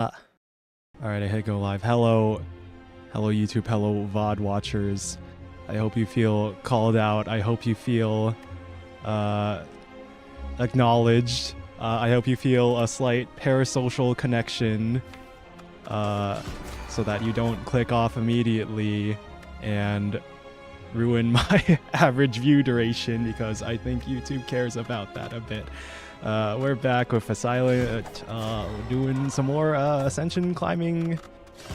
Alright, I hit go live. Hello YouTube, hello VOD watchers. I hope you feel called out. I hope you feel acknowledged. I hope you feel a slight parasocial connection so that you don't click off immediately and ruin my average view duration, because I think YouTube cares about that a bit. We're back with Asylum, doing some more Ascension climbing.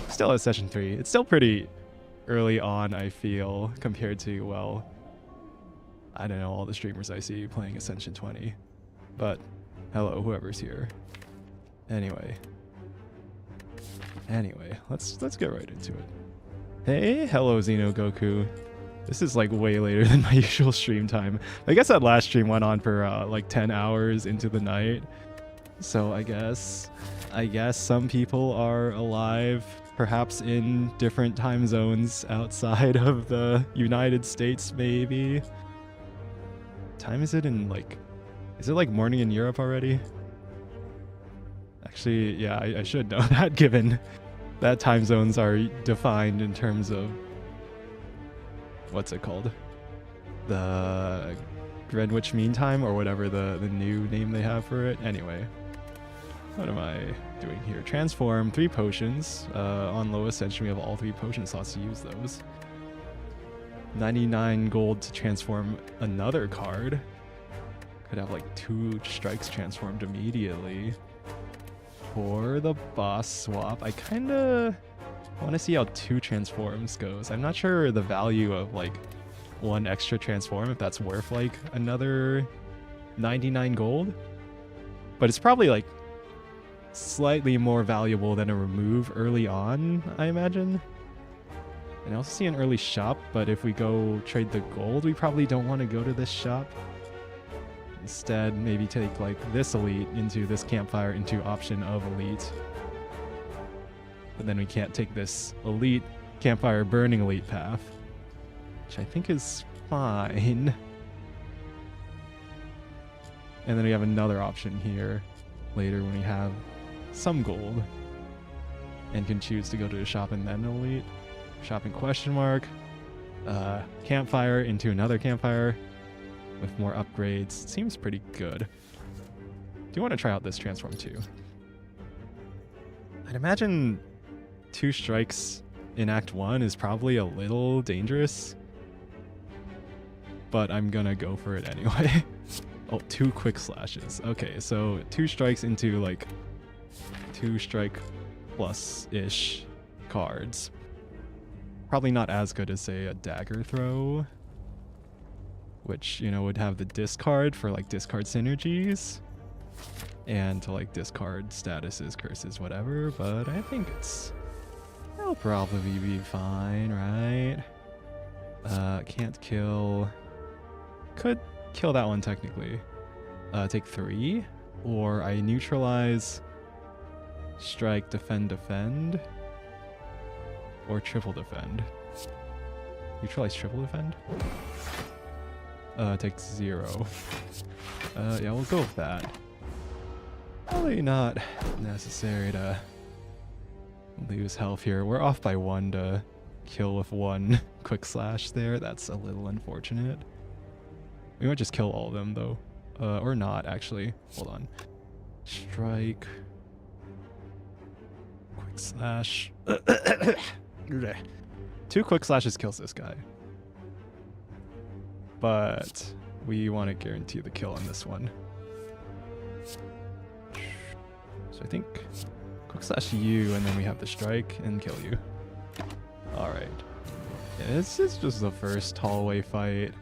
Still at Session 3. It's still pretty early on, I feel, compared to, well, I don't know, all the streamers I see playing Ascension 20. But, hello, whoever's here. Anyway, let's get right into it. Hey, hello Xeno Goku. This is like way later than my usual stream time. I guess that last stream went on for like 10 hours into the night. So I guess some people are alive, perhaps in different time zones outside of the United States, maybe. What time is it in, like, is it like morning in Europe already? Actually, yeah, I should know that, given that time zones are defined in terms of, what's it called? The Greenwich Mean Time, or whatever the new name they have for it. Anyway, what am I doing here? Transform 3 potions. On low ascension, we have all 3 potion slots to use those. 99 gold to transform another card. Could have like 2 strikes transformed immediately. For the boss swap, I want to see how 2 transforms goes. I'm not sure the value of like 1 extra transform, if that's worth like another 99 gold. But it's probably like slightly more valuable than a remove early on, I imagine. And I also see an early shop, but if we go trade the gold, we probably don't want to go to this shop. Instead, maybe take like this elite into this campfire into option of elite. But then we can't take this elite campfire burning elite path, which I think is fine. And then we have another option here later when we have some gold and can choose to go to the shop and then elite. Shop in question mark. Campfire into another campfire with more upgrades. Seems pretty good. Do you want to try out this transform too? I'd imagine 2 strikes in Act 1 is probably a little dangerous, but I'm gonna go for it anyway. Oh, 2 quick slashes. Okay, so 2 strikes into like 2 strike plus-ish cards. Probably not as good as, say, a dagger throw, which, you know, would have the discard for like discard synergies and to like discard statuses, curses, whatever, but I think it'll probably be fine, right? Can't kill. Could kill that one technically. Take 3, or I neutralize, strike, defend, or triple defend. Neutralize, triple defend? Take 0. Yeah, we'll go with that. Probably not necessary to lose health here. We're off by 1 to kill with 1 quick slash there. That's a little unfortunate. We might just kill all of them though. Or not, actually. Hold on. Strike. Quick slash. 2 quick slashes kills this guy. But we want to guarantee the kill on this one. So I think quick slash you, and then we have the strike and kill you. Alright. Yeah, this is just the first hallway fight.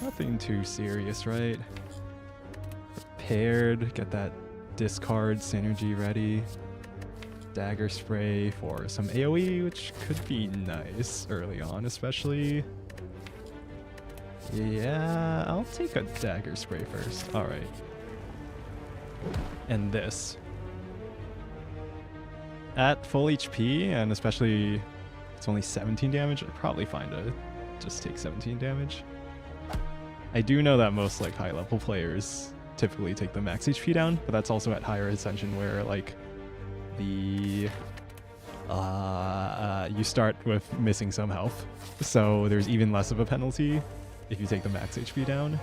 Nothing too serious, right? Prepared, get that discard synergy ready. Dagger spray for some AoE, which could be nice early on, especially. Yeah, I'll take a dagger spray first. Alright. And this. At full HP, and especially it's only 17 damage, I'd probably fine to just take 17 damage. I do know that most like high level players typically take the max HP down, but that's also at higher ascension where like the you start with missing some health, so there's even less of a penalty if you take the max HP down.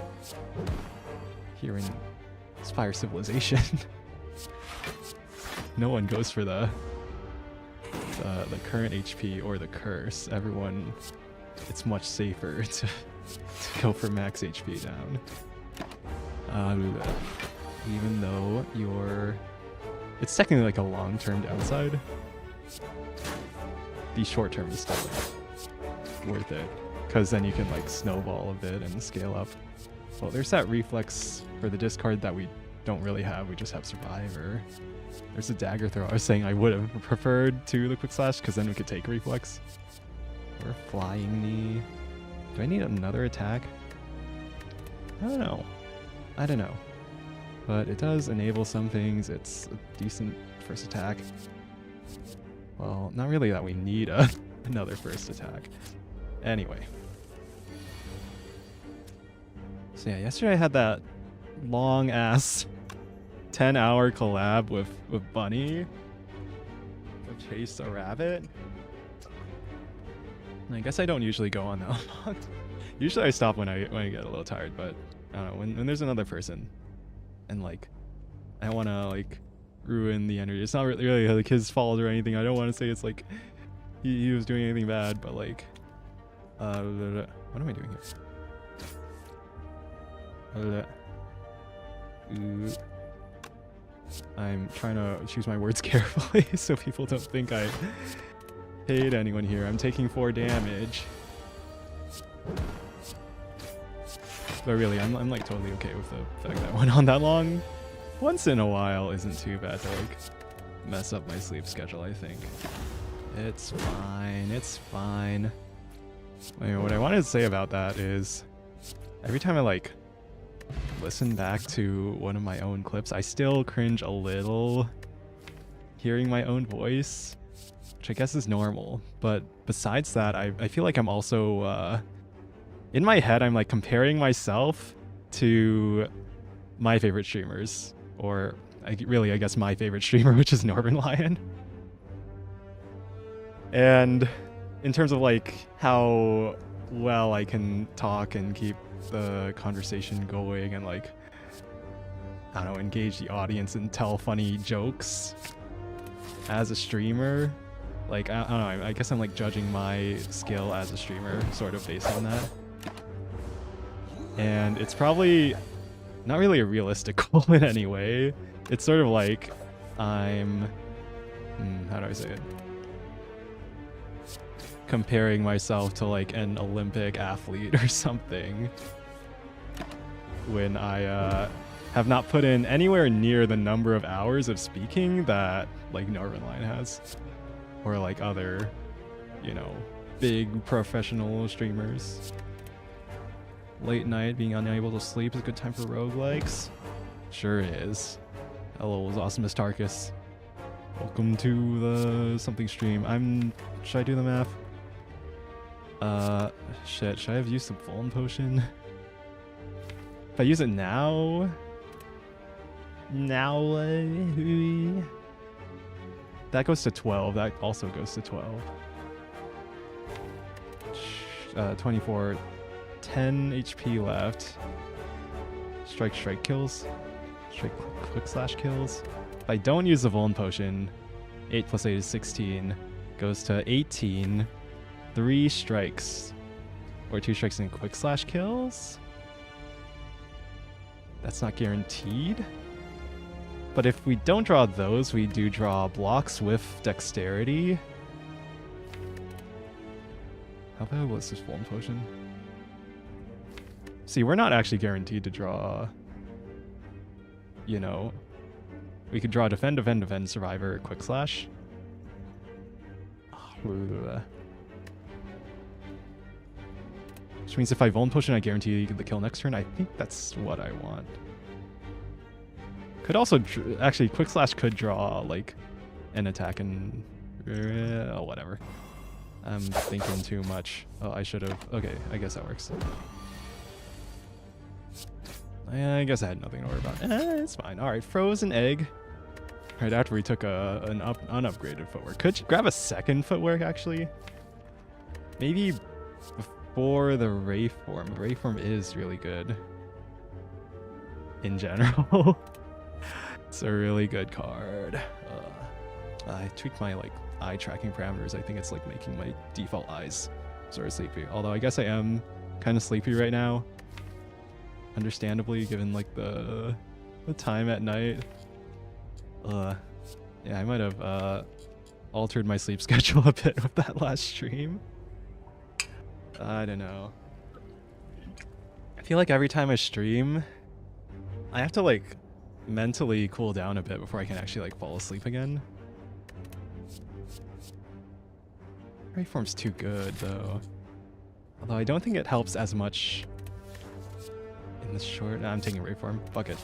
Here in Spire Civilization, no one goes for the current HP or the curse. Everyone, it's much safer to go for max HP down. Even though it's technically like a long-term downside, the short-term is still like worth it, because then you can like snowball a bit and scale up. Well, there's that reflex for the discard that we don't really have. We just have survivor. There's a dagger throw. I was saying I would have preferred to the quick slash, because then we could take reflex. Or flying knee. Do I need another attack? I don't know. But it does enable some things. It's a decent first attack. Well, not really that we need another first attack. Anyway. So yeah, yesterday I had that long-ass 10-hour collab with Bunny. Go chase a rabbit. And I guess I don't usually go on that long. Usually I stop when I get a little tired, but I don't know, when there's another person and like I don't want to like ruin the energy. It's not really like his fault or anything. I don't want to say it's like he was doing anything bad, but like what am I doing here? I'm trying to choose my words carefully so people don't think I hate anyone here. I'm taking 4 damage. But really, I'm like totally okay with the fact that I went on that long. Once in a while isn't too bad to like mess up my sleep schedule, I think. It's fine, it's fine. Anyway, what I wanted to say about that is every time I like listen back to one of my own clips, I still cringe a little hearing my own voice, which I guess is normal. But besides that, I feel like I'm also in my head, I'm like comparing myself to my favorite streamers, or I guess my favorite streamer, which is Northern Lion. And in terms of like how well I can talk and keep the conversation going and like, I don't know, engage the audience and tell funny jokes as a streamer, like I don't know, I guess I'm like judging my skill as a streamer sort of based on that. And it's probably not really a realistic goal in any way. It's sort of like I'm how do I say it, comparing myself to like an Olympic athlete or something, when I have not put in anywhere near the number of hours of speaking that like Northern Lion has, or like other, you know, big professional streamers. Late night, being unable to sleep is a good time for roguelikes. Sure is. Hello, Awesomeness Tarkus. Welcome to the something stream. Should I do the math? Shit, should I have used the Vuln potion? If I use it now... that goes to 12. That also goes to 12. 24. 10 HP left. Strike kills. Strike quick slash kills. If I don't use the Vuln potion, 8 plus 8 is 16. Goes to 18. 3 strikes. Or 2 strikes and quick slash kills? That's not guaranteed. But if we don't draw those, we do draw blocks with dexterity. How valuable is this Vuln potion? See, we're not actually guaranteed to draw, you know, we could draw defend, survivor, quick slash. Which means if I Vuln potion, I guarantee the kill next turn. I think that's what I want. Could also, actually, quick slash could draw, like, an attack and, oh, whatever. I'm thinking too much. Oh, I should have, okay, I guess that works. I guess I had nothing to worry about. It's fine. Alright, frozen egg. right after we took an unupgraded footwork. Could you grab a second footwork actually? Maybe before the Rayform. The Rayform is really good in general. It's a really good card. I tweaked my like eye tracking parameters. I think it's like making my default eyes sort of sleepy. Although I guess I am kind of sleepy right now, understandably, given like the time at night. Yeah, I might have altered my sleep schedule a bit with that last stream. I don't know. I feel like every time I stream, I have to like mentally cool down a bit before I can actually like fall asleep again. Rayform's too good though. Although I don't think it helps as much in the short. Nah, I'm taking Rayform. Fuck it.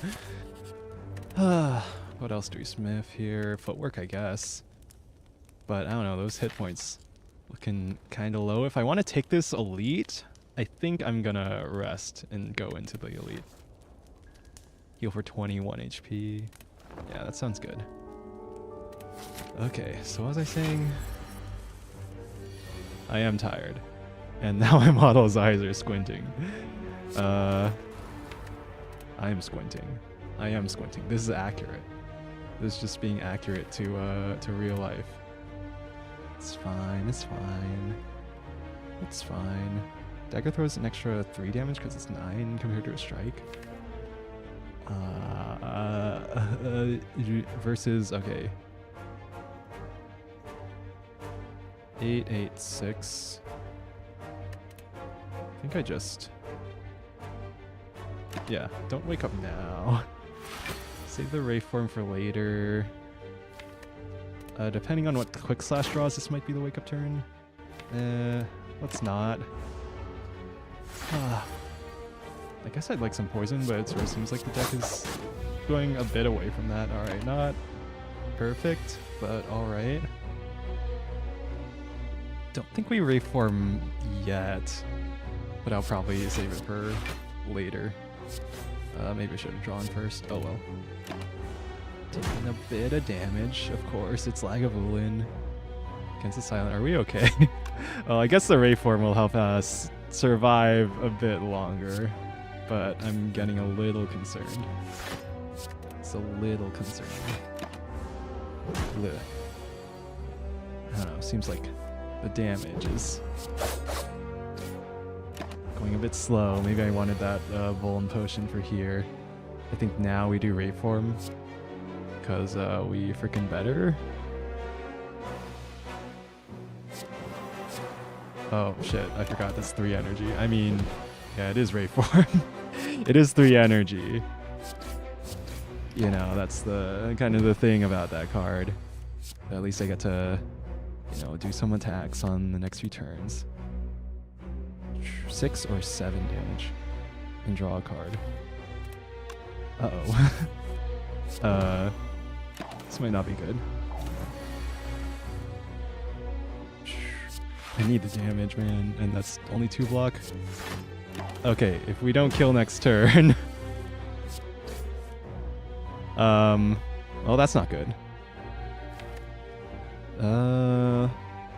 What else do we smith here? Footwork, I guess. But I don't know, those hit points looking kind of low. If I want to take this elite, I think I'm gonna rest and go into the elite. Heal for 21 HP. Yeah, that sounds good. Okay, so what was I saying? I am tired. And now my model's eyes are squinting. I am squinting. I am squinting. This is accurate. This is just being accurate to real life. It's fine, it's fine. It's fine. Dagger throws an extra 3 damage because it's 9 compared to a strike. Versus, okay. 8, 8, 6. I think I just... Yeah, don't wake up now. Save the Rayform for later. Depending on what quick slash draws, this might be the wake up turn. Let's not. I guess I'd like some poison, but it sort of seems like the deck is going a bit away from that. Alright, not perfect, but alright. Don't think we Rayform yet, but I'll probably save it for later. Maybe I should have drawn first. Oh well. Taking a bit of damage, of course. It's Lagavulin against the Silent. Are we okay? Well, I guess the Rayform will help us survive a bit longer, but I'm getting a little concerned. It's a little concerning. I don't know, seems like the damage is going a bit slow. Maybe I wanted that Vuln potion for here. I think now we do Rayform because we freaking better. Oh shit, I forgot that's 3 energy. I mean, yeah, it is Rayform. It is 3 energy. You know, that's the kind of the thing about that card. At least I get to, you know, do some attacks on the next few turns. 6 or 7 damage and draw a card. Uh-oh. This might not be good. I need the damage, man, and that's only 2 block. Okay, if we don't kill next turn... well, that's not good.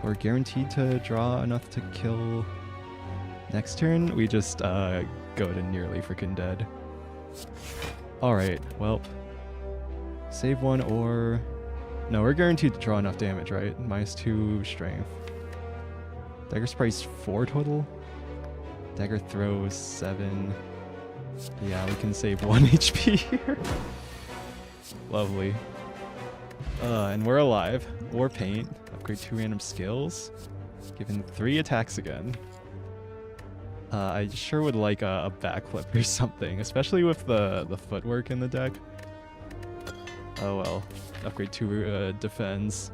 We're guaranteed to draw enough to kill next turn. We just go to nearly freaking dead. Alright, well. Save 1 or... No, we're guaranteed to draw enough damage, right? -2 strength. Dagger's price 4 total. Dagger throws 7. Yeah, we can save 1 HP here. Lovely. And we're alive. War Paint. Upgrade 2 random skills. Given 3 attacks again. I sure would like a backflip or something, especially with the footwork in the deck. Oh well. Upgrade 2 defends.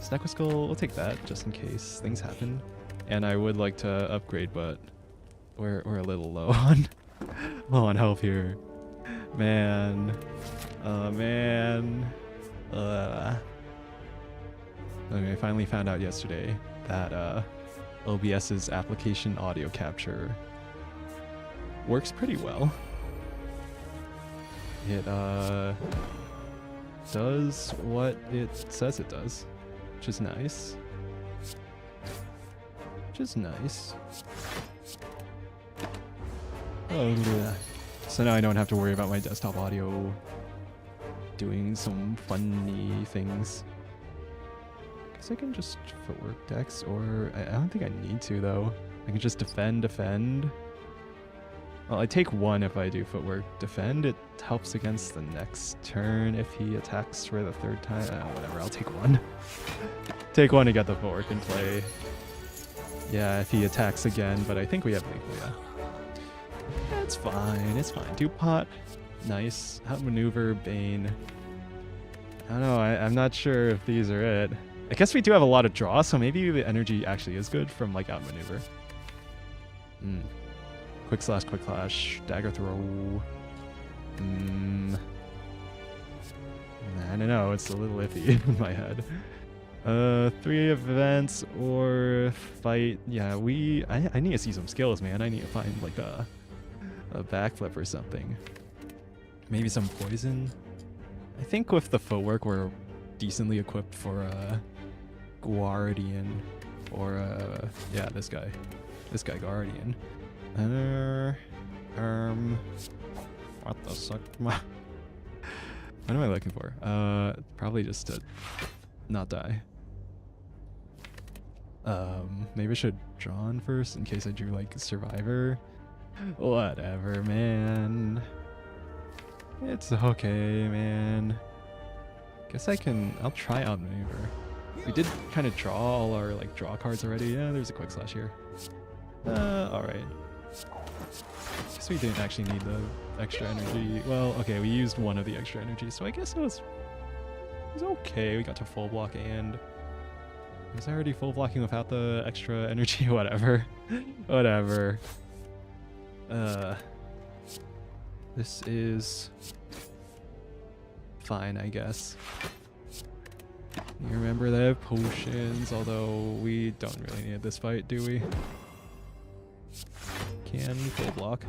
Snack with Skull, we'll take that just in case things happen. And I would like to upgrade, but we're a little low on health here. Man. Man. I mean, I finally found out yesterday that OBS's application audio capture works pretty well. It does what it says it does, which is nice. Oh, yeah. So now I don't have to worry about my desktop audio doing some funny things. Guess I can just footwork dex, or I don't think I need to though. I can just defend. Well, I take 1 if I do footwork. Defend, it helps against the next turn if he attacks for the 3rd time. Whatever, I'll take 1. Take 1 to get the footwork in play. Yeah, if he attacks again, but I think we have lethal, yeah. It's fine. Two-pot, nice. Outmaneuver, Bane. I don't know, I'm not sure if these are it. I guess we do have a lot of draw, so maybe the energy actually is good from, like, outmaneuver. Quick slash, dagger throw. I don't know, it's a little iffy in my head. 3 events or fight. Yeah, I need to see some skills, man. I need to find like a backflip or something. Maybe some poison. I think with the footwork we're decently equipped for Guardian or yeah, this guy Guardian. What the fuck? What am I looking for? Probably just to not die. Maybe I should draw on first in case I drew like Survivor. Whatever, man. It's okay, man. Guess I'll try outmaneuver. We did kind of draw all our like draw cards already. Yeah, there's a quick slash here. Alright. Guess we didn't actually need the extra energy. Well, okay, we used 1 of the extra energy, so I guess it was okay. We got to full block and was I already full blocking without the extra energy? Whatever. This is fine, I guess. You remember they have potions, although we don't really need this fight, do we? Can full block.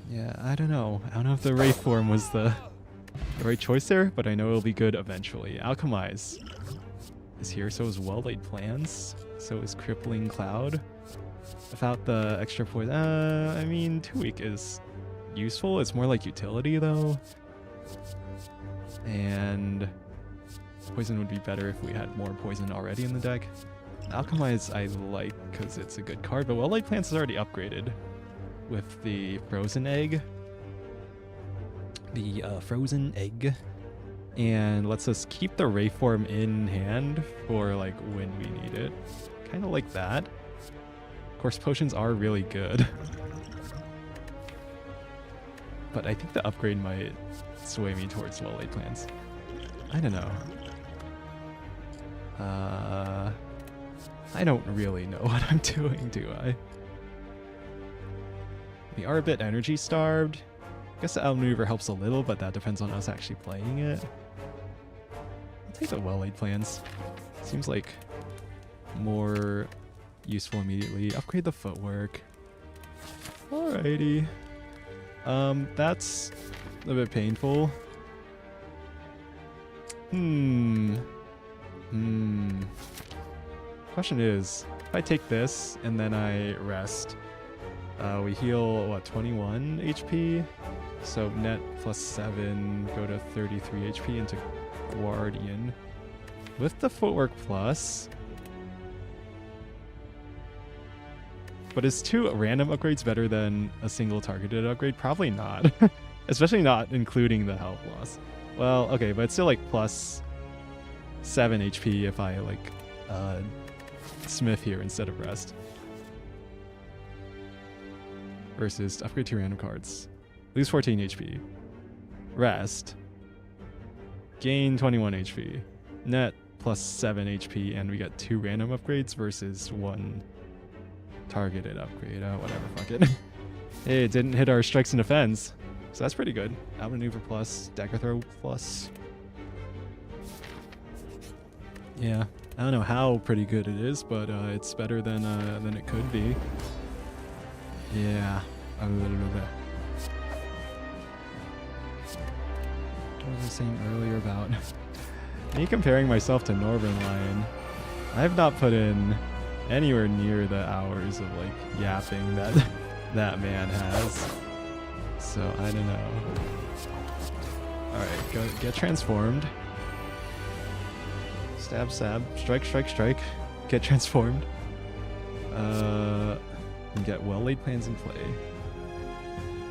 Yeah, I don't know. I don't know if the Wraith form was the right choice there, but I know it'll be good eventually. Alchemize is here, so is Well-Laid Plans, so is Crippling Cloud. Without the extra poison, I mean, 2 week is useful. It's more like utility though. And poison would be better if we had more poison already in the deck. Alchemize I like because it's a good card, but Well-Laid Plans is already upgraded with the Frozen Egg. Frozen Egg. And lets us keep the Wraith form in hand for like when we need it. Kind of like that. Of course, potions are really good. But I think the upgrade might sway me towards Well-Laid Plans. I don't know. I don't really know what I'm doing, do I? We are a bit energy starved. I guess the outmaneuver helps a little, but that depends on us actually playing it. I'll take the Well-Laid Plans. Seems like more useful immediately. Upgrade the footwork. Alrighty. That's a bit painful. Question is, if I take this and then I rest, we heal, what, 21 HP? So net plus 7, go to 33 HP into Guardian. With the footwork plus. But is 2 random upgrades better than a single targeted upgrade? Probably not. Especially not including the health loss. Well, okay, but it's still like plus 7 HP if I like Smith here instead of rest. Versus upgrade 2 random cards. Lose 14 HP. Rest. Gain 21 HP. Net plus 7 HP, and we got 2 random upgrades versus 1 targeted upgrade. Oh, whatever, fuck it. Hey, it didn't hit our strikes and defense. So that's pretty good. Outmaneuver plus, dagger throw plus. Yeah, I don't know how pretty good it is, but it's better than it could be. Yeah, a little bit. I was saying earlier about me comparing myself to Northern Lion. I have not put in anywhere near the hours of like yapping that that man has. So I don't know. Alright, go get transformed. Stab, stab, strike, strike, strike. Get transformed. And get well-laid plans in play.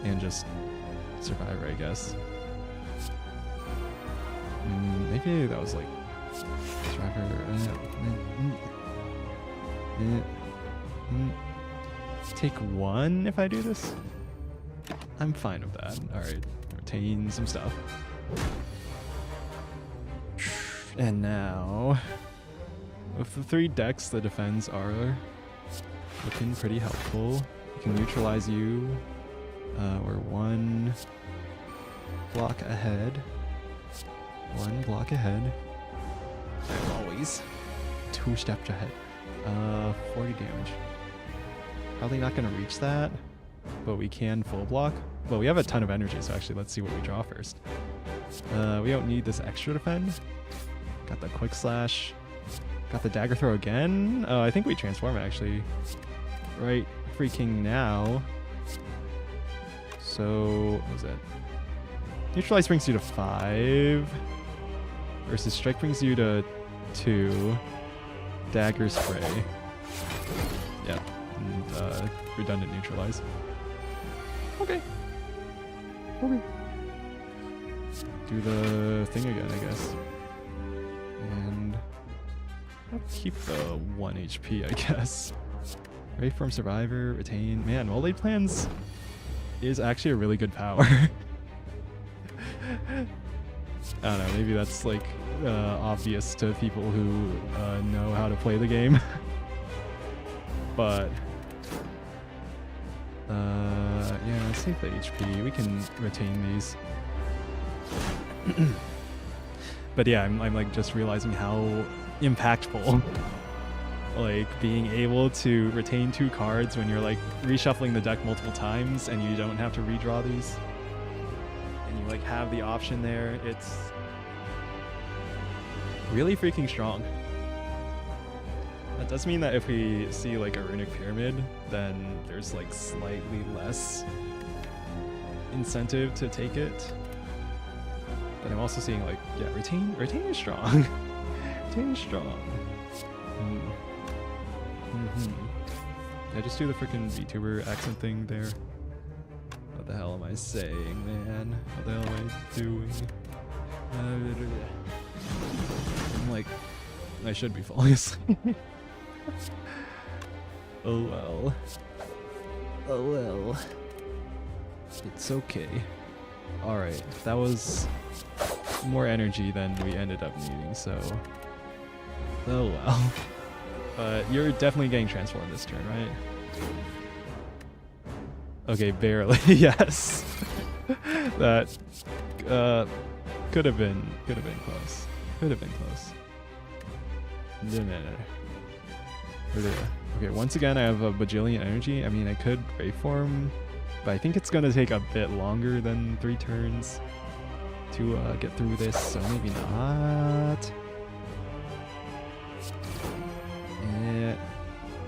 And just Survivor, I guess. Maybe that was like Survivor. Take one if I do this? I'm fine with that. Alright, retain some stuff. And now, with the 3 decks, the defense are looking pretty helpful. We can neutralize you. We're 1 block ahead. 1 block ahead. I'm always 2 steps ahead. 40 damage. Probably not gonna reach that, but we can full block. Well, we have a ton of energy, so actually let's see what we draw first. We don't need this extra defend. Got the quick slash. Got the dagger throw again. Oh, I think we transform it actually. Right freaking now. So, what was it? Neutralize brings you to 5. Versus strike brings you to 2. Dagger spray. Yeah. And redundant neutralize. Okay. Okay. Do the thing again, I guess. And I'll keep the 1 HP, I guess. Ray from Survivor, retain. Man, well-laid plans is actually a really good power. I don't know, maybe that's like obvious to people who know how to play the game. But yeah, let's take the HP. We can retain these. But yeah, I'm like just realizing how impactful like being able to retain 2 cards when you're like reshuffling the deck multiple times and you don't have to redraw these. And you like have the option there. It's really freaking strong. That does mean that if we see like a runic pyramid, then there's like slightly less incentive to take it. But I'm also seeing like, yeah, retain is strong. Retain is strong. Yeah, just do the freaking VTuber accent thing there. What the hell am I saying, man? What the hell am I doing? I'm like, I should be falling asleep. Oh well. Oh well. It's okay. Alright, that was more energy than we ended up needing, so... Oh well. But you're definitely getting transformed this turn, right? Okay, barely, yes. That could have been close. Could have been close. No. Okay, once again I have a bajillion energy. I mean, I could Greyform, but I think it's gonna take a bit longer than 3 turns to get through this, so maybe not. Yeah,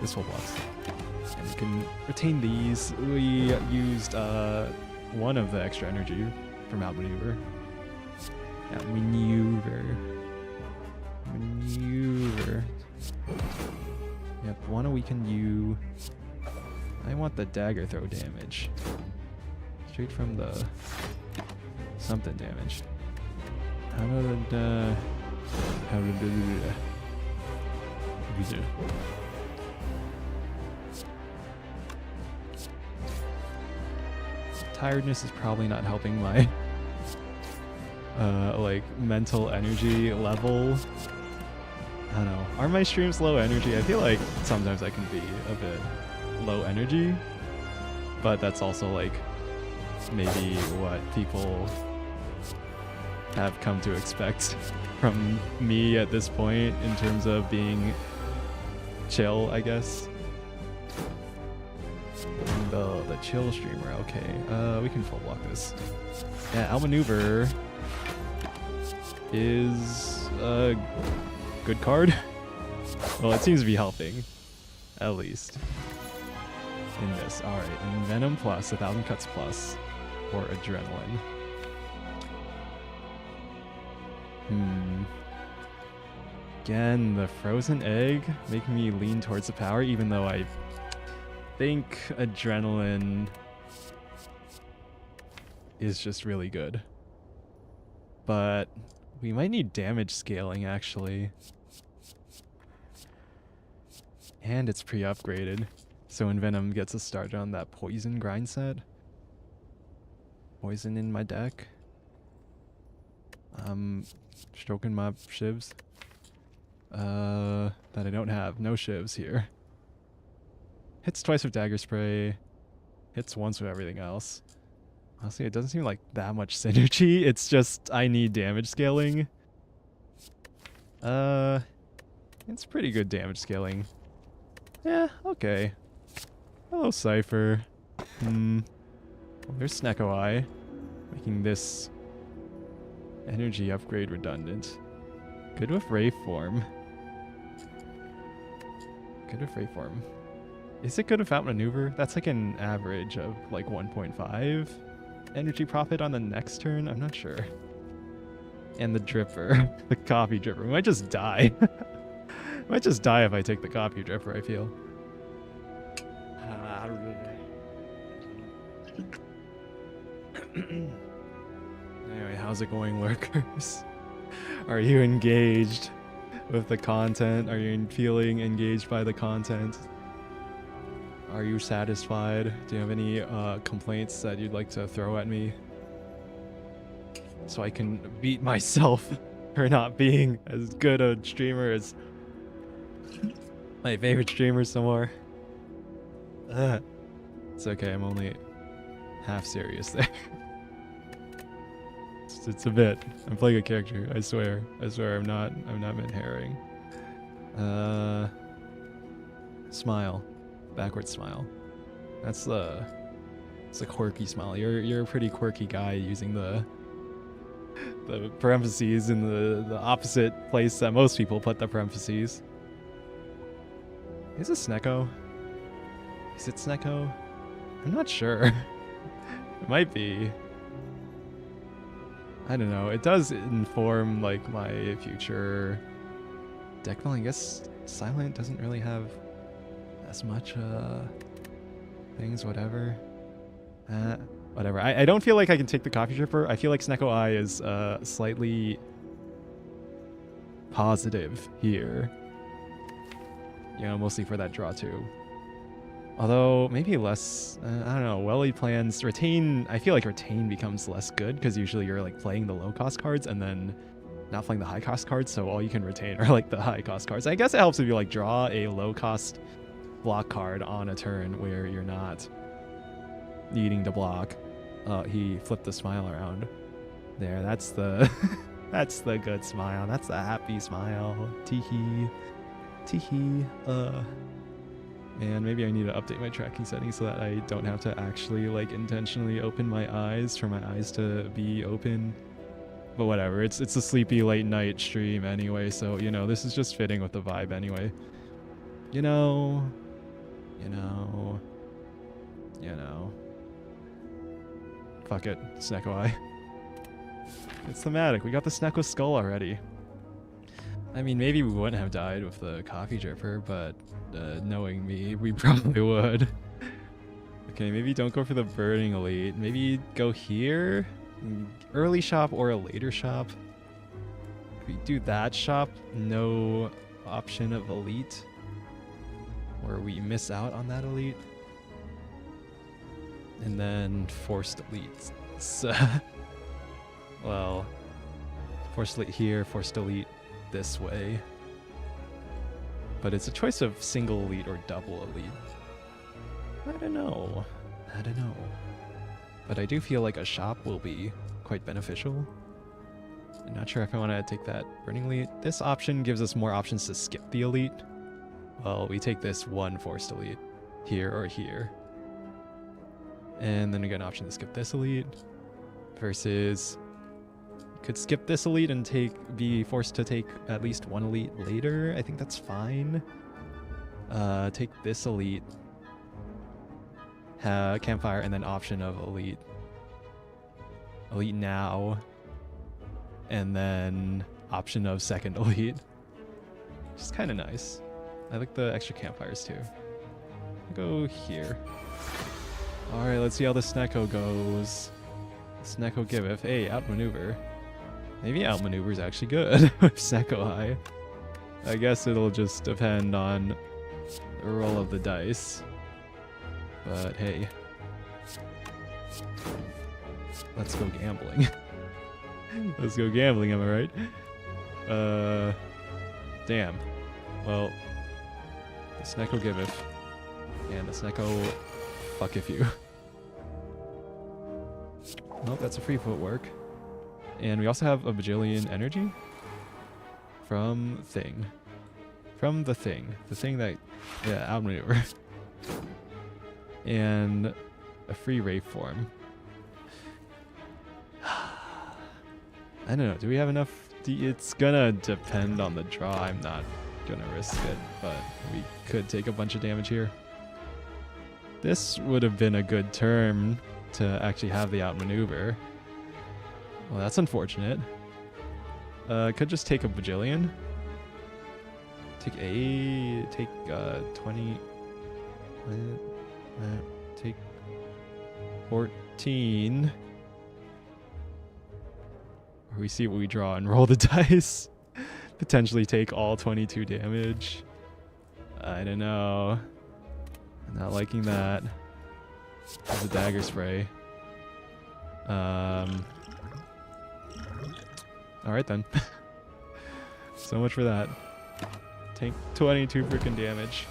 this will blocks. And we can retain these. We used 1 of the extra energy from Outmaneuver. Maneuver. Yep, want to weaken you. I want the dagger throw damage. Straight from the something damage. How about tiredness is probably not helping my like mental energy level. I don't know. Are my streams low energy? I feel like sometimes I can be a bit low energy, but that's also like maybe what people have come to expect from me at this point in terms of being chill, I guess. The chill streamer, okay. We can full block this. Yeah, outmaneuver. is a good card. Well, it seems to be helping, at least. In this. Alright, and Venom plus, 1,000 cuts plus, or Adrenaline. Again, the frozen egg making me lean towards the power, even though I think Adrenaline is just really good. But we might need damage scaling, actually. And it's pre-upgraded. So when Venom gets us started on that poison grind set. Poison in my deck. Stroking my shivs. That I don't have. No shivs here. Hits twice with Dagger Spray. Hits once with everything else. Honestly, it doesn't seem like that much synergy. It's just I need damage scaling. It's pretty good damage scaling. Yeah, okay. Hello, Cypher. Well, there's Snecko Eye, making this energy upgrade redundant. Good with Ray Form. Good with Ray Form. Is it good without maneuver? That's like an average of like 1.5 energy profit on the next turn? I'm not sure. And the Dripper. The Coffee Dripper. We might just die. Might just die if I take the Coffee Dripper, I feel. Anyway, how's it going, lurkers? Are you engaged with the content? Are you feeling engaged by the content? Are you satisfied? Do you have any complaints that you'd like to throw at me? So I can beat myself for not being as good a streamer as my favorite streamer some more. It's okay, I'm only half serious there. It's a bit. I'm playing a character, I swear. I swear I'm not mid-herring. Smile. Backward smile. It's a quirky smile. You're a pretty quirky guy using the parentheses in the opposite place that most people put the parentheses. Is it Snecko? Is it Snecko? I'm not sure. It might be. I don't know. It does inform like my future deck building. I guess Silent doesn't really have as much things, whatever. Whatever. I don't feel like I can take the Coffee Dripper. I feel like Snecko Eye is slightly positive here. You know, mostly for that draw too. Although, maybe less, I don't know, well-laid plans. Retain, I feel like Retain becomes less good because usually you're like playing the low-cost cards and then not playing the high-cost cards, so all you can retain are like the high-cost cards. I guess it helps if you like draw a low-cost block card on a turn where you're not needing to block. He flipped the smile around. There, that's the that's the good smile. That's the happy smile. Teehee. Teehee. Man, maybe I need to update my tracking settings so that I don't have to actually like intentionally open my eyes for my eyes to be open. But whatever, it's a sleepy late night stream anyway, so you know, this is just fitting with the vibe anyway. You know. Fuck it, Snecko Eye. It's thematic. We got the Snecko Skull already. I mean, maybe we wouldn't have died with the Coffee Dripper, but knowing me, we probably would. Okay, maybe don't go for the Burning Elite. Maybe go here? Early shop or a later shop? If we do that shop, no option of Elite. Or we miss out on that Elite. And then Forced Elite. So, well, Forced Elite here, Forced Elite this way. But it's a choice of single elite or double elite. I don't know. But I do feel like a shop will be quite beneficial. I'm not sure if I want to take that Burning Elite. This option gives us more options to skip the elite. Well, we take this one Forced Elite here or here. And then we get an option to skip this elite versus Could skip this elite and be forced to take at least one elite later. I think that's fine. Take this elite. Campfire and then option of elite. Elite now. And then option of second elite. Which is kind of nice. I like the extra campfires too. Go here. Alright, let's see how the Snecko goes. Snecko giveth. Hey, outmaneuver. Maybe outmaneuver is actually good with Snecko high. I guess it'll just depend on the roll of the dice. But hey. Let's go gambling. Let's go gambling, am I right? Damn. Well, the Snecko giveth. And the Snecko fucketh you. Nope, that's a free footwork. And we also have a bajillion energy from thing. From the thing. The thing that, yeah, outmaneuver. And a free Wraith form. I don't know, do we have enough? It's gonna depend on the draw. I'm not gonna risk it, but we could take a bunch of damage here. This would have been a good turn to actually have the outmaneuver. Well, that's unfortunate. Could just take a bajillion. Take 20. Take 14. Or we see what we draw and roll the dice. Potentially take all 22 damage. I don't know. I'm not liking that. There's a dagger spray. Alright then. So much for that. Take 22 freaking damage.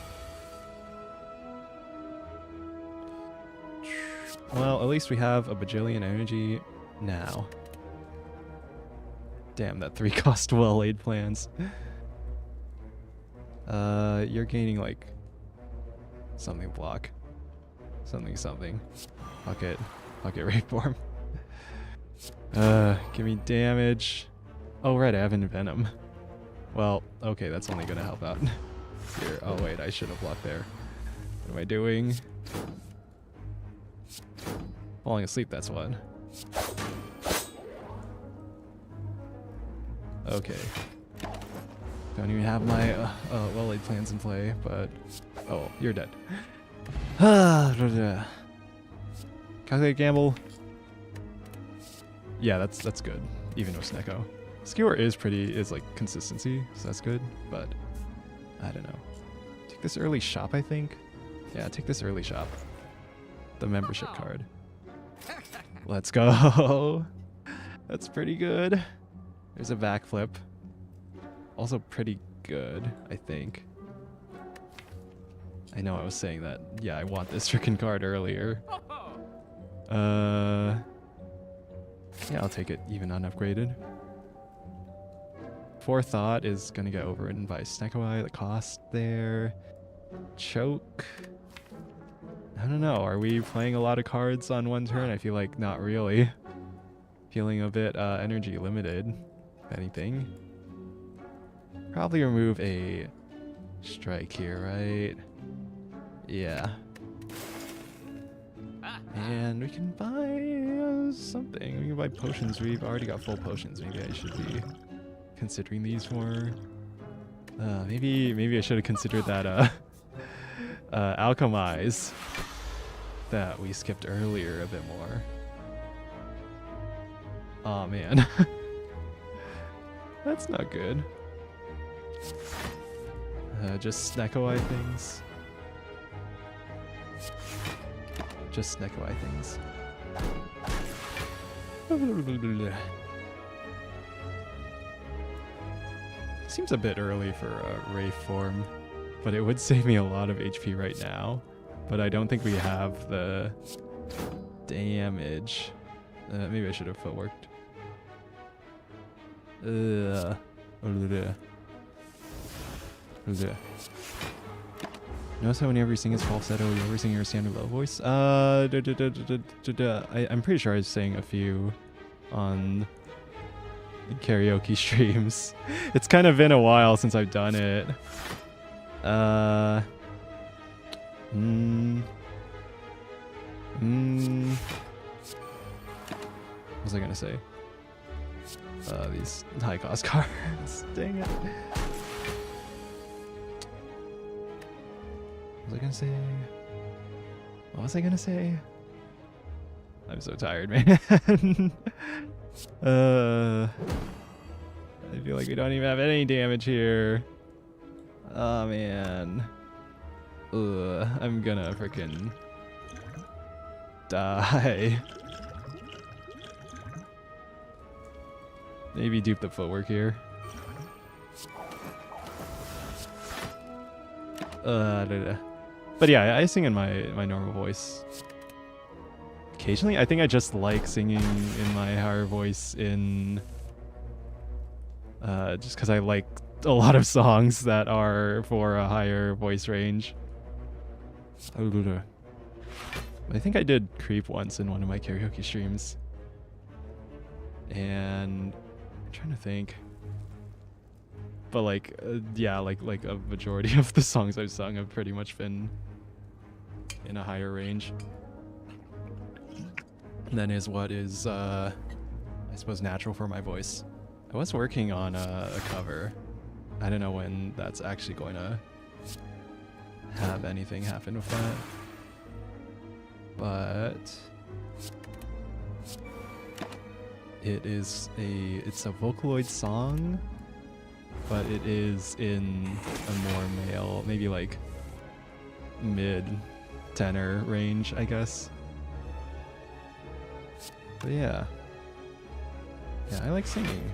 Well, at least we have a bajillion energy now. Damn, that 3 cost well-laid plans. You're gaining like something block. Something. Fuck it. Raid form. Give me damage. Oh right, I have Venom. Well, okay, that's only gonna help out. Here. Oh wait, I should have blocked there. What am I doing? Falling asleep, that's what. Okay. Don't even have my well-laid plans in play, but... Oh, you're dead. Calculate gamble. Yeah, that's good. Even with Snecko. Skewer is like consistency, so that's good, but I don't know. Take this early shop, I think. Yeah, take this early shop. The membership card. Let's go. That's pretty good. There's a backflip. Also pretty good, I think. I know I was saying that. Yeah, I want this freaking card earlier. Yeah, I'll take it even unupgraded. Forethought is gonna get overridden by Snecko Eye. The cost there. Choke. I don't know. Are we playing a lot of cards on one turn? I feel like not really. Feeling a bit energy limited, if anything. Probably remove a strike here, right? Yeah. And we can buy something. We can buy potions. We've already got full potions. Maybe I should be considering these more. Maybe I should have considered that alchemize that we skipped earlier a bit more. Oh man. That's not good. Just Snecko Eye things. Just Snecko Eye things. Seems a bit early for a Wraith form, but it would save me a lot of HP right now. But I don't think we have the damage. Maybe I should have footworked. Notice how whenever you sing his falsetto, you ever sing your standard low voice? I'm pretty sure I was saying a few on karaoke streams. It's kind of been a while since I've done it. What was I gonna say? These high cost cards. Dang it. What was I gonna say? What was I gonna say? I'm so tired, man. I feel like we don't even have any damage here. Oh man. I'm gonna freaking die. Maybe dupe the footwork here. But yeah, I sing in my normal voice. Occasionally, I think I just like singing in my higher voice in just because I like a lot of songs that are for a higher voice range. I think I did Creep once in one of my karaoke streams. And I'm trying to think. But like, yeah, like a majority of the songs I've sung have pretty much been in a higher range than is what is, I suppose, natural for my voice. I was working on a cover. I don't know when that's actually going to have anything happen with that. But it's a Vocaloid song, but it is in a more male, maybe like mid tenor range, I guess. But yeah, I like singing.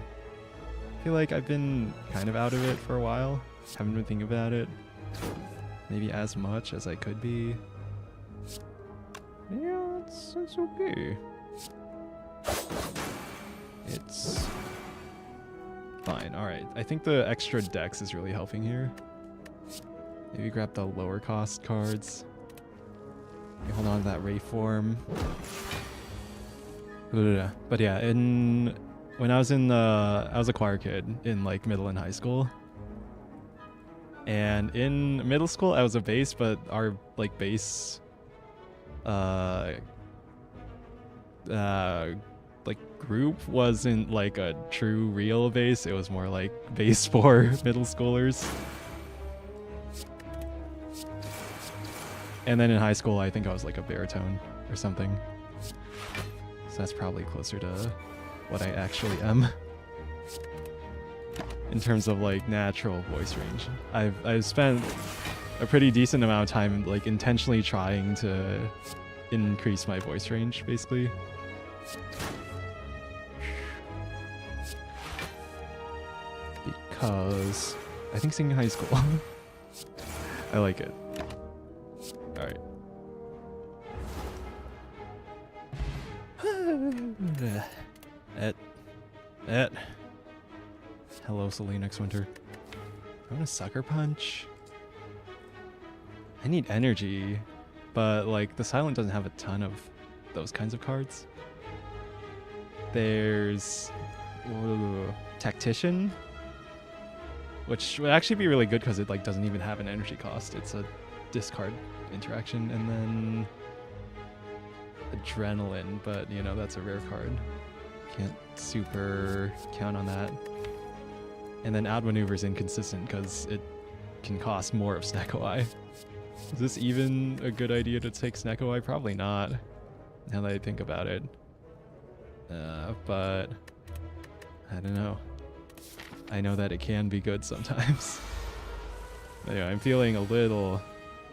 I feel like I've been kind of out of it for a while. Haven't been thinking about it maybe as much as I could be. Yeah, it's okay. It's fine. Alright, I think the extra dex is really helping here. Maybe grab the lower cost cards. Maybe hold on to that Rayform. But yeah, when I was I was a choir kid in like middle and high school. And in middle school I was a bass, but our like bass like group wasn't like a true real bass. It was more like bass for middle schoolers. And then in high school I think I was like a baritone or something. So that's probably closer to what I actually am in terms of like natural voice range. I've spent a pretty decent amount of time like intentionally trying to increase my voice range, basically. Because I think singing in high school, I like it. All right. Hello, Selenix Winter. I want a Sucker Punch. I need energy, but like the Silent doesn't have a ton of those kinds of cards. There's Tactician, which would actually be really good because it like doesn't even have an energy cost. It's a discard interaction, and then Adrenaline, but you know, that's a rare card. Can't super count on that. And then Outmaneuver is inconsistent because it can cost more of Snecko Eye. Is this even a good idea to take Snecko Eye? Probably not, now that I think about it. But I don't know. I know that it can be good sometimes. Anyway, I'm feeling a little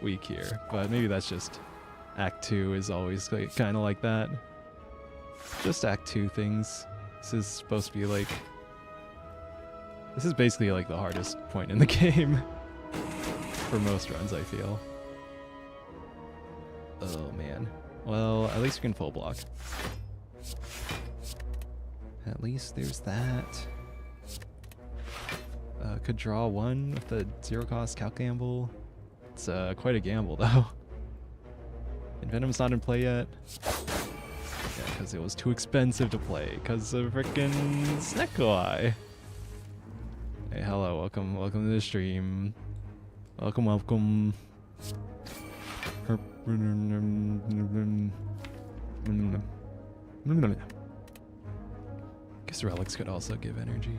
weak here, but maybe that's just Act 2 is always like, kind of like that. Just Act 2 things. This is supposed to be like... This is basically like the hardest point in the game. For most runs, I feel. Oh man. Well, at least we can full block. At least there's that. Could draw one with the 0 cost Calc Gamble. It's quite a gamble though. And Venom's not in play yet. Yeah, because it was too expensive to play because of frickin' Sneko-Eye. Hey, hello, welcome to the stream. Welcome. Guess relics could also give energy.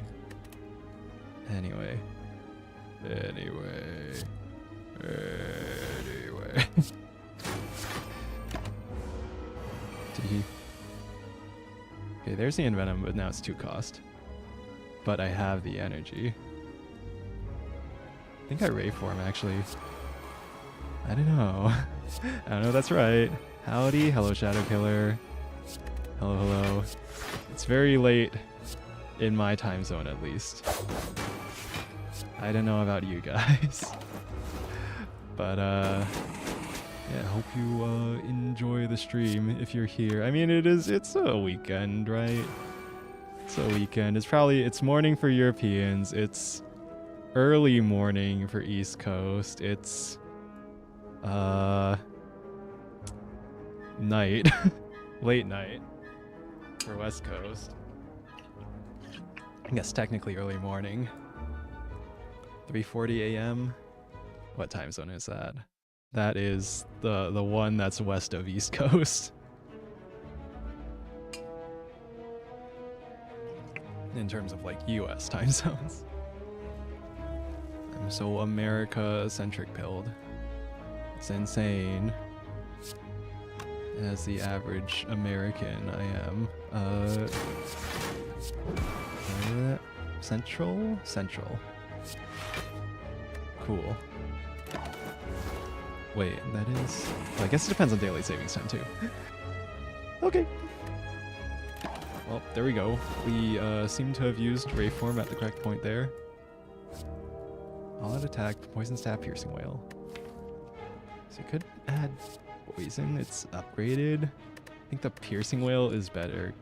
Anyway. Okay, there's the Envenom, but now it's 2 cost. But I have the energy. I think I Rayform, actually. I don't know. I don't know if that's right. Howdy, hello Shadow Killer. Hello. It's very late in my time zone, at least. I don't know about you guys. But, yeah, hope you enjoy the stream if you're here. I mean, it's a weekend, right? It's a weekend. It's morning for Europeans. It's early morning for East Coast. It's, night. Late night for West Coast. I guess technically early morning. 3:40 a.m. What time zone is that? That is the one that's west of East Coast. In terms of like US time zones. I'm so America-centric pilled. It's insane. As the average American I am. Central? Cool. Wait, that is... Well, I guess it depends on daily savings time, too. Okay. Well, there we go. We seem to have used Rayform at the correct point there. All out attack, Poison Stab, Piercing Wail. So you could add Poison. It's upgraded. I think the Piercing Wail is better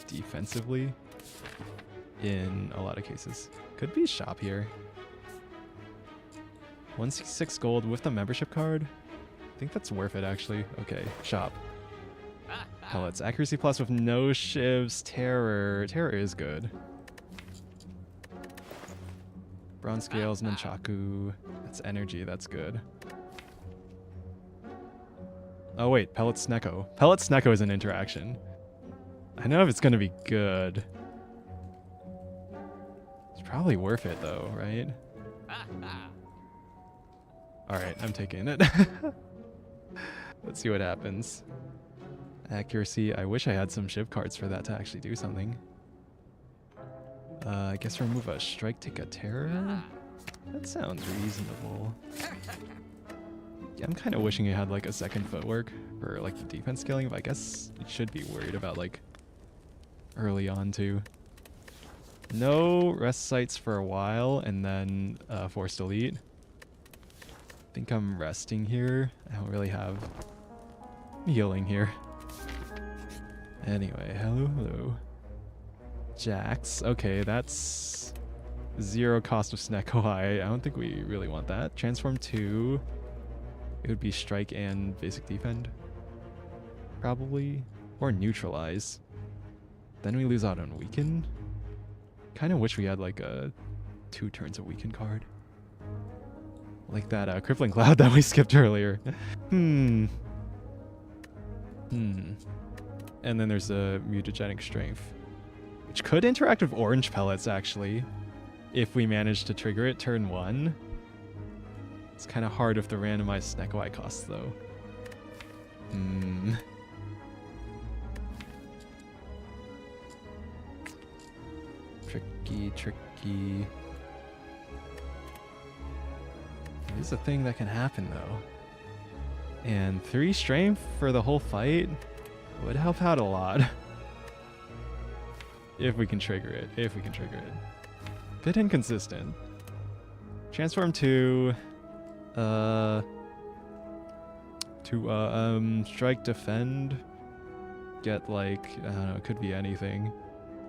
defensively in a lot of cases. Could be shop here. 166 gold with the membership card. I think that's worth it, actually. Okay, shop. Pellets. Accuracy plus with no shivs. Terror. Terror is good. Bronze Scales, Nunchaku. That's energy, that's good. Oh wait, Pellet Sneko. Pellet Sneko is an interaction. I know if it's gonna be good. It's probably worth it though, right? Alright, I'm taking it. Let's see what happens. Accuracy. I wish I had some shiv cards for that to actually do something. I guess remove a strike, take a terror? That sounds reasonable. Yeah, I'm kind of wishing it had like a second footwork for like the defense scaling, but I guess it should be worried about like early on too. No rest sites for a while and then forced elite. I think I'm resting here. I don't really have healing here. Anyway, hello. Jax. Okay, that's 0 cost of Sneko-Eye. I don't think we really want that. Transform 2. It would be strike and basic defend. Probably. Or neutralize. Then we lose out on weaken. Kind of wish we had like a 2 turns of weaken card. Like that crippling cloud that we skipped earlier. And then there's a mutagenic strength, which could interact with orange pellets actually, if we manage to trigger it turn 1. It's kind of hard with the randomized Sneko-Eye costs though. Tricky. It is a thing that can happen though. And 3 strength for the whole fight would help out a lot. If we can trigger it. Bit inconsistent. Transform 2. Strike, defend. Get like, I don't know, it could be anything.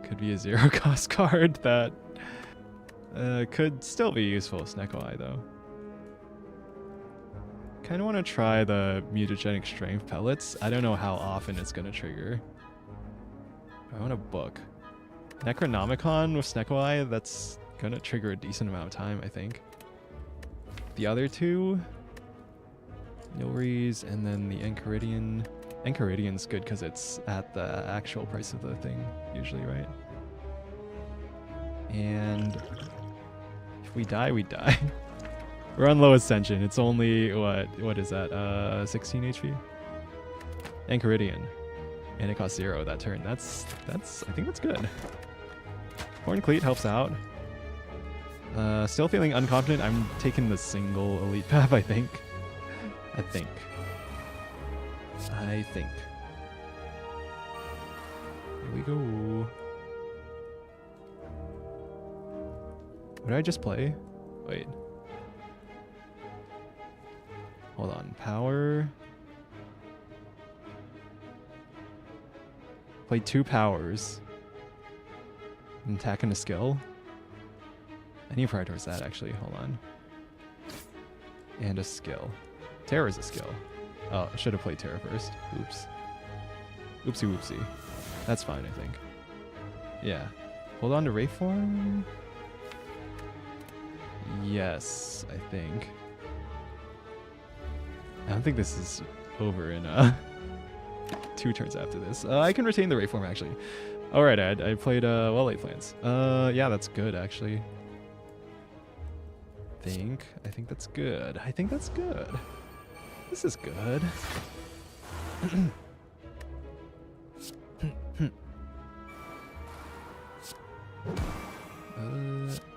Could be a 0 cost card that could still be useful with Sneko-Eye though. Kind of want to try the mutagenic strength pellets. I don't know how often it's going to trigger. I want a book. Necronomicon with Snecko, that's gonna trigger a decent amount of time, I think. The other two, Nilries, and then the Enchiridion. Enchiridion's good because it's at the actual price of the thing, usually, right? And if we die, we die. We're on low ascension. It's only, what is that? 16 HP? Enchiridion. And it costs 0 that turn. That's I think that's good. Horn Cleat helps out. Still feeling unconfident. I'm taking the single elite path, I think. Here we go. What did I just play? Wait. Hold on. Power. Played 2 powers. I'm attacking a skill. I need to prioritize that, actually. Hold on. And a skill. Terror is a skill. Oh, I should have played Terror first. Oops. Oopsie whoopsie. That's fine, I think. Yeah. Hold on to Rayform? Yes, I think. I don't think this is over in 2 turns after this. I can retain the Rayform, actually. Alright, I played well late plans. Yeah, that's good, actually. I think that's good. This is good.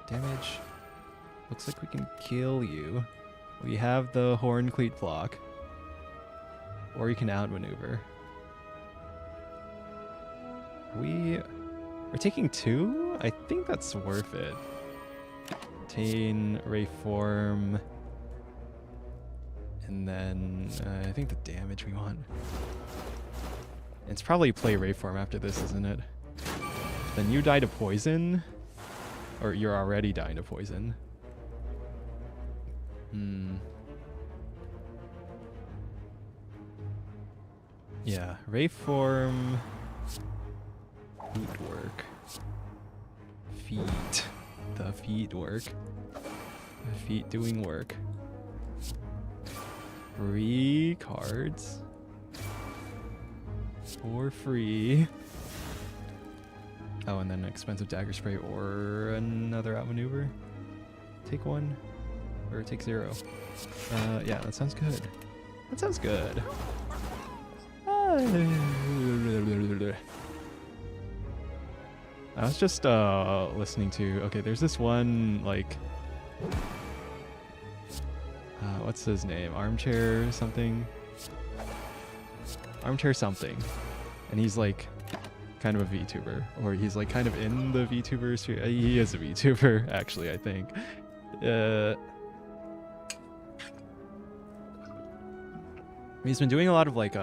Damage. Looks like we can kill you. We have the Horn Cleat block. Or you can outmaneuver. We're taking 2? I think that's worth it. Retain, Rayform, and then I think the damage we want. It's probably play Rayform after this, isn't it? Then you die to poison, or you're already dying to poison. Yeah, Rayform. Footwork. Feet. The feet work. The feet doing work. 3 cards. For free. Oh, and then an expensive dagger spray or another outmaneuver. Take 1. Or take 0. Yeah, that sounds good. That sounds good. I was just listening to, okay, there's this one, like, what's his name? Armchair something? Armchair something. And he's like kind of a VTuber, or he's like kind of in the VTuber sphere. He is a VTuber, actually, I think. He's been doing a lot of like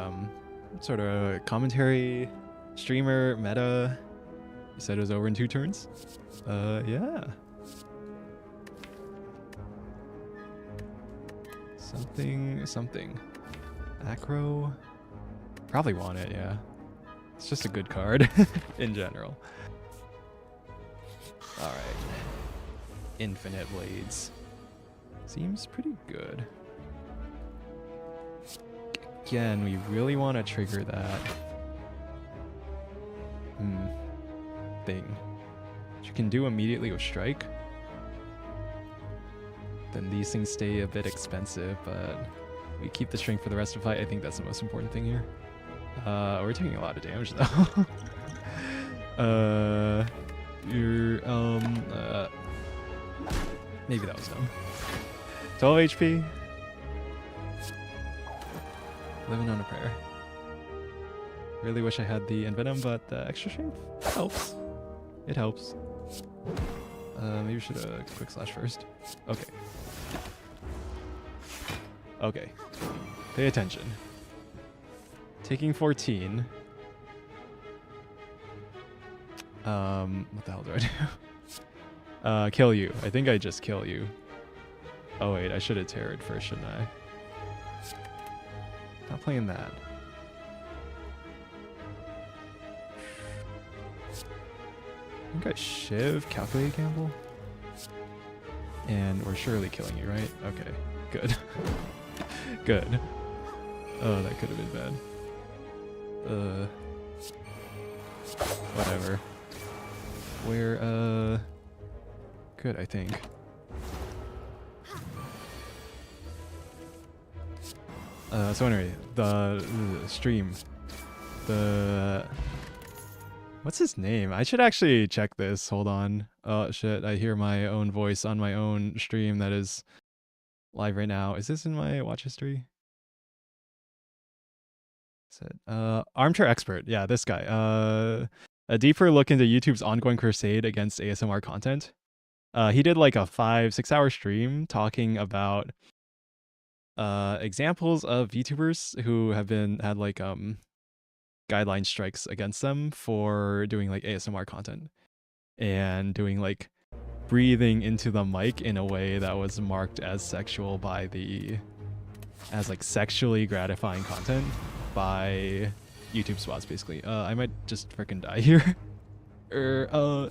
sort of commentary, streamer, meta. He said it was over in 2 turns. Yeah. Something. Acro. Probably want it, yeah. It's just a good card in general. Alright. Infinite Blades. Seems pretty good. Again, we really want to trigger that thing. Which you can do immediately with Strike. Then these things stay a bit expensive, but we keep the strength for the rest of the fight. I think that's the most important thing here. We're taking a lot of damage though. Maybe that was dumb. 12 HP. Living on a prayer. Really wish I had the Envenom, but the extra strength helps. It helps. Maybe we should quick slash first. Okay. Okay. Pay attention. Taking 14. What the hell do I do? Kill you. I think I just kill you. Oh wait, I should have terrored first, shouldn't I? Not playing that. think I shiv, calculate gamble. And we're surely killing you, right? Okay, good. Good. Oh, that could have been bad. Whatever. We're, good, I think. So anyway, the stream. What's his name? I should actually check this. Hold on. Oh, shit. I hear my own voice on my own stream that is live right now. Is this in my watch history? Is it? Armchair Expert. Yeah, this guy. A deeper look into YouTube's ongoing crusade against ASMR content. He did like a 5-6 hour stream talking about examples of YouTubers who have had like guideline strikes against them for doing like ASMR content and doing like breathing into the mic in a way that was marked as sexual by as like sexually gratifying content by YouTube spots, basically. I might just freaking die here. I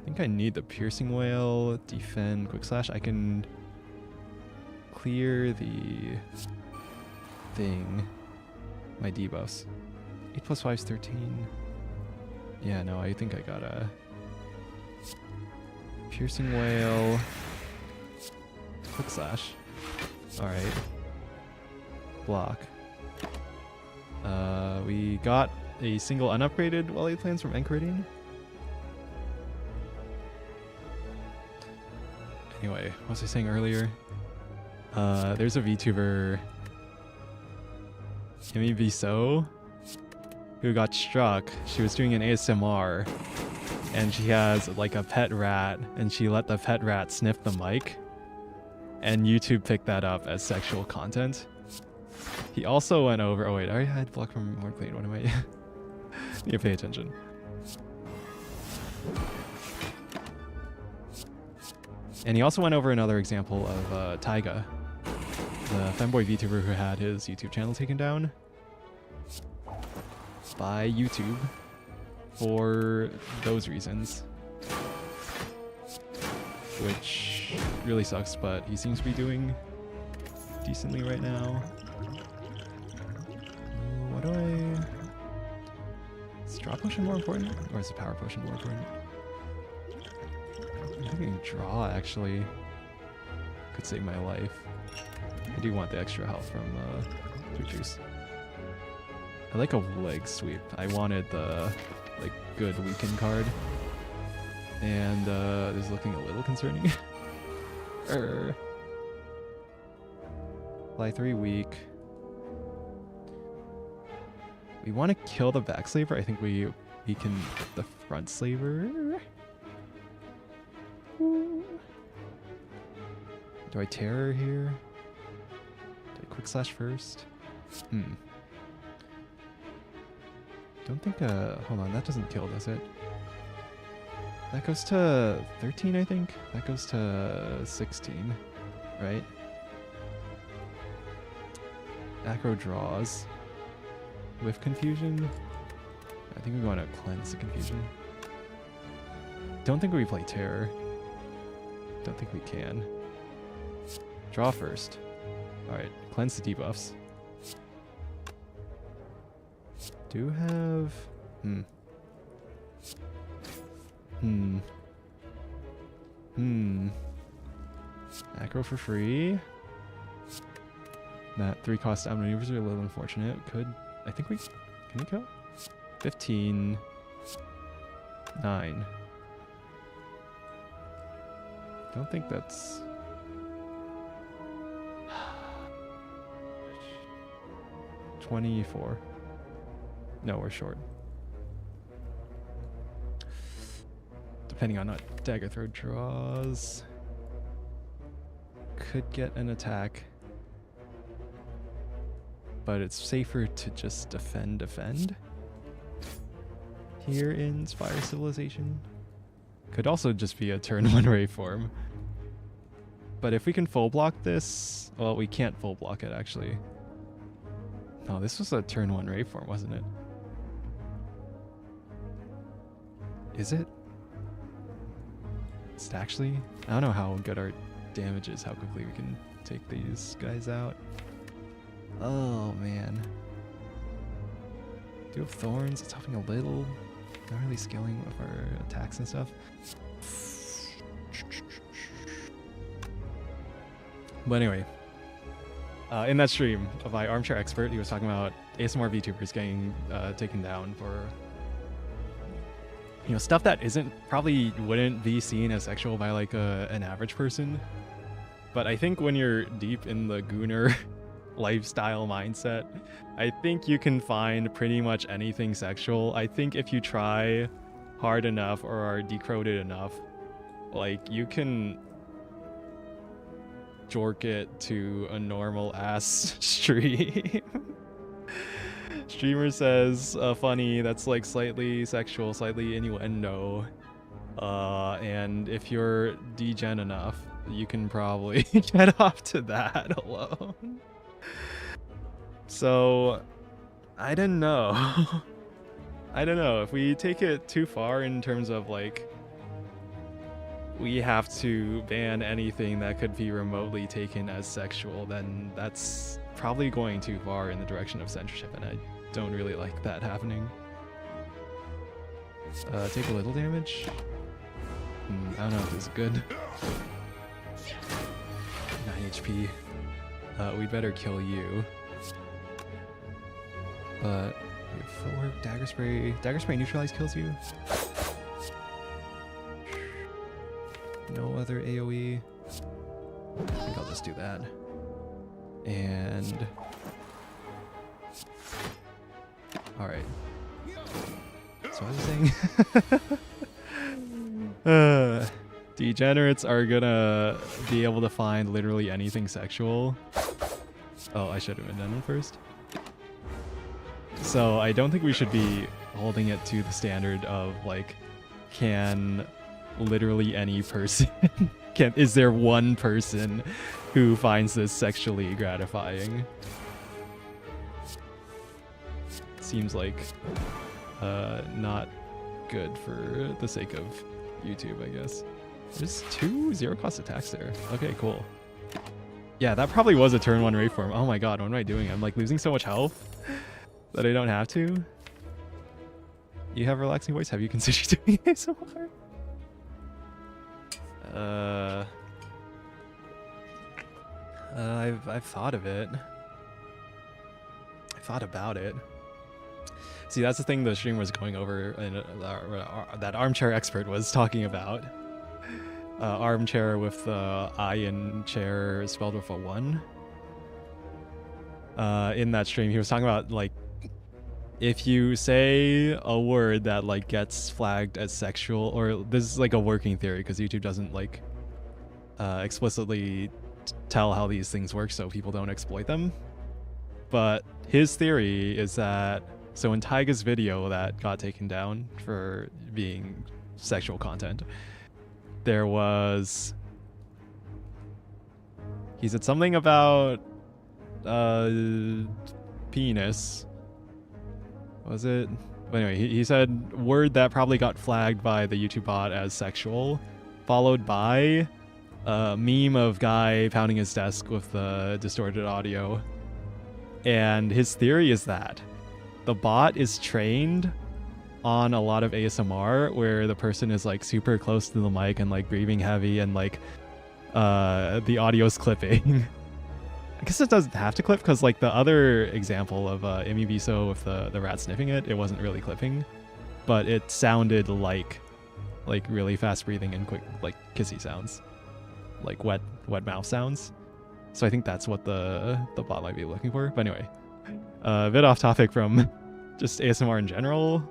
think I need the piercing whale, defend, quick slash. I can clear the thing, my debuffs. 8 plus 5 is 13. Yeah, no, I think I got a piercing whale, quick slash. All right, block. We got a single unupgraded Wally plans from Enchiridion. Anyway, what was I saying earlier? There's a VTuber, Kimmy So, who got struck. She was doing an ASMR, and she has like a pet rat, and she let the pet rat sniff the mic, and YouTube picked that up as sexual content. He also went over. Oh wait, I had block from more plane. What am I? Need to pay attention. And he also went over another example of Taiga, the femboy VTuber who had his YouTube channel taken down by YouTube for those reasons, which really sucks, but he seems to be doing decently right now. What do I... Is draw potion more important, or is the power potion more important? I'm thinking draw actually could save my life. I do want the extra health from Sweet Juice. I like a leg sweep. I wanted the like good weaken card, and this is looking a little concerning. Fly 3 weak. We want to kill the back slaver. I think we can get the front slaver. Do I terror here? Do I quick slash first? Don't think hold on, that doesn't kill, does it? That goes to 13, I think? That goes to 16, right? Acro draws. With confusion? I think we want to cleanse the confusion. Don't think we play terror. Don't think we can. Draw first. Alright, cleanse the debuffs. Do have... Acro for free. That 3 cost outmaneuvers are a little unfortunate. I think we... Can we kill? 15... 9. Don't think that's... 24. No, we're short. Depending on what dagger throw draws. Could get an attack. But it's safer to just defend here in Spire Civilization. Could also just be a turn 1 ray form. But if we can full block this... Well, we can't full block it, actually. Oh, this was a turn 1 waveform, wasn't it? Is it? It's actually... I don't know how good our damage is, how quickly we can take these guys out. Oh, man. Do have thorns, it's helping a little. Not really scaling with our attacks and stuff. But anyway, in that stream of my armchair expert, he was talking about ASMR VTubers getting taken down for, you know, stuff that probably wouldn't be seen as sexual by like an average person. But I think when you're deep in the gooner lifestyle mindset, I think you can find pretty much anything sexual. I think if you try hard enough or are decoded enough, like you can jork it to a normal ass stream. Streamer says funny, that's like slightly sexual, slightly innuendo. And if you're degen enough, you can probably get off to that alone. So, I don't know. I don't know. If we take it too far in terms of like, we have to ban anything that could be remotely taken as sexual, then that's probably going too far in the direction of censorship, and I don't really like that happening. Take a little damage. I don't know if this is good. 9 HP. We'd better kill you. But we have 4 dagger spray. Dagger spray neutralize kills you. No other AoE. I think I'll just do that. And all right. So what was I saying? Degenerates are gonna be able to find literally anything sexual. Oh, I should have been done first. So I don't think we should be holding it to the standard of like, can literally any person, is there one person who finds this sexually gratifying? Seems like not good for the sake of YouTube, I guess. There's 2 0-cost attacks there. Okay, cool. Yeah, that probably was a turn 1 waveform. Oh my god, what am I doing? I'm like losing so much health that I don't have to. You have a relaxing voice? Have you considered doing ASMR? I've thought of it. I thought about it. See, that's the thing the stream was going over, and that armchair expert was talking about. Armchair with the I in chair spelled with a 1. In that stream, he was talking about like, if you say a word that like gets flagged as sexual, or this is like a working theory because YouTube doesn't like explicitly tell how these things work so people don't exploit them. But his theory is that, so in Taiga's video that got taken down for being sexual content, there was, he said something about penis. Was it? But anyway, he said word that probably got flagged by the YouTube bot as sexual, followed by a meme of guy pounding his desk with the distorted audio. And his theory is that the bot is trained on a lot of ASMR where the person is like super close to the mic and like breathing heavy and like the audio's clipping. I guess it doesn't have to clip because like the other example of Imi Biso with the rat sniffing it wasn't really clipping, but it sounded like really fast breathing and quick like kissy sounds, like wet mouth sounds. So I think that's what the bot might be looking for. But anyway, a bit off topic from just ASMR in general.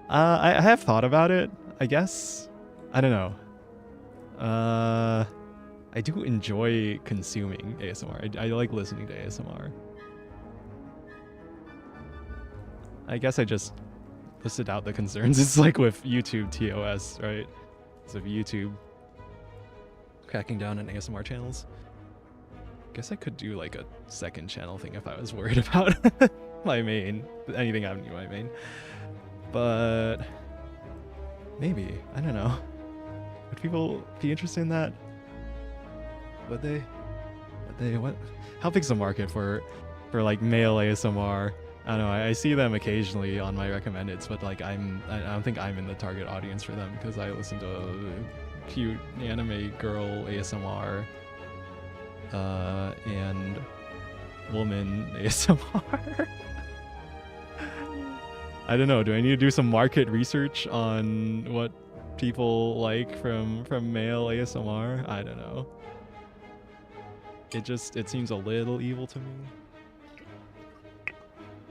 I have thought about it, I guess. I don't know. I do enjoy consuming ASMR. I like listening to ASMR. I guess I just listed out the concerns. It's like with YouTube TOS, right? So YouTube cracking down on ASMR channels. Guess I could do like a second channel thing if I was worried about my main, anything happening to my main. But maybe, I don't know. Would people be interested in that? Would they? What? How big's the market for like male ASMR? I don't know. I see them occasionally on my recommendeds, but like I don't think I'm in the target audience for them because I listen to cute anime girl ASMR and woman ASMR. I don't know. Do I need to do some market research on what people like from male ASMR? I don't know. It seems a little evil to me.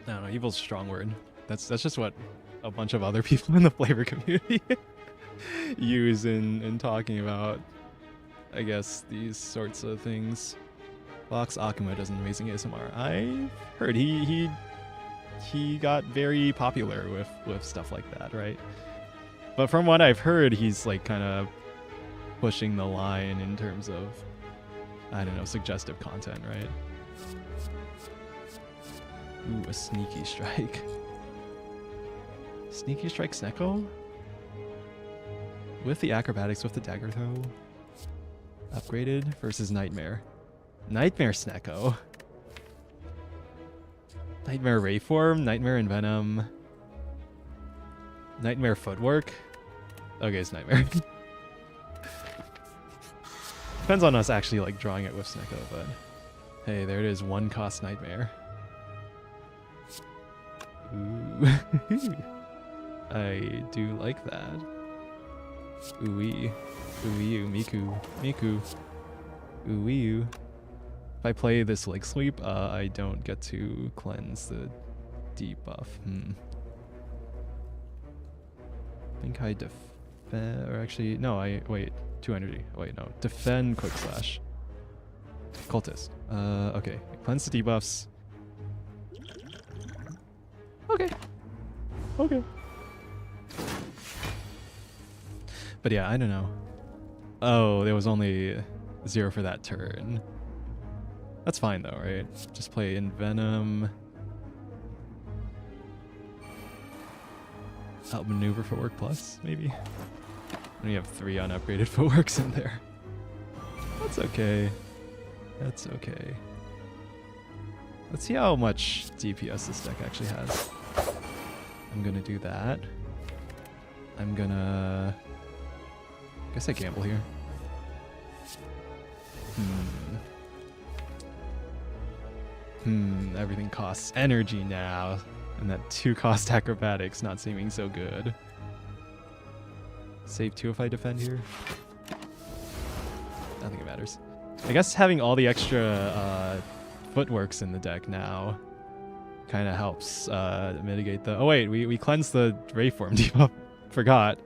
I don't know, evil's a strong word. That's just what a bunch of other people in the FlaVR community use in talking about, I guess, these sorts of things. Vox Akuma does an amazing ASMR. I heard he got very popular with stuff like that, right? But from what I've heard, he's like kind of pushing the line in terms of, I don't know, suggestive content, right? Ooh, a sneaky strike. Sneaky strike Snecko? With the acrobatics, with the dagger throw. Upgraded versus Nightmare. Nightmare Snecko. Nightmare Rayform, Nightmare Envenom. Nightmare Footwork. Okay, it's Nightmare. Depends on us actually like drawing it with Snecko, but hey, there it is, 1 cost Nightmare. Ooh. I do like that. Ooh-wee. Ooh-wee-oo. Miku. Ooh-wee-oo. If I play this like sweep, I don't get to cleanse the debuff. I think I defend, or actually, no, wait, 2 energy. Wait, no, defend quick slash. Cultist. Okay, cleanse the debuffs. Okay. But yeah, I don't know. Oh, there was only 0 for that turn. That's fine though, right? Just play Envenom. Outmaneuver Footwork Plus, maybe? And we have 3 unupgraded Footworks in there. That's okay. That's okay. Let's see how much DPS this deck actually has. I'm gonna do that. I'm gonna... I guess I gamble here. Everything costs energy now. And that 2 cost acrobatics not seeming so good. Save 2 if I defend here. I don't think it matters. I guess having all the extra footworks in the deck now kind of helps mitigate the... Oh wait, we cleansed the Rayform debuff. Forgot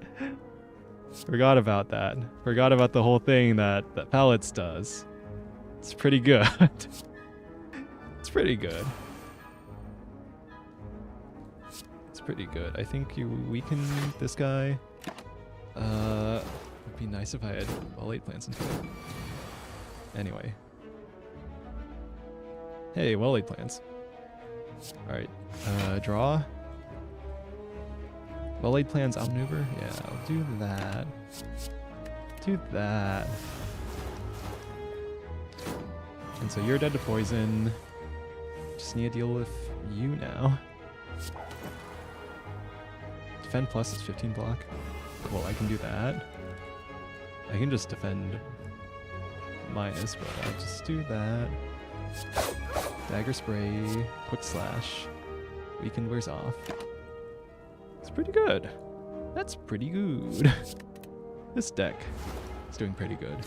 about that. Forgot about the whole thing that Pellets does. It's pretty good. It's pretty good. It's pretty good. I think you weaken this guy. It'd be nice if I had all 8 plants into it. Anyway. Hey, well 8 plants. Alright. Draw. Well laid plans, outmaneuver? Yeah, I'll do that. Do that. And so you're dead to poison. Just need to deal with you now. Defend plus is 15 block. Cool, I can do that. I can just defend minus, but I'll just do that. Dagger spray, quick slash. Weakened wears off. It's pretty good. That's pretty good. This deck is doing pretty good.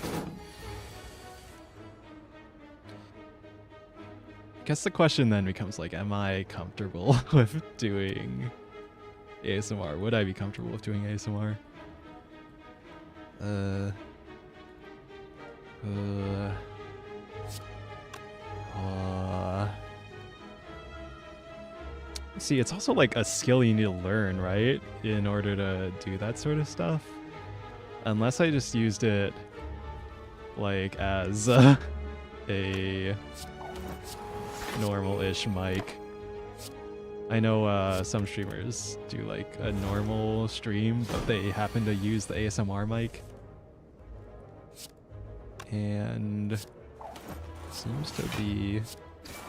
Guess the question then becomes like, am I comfortable with doing ASMR? Would I be comfortable with doing ASMR? See, it's also like a skill you need to learn, right? In order to do that sort of stuff. Unless I just used it like as a normal-ish mic. I know some streamers do like a normal stream, but they happen to use the ASMR mic. And seems to be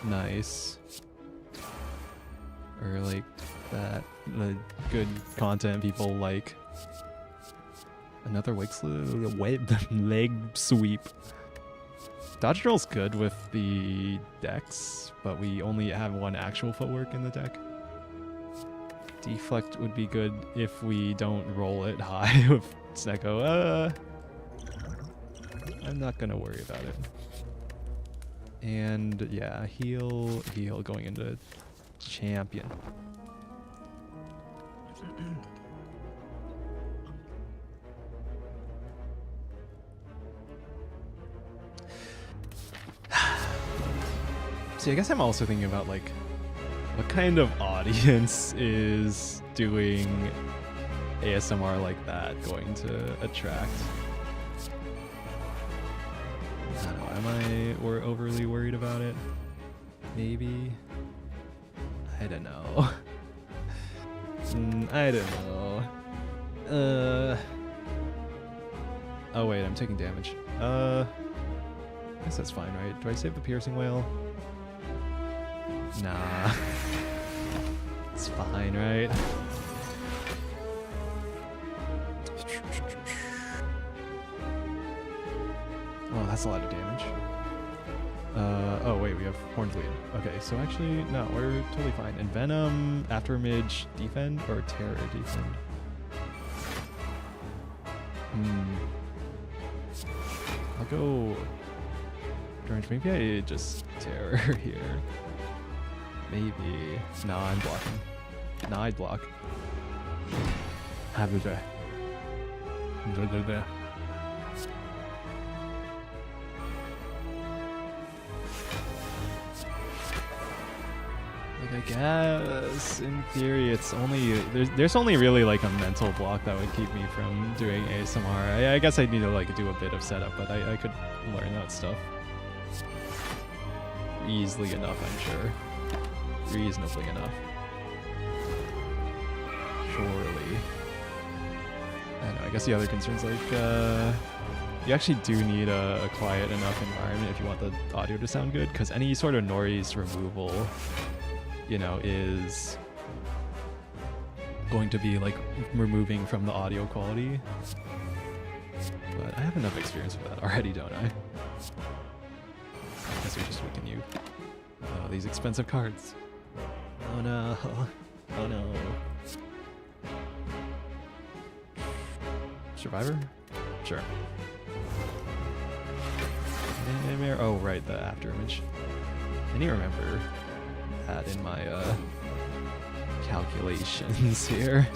nice. Or like that, the good content people like. Another leg sweep. Dodge roll's good with the decks, but we only have one actual footwork in the deck. Deflect would be good if we don't roll it high with Snecko. I'm not gonna worry about it. And yeah, heal going into champion. See, I guess I'm also thinking about like what kind of audience is doing ASMR like that going to attract? I don't know, am I overly worried about it? Maybe? I don't know. I don't know. Oh wait, I'm taking damage. I guess that's fine, right? Do I save the piercing whale? Nah. It's fine, right? Oh, that's a lot of damage. Oh wait, we have Horned Lead. Okay, so actually, no, we're totally fine. And Venom, Afterimage, defend, or Terror, defend? I'll go... Maybe I just Terror here. Maybe. No, I'm blocking. No, I'd block. Have a day. Like, I guess in theory it's only there's only really like a mental block that would keep me from doing ASMR. I guess I'd need to like do a bit of setup, but I could learn that stuff easily enough, I'm sure. Reasonably enough. Surely. I don't know, I guess the other concern's like, you actually do need a quiet enough environment if you want the audio to sound good, because any sort of noise removal, you know, is going to be like removing from the audio quality. But I have enough experience with that already, don't I? I guess we just weaken you. Oh, these expensive cards. Oh no. Oh no. Survivor? Sure. Oh, right, the Afterimage. I need to remember that in my calculations here.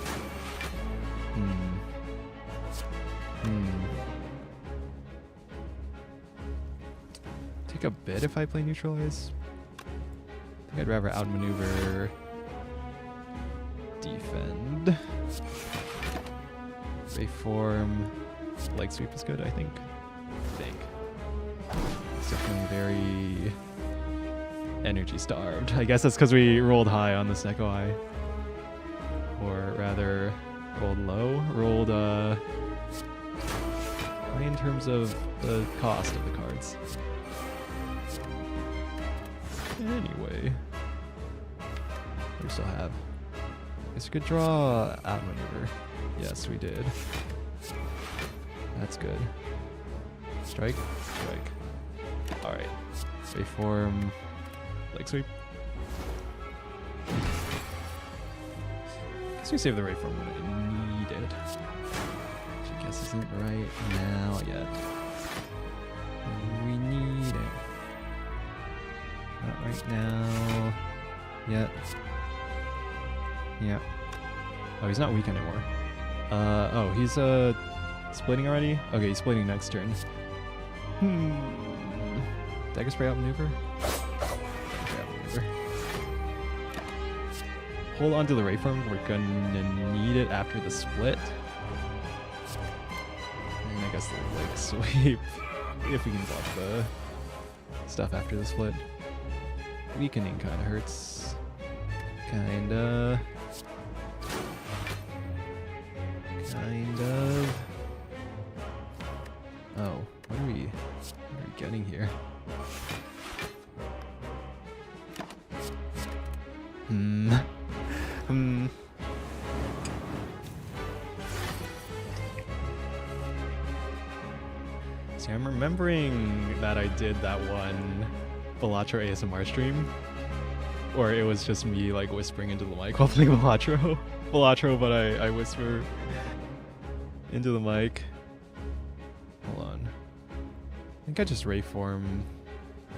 Take a bit if I play Neutralize. I think I'd rather outmaneuver defend. Reform leg sweep is good, I think. It's definitely very energy starved. I guess that's because we rolled high on the Snecko Eye. Or rather, rolled low. Rolled high in terms of the cost of the cards. Anyway. We still have. I guess we could draw outmaneuver. Yes, we did. That's good. Strike? Strike. Alright. Waveform. Leg sweep. Guess we save the waveform when I need it. Which I guess isn't right now yet. We need it. Not right now. Yet. Yeah. Oh, he's not weak anymore. Oh, he's splitting already? Okay, he's splitting next turn. Dagger spray out maneuver? Hold on to the waveform. We're gonna need it after the split. And I guess the leg sweep. If we can block the stuff after the split. Weakening kind of hurts. Kind of. Oh, what are we getting here? See, I'm remembering that I did that one Balatro ASMR stream, or it was just me like whispering into the mic while playing Balatro, but I whisper into the mic. Hold on. I think I just Rayform.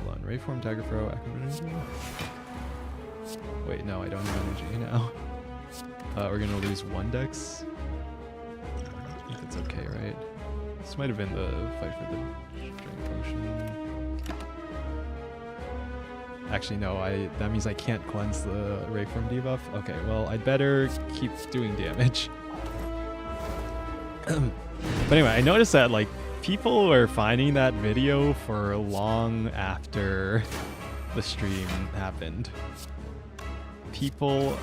Hold on, Rayform, Dagger Throw, Active Energy. Wait, no, I don't have energy now. We're gonna lose 1 dex. I think that's okay, right? This might have been the fight for the Strength Potion. Actually, no, that means I can't cleanse the Rayform debuff. Okay, well, I'd better keep doing damage. But anyway, I noticed that, like, people were finding that video for long after the stream happened. People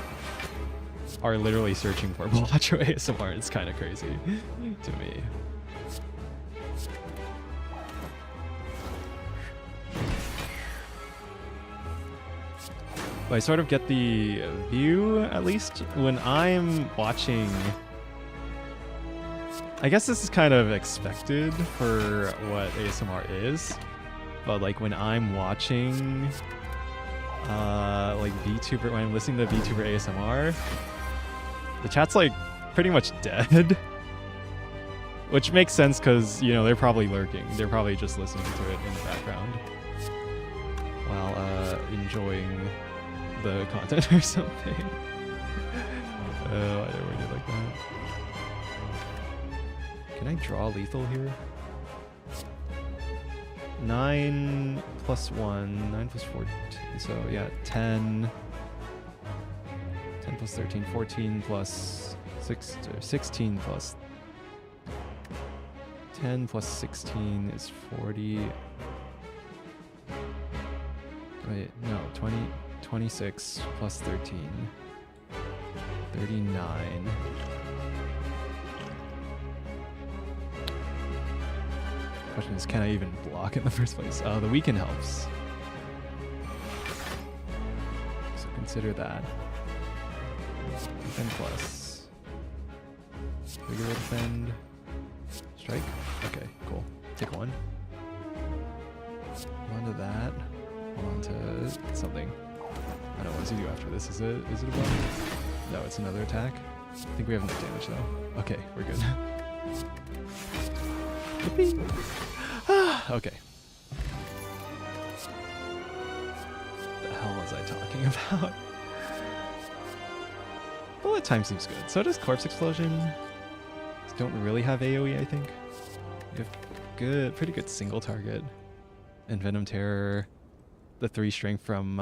are literally searching for Balatro ASMR. It's kind of crazy to me. But I sort of get the view, at least, when I'm watching. I guess this is kind of expected for what ASMR is, but like when I'm watching like VTuber, when I'm listening to VTuber ASMR, the chat's like pretty much dead. Which makes sense because, you know, they're probably lurking. They're probably just listening to it in the background while enjoying the content or something. Oh, I never did like that. Can I draw lethal here? 9 plus 1, 9 plus 14, so yeah, 10. 10 plus 13, 14 plus 6, 16 plus 10 plus 16 is 40. Wait, no, 20, 26 plus 13, 39. Question is, can I even block in the first place? The weaken helps. So consider that. Defend plus. Regular defend. Strike? Okay, cool. Take 1. Hold on to that. Hold on to something. I don't know, what does he do after this? Is it a buff? No, it's another attack. I think we have enough damage though. Okay, we're good. Okay. What the hell was I talking about? Bullet time seems good. So does Corpse Explosion. Don't really have AoE, I think. You have pretty good single target. And Venom Terror. The 3 strength from,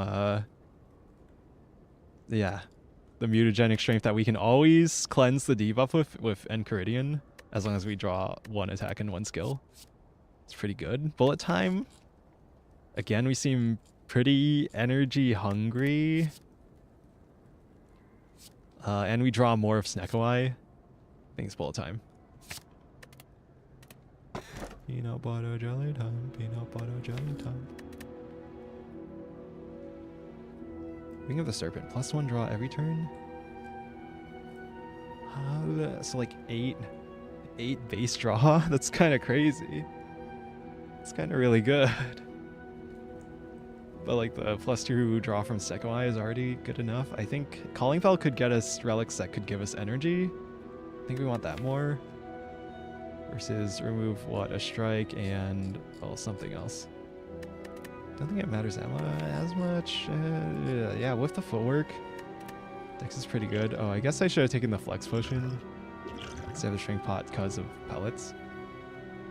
yeah. The mutagenic strength that we can always cleanse the debuff with Enchiridion, as long as we draw 1 attack and 1 skill. It's pretty good. Bullet time. Again, we seem pretty energy hungry. And we draw more of Snekoi. I think it's bullet time. Peanut butter jelly time. Peanut butter jelly time. Ring of the Serpent. +1 draw every turn. So like 8 base draw. That's kind of crazy. It's kind of really good. But like the +2 draw from Snekoi is already good enough. I think Calling Bell could get us relics that could give us energy. I think we want that more. Versus remove what? A strike and, well, something else. Don't think it matters as much. Yeah, with the footwork, Dex is pretty good. Oh, I guess I should have taken the Flex Potion instead of the Shrink Pot because of pellets.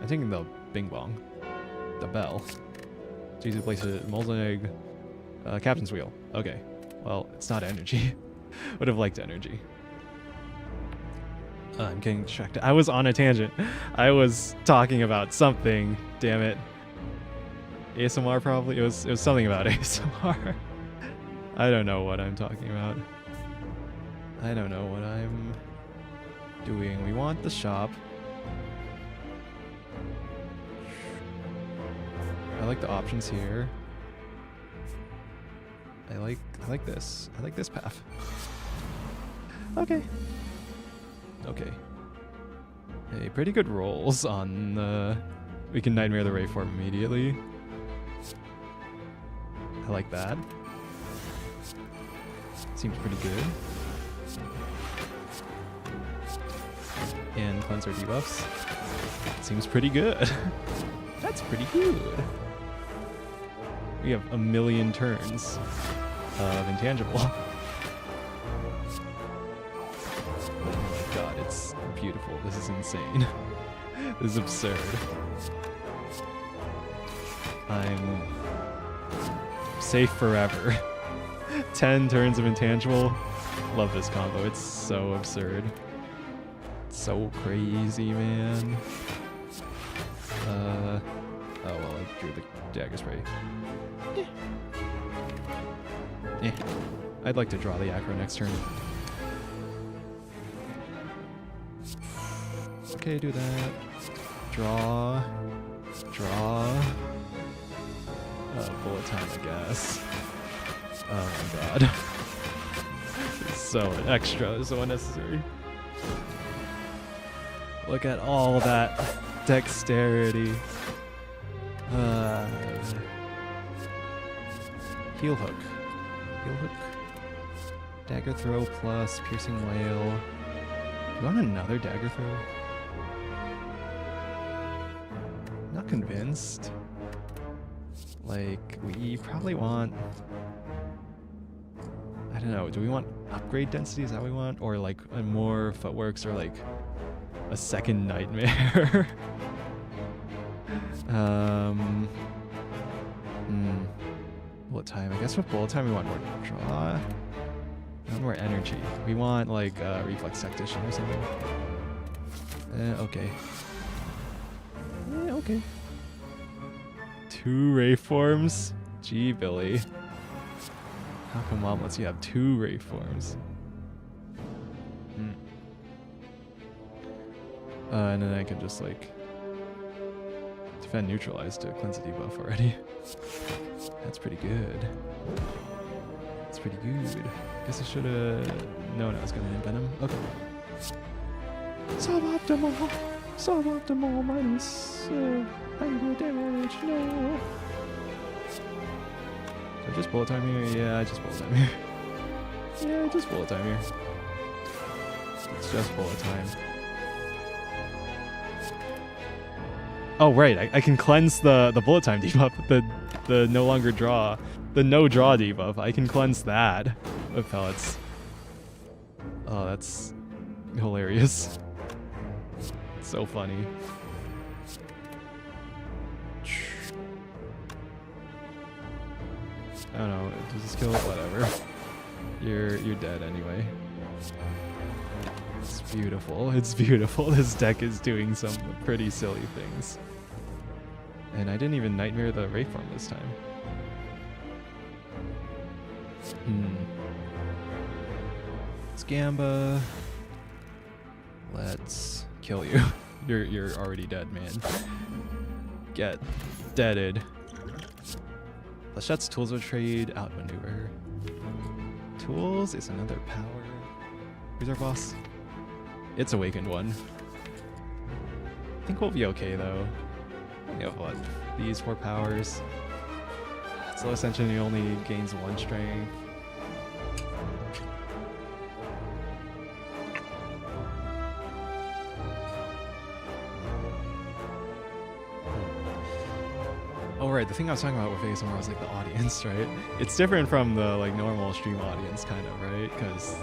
I'm taking the Bing Bong. The bell. It's easy to place it. Molten Egg. Captain's Wheel. Okay. Well, it's not energy. Would have liked energy. I'm getting distracted. I was on a tangent. I was talking about something. Damn it. ASMR probably. It was something about ASMR. I don't know what I'm talking about. I don't know what I'm doing. We want the shop. I like the options here. I like this. I like this path. Okay. Okay. Hey, pretty good rolls on the... We can Nightmare the Waveform immediately. I like that. Seems pretty good. And cleanser debuffs. Seems pretty good. That's pretty good. We have a million turns of intangible. Oh my god, it's beautiful. This is insane. This is absurd. I'm safe forever. 10 turns of intangible. Love this combo. It's so absurd. It's so crazy, man. Oh well, I drew the dagger spray. Yeah. I'd like to draw the acro next turn. Okay, do that. Draw. Draw. Bullet time, I guess. Oh my god. It's so extra, so unnecessary. Look at all that dexterity. Heel hook. Heel hook. Dagger throw plus piercing wail. Do you want another dagger throw? Not convinced. Like, we probably want... I don't know, do we want upgrade density? Is that what we want? Or like a more footworks or like a second nightmare? Bullet time. I guess with bullet time we want more draw. We want more energy. We want like reflex tactician or something. Okay. Okay. 2 ray forms? Gee, Billy. How come Mom lets you have 2 ray forms? And then I can just like defend neutralize to cleanse a debuff already. That's pretty good. That's pretty good. Guess I should have known I was gonna hit Venom. Okay. Suboptimal! Suboptimal minus 100 damage. No! So just bullet time here? Yeah, just bullet time here. Yeah, just bullet time here. It's just bullet time. Oh right, I can cleanse the bullet time debuff, the no longer draw, the no draw debuff. I can cleanse that with pellets. Oh, that's hilarious. It's so funny. I don't know. Does this kill? Whatever. You're dead anyway. It's beautiful. It's beautiful. This deck is doing some pretty silly things. And I didn't even Nightmare the Waveform this time. Let's Gamba. Let's kill you. You're already dead, man. Get deaded. Flechette's tools of trade, outmaneuver. Tools is another power. Who's our boss? It's Awakened one. I think we'll be okay though. We have what? These 4 powers. Slow Ascension, he only gains 1 strength. Oh right, the thing I was talking about with ASMR was like the audience, right? It's different from the like normal stream audience kind of, right? Because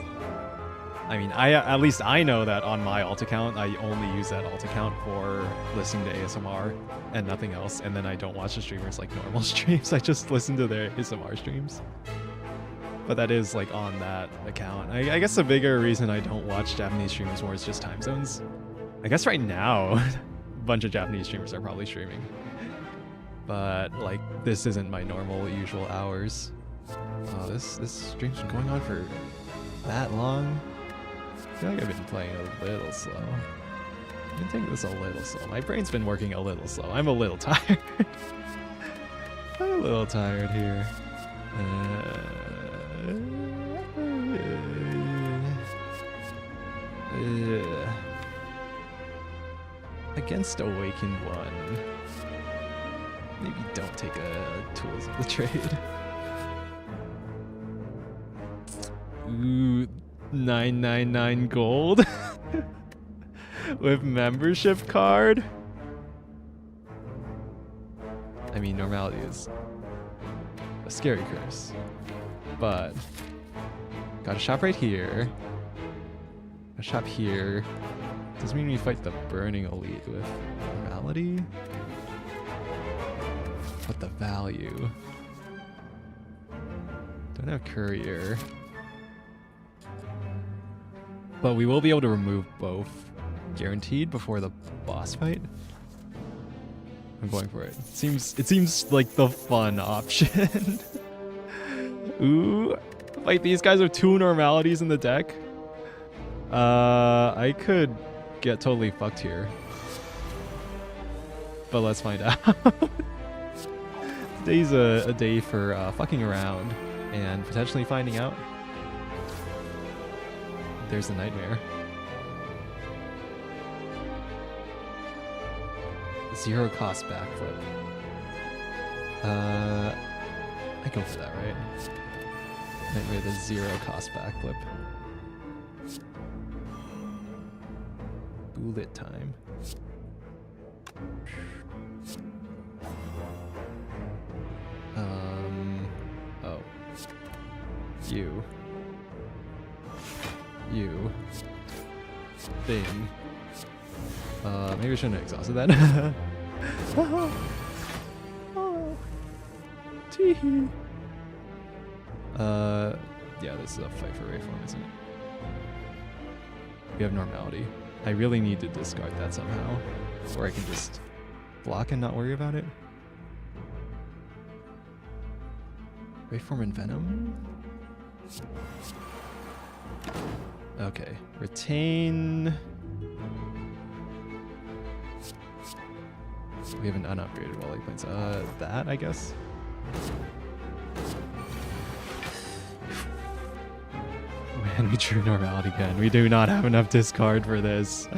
I mean, at least I know that on my alt account, I only use that alt account for listening to ASMR and nothing else. And then I don't watch the streamers like normal streams. I just listen to their ASMR streams. But that is like on that account. I guess the bigger reason I don't watch Japanese streamers more is just time zones. I guess right now, a bunch of Japanese streamers are probably streaming. but like this isn't my normal usual hours. Oh, this stream's been going on for that long. I feel like I've been playing a little slow. I've been taking this a little slow. My brain's been working a little slow. I'm a little tired. I'm a little tired here. Against Awakened One. Maybe don't take a Tools of the Trade. Ooh, 999 gold. With membership card. I mean, normality is a scary curse. But gotta shop right here. Gotta shop here. Doesn't mean we fight the Burning Elite with normality. But the value. Don't have Courier. But we will be able to remove both guaranteed before the boss fight. I'm going for it. It seems like the fun option. Ooh, fight these guys with 2 normalities in the deck. I could get totally fucked here. But let's find out. Today's a day for fucking around and potentially finding out. There's the nightmare. 0 cost backflip. I go for that, right? Nightmare the 0 cost backflip. Bullet time. Oh. You. Thing. Maybe I shouldn't have exhausted that. Teehee. Yeah, this is a fight for Reform, isn't it? We have normality. I really need to discard that somehow. Or I can just block and not worry about it. Reform and Venom? Okay. Retain. We have an unupgraded Wally points. That, I guess? Man, we drew normality again. We do not have enough discard for this.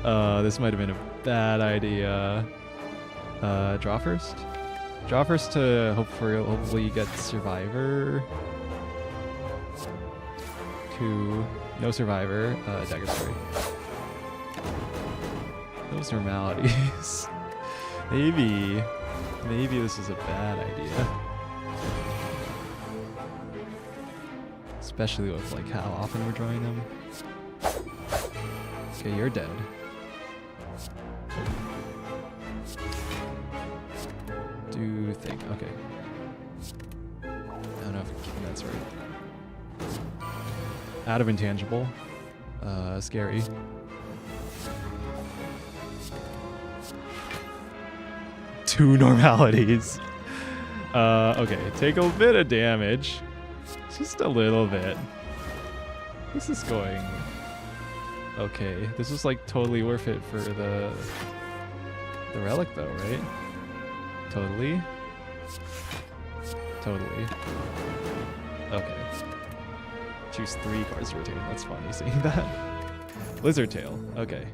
This might have been a bad idea. Draw first? Draw first to hopefully get Survivor. 2. No Survivor. Dagger Story. Those normalities. Maybe this is a bad idea. Especially with like how often we're drawing them. Okay, you're dead. Do thing. Okay. I don't know if that's right. Out of intangible. Scary. Two normalities. Okay, take a bit of damage. Just a little bit. This is going okay. This is like totally worth it for the relic though, right? Totally. Okay. Choose 3 cards to rotate. That's funny seeing that. Lizard Tail. Okay.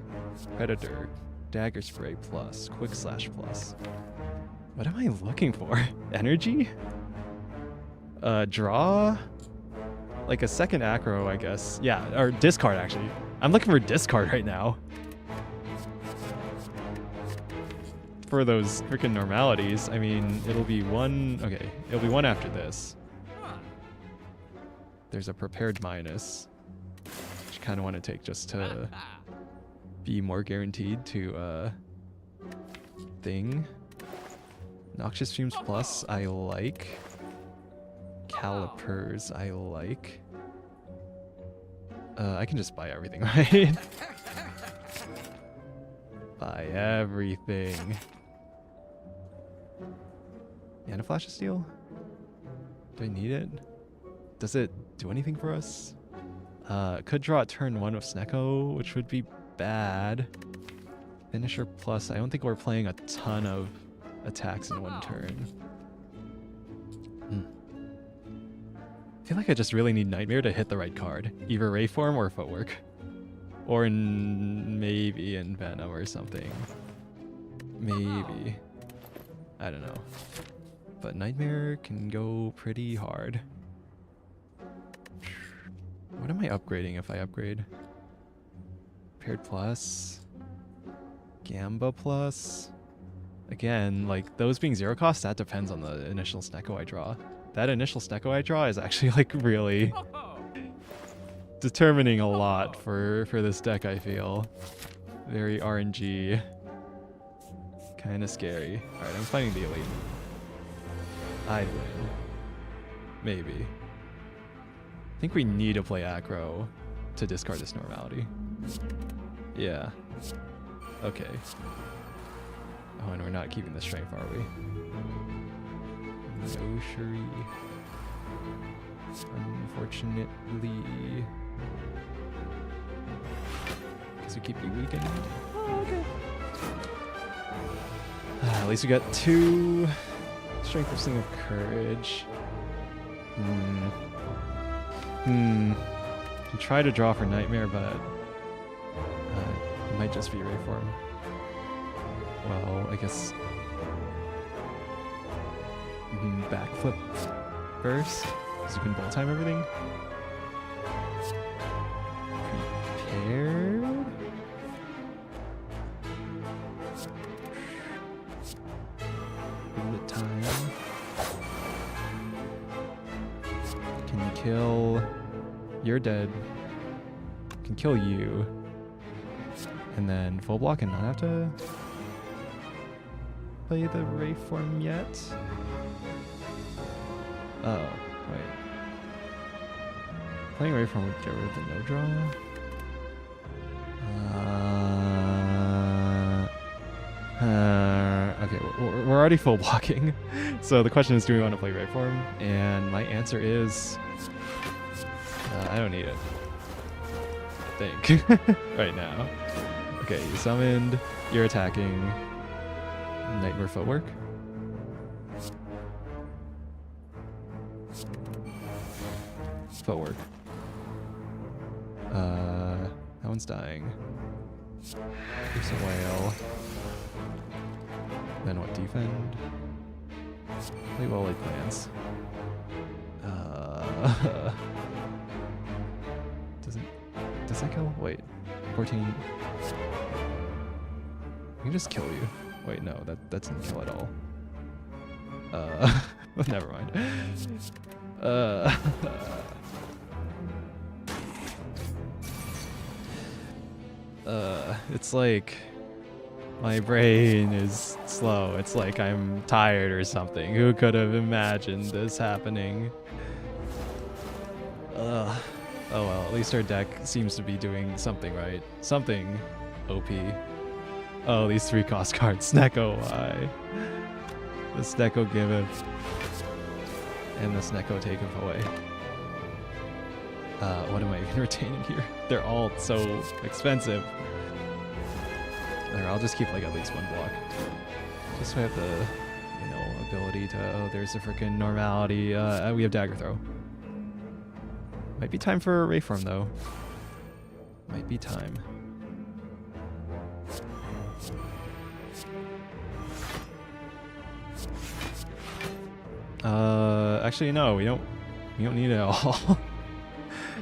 Predator. Dagger Spray plus. Quick Slash plus. What am I looking for? Energy? Draw? Like a second acro, I guess. Yeah, or discard actually. I'm looking for discard right now. For those freaking normalities. I mean, it'll be one. Okay, it'll be one after this. There's a prepared minus, which I kind of want to take just to be more guaranteed to thing. Noxious Fumes plus, I like. Calipers, I like. I can just buy everything, right? Buy everything. And a Flash of Steel? Do I need it? Does it do anything for us? Could draw at turn 1 with Snecko, which would be bad. Finisher plus, I don't think we're playing a ton of attacks in one turn. I feel like I just really need Nightmare to hit the right card. Either Ray Form or Footwork. Or maybe in Venom or something. Maybe. I don't know. But Nightmare can go pretty hard. What am I upgrading if I upgrade? Paired plus? Gamba plus? Again, like, those being 0 cost, that depends on the initial Snecko I draw. That initial Snecko I draw is actually, like, really determining a lot for this deck, I feel. Very RNG. Kinda scary. Alright, I'm fighting the Elite. I'd win. Maybe. I think we need to play aggro to discard this normality. Yeah. Okay. Oh, and we're not keeping the strength, are we? No, Shuri. Unfortunately. Guess we keep you weakened. Oh, okay. At least we got 2 strength of single courage. Can try to draw for Nightmare, but it might just be Rayform. Well, I guess backflip first, because you can bolt time everything. Prepared. In the time. Can kill. You're dead. Can kill you. And then full block and not have to play the Ray form yet. Oh, wait. Playing Ray form would get rid of the no draw. Okay, we're already full blocking. So the question is, do we want to play Ray form? And my answer is, I don't need it. I think right now. Okay, you summoned. You're attacking. Nightmare Footwork. Footwork. That one's dying. Here's a whale. Then what? Defend. Play well laid plans. Does that kill? Wait. 14. I can just kill you. Wait, no, that doesn't kill at all. Never mind. It's like my brain is slow. It's like I'm tired or something. Who could have imagined this happening? Oh well, at least our deck seems to be doing something right. Something OP. Oh, these 3 cost cards. Snecko, why? The Snecko giveth. And the Snecko taketh away. What am I even retaining here? They're all so expensive. There, I'll just keep like at least 1 block. Just so I have the, ability to, oh, there's the freaking normality. We have Dagger Throw. Might be time for a Rayform though. Might be time. Actually no, we don't need it all.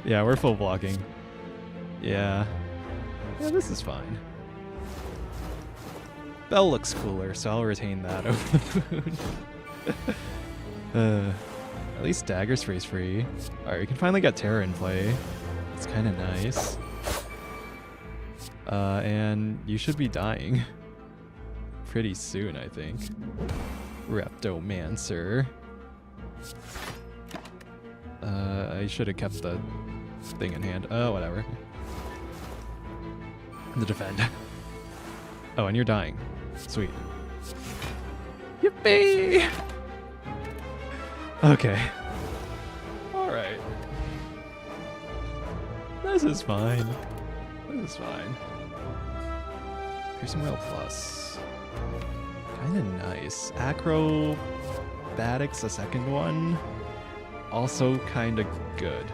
Yeah, we're full blocking. Yeah. Yeah, this is fine. Bell looks cooler, so I'll retain that over the moon. At least Dagger's freeze free. Alright, we can finally get Terror in play. It's kind of nice. And you should be dying pretty soon, I think. Reptomancer. I should have kept the thing in hand. Oh, whatever. The defend. Oh, and you're dying. Sweet. Yippee! Okay. Alright. This is fine. This is fine. Piercing Rail Plus. Kinda nice. Acrobatics, the second one. Also kinda good.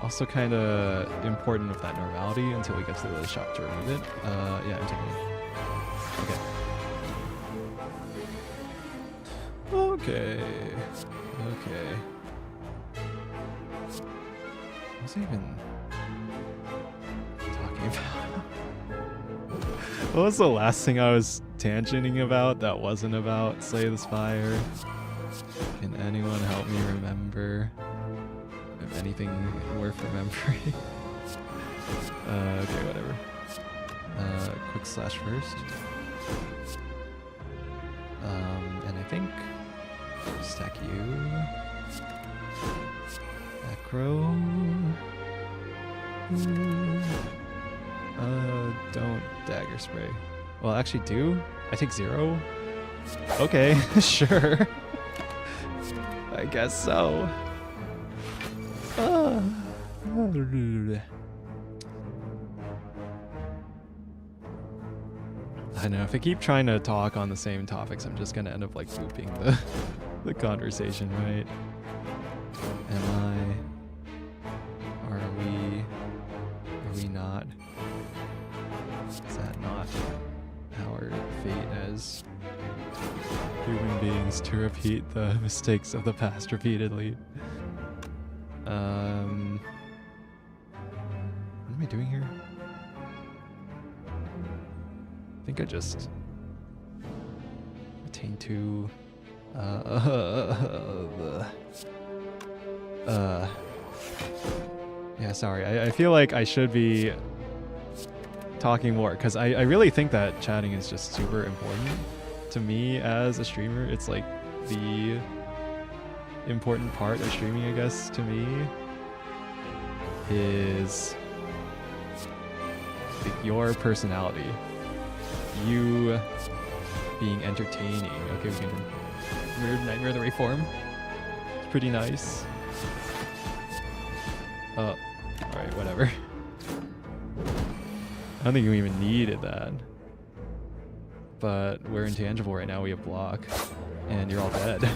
Also kinda important with that normality until we get to the shop to remove it. Yeah, I'm taking it. Okay. Okay. What was I even talking about? What was the last thing I was tangenting about that wasn't about Slay the Spire? Can anyone help me remember? If anything worth remembering? Okay, whatever. Quick slash first. And I think stack you. Acro. Don't dagger spray. Well, actually do. I take 0. Okay, sure. I guess so. I know, if I keep trying to talk on the same topics, I'm just gonna end up like looping the conversation, right? Am I? Are we not? Is that not our fate as human beings to repeat the mistakes of the past repeatedly? What am I doing here? I think I just attain to yeah, sorry. I feel like I should be talking more because I really think that chatting is just super important to me as a streamer. It's like the important part of streaming, I guess, to me is like your personality, you being entertaining. Okay, we can Weird Nightmare of the Reform. It's pretty nice. Alright, whatever. I don't think we even needed that. But we're intangible right now, we have block. And you're all dead.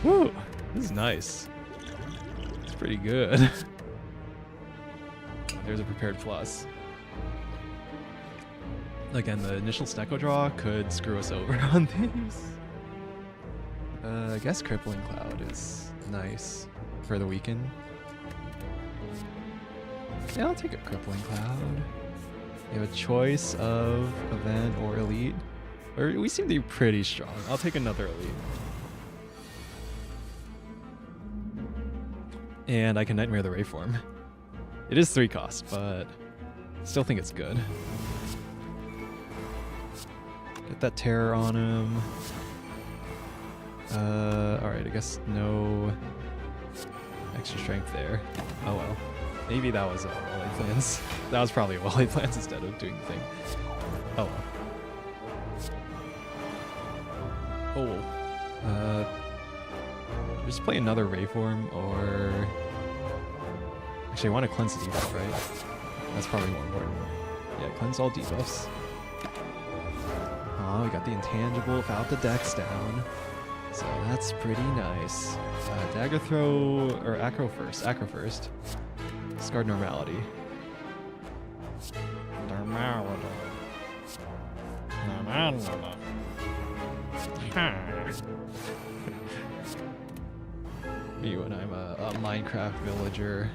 Woo! This is nice. It's pretty good. There's a prepared plus. Again, the initial Stecco draw could screw us over on these. I guess Crippling Cloud is nice for the weekend. Yeah, I'll take a Crippling Cloud. You have a choice of event or elite. Or we seem to be pretty strong. I'll take another elite. And I can Nightmare the Rayform. It is 3 cost, but still think it's good. Get that terror on him. Alright, I guess no extra strength there. Oh well. Maybe that was a Wally Plans. That was probably a Wally Plans instead of doing the thing. Oh well. Oh. Just play another Rayform or... Actually, I want to cleanse the debuff, right? That's probably more important. Yeah, cleanse all debuffs. Oh, we got the intangible without the dex down. So that's pretty nice. Dagger throw, or acro first. Acro first. Discard normality. Normality. Me when I'm a Minecraft villager.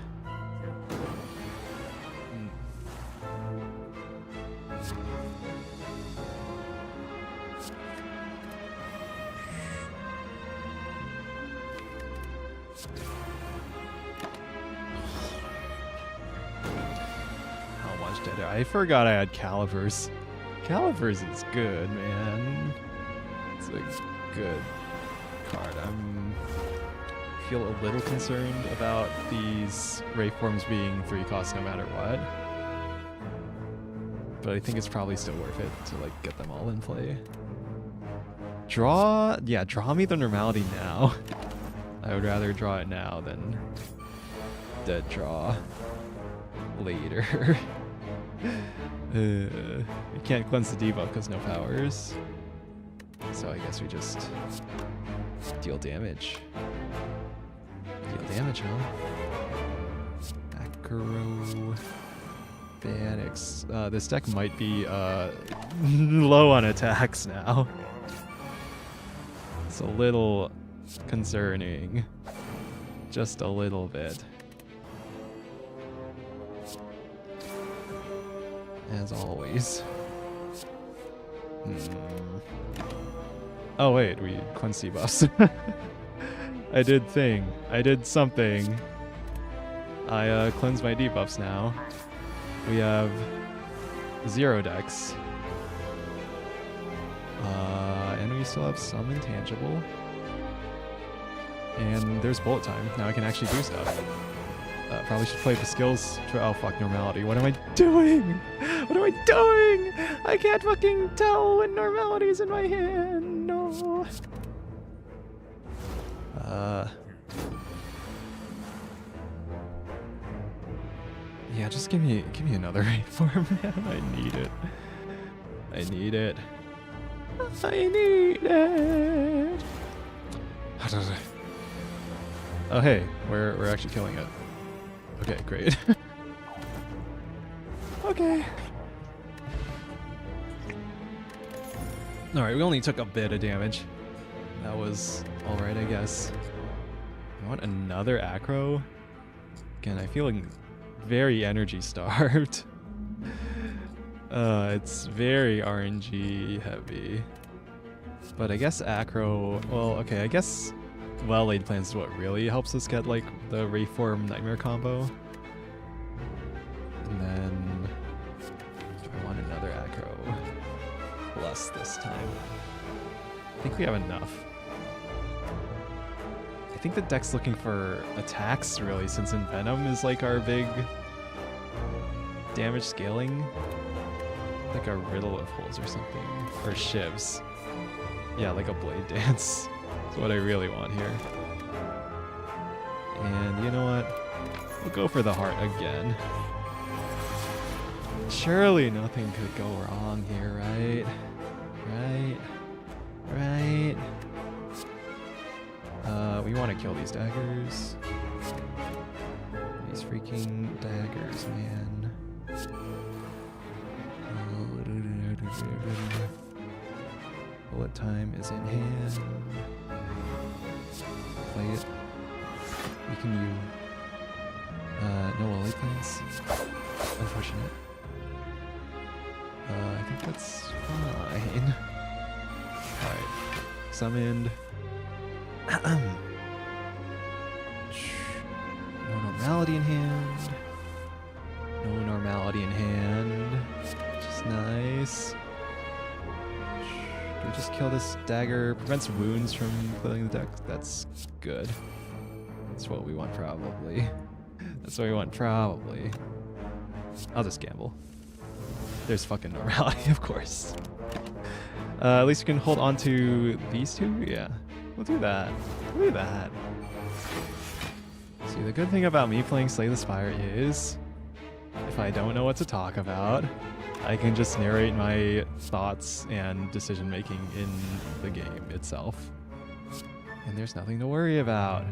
How much did I forgot I had Calibers. Calibers is good, man. It's a good card. I feel a little concerned about these Rayforms being 3 costs no matter what. But I think it's probably still worth it to like get them all in play. Draw me the normality now. I would rather draw it now than dead draw later. We can't cleanse the debuff because no powers. So I guess we just deal damage. Deal damage, huh? Acrobatics. This deck might be low on attacks now. It's a little concerning. Just a little bit. As always. Oh wait, we cleansed debuffs. I did something. I cleansed my debuffs now. We have 0 decks. And we still have some intangible. And there's bullet time. Now I can actually do stuff. Probably should play the skills. Oh fuck, normality. What am I doing? What am I doing? I can't fucking tell when normality is in my hand. No. Yeah, just give me another reform, man. I need it. I need it. I need it. Oh hey, we're actually killing it. Okay, great. Okay. Alright, we only took a bit of damage. That was alright, I guess. I want another acro. Again, I'm feeling very energy starved. It's very RNG heavy. But I guess acro, well, okay, I guess well-laid plans is what really helps us get like the Reform Nightmare combo. And then do I want another acro? Less this time. I think we have enough. I think the deck's looking for attacks really, since Envenom is like our big damage scaling. Like a riddle of holes or something. Or shivs. Yeah, like a blade dance. That's what I really want here. And you know what? We'll go for the heart again. Surely nothing could go wrong here, right? Right? We want to kill these daggers. These freaking daggers, man. Bullet time is in hand. Play it. We can use no light plans. Unfortunate. I think that's fine. Alright. Summoned. No normality in hand. No normality in hand. Which is nice. Do we just kill this dagger? Prevents wounds from killing the deck. That's good. That's what we want probably. That's what we want probably. I'll just gamble. There's fucking normality, of course. At least we can hold on to these two? Yeah. We'll do that. We'll do that. See, the good thing about me playing Slay the Spire is, if I don't know what to talk about, I can just narrate my thoughts and decision making in the game itself. And there's nothing to worry about.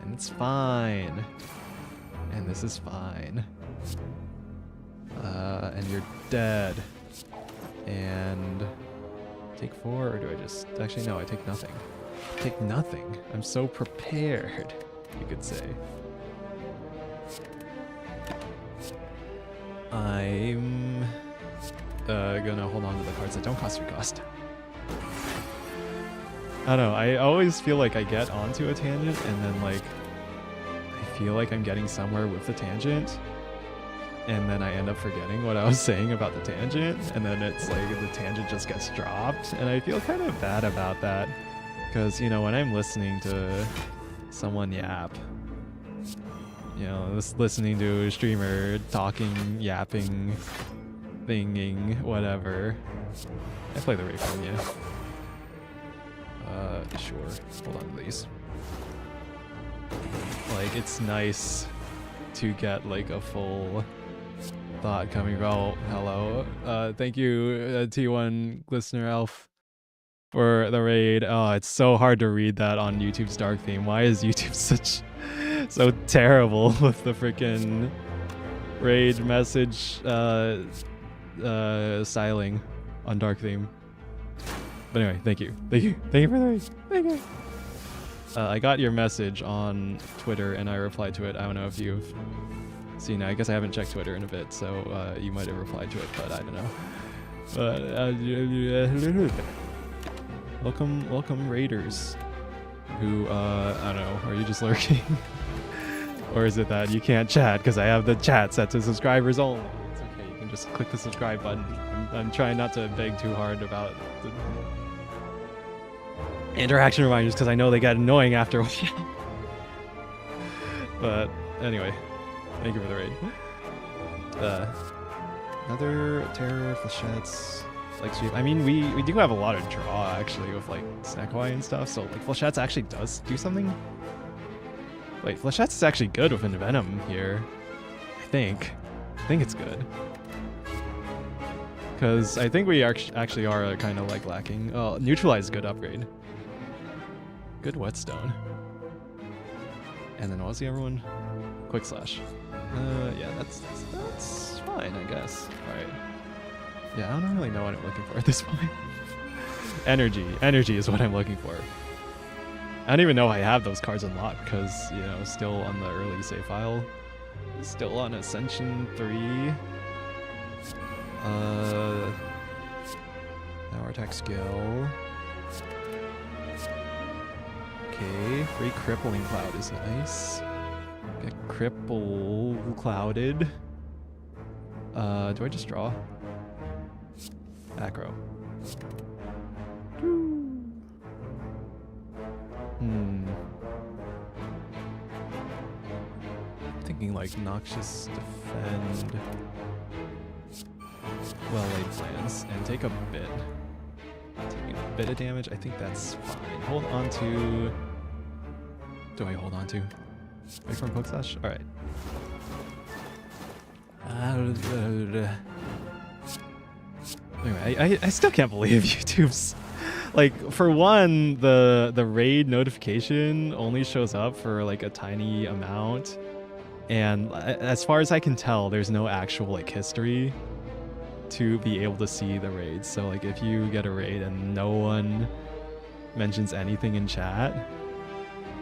And it's fine. And this is fine. And you're dead. And take 4, or do I just... Actually, no, I take nothing. Take nothing. I'm so prepared, you could say. I'm gonna hold on to the cards that don't cost 3 cost. I don't know, I always feel like I get onto a tangent and then like I feel like I'm getting somewhere with the tangent and then I end up forgetting what I was saying about the tangent, and then it's like the tangent just gets dropped, and I feel kind of bad about that because, you know, when I'm listening to someone yap, you know, just listening to a streamer talking, yapping, thinging, whatever. I play the Reform, yeah. Sure. Hold on to these. Like, it's nice to get like a full thought coming. Oh, hello. Thank you, T1 listener Elf, for the raid. Oh, it's so hard to read that on YouTube's dark theme. Why is YouTube so terrible with the freaking raid message styling on dark theme? But anyway, thank you for the raid. Thank you. I got your message on Twitter and I replied to it. I don't know if you've seen it. I guess I haven't checked Twitter in a bit, so you might have replied to it, but I don't know. Welcome raiders who, I don't know, are you just lurking? Or is it that you can't chat because I have the chat set to subscribers only? It's okay, you can just click the subscribe button. I'm trying not to beg too hard about the interaction reminders because I know they get annoying after a while. But anyway, thank you for the raid. Another terror, flechettes, like sweep. I mean, we do have a lot of draw actually with like Snackaway and stuff. So like flechettes actually does do something. Wait, flechettes is actually good with Venom here. I think it's good. Because I think we actually are kind of like lacking. Oh, neutralize is good upgrade. Good whetstone. And then what was the other one? Quick slash. Yeah, that's fine, I guess. Alright. Yeah, I don't really know what I'm looking for at this point. Energy is what I'm looking for. I don't even know I have those cards unlocked because, you know, still on the early save file. Still on Ascension 3. Power attack skill. Okay, free crippling cloud is nice. Get clouded. Do I just draw? Acro. Thinking like noxious defend. Well-laid plans and take a bit. Taking a bit of damage, I think that's fine. Hold on to. Do I hold on to? Wait for a poke slash? Alright. Anyway, I still can't believe YouTube's like, for one, the raid notification only shows up for like a tiny amount, and as far as I can tell, there's no actual like history to be able to see the raids. So like if you get a raid and no one mentions anything in chat,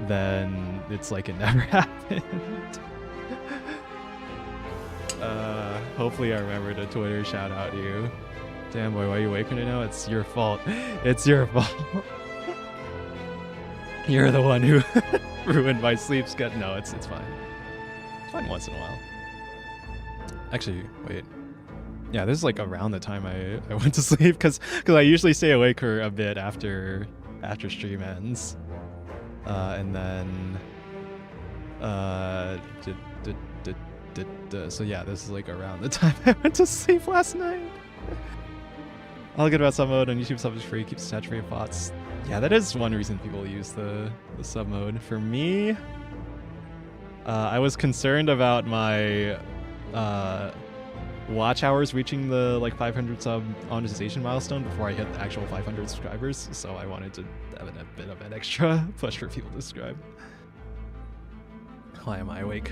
then it's like it never happened. Hopefully I remember to Twitter shout out you. Damn boy, why are you waking right now? It's your fault. It's your fault. You're the one who ruined my sleep schedule. No, it's fine. It's fine once in a while. Actually, wait. Yeah, this is like around the time I went to sleep because I usually stay awake for a bit after stream ends, and then so yeah, this is like around the time I went to sleep last night. All good about sub mode on YouTube. Sub is free, keeps saturated bots. Yeah, that is one reason people use the sub mode. For me, I was concerned about my watch hours reaching the like 500 sub monetization milestone before I hit the actual 500 subscribers, so I wanted to have a bit of an extra push for people to subscribe. Why am I awake?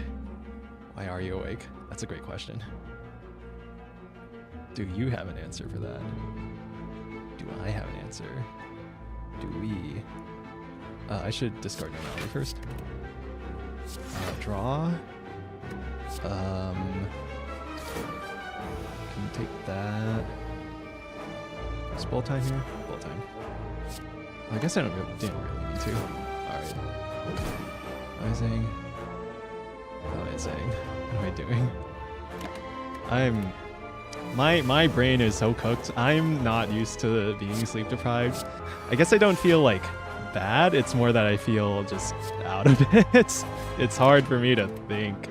Why are you awake? That's a great question. Do you have an answer for that? Do I have an answer? Do we? I should discard Neapolitan first. Draw. Can you take that? Is ball time here? Ball time. I guess I didn't really need to. Alright. What am I saying? What am I saying? What am I doing? My brain is so cooked. I'm not used to being sleep deprived. I guess I don't feel like bad. It's more that I feel just out of it. It's hard for me to think.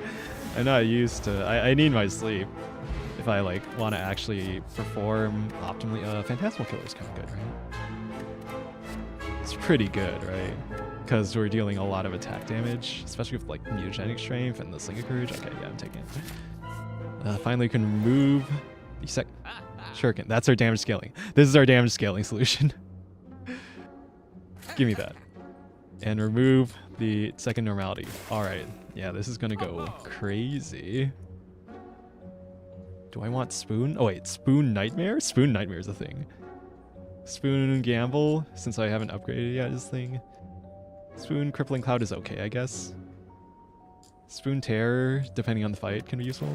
I'm not used to. I need my sleep if I like want to actually perform optimally. Phantasmal Killer is kind of good, right? It's pretty good, right? Because we're dealing a lot of attack damage, especially with like mutagenic strength and the Sling of Courage. Okay, yeah, I'm taking it. Finally, we can remove the shuriken. That's our damage scaling. This is our damage scaling solution. Give me that. And remove the second normality. All right. Yeah, this is gonna go crazy. Do I want Spoon? Oh wait, Spoon Nightmare? Spoon Nightmare is a thing. Spoon Gamble, since I haven't upgraded yet, is thing. Spoon Crippling Cloud is okay, I guess. Spoon Terror, depending on the fight, can be useful.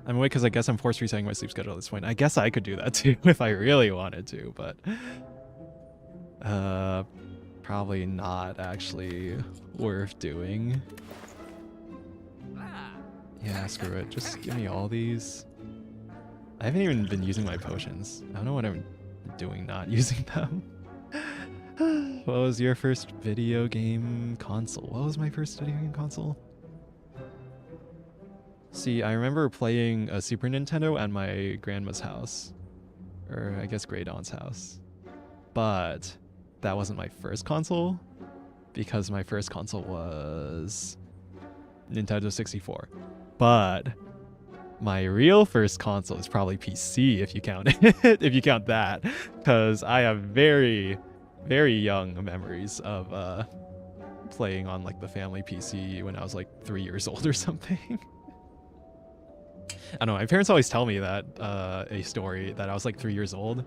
I'm awake because I guess I'm forced resetting my sleep schedule at this point. I guess I could do that too if I really wanted to, but probably not actually worth doing. Yeah, screw it. Just give me all these. I haven't even been using my potions. I don't know what I'm doing not using them. What was your first video game console? What was my first video game console? See, I remember playing a Super Nintendo at my grandma's house. Or I guess Grey Dawn's house. But that wasn't my first console, because my first console was Nintendo 64. But my real first console is probably PC, if you count it, if you count that, because I have very, very young memories of playing on like the family PC when I was like 3 years old or something. I don't know, my parents always tell me that a story that I was like 3 years old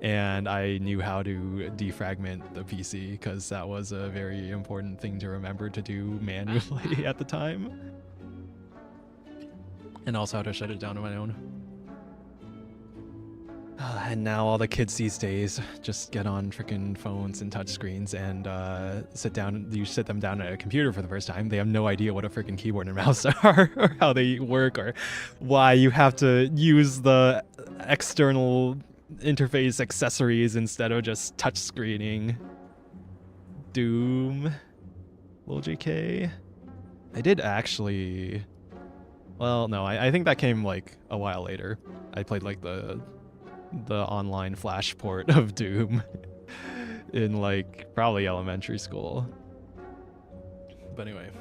and I knew how to defragment the PC, because that was a very important thing to remember to do manually at the time. And also how to shut it down on my own. And now all the kids these days just get on freaking phones and touchscreens and sit down. You sit them down at a computer for the first time. They have no idea what a freaking keyboard and mouse are, or how they work, or why you have to use the external interface accessories instead of just touchscreening. Doom. Lil JK. I did actually. Well, no, I think that came like a while later. I played like the online Flash port of Doom in like probably elementary school. But anyway,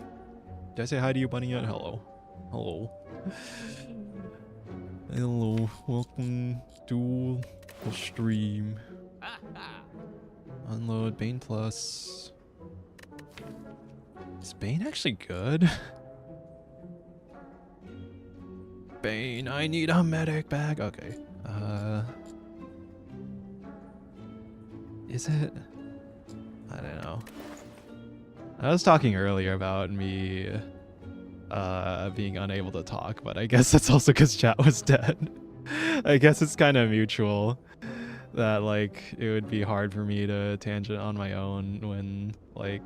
did I say hi to you, Bunny, yet? Hello. Hello. Hello. Welcome to the stream. Unload Bane Plus. Is Bane actually good? Bane, I need a medic bag. Okay. Is it? I don't know. I was talking earlier about me being unable to talk, but I guess that's also because chat was dead. I guess it's kind of mutual that like it would be hard for me to tangent on my own when like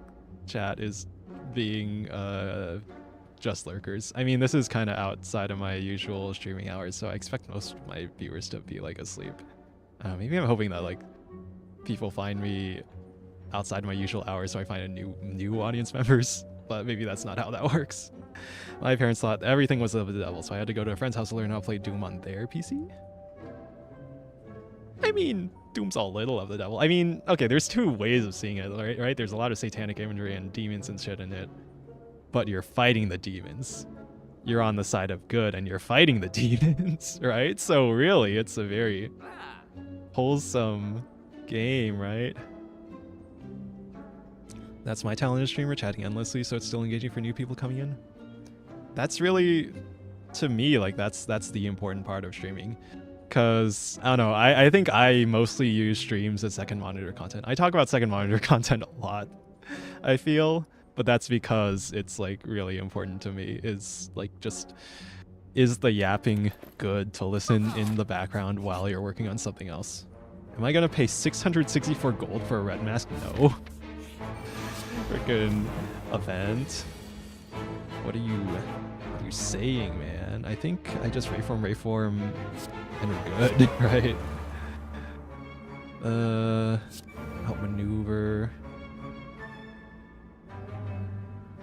chat is being just lurkers. I mean, this is kind of outside of my usual streaming hours, so I expect most of my viewers to be like asleep. Maybe I'm hoping that like people find me outside my usual hours, so I find a new audience members, but maybe that's not how that works. My parents thought everything was of the devil, so I had to go to a friend's house to learn how to play Doom on their PC. I mean, Doom's a little of the devil. I mean, okay, there's two ways of seeing it, right? There's a lot of satanic imagery and demons and shit in it, but you're fighting the demons. You're on the side of good and you're fighting the demons, right? So really, it's a very wholesome game, right? That's my talent as a streamer, chatting endlessly, so it's still engaging for new people coming in. That's really, to me, like that's the important part of streaming. Cause I don't know, I think I mostly use streams as second monitor content. I talk about second monitor content a lot, I feel, but that's because it's like really important to me. Is like just, is the yapping good to listen in the background while you're working on something else? Am I gonna pay 664 gold for a red mask? No. Freaking event. What are you saying, man? I think I just reform, and we're good, right? Help maneuver.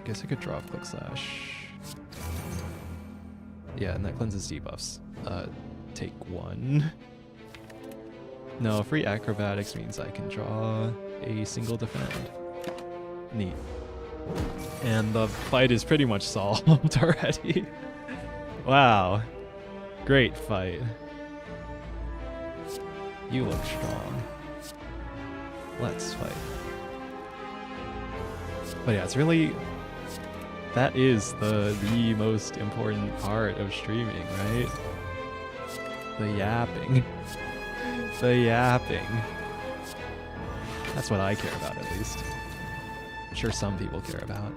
Guess I could drop click slash. Yeah, and that cleanses debuffs. Take one. No, free acrobatics means I can draw a single defend. Neat. And the fight is pretty much solved already. Wow. Great fight. You look strong. Let's fight. But yeah, it's really... That is the most important part of streaming, right? The yapping. The yapping. That's what I care about, at least. I'm sure some people care about.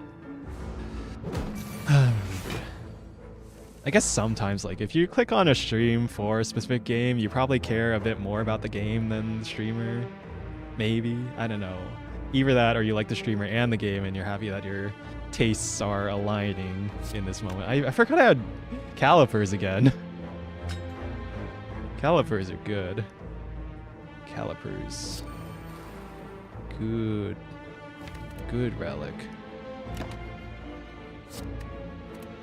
I guess sometimes, like, if you click on a stream for a specific game, you probably care a bit more about the game than the streamer. Maybe. I don't know. Either that or you like the streamer and the game and you're happy that your tastes are aligning in this moment. I forgot I had calipers again. Calipers are good. Calipers. Good. Good relic.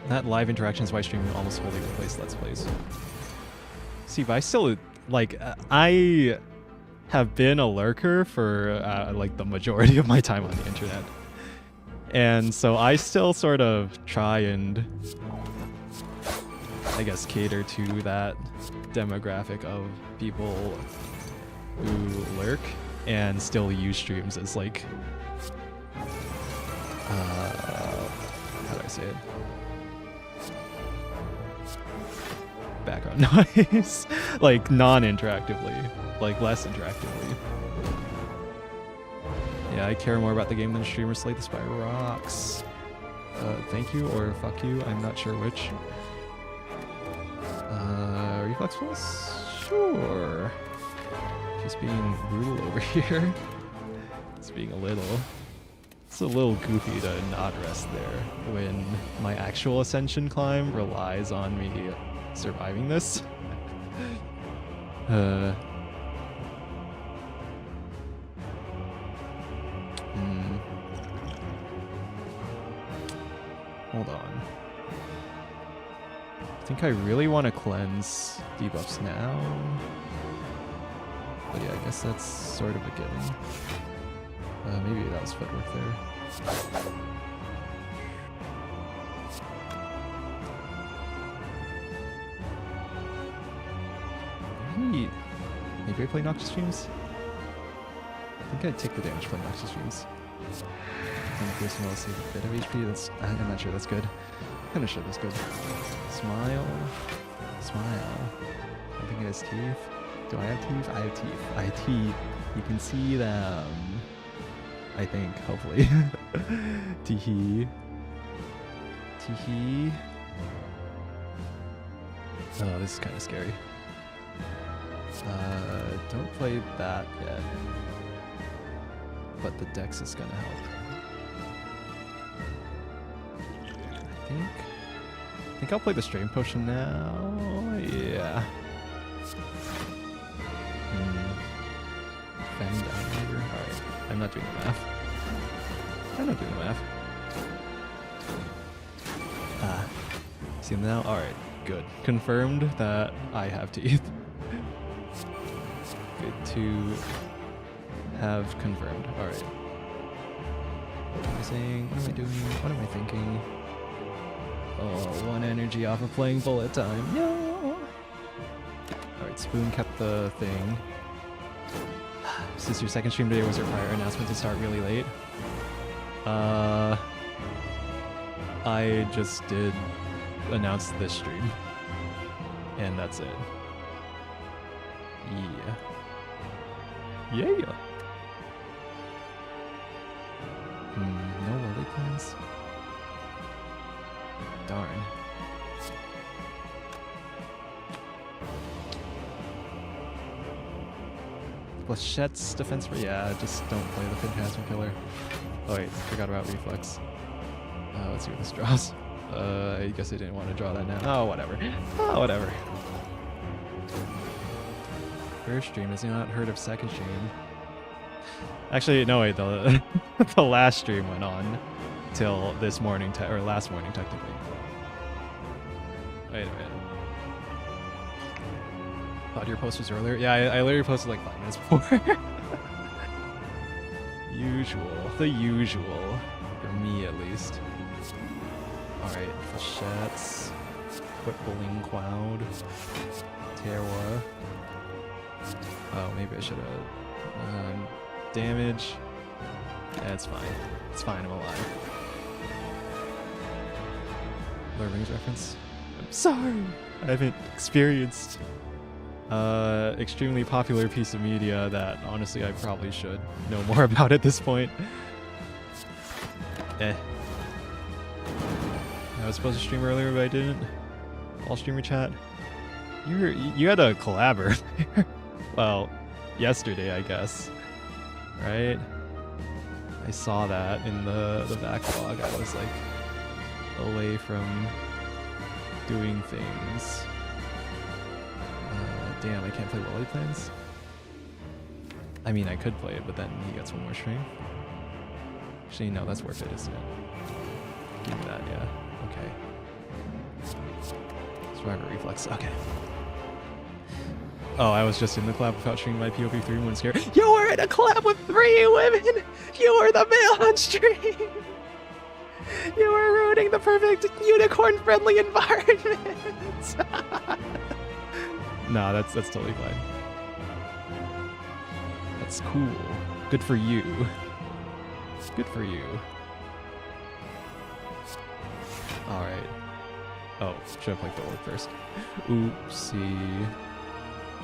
That live interaction is why streaming almost wholly replaced Let's Plays. See, but I still, like, I have been a lurker for, like, the majority of my time on the internet. And so I still sort of try and, I guess, cater to that demographic of people who lurk and still use streams as, like, how do I say it? Background noise. Like, non-interactively. Like, less interactively. Yeah, I care more about the game than streamers. Slay the Spire rocks. Thank you or fuck you. I'm not sure which. Reflex plus? Sure. Just being brutal over here. It's being a little... It's a little goofy to not rest there when my actual ascension climb relies on me surviving this. Hold on. I think I really want to cleanse debuffs now. But yeah, I guess that's sort of a given. Maybe that was footwork there. Maybe I play Noxious Streams? I think I'd take the damage playing Noxious Streams. And Grayson will save a bit of HP. I'm not sure that's good. I'm kinda sure that's good. Smile. Smile. I think it has teeth. Do I have teeth? I have teeth. I have teeth. You can see them. I think, hopefully. Teehee. Teehee. Oh, this is kind of scary. Don't play that yet. But the dex is gonna help. I think I'll play the strain potion now. Yeah. Fend down here. Alright. I'm not doing the math. I'm not doing the math. See them now? Alright. Good. Confirmed that I have teeth. Good to have confirmed. Alright. What am I saying? What am I doing? What am I thinking? Oh, 1 energy off of playing bullet time. No! Alright, Spoon kept the thing. Since your second stream today was your prior announcement to start really late. I just did announce this stream. And that's it. Yeah. Yeah! No lily plans? Darn. Blechette's defense for... Yeah, just don't play the Phantasm Killer. Oh wait, forgot about Reflex. Let's see what this draws. I guess I didn't want to draw that now. Oh, whatever. Oh, whatever. First stream, has he not heard of second stream? Actually, no wait, the last stream went on till this morning, or last morning technically. Wait a minute. Thought your post was earlier. Yeah, I literally posted like 5 minutes before. The usual. For me, at least. Alright, Flechettes. Quick Bling Cloud. Terwa. Oh, maybe I should have. Damage. Yeah, it's fine. It's fine, I'm alive. Lord of the Rings reference? I'm sorry! I haven't experienced extremely popular piece of media that honestly I probably should know more about at this point. I was supposed to stream earlier, but I didn't. All streamer chat. You had a collab earlier. Well, yesterday, I guess. Right? I saw that in the backlog. I was like away from doing things. Damn, I can't play Wally Plans? I mean, I could play it, but then he gets one more stream. Actually, no, that's worth it, isn't it? Give me that, yeah. Okay. Survivor Reflex, okay. Oh, I was just in the collab without streaming my POV 3 when scared. You were in a collab with 3 women! You were the male on stream! You were ruining the perfect unicorn-friendly environment! No, that's totally fine. That's cool. Good for you. Good for you. Alright. Oh, should have played the orb first. Oopsie.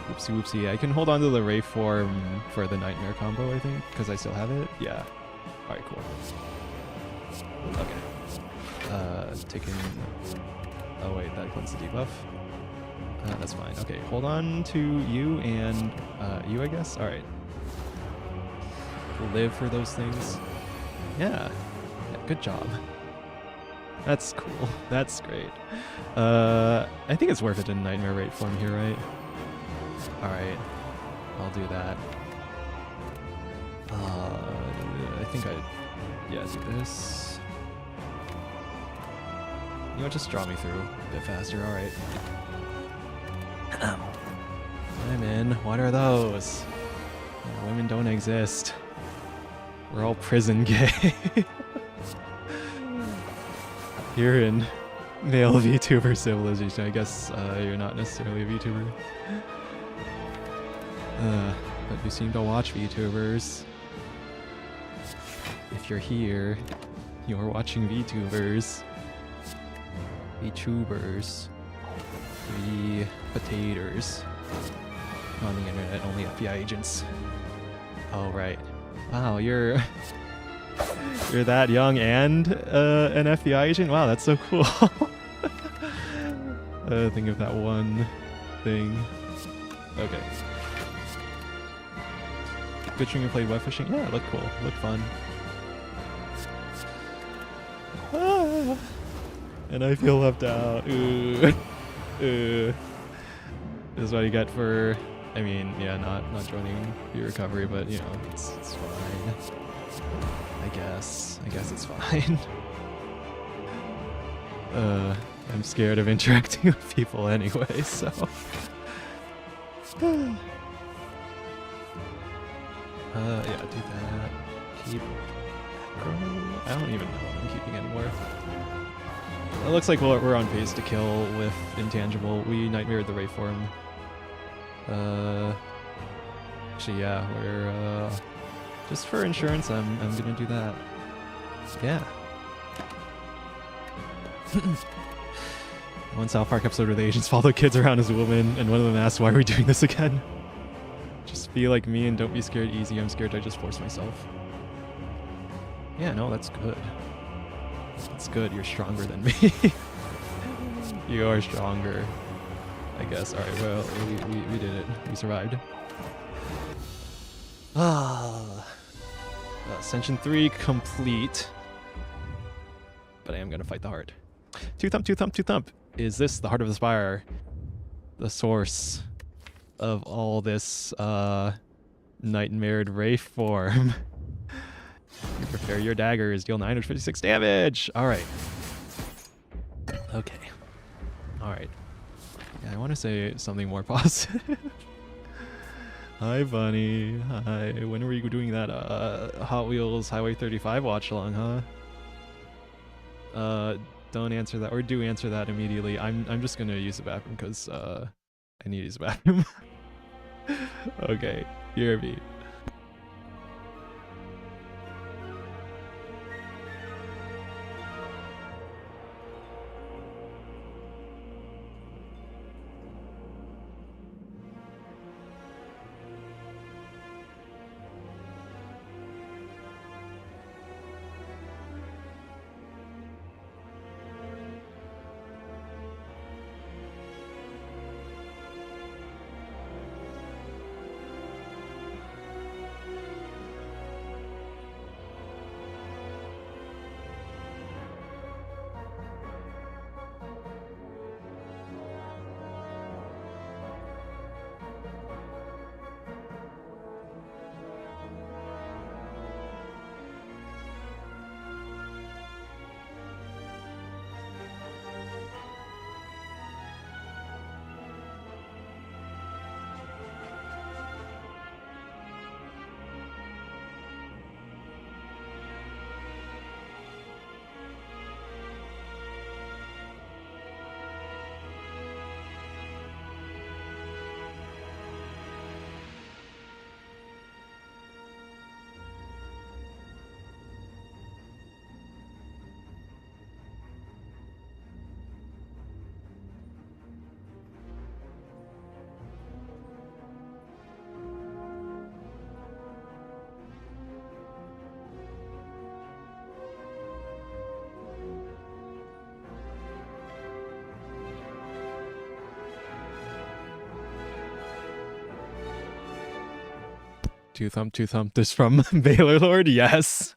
Oopsie whoopsie. I can hold on to the Ray form for the Nightmare combo, I think, because I still have it. Yeah. Alright, cool. Okay. Taking... Oh wait, that cleans the debuff. That's fine. Okay, hold on to you and you, I guess? Alright. Live for those things. Yeah. Good job. That's cool. That's great. I think it's worth it in Nightmare rate form here, right? Alright. I'll do that. I think yeah, do this. You know what, just draw me through a bit faster. Alright. Women, what are those? Yeah, women don't exist. We're all prison gay. You're in male VTuber civilization. I guess you're not necessarily a VTuber. But you seem to watch VTubers. If you're here, you're watching VTubers. VTubers. Potatoes. On the internet, only FBI agents. Oh, right. Wow, you're that young and an FBI agent? Wow, that's so cool. Think of that one thing. Okay. Good string you played web fishing? Yeah, it looked cool. It looked fun. Ah, and I feel left out. Ooh. This is what you get for, I mean, yeah, not joining the recovery, but you know, it's fine. I guess it's fine. I'm scared of interacting with people anyway, so. Yeah, do that. Keep aggro. I don't even know what I'm keeping anymore. It looks like we're on pace to kill with Intangible. We nightmared the Ray form. Actually, yeah, we're just for insurance. I'm gonna do that. Yeah. One South Park episode where the agents follow kids around as a woman, and one of them asks, "Why are we doing this again?" Just be like me and don't be scared easy. I'm scared I just force myself. Yeah, no, that's good. That's good. You're stronger than me. You are stronger. I guess. Alright, well, we did it. We survived. Ascension 3 complete. But I am going to fight the heart. Two thump, two thump, two thump. Is this the heart of the Spire? The source of all this nightmared Ray form. You prepare your daggers, deal 956 damage! Alright. Okay. Alright. Yeah, I want to say something more positive. Hi, Bunny. Hi. When are we doing that Hot Wheels Highway 35 watch along, huh? Don't answer that, or do answer that immediately. I'm just gonna use the bathroom because I need to use the bathroom. Okay, BRB. Two thump. This from Baylor Lord? Yes.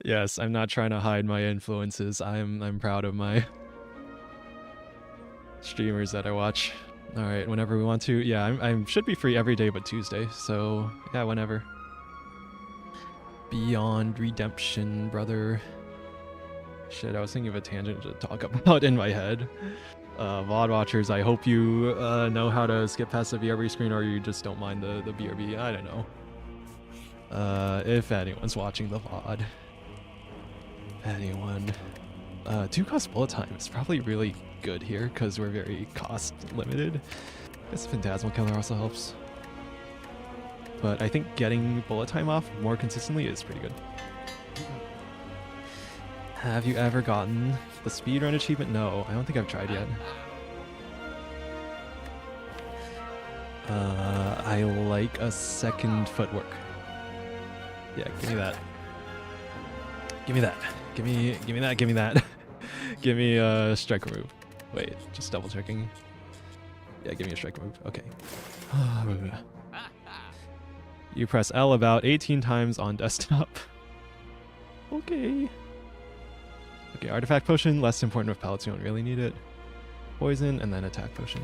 Yes, I'm not trying to hide my influences. I'm proud of my streamers that I watch. Alright, whenever we want to. Yeah, I should be free every day but Tuesday, so yeah, whenever. Beyond Redemption, brother. Shit, I was thinking of a tangent to talk about in my head. VOD watchers, I hope you know how to skip past the BRB screen, or you just don't mind the BRB. I don't know. If anyone's watching the VOD. Anyone. 2-cost bullet time is probably really good here because we're very cost limited. I guess Phantasmal Killer also helps. But I think getting bullet time off more consistently is pretty good. Have you ever gotten the speedrun achievement? No, I don't think I've tried yet. I like a second footwork. Yeah, give me that. Give me that. Give me that. Give me that. Give me a strike move. Wait, just double checking. Yeah, give me a strike move. Okay. You press L about 18 times on desktop. Okay. Okay, artifact potion, less important with pellets, you don't really need it. Poison, and then attack potion.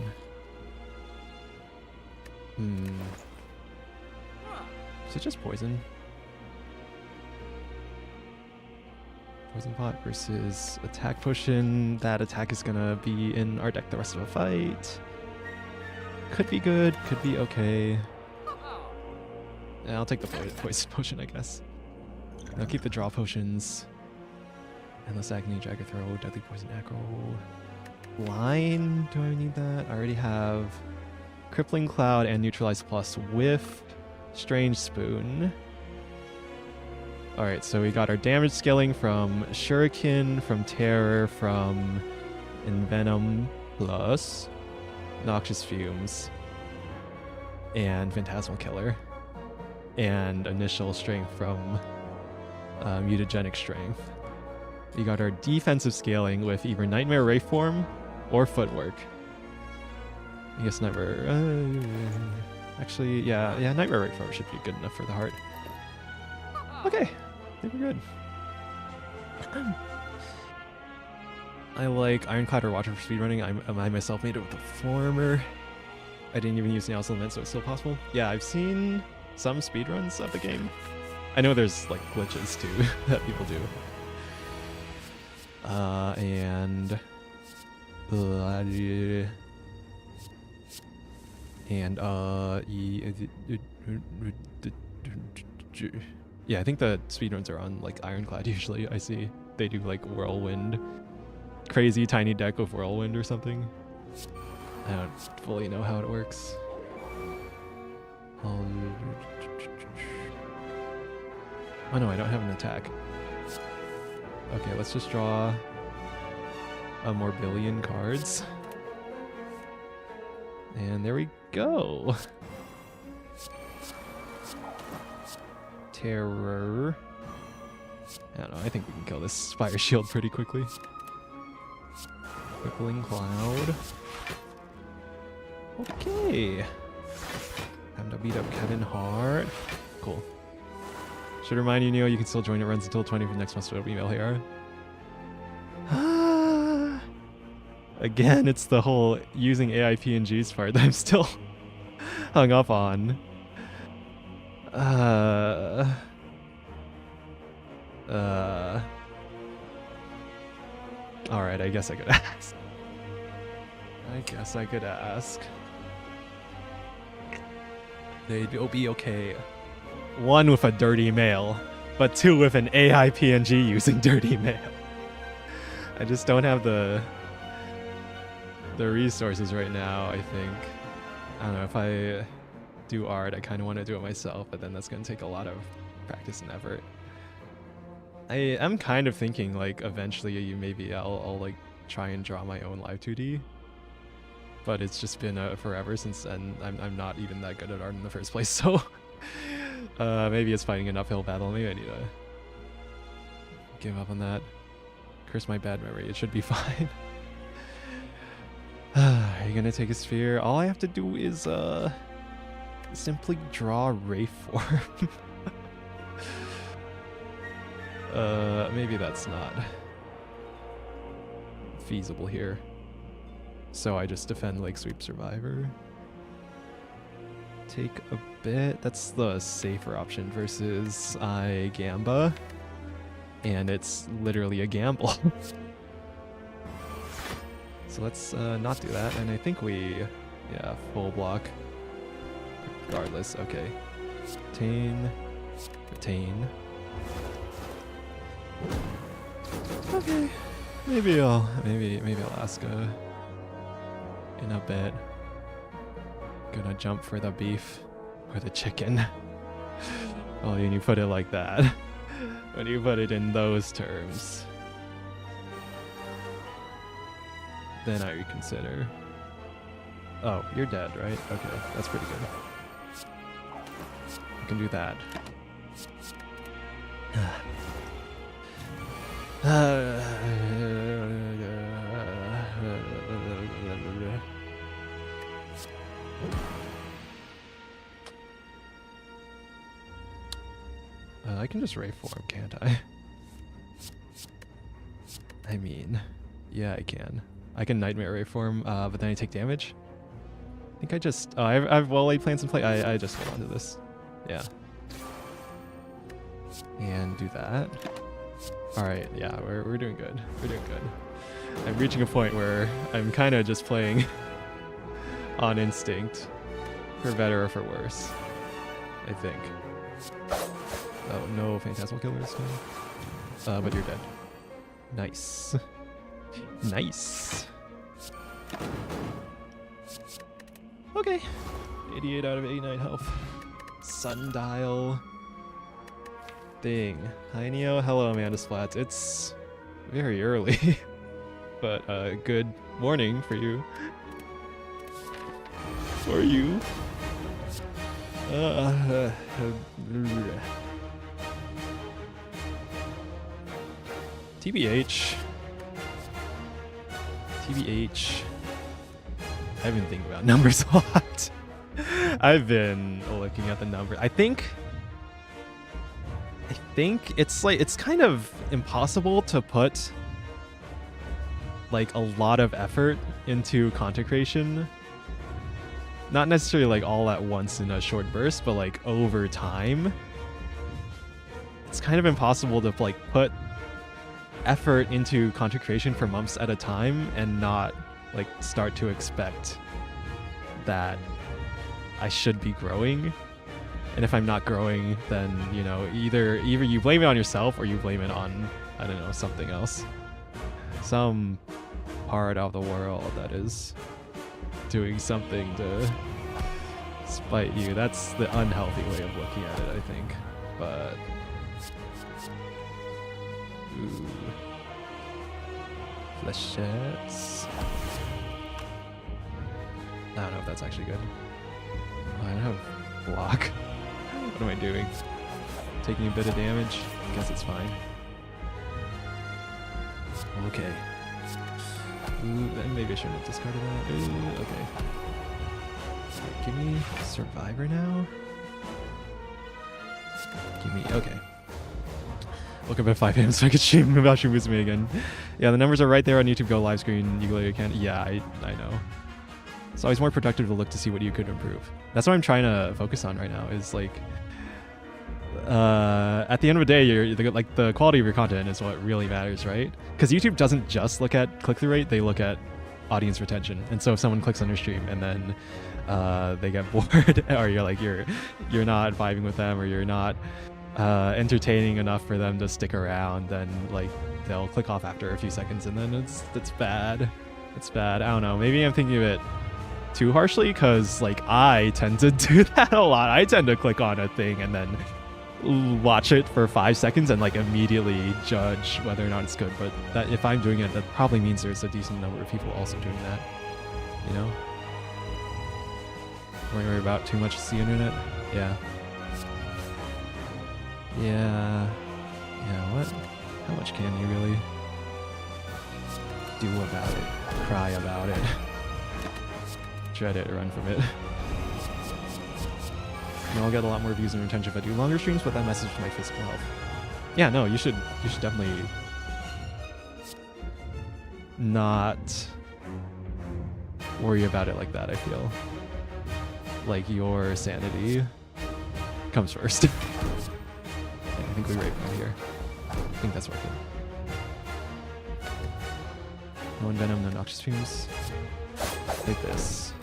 Is it just poison? Poison pot versus attack potion. That attack is gonna be in our deck the rest of the fight. Could be good, could be okay. Yeah, I'll take the poison potion, I guess. I'll keep the draw potions. Endless Agony, Jagger Throw, Deadly Poison Aggro. Line, do I need that? I already have Crippling Cloud and Neutralize Plus with Strange Spoon. Alright, so we got our damage scaling from Shuriken, from Terror, from Envenom Plus, Noxious Fumes, and Phantasmal Killer. And initial strength from Mutagenic Strength. We got our defensive scaling with either Nightmare Ray Form or Footwork. I guess Nightmare... actually, yeah, Nightmare Ray Form should be good enough for the heart. Okay, I think we're good. I like Ironclad or Watcher for speedrunning. I myself made it with the former. I didn't even use Nails Element, so it's still possible. Yeah, I've seen some speedruns of the game. I know there's like glitches too that people do. And And yeah, I think the speedruns are on like Ironclad usually. I see they do like Whirlwind, crazy tiny deck of Whirlwind or something. I don't fully know how it works. Oh no, I don't have an attack. Okay, let's just draw a more billion cards. And there we go. Terror. I don't know, I think we can kill this Spire Shield pretty quickly. Rippling Cloud. Okay. Time to beat up Kevin Hart. Cool. Should remind you, Neo, you can still join. It runs until 20 for next month's email here. Again, it's the whole using AI PNGs part that I'm still hung up on. Alright, I guess I could ask. They'll be okay. 1 with a dirty mail, but 2 with an AI PNG using dirty mail. I just don't have the resources right now, I think. I don't know, if I do art, I kind of want to do it myself, but then that's going to take a lot of practice and effort. I'm kind of thinking, like, eventually maybe I'll like, try and draw my own live 2D. But it's just been forever since then. I'm not even that good at art in the first place, so... maybe it's fighting an uphill battle. Maybe I need to give up on that. Curse my bad memory. It should be fine. Are you gonna take a sphere? All I have to do is simply draw Ray form. Maybe that's not feasible here. So I just defend Lake Sweep Survivor. Take a bit. That's the safer option versus I Gamba. And it's literally a gamble. So let's not do that. And I think we, yeah, full block. Regardless, okay. Retain. Retain. Okay. Maybe I'll ask in a bit. Gonna jump for the beef or the chicken. Oh, when you put it like that. When you put it in those terms, then I reconsider. Oh, you're dead, right? Okay, that's pretty good. I can do that. I can just Ray form, can't I? I mean, yeah, I can. I can Nightmare Ray form, but then I take damage. I think I just... Oh, I have well-laid plans in play. I just hold on to this. Yeah. And do that. Alright, yeah, we're doing good. We're doing good. I'm reaching a point where I'm kind of just playing on instinct. For better or for worse. I think. Oh, no Phantasmal Killers. But you're dead. Nice. Nice. Okay. 88 out of 89 health. Sundial. Thing. Hi, Neo. Hello, Amanda Splats. It's very early. But good morning for you. For you. TBH. I've been thinking about numbers a lot. I've been looking at the number. I think it's like, it's kind of impossible to put like a lot of effort into content creation. Not necessarily like all at once in a short burst, but like over time. It's kind of impossible to like put effort into content creation for months at a time and not like start to expect that I should be growing. And if I'm not growing, then, you know, either you blame it on yourself or you blame it on, I don't know, something else. Some part of the world that is doing something to spite you. That's the unhealthy way of looking at it, I think. But ooh. Flechettes. I don't know if that's actually good. Oh, I don't have block. What am I doing? Taking a bit of damage? I guess it's fine. Okay. Ooh, then maybe I shouldn't have discarded that. Ooh, okay. Right, give me Survivor now. Give me, okay. Woke up at 5 a.m. so I could stream about Shimusume again. Yeah, the numbers are right there on YouTube Go live screen. You literally can't. Yeah, I know. It's always more productive to look to see what you could improve. That's what I'm trying to focus on right now. Is like, at the end of the day, like the quality of your content is what really matters, right? Because YouTube doesn't just look at click-through rate; they look at audience retention. And so if someone clicks on your stream and then they get bored, or you're not vibing with them, or you're not entertaining enough for them to stick around, then like they'll click off after a few seconds, and then it's bad. It's bad. I don't know. Maybe I'm thinking of it too harshly, because like I tend to do that a lot. I tend to click on a thing and then watch it for 5 seconds and like immediately judge whether or not it's good. But that if I'm doing it, that probably means there's a decent number of people also doing that. You know? Worry about too much the internet? Yeah. Yeah. Yeah, what? How much can you really do about it? Cry about it. Dread it, run from it. I'll get a lot more views and retention if I do longer streams, but that messes with my physical health. Yeah, no, you should definitely not worry about it like that, I feel. Like your sanity comes first. I think we rape right here. I think that's working. No Venom, no Noxious Fumes. Like this.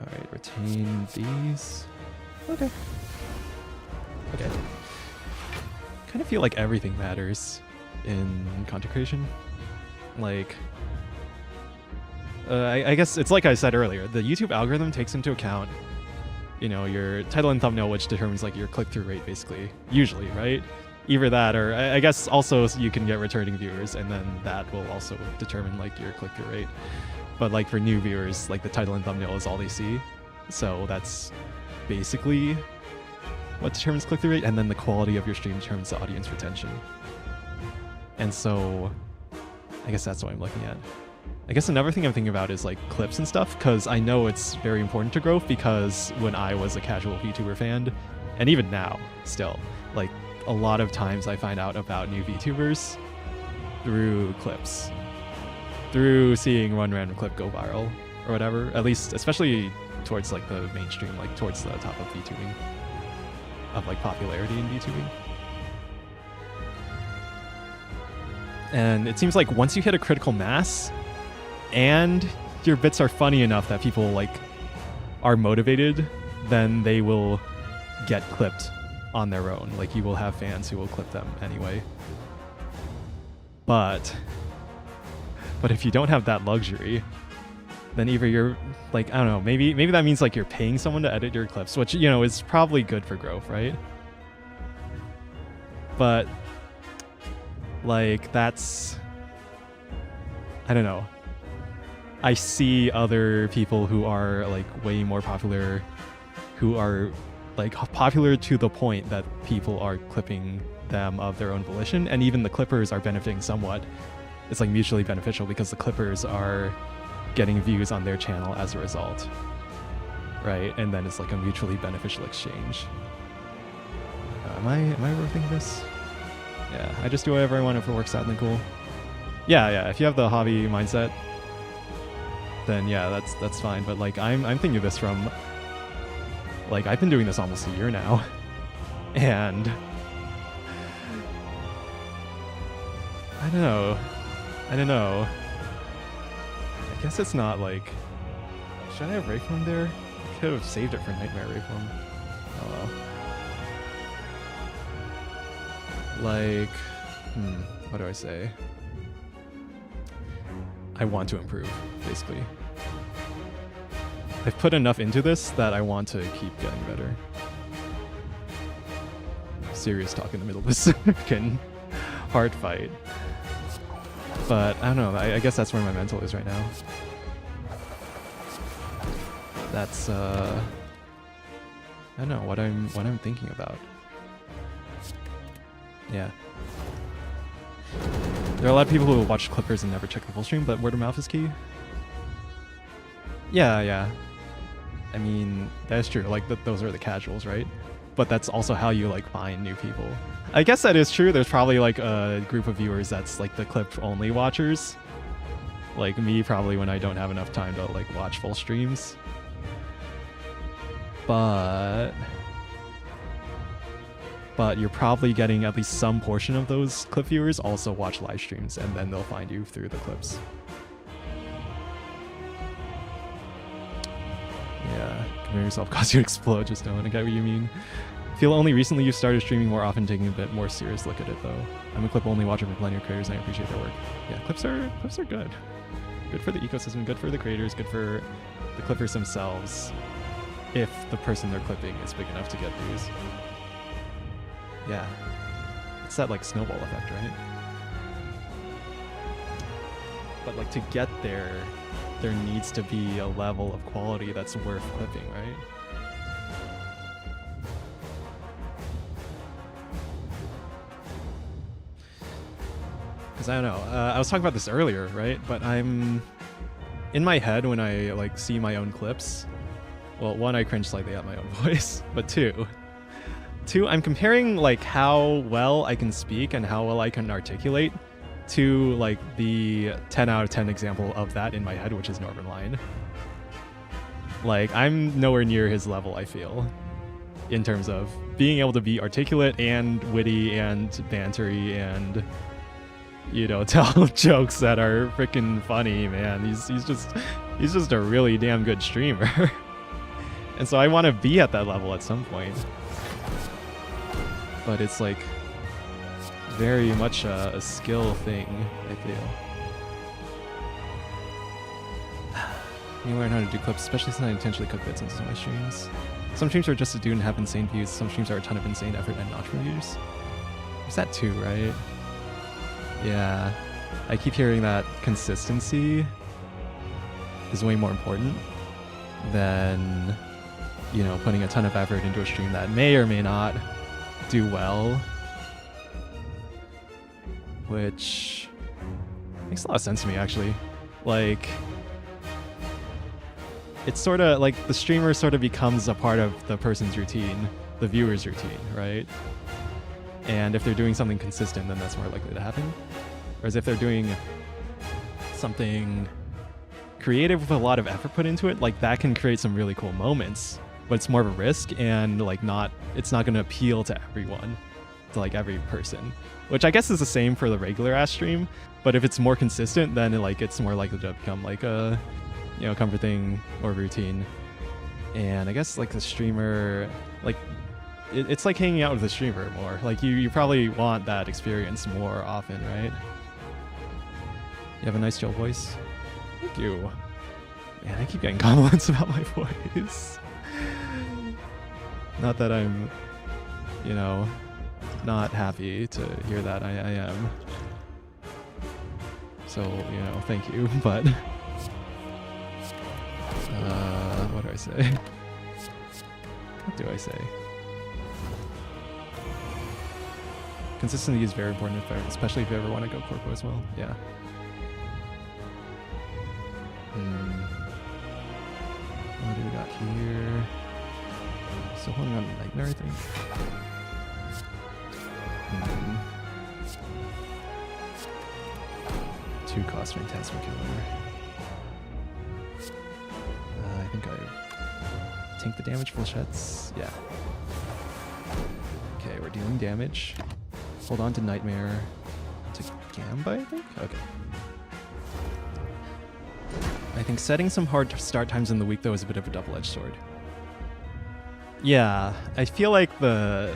Alright, retain these. Okay. Okay. Kind of feel like everything matters in content creation. Like, I guess it's like I said earlier, the YouTube algorithm takes into account, you know, your title and thumbnail, which determines like your click-through rate, basically. Usually, right? Either that, or I guess also you can get returning viewers, and then that will also determine like your click-through rate. But like for new viewers, like the title and thumbnail is all they see. So that's basically what determines click-through rate, and then the quality of your stream determines the audience retention. And so I guess that's what I'm looking at. I guess another thing I'm thinking about is like clips and stuff, because I know it's very important to growth, because when I was a casual VTuber fan, and even now still, like a lot of times I find out about new VTubers through clips. Through seeing one random clip go viral or whatever, at least, especially towards like the mainstream, like towards the top of VTubing, of like popularity in VTubing. And it seems like once you hit a critical mass and your bits are funny enough that people like are motivated, then they will get clipped on their own. Like you will have fans who will clip them anyway. But if you don't have that luxury, then either you're like, I don't know, maybe that means like you're paying someone to edit your clips, which, you know, is probably good for growth, right? But like that's, I don't know. I see other people who are like way more popular, who are like popular to the point that people are clipping them of their own volition, and even the clippers are benefiting somewhat. It's like mutually beneficial because the clippers are getting views on their channel as a result, right? And then it's like a mutually beneficial exchange. Am I overthinking this? Yeah, I just do whatever I want if it works out, then cool. Yeah, if you have the hobby mindset, then yeah, that's fine. But like I'm thinking of this from, like, I've been doing this almost a year now, and I don't know. I guess it's not like, should I have Raycon there? I could have saved it for Nightmare Reform. Oh well. Like, what do I say? I want to improve, basically. I've put enough into this that I want to keep getting better. Serious talk in the middle of this freaking hard fight. But I don't know, I guess that's where my mental is right now. That's I don't know what I'm thinking about. Yeah. There are a lot of people who watch clippers and never check the full stream, but word of mouth is key. Yeah. I mean, that's true. Like, those are the casuals, right? But that's also how you, like, find new people. I guess that is true. There's probably, like, a group of viewers that's, like, the clip-only watchers. Like me, probably, when I don't have enough time to, like, watch full streams. But you're probably getting at least some portion of those clip viewers also watch live streams, and then they'll find you through the clips. Yeah, can make yourself cause you to explode, just don't. I get what you mean. I feel only recently you've started streaming more often, taking a bit more serious look at it though. I'm a clip-only watcher for plenty of creators and I appreciate their work. Yeah, clips are good. Good for the ecosystem, good for the creators, good for the clippers themselves. If the person they're clipping is big enough to get views. Yeah. It's that like snowball effect, right? But like to get there needs to be a level of quality that's worth clipping, right? Because I don't know, I was talking about this earlier, right? But I'm in my head when I like see my own clips. Well, one, I cringe slightly at my own voice, but two, I'm comparing like how well I can speak and how well I can articulate to like the 10 out of 10 example of that in my head, which is Norman Line. Like, I'm nowhere near his level, I feel, in terms of being able to be articulate and witty and bantery and, you know, tell jokes that are freaking funny, man. He's just a really damn good streamer. And so I want to be at that level at some point. But it's like very much a skill thing, I feel. You learn how to do clips, especially since I intentionally cook bits into my streams. Some streams are just to do and have insane views, some streams are a ton of insane effort and not for views. There's that too, right? Yeah. I keep hearing that consistency is way more important than, you know, putting a ton of effort into a stream that may or may not do well. Which makes a lot of sense to me, actually. Like, it's sort of like the streamer sort of becomes a part of the person's routine, the viewer's routine, right? And if they're doing something consistent, then that's more likely to happen. Whereas if they're doing something creative with a lot of effort put into it, like that can create some really cool moments, but it's more of a risk and like it's not going to appeal to everyone, to like every person. Which I guess is the same for the regular ass stream, but if it's more consistent, then like it's more likely to become like a, you know, comfort thing or routine. And I guess like the streamer, like it's like hanging out with the streamer more. Like you probably want that experience more often, right? You have a nice chill voice. Thank you. Man, I keep getting compliments about my voice. Not that I'm, you know, not happy to hear that. I am. So, you know, thank you, but what do I say? What do I say? Consistency is very important, especially if you ever want to go corpo as well. Yeah. What do we got here? Still holding on to Nightmare, I think. Two cost for Intensive Killer. I think I tank the damage flechettes. Yeah. Okay, we're dealing damage. Hold on to Nightmare. To Gamba, I think? Okay. I think setting some hard start times in the week, though, is a bit of a double-edged sword. Yeah, I feel like the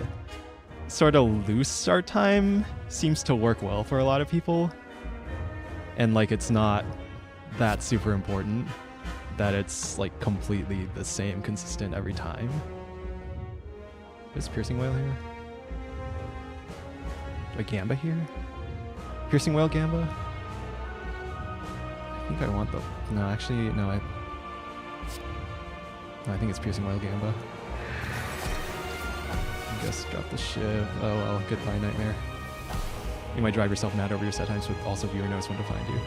sort of loose start time seems to work well for a lot of people. And like it's not that super important that it's like completely the same, consistent every time. Is piercing whale here? A gamba here? Piercing whale gamba? I think I want the... No, actually, no, I think it's piercing whale gamba. I guess drop the shiv. Oh well, goodbye nightmare. You might drive yourself mad over your set times, but also viewer knows when to find you.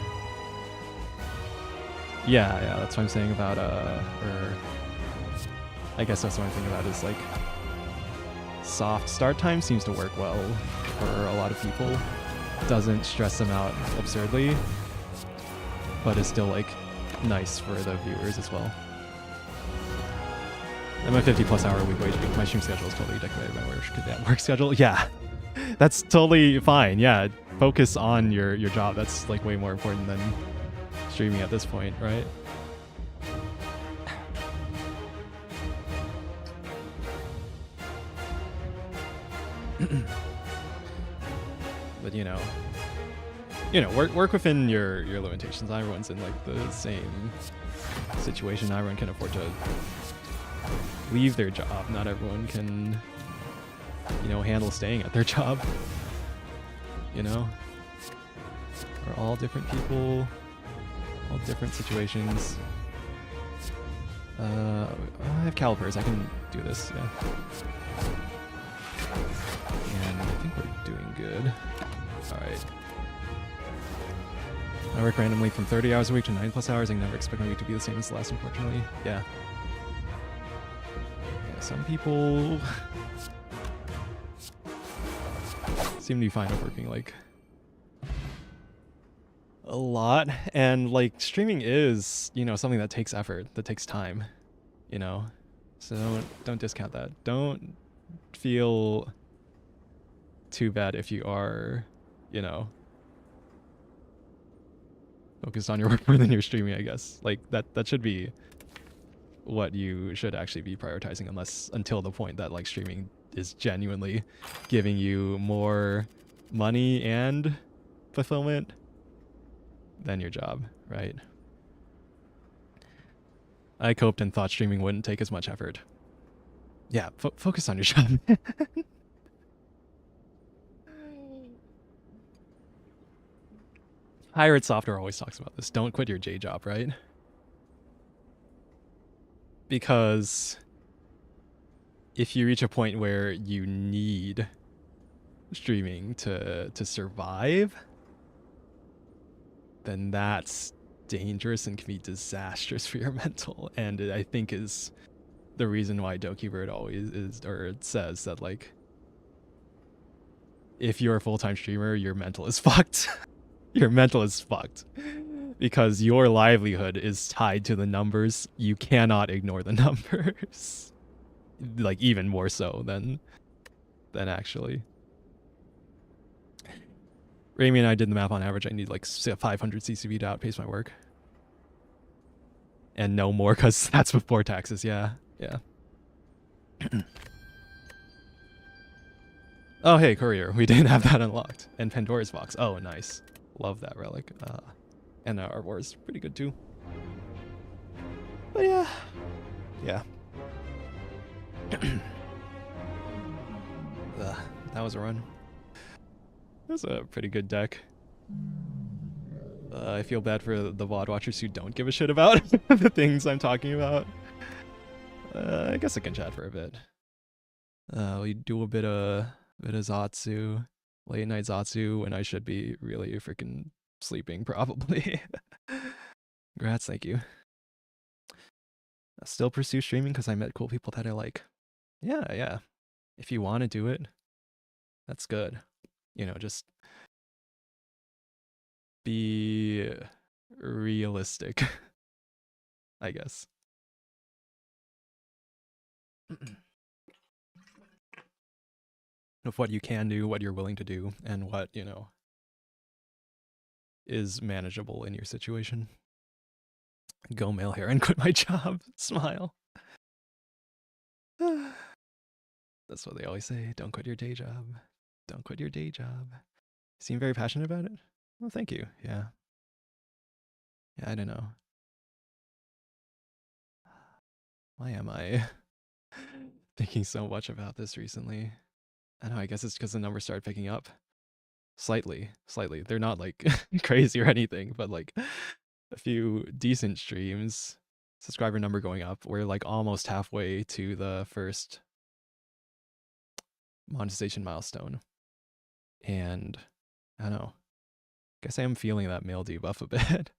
Yeah, that's what I'm saying about, or... I guess that's what I'm thinking about is like... Soft start time seems to work well for a lot of people. Doesn't stress them out absurdly, but is still like nice for the viewers as well. I'm a 50+ hour a week wage. My stream schedule is totally dictated by my work schedule. Yeah, that's totally fine. Yeah, focus on your job. That's like way more important than streaming at this point, right? But you know, work within your limitations. Not everyone's in like the same situation. Not everyone can afford to leave their job. Not everyone can, handle staying at their job. We're all different people, all different situations. I have calipers. I can do this. Yeah. And I think we're doing good. Alright. I work randomly from 30 hours a week to 9+ hours. I never expect my week to be the same as the last, unfortunately. Yeah. Some people seem to be fine with working like a lot. And like streaming is, something that takes effort, that takes time, So don't discount that. Don't feel too bad if you are, focused on your work more than you're streaming, I guess. Like that should be what you should actually be prioritizing, until the point that like streaming is genuinely giving you more money and fulfillment than your job, right? I coped and thought streaming wouldn't take as much effort. Yeah, focus on your job. Pirate Software always talks about this. Don't quit your J job, right? Because if you reach a point where you need streaming to survive, then that's dangerous and can be disastrous for your mental. And it, I think, is the reason why Dokibird always is, or it says that like, if you're a full-time streamer, your mental is fucked. Your mental is fucked because your livelihood is tied to the numbers. You cannot ignore the numbers. Like even more so than actually. Rami and I did the math. On average, I need like 500 CCV to outpace my work. And no more, because that's before taxes. Yeah. Oh, hey, Courier. We didn't have that unlocked. And Pandora's Box. Oh, nice. Love that relic. And our war is pretty good too. But yeah. That was a run. That was a pretty good deck. I feel bad for the VOD watchers who don't give a shit about the things I'm talking about. I guess I can chat for a bit. We do a bit of Zatsu. Late night Zatsu when I should be really freaking sleeping, probably. Congrats, thank you. I still pursue streaming because I met cool people that I like. Yeah. If you want to do it, that's good. Just be realistic, I guess. Of what you can do, what you're willing to do, and what, is manageable in your situation. Go mail hair and quit my job. Smile. That's what they always say. Don't quit your day job. Don't quit your day job. You seem very passionate about it. Well, thank you. Yeah. Yeah, I don't know. Why am I thinking so much about this recently? I don't know, I guess it's because the numbers started picking up. Slightly. They're not like crazy or anything, but like a few decent streams. Subscriber number going up. We're like almost halfway to the first monetization milestone. And I don't know. Guess I am feeling that male debuff a bit.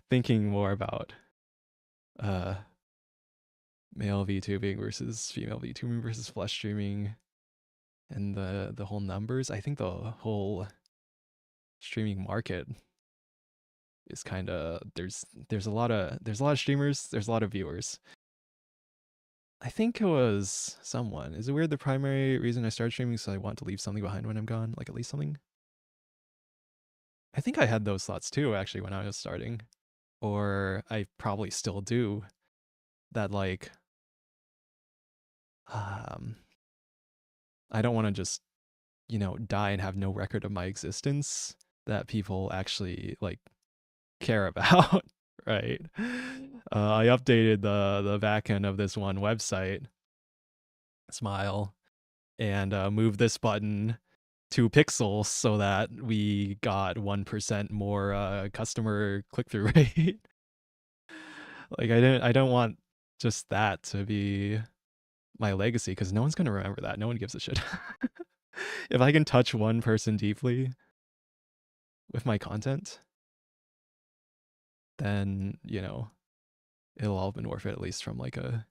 Thinking more about male VTubing versus female VTubing versus flesh streaming and the whole numbers. I think the whole streaming market is kind of there's a lot of streamers, there's a lot of viewers. I think it was someone. Is it weird the primary reason I started streaming is I want to leave something behind when I'm gone, like at least something? I think I had those thoughts too actually when I was starting, or I probably still do. That like I don't want to just, die and have no record of my existence that people actually like care about, right? I updated the back end of this one website, Smile, and moved this button 2 pixels so that we got 1% more customer click-through rate. Like I don't want just that to be my legacy because no one's gonna remember that. No one gives a shit. If I can touch one person deeply with my content, then it'll all been worth it, at least from like a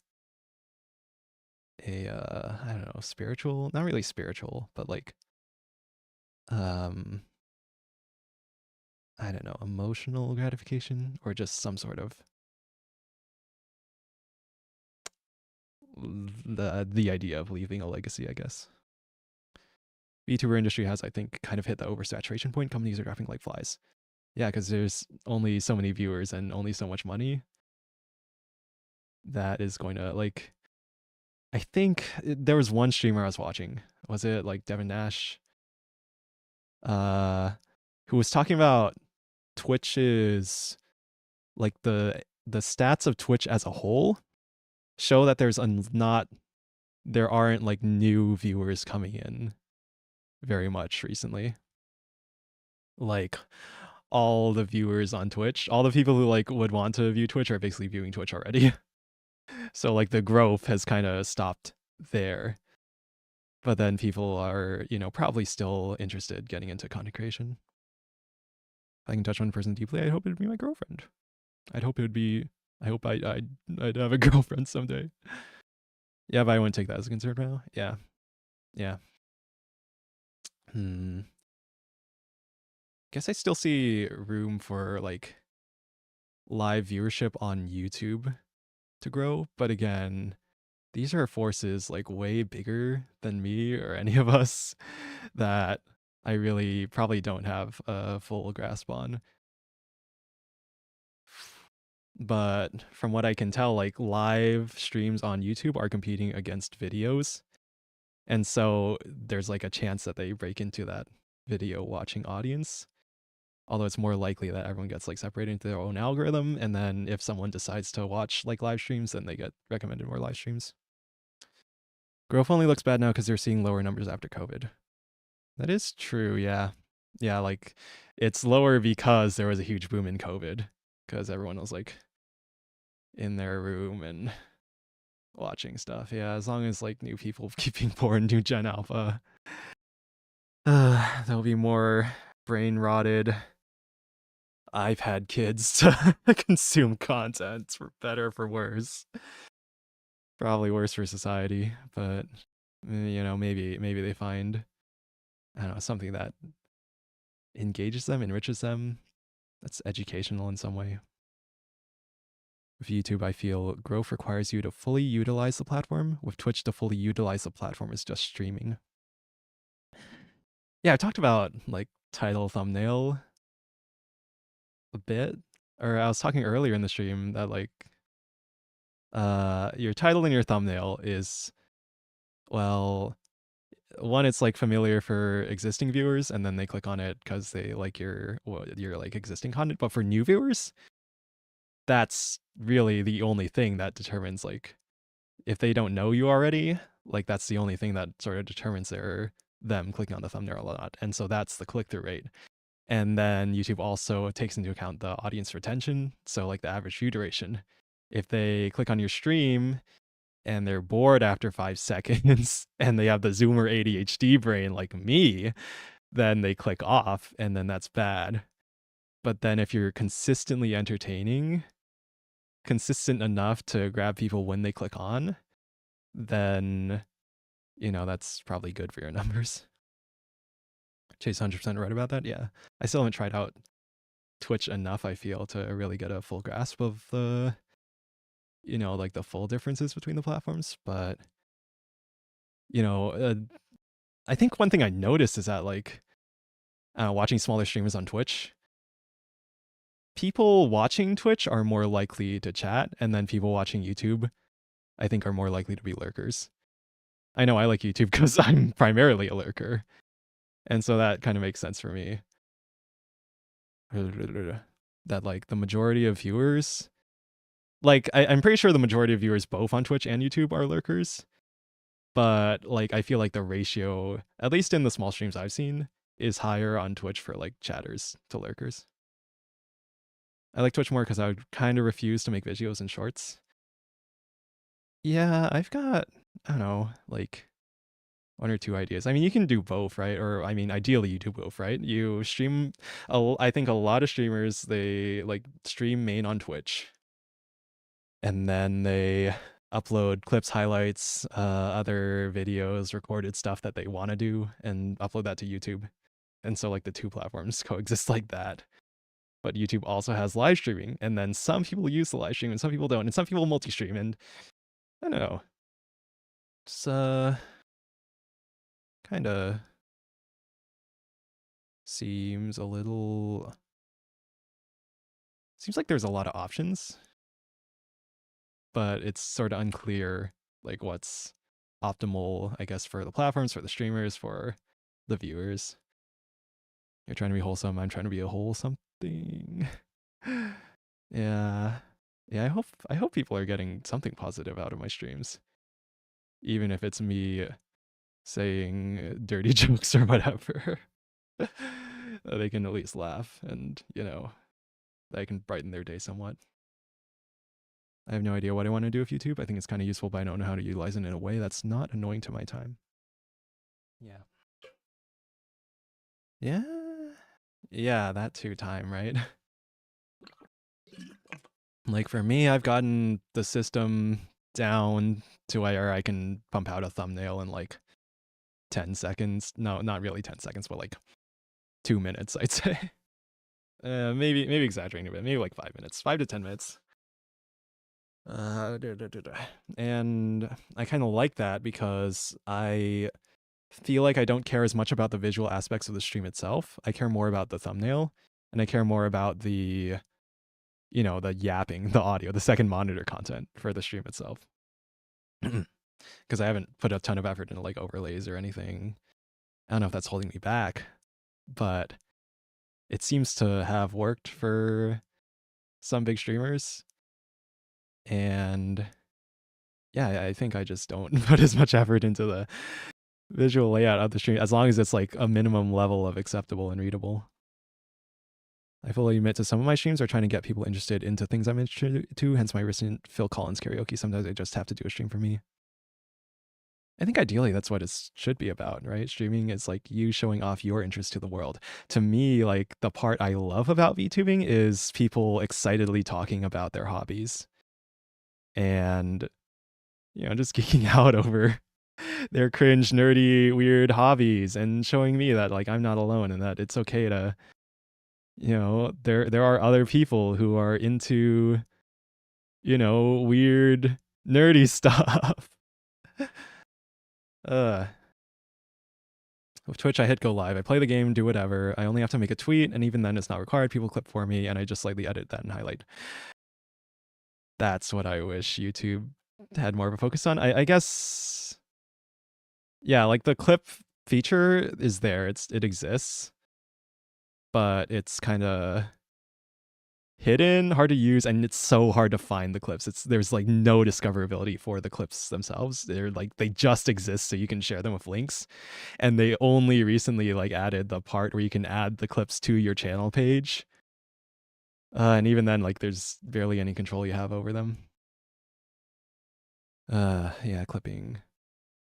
I don't know, spiritual, not really spiritual, but like I don't know, emotional gratification, or just some sort of the idea of leaving a legacy, I guess. VTuber industry has, I think, kind of hit the oversaturation point. Companies are dropping like flies. Yeah, because there's only so many viewers and only so much money that is going to like. I think there was one streamer I was watching. Was it like Devin Nash? Who was talking about Twitch's like the stats of Twitch as a whole show that there aren't like new viewers coming in very much recently. Like all the viewers on Twitch, all the people who like would want to view Twitch are basically viewing Twitch already. So like the growth has kind of stopped there. But then people are, probably still interested getting into content creation. If I can touch one person deeply, I hope it'd be my girlfriend. I hope I'd have a girlfriend someday. Yeah, but I wouldn't take that as a concern now. Yeah. Guess I still see room for like live viewership on YouTube to grow, but again, these are forces like way bigger than me or any of us that I really probably don't have a full grasp on. But from what I can tell, like live streams on YouTube are competing against videos. And so there's like a chance that they break into that video watching audience. Although it's more likely that everyone gets like separated into their own algorithm. And then if someone decides to watch like live streams, then they get recommended more live streams. Growth only looks bad now because they're seeing lower numbers after COVID. That is true, yeah. Yeah, like it's lower because there was a huge boom in COVID because everyone was like in their room and watching stuff. Yeah, as long as like new people keep being born, new Gen Alpha, there'll be more brain rotted iPad kids to consume content, for better or for worse. Probably worse for society, but maybe they find, I don't know, something that engages them, enriches them, that's educational in some way. With YouTube, I feel growth requires you to fully utilize the platform. With Twitch, to fully utilize the platform is just streaming. Yeah, I talked about like title, thumbnail a bit, or I was talking earlier in the stream that like your title and your thumbnail is, well, one, it's like familiar for existing viewers, and then they click on it because they like your like existing content. But for new viewers, that's really the only thing that determines, like, if they don't know you already, like that's the only thing that sort of determines them clicking on the thumbnail a lot. And so that's the click-through rate. And then YouTube also takes into account the audience retention, so like the average view duration. If they click on your stream and they're bored after 5 seconds and they have the Zoomer ADHD brain like me, then they click off, and then that's bad. But then if you're consistently entertaining, consistent enough to grab people when they click on, then, you know, that's probably good for your numbers. Chase 100% right about that. Yeah. I still haven't tried out Twitch enough, I feel, to really get a full grasp of the, you know, like the full differences between the platforms. But, you know, I think one thing I noticed is that, like, watching smaller streamers on Twitch, people watching Twitch are more likely to chat, and then people watching YouTube, I think, are more likely to be lurkers. I know I like YouTube because I'm primarily a lurker, and so that kind of makes sense for me. That, like, the majority of viewers, like, I'm pretty sure the majority of viewers both on Twitch and YouTube are lurkers, but, like, I feel like the ratio, at least in the small streams I've seen, is higher on Twitch for, like, chatters to lurkers. I like Twitch more because I would kind of refuse to make videos and shorts. Yeah, I've got, I don't know, like 1 or 2 ideas. I mean, you can do both, right? Or, I mean, ideally you do both, right? You stream, I think a lot of streamers, they like stream main on Twitch, and then they upload clips, highlights, other videos, recorded stuff that they want to do, and upload that to YouTube. And so, like, the two platforms coexist like that. But YouTube also has live streaming, and then some people use the live stream and some people don't, and some people multi-stream, and I don't know. It's kind of seems like there's a lot of options, but it's sort of unclear, like, what's optimal, I guess, for the platforms, for the streamers, for the viewers. You're trying to be wholesome, I'm trying to be a whole something. Yeah. Yeah, I hope people are getting something positive out of my streams, even if it's me saying dirty jokes or whatever. They can at least laugh, and, you know, that can brighten their day somewhat. I have no idea what I want to do with YouTube. I think it's kind of useful, but I don't know how to utilize it in a way that's not annoying to my time. Yeah. Yeah. Yeah, that too, time, right? Like, for me, I've gotten the system down to where I can pump out a thumbnail in like 10 seconds. No, not really 10 seconds, but like 2 minutes, I'd say. Maybe exaggerating a bit. Maybe like 5 minutes, 5 to 10 minutes. And I kind of like that because I feel like I don't care as much about the visual aspects of the stream itself. I care more about the thumbnail, and I care more about the, you know, the yapping, the audio, the second monitor content for the stream itself. Because I haven't put a ton of effort into like overlays or anything. I don't know if that's holding me back, but it seems to have worked for some big streamers. And yeah, I think I just don't put as much effort into the visual layout of the stream, as long as it's like a minimum level of acceptable and readable. I fully admit to some of my streams are trying to get people interested into things I'm interested to, hence my recent Phil Collins karaoke. Sometimes I just have to do a stream for me. I think ideally that's what it should be about, right? Streaming is like you showing off your interest to the world. To me, like, the part I love about VTubing is people excitedly talking about their hobbies and, you know, just geeking out over their cringe, nerdy, weird hobbies, and showing me that, like, I'm not alone and that it's okay to, you know, there are other people who are into, you know, weird, nerdy stuff. With Twitch, I hit go live. I play the game, do whatever. I only have to make a tweet, and even then it's not required. People clip for me, and I just slightly edit that and highlight. That's what I wish YouTube had more of a focus on. I guess, yeah, like the clip feature is there. It exists, but it's kind of hidden, hard to use, and it's so hard to find the clips. There's like no discoverability for the clips themselves. They just exist so you can share them with links. And they only recently like added the part where you can add the clips to your channel page. And even then, like there's barely any control you have over them. Yeah, clipping.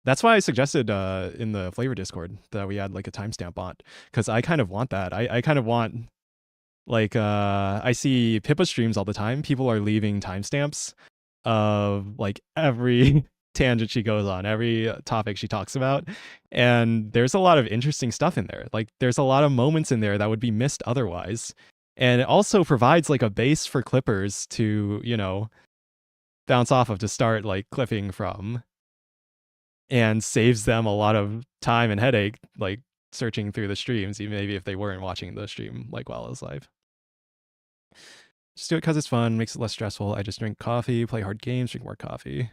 That's why I suggested in the FlaVR Discord that we add like a timestamp bot, because I kind of want that. I kind of want like I see Pippa streams all the time. People are leaving timestamps of like every tangent she goes on, every topic she talks about, and there's a lot of interesting stuff in there. Like there's a lot of moments in there that would be missed otherwise. And it also provides like a base for clippers to, you know, bounce off of to start like clipping from, and saves them a lot of time and headache like searching through the streams, even maybe if they weren't watching the stream like while it was live. Just do it because it's fun, makes it less stressful. I just drink coffee, play hard games, drink more coffee.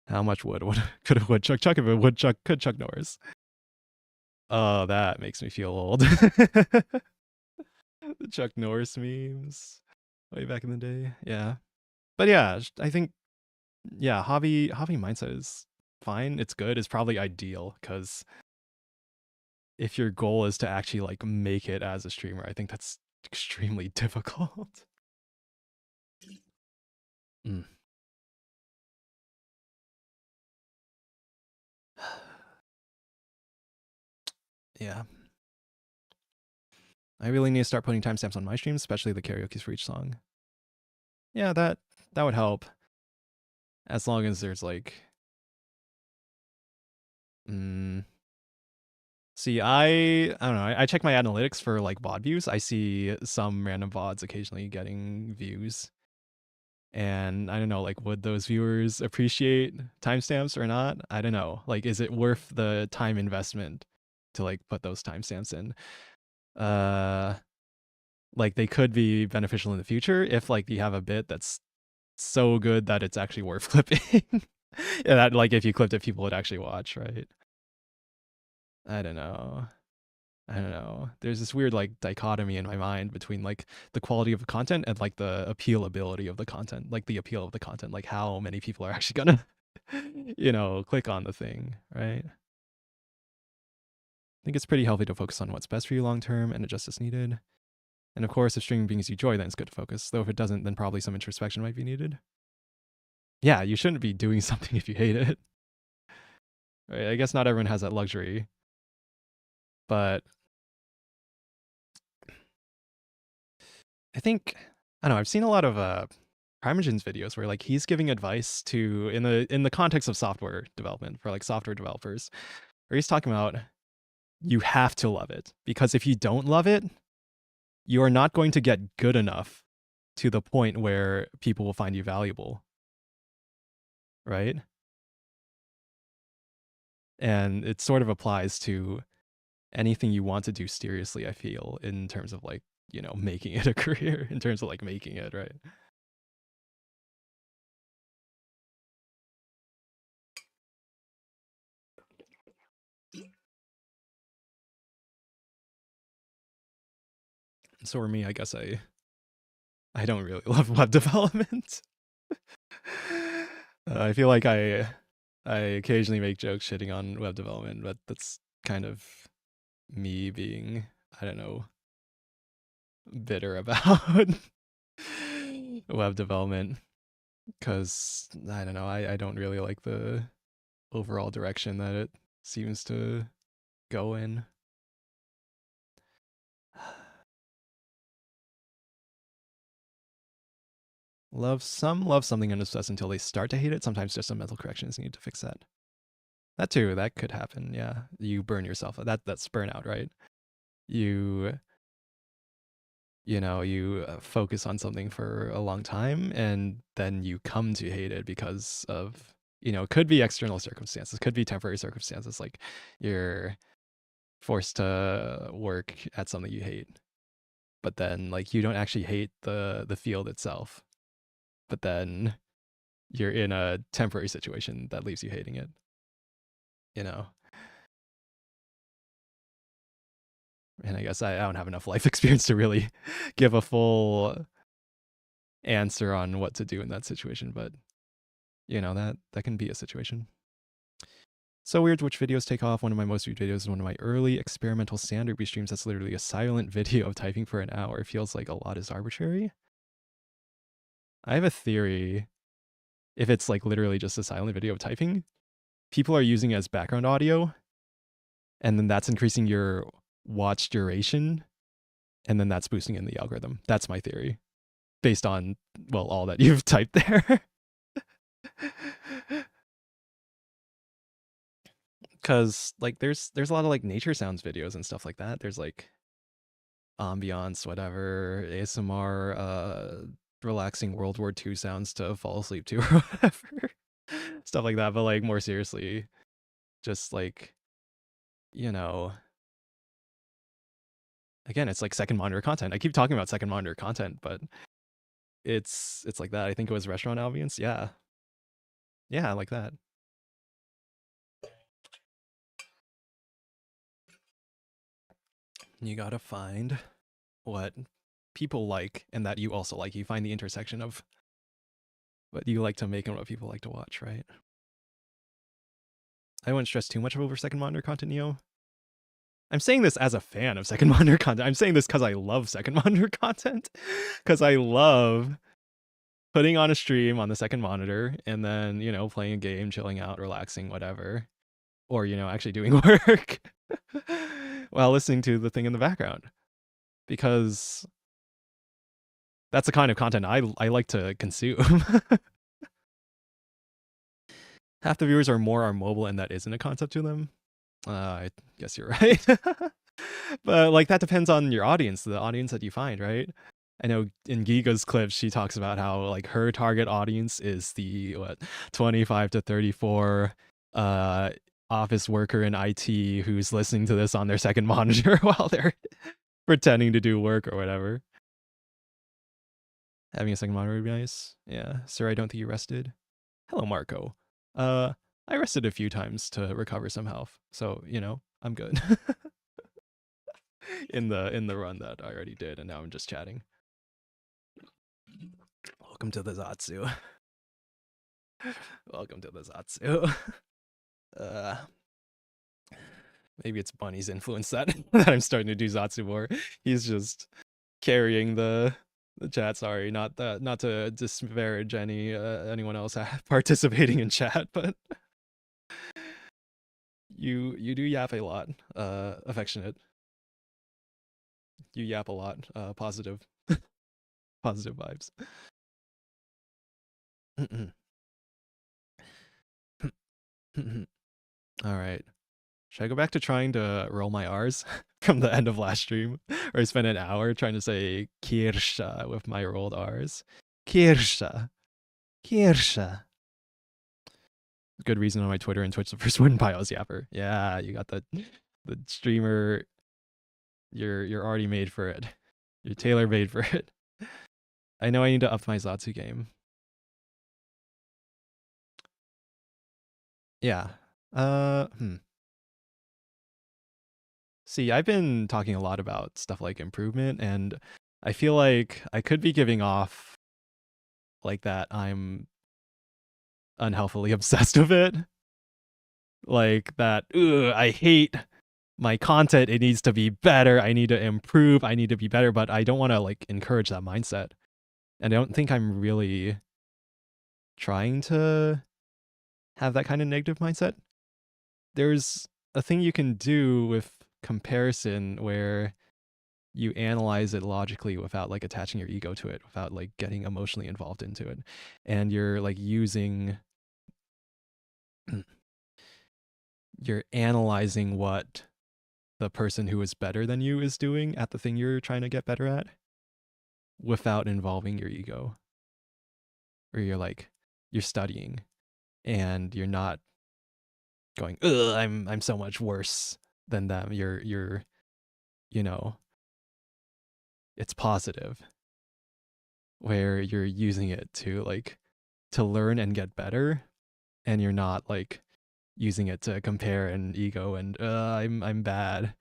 How much wood could a woodchuck chuck if a woodchuck could chuck Norris? Oh, that makes me feel old. The Chuck Norris memes way back in the day. Yeah. But yeah, I think, yeah, hobby mindset is fine. It's good. It's probably ideal, because if your goal is to actually like make it as a streamer, I think that's extremely difficult. Mm. Yeah. I really need to start putting timestamps on my streams, especially the karaoke's for each song. Yeah, that would help. As long as there's like see, I don't know. I check my analytics for like VOD views. I see some random VODs occasionally getting views. And I don't know, like, would those viewers appreciate timestamps or not? I don't know. Like, is it worth the time investment to like put those timestamps in? Like they could be beneficial in the future if like you have a bit that's so good that it's actually worth clipping. Yeah, that like if you clipped it, people would actually watch, right? I don't know. There's this weird like dichotomy in my mind between like the quality of the content and like the appealability of the content, like the appeal of the content, like how many people are actually gonna, you know, click on the thing, right? I think it's pretty healthy to focus on what's best for you long term and adjust as needed. And of course, if streaming brings you joy, then it's good to focus. Though if it doesn't, then probably some introspection might be needed. Yeah, you shouldn't be doing something if you hate it. Right? I guess not everyone has that luxury, but I think I don't know. I've seen a lot of Primogen's videos where like he's giving advice to in the context of software development for like software developers, where he's talking about you have to love it, because if you don't love it, you are not going to get good enough to the point where people will find you valuable, right? And it sort of applies to anything you want to do seriously, I feel, in terms of like, you know, making it a career, in terms of like making it, right? So for me, I guess I don't really love web development. I feel like I occasionally make jokes shitting on web development, but that's kind of me being, I don't know, bitter about web development, because I don't know, I don't really like the overall direction that it seems to go in. Love something and obsess until they start to hate it. Sometimes just some mental corrections need to fix that. That too, that could happen. Yeah, you burn yourself. That's burnout, right? You know, you focus on something for a long time, and then you come to hate it because of, you know, it could be external circumstances, could be temporary circumstances, like you're forced to work at something you hate, but then like you don't actually hate the field itself, but then you're in a temporary situation that leaves you hating it, you know. And I guess I don't have enough life experience to really give a full answer on what to do in that situation, but you know, that can be a situation. So weird which videos take off. One of my most viewed videos is one of my early experimental standard B streams that's literally a silent video of typing for an hour. It feels like a lot is arbitrary. I have a theory. If it's like literally just a silent video of typing, people are using it as background audio, and then that's increasing your watch duration, and then that's boosting in the algorithm. That's my theory, based on, well, all that you've typed there. Because like there's a lot of like nature sounds videos and stuff like that. There's like ambiance, whatever, ASMR, relaxing World War II sounds to fall asleep to or whatever. Stuff like that. But like more seriously, just like, you know, again, it's like second monitor content. I keep talking about second monitor content, but it's like that. I think it was restaurant ambience. Yeah. Yeah, like that. You gotta find what people like and that you also like. You find the intersection of what you like to make and what people like to watch, right? I wouldn't stress too much over second monitor content, Neo. I'm saying this as a fan of second monitor content. I'm saying this because I love second monitor content. Because I love putting on a stream on the second monitor and then, you know, playing a game, chilling out, relaxing, whatever. Or, you know, actually doing work while listening to the thing in the background. Because that's the kind of content I like to consume. Half the viewers are mobile and that isn't a concept to them. I guess you're right. But like that depends on your audience, the audience that you find, right? I know in Giga's clips, she talks about how like her target audience is the 25 to 34 office worker in IT who's listening to this on their second monitor while they're pretending to do work or whatever. Having a second monitor would be nice. Yeah. Sir, I don't think you rested. Hello, Marco. I rested a few times to recover some health. So, you know, I'm good. in the run that I already did, and now I'm just chatting. Welcome to the Zatsu. Welcome to the Zatsu. Maybe it's Bunny's influence that I'm starting to do Zatsu more. He's just carrying the chat. Sorry, not to disparage anyone else participating in chat, but you do yap a lot. Affectionate. You yap a lot. Positive. Positive vibes. All right. Should I go back to trying to roll my R's from the end of last stream? Or I spent an hour trying to say Kirsha with my rolled R's. Kirsha. Kirsha. Good reason on my Twitter and Twitch the first win by Yapper. Yeah, you got the streamer. You're already made for it. You're tailor made for it. I know I need to up my Zatsu game. Yeah. See, I've been talking a lot about stuff like improvement, and I feel like I could be giving off like that I'm unhealthily obsessed with it. Like that, I hate my content. It needs to be better. I need to improve. I need to be better, but I don't want to like encourage that mindset. And I don't think I'm really trying to have that kind of negative mindset. There's a thing you can do with comparison where you analyze it logically without like attaching your ego to it, without like getting emotionally involved into it. And you're like using, you're analyzing what the person who is better than you is doing at the thing you're trying to get better at without involving your ego. Or you're like, you're studying and you're not going, ugh, I'm so much worse than them. You're, you know, it's positive where you're using it to like, to learn and get better. And you're not like using it to compare and ego and I'm bad.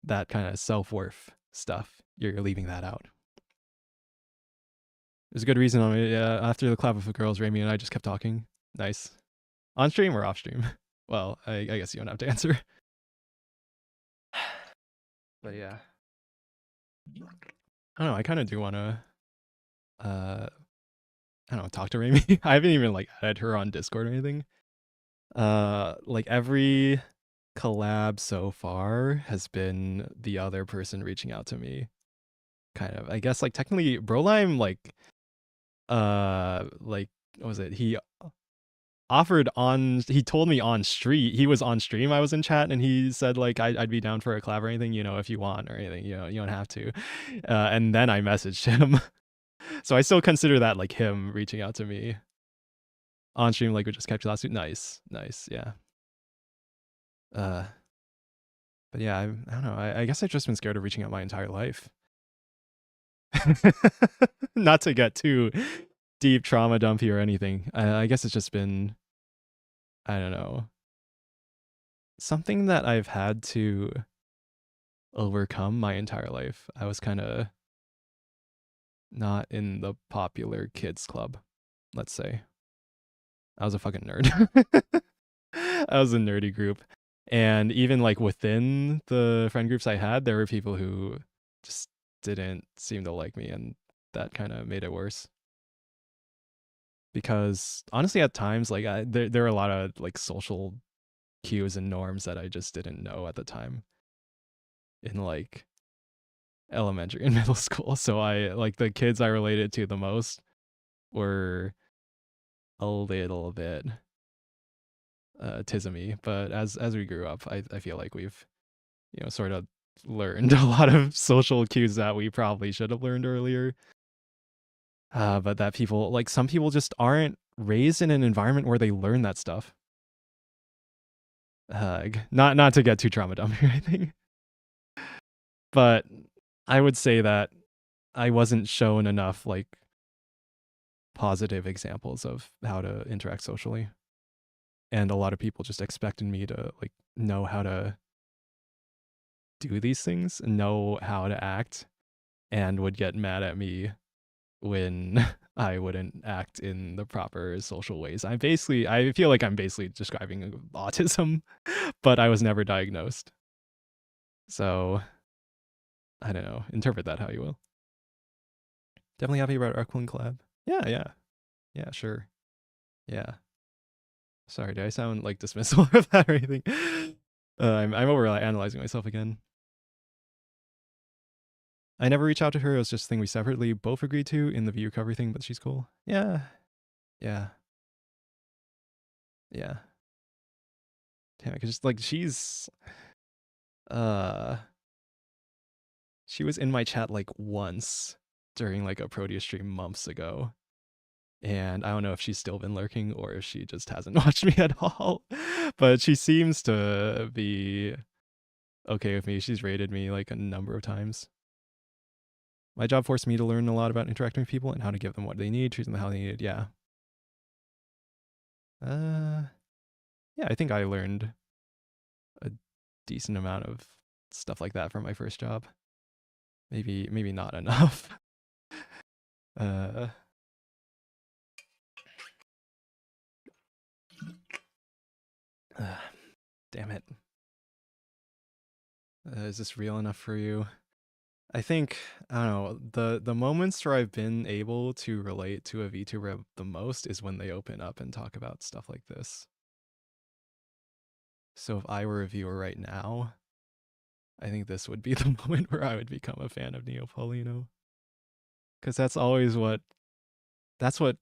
that kind of self-worth stuff, you're leaving that out. There's a good reason on it. Yeah, after the clap of the girls, Rami and I just kept talking. Nice. On stream or off stream? Well, I guess you don't have to answer. But yeah. I don't know, I kind of do want to, I don't know, talk to Rami. I haven't even like added her on Discord or anything. Like every collab so far has been the other person reaching out to me. Kind of. I guess like technically Brolime like what was it? He told me on street, he was on stream, I was in chat, and he said like I'd be down for a collab or anything, you know, if you want or anything, you know, you don't have to. And then I messaged him. So I still consider that like him reaching out to me on stream, like we just kept last week. Nice, yeah. But yeah, I don't know. I guess I've just been scared of reaching out my entire life. Not to get too deep trauma dumpy or anything. I guess it's just been, I don't know, something that I've had to overcome my entire life. I was kind of not in the popular kids club, let's say. I was a fucking nerd. I was a nerdy group. And even like within the friend groups I had, there were people who just didn't seem to like me, and that kind of made it worse. Because honestly, at times, like there are a lot of like social cues and norms that I just didn't know at the time in like elementary and middle school. So I like the kids I related to the most were a little bit tismy, but as we grew up, I feel like we've, you know, sort of learned a lot of social cues that we probably should have learned earlier. But that people, like some people just aren't raised in an environment where they learn that stuff. Not to get too trauma dumb or anything. But I would say that I wasn't shown enough like positive examples of how to interact socially. And a lot of people just expected me to like know how to do these things, know how to act, and would get mad at me when I wouldn't act in the proper social ways. I feel like I'm basically describing autism, but I was never diagnosed. So I don't know. Interpret that how you will. Definitely happy about our Queen collab. Yeah, sure. Yeah. Sorry, did I sound like dismissal of that or anything? I'm over analyzing myself again. I never reached out to her. It was just a thing we separately both agreed to in the view recovery thing, but she's cool. Yeah. Damn, because like she was in my chat like once during like a Proteus stream months ago. And I don't know if she's still been lurking or if she just hasn't watched me at all. But she seems to be okay with me. She's rated me like a number of times. My job forced me to learn a lot about interacting with people and how to give them what they need, treat them how they need. Yeah. Yeah, I think I learned a decent amount of stuff like that from my first job. Maybe not enough. Damn it. Is this real enough for you? I think, I don't know, the moments where I've been able to relate to a VTuber the most is when they open up and talk about stuff like this. So if I were a viewer right now, I think this would be the moment where I would become a fan of Neapolitan. Because that's what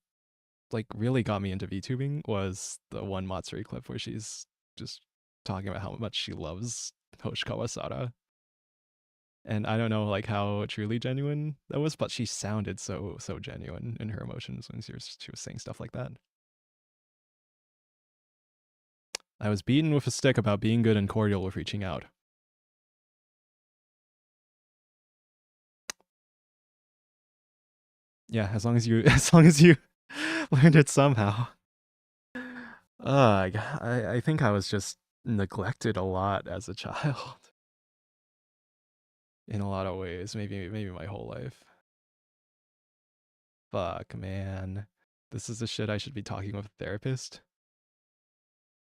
like really got me into VTubing was the one Matsuri clip where she's just talking about how much she loves Hoshi Kawasada. And I don't know like how truly genuine that was, but she sounded so genuine in her emotions when she was saying stuff like that. I was beaten with a stick about being good and cordial with reaching out. Yeah, as long as you learned it somehow. I think I was just neglected a lot as a child. in a lot of ways. Maybe my whole life. Fuck, man. This is the shit I should be talking with a therapist.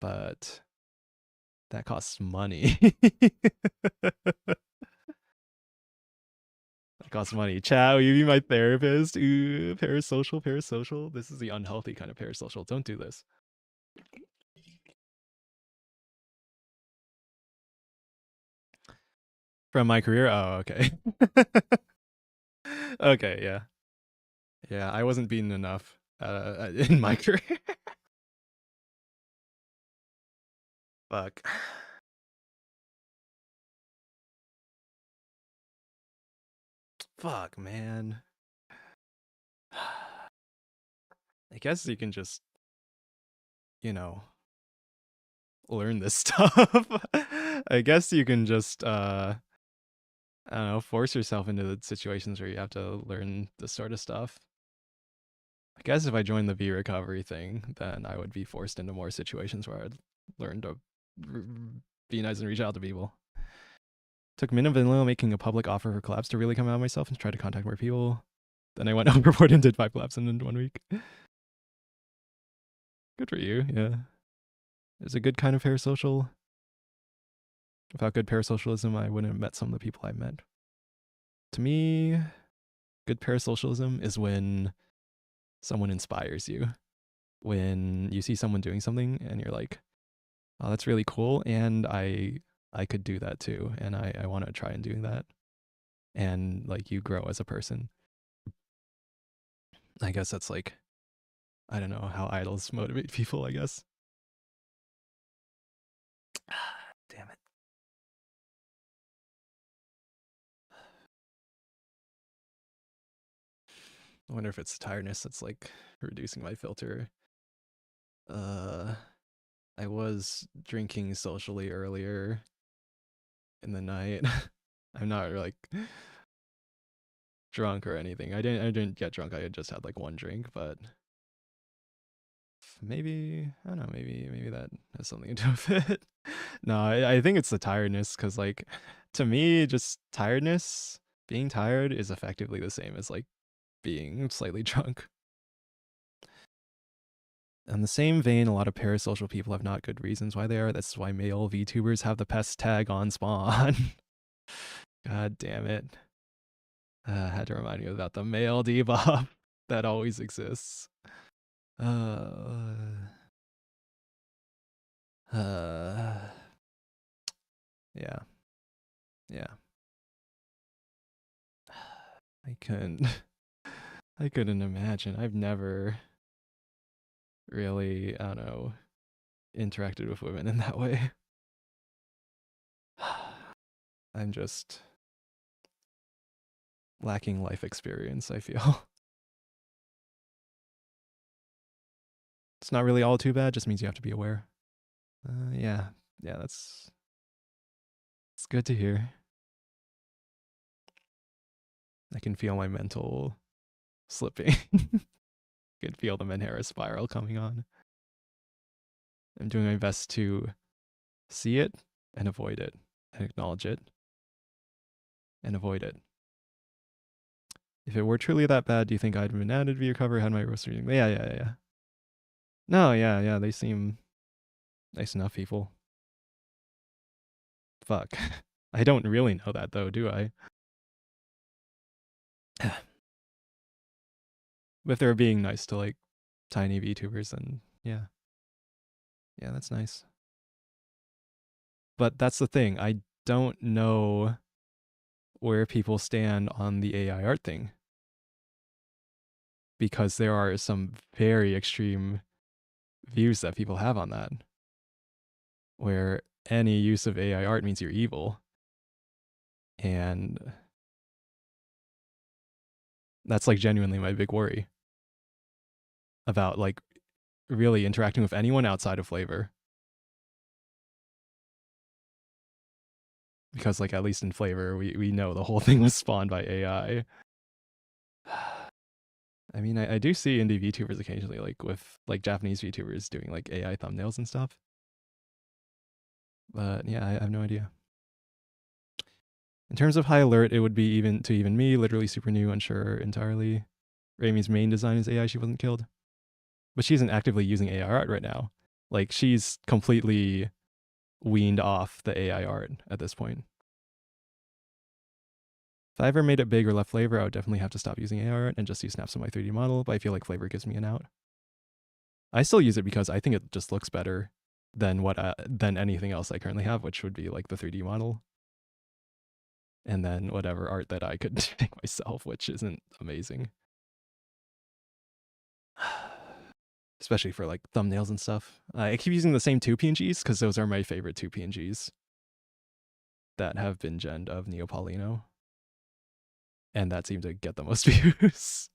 But that costs money. That costs money. Chat, will you be my therapist? Ooh, parasocial. This is the unhealthy kind of parasocial. Don't do this. From my career? Oh, okay. Okay, yeah. Yeah, I wasn't beaten enough in my career. Fuck. Fuck, man. I guess you can just, you know, learn this stuff. I guess you can just, I don't know, force yourself into the situations where you have to learn this sort of stuff. I guess if I joined the V recovery thing, then I would be forced into more situations where I'd learn to be nice and reach out to people. Took Min and Vanilla making a public offer for collabs to really come out of myself and try to contact more people. Then I went overboard and did 5 collabs in 1 week. Good for you, yeah. It's a good kind of parasocial. Without good parasocialism, I wouldn't have met some of the people I met. To me, good parasocialism is when someone inspires you. When you see someone doing something and you're like, oh, that's really cool, and I could do that too, and I want to try and doing that. And like you grow as a person. I guess that's like, I don't know how idols motivate people, I guess. Damn it. I wonder if it's tiredness that's like reducing my filter. I was drinking socially earlier in the night. I'm not like drunk or anything. I didn't get drunk. I had just had like 1 drink, but maybe I don't know. Maybe that has something to do with it. No, I think it's the tiredness because like to me, just tiredness, being tired is effectively the same as like being slightly drunk. In the same vein, a lot of parasocial people have not good reasons why they are. That's why male VTubers have the pest tag on spawn. God damn it. Had to remind you about the male debuff that always exists. Yeah. Yeah. I couldn't imagine. I've never really, I don't know, interacted with women in that way. I'm just lacking life experience, I feel. It's not really all too bad, just means you have to be aware. Yeah, it's good to hear. I can feel my mental slipping. I can feel the Menhera spiral coming on. I'm doing my best to see it and avoid it, and acknowledge it and avoid it. If it were truly that bad, do you think I'd been added via cover, had my roast reading? Yeah. No, yeah, they seem nice enough people. Fuck. I don't really know that though, do I? If they're being nice to like tiny VTubers, then yeah. Yeah, that's nice. But that's the thing, I don't know where people stand on the AI art thing. Because there are some very extreme views that people have on that. Where any use of AI art means you're evil. And that's like genuinely my big worry about like really interacting with anyone outside of FlaVR. Because like at least in FlaVR, we know the whole thing was spawned by AI. I mean, I do see indie VTubers occasionally, like with like Japanese VTubers doing like AI thumbnails and stuff. But yeah, I have no idea. In terms of high alert, it would be even me, literally super new, unsure entirely. Raimi's main design is AI. She wasn't killed, but she isn't actively using AI art right now. Like she's completely weaned off the AI art at this point. If I ever made it big or left FlaVR, I would definitely have to stop using AI art and just use snaps of my 3D model. But I feel like FlaVR gives me an out. I still use it because I think it just looks better than than anything else I currently have, which would be like the 3D model. And then whatever art that I could make myself, which isn't amazing. Especially for like thumbnails and stuff. I keep using the same two PNGs because those are my favorite two PNGs that have been genned of Neapolitan. And that seemed to get the most views.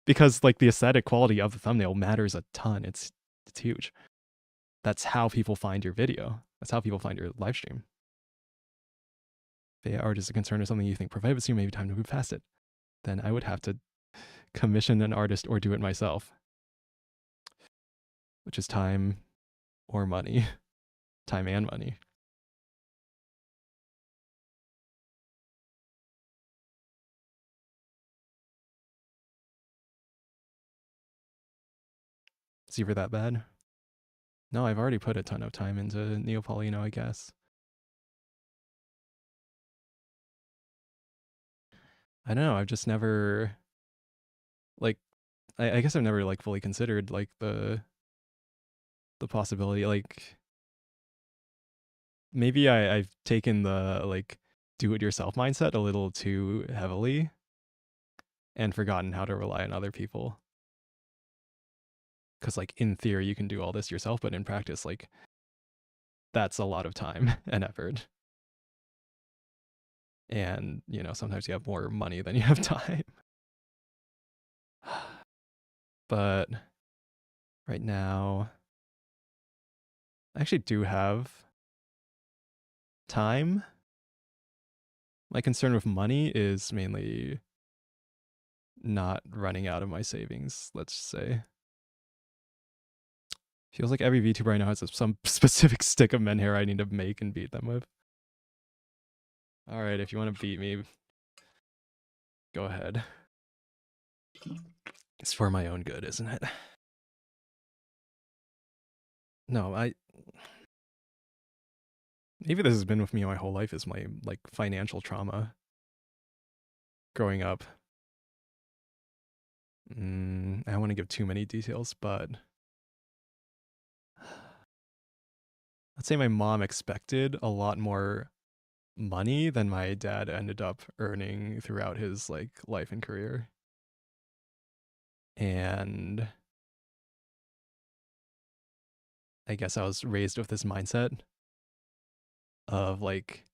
Because like the aesthetic quality of the thumbnail matters a ton. It's huge. That's how people find your video. That's how people find your live stream. If AI art is a concern or something you think privacy may be time to move past it, then I would have to commission an artist or do it myself. Which is time or money. Time and money. Is he ever that bad? No, I've already put a ton of time into Neapolitan, I guess. I don't know, I've just never, like, I guess I've never, like, fully considered, like, the possibility, like, maybe I've taken the, like, do-it-yourself mindset a little too heavily and forgotten how to rely on other people. Because, like, in theory, you can do all this yourself, but in practice, like, that's a lot of time and effort. And, you know, sometimes you have more money than you have time. But right now, I actually do have time. My concern with money is mainly not running out of my savings, let's say. Feels like every VTuber I know has some specific stick of men hair I need to make and beat them with. All right, if you want to beat me, go ahead. It's for my own good, isn't it? No, maybe this has been with me my whole life, is my, like, financial trauma growing up. I don't want to give too many details, but let's say my mom expected a lot more money than my dad ended up earning throughout his, like, life and career. And I guess I was raised with this mindset of, like,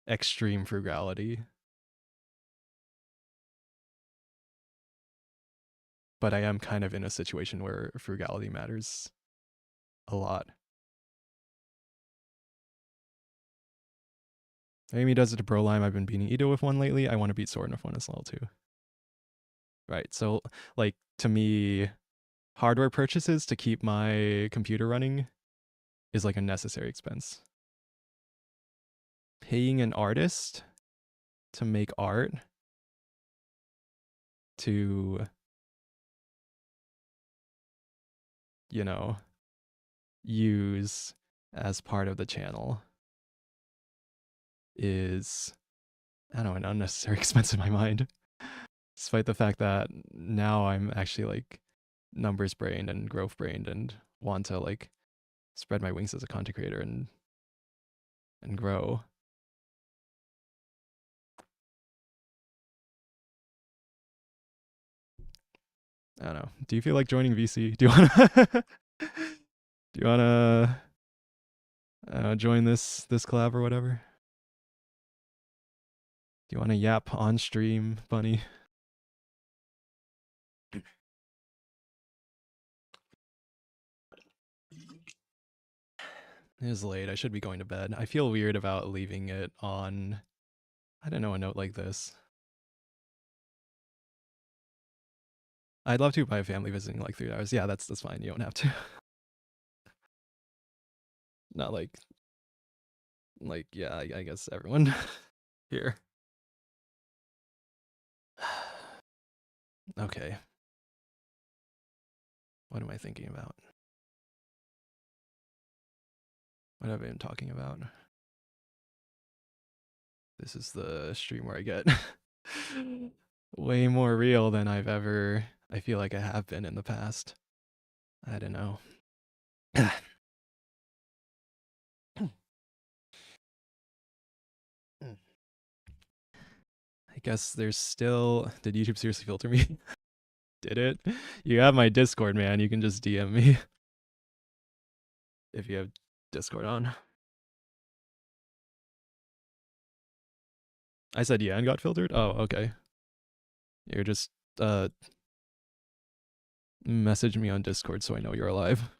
extreme frugality. But I am kind of in a situation where frugality matters a lot. Amy does it to Bro Lime. I've been beating Ito with one lately. I want to beat Soren with one as well, too. Right, so, like, to me, hardware purchases to keep my computer running is, like, a necessary expense. Paying an artist to make art to, you know, use as part of the channel is, I don't know, an unnecessary expense in my mind. Despite the fact that now I'm actually, like, numbers brained and growth brained and want to, like, spread my wings as a content creator and grow. I don't know. Do you feel like joining VC? Do you wanna join this collab or whatever? Do you wanna yap on stream, Bunny? It is late. I should be going to bed. I feel weird about leaving it on, I don't know, a note like this. I'd love to buy a family visiting like 3 hours. Yeah, that's fine. You don't have to. Not like, yeah, I guess everyone here. Okay. What am I thinking about? What have I been talking about? This is the stream where I get way more real than I feel like I have been in the past. I don't know. I guess there's still. Did YouTube seriously filter me? Did it? You have my Discord, man. You can just DM me if you have Discord on. I said yeah and got filtered? Oh, okay. You're just message me on Discord so I know you're alive.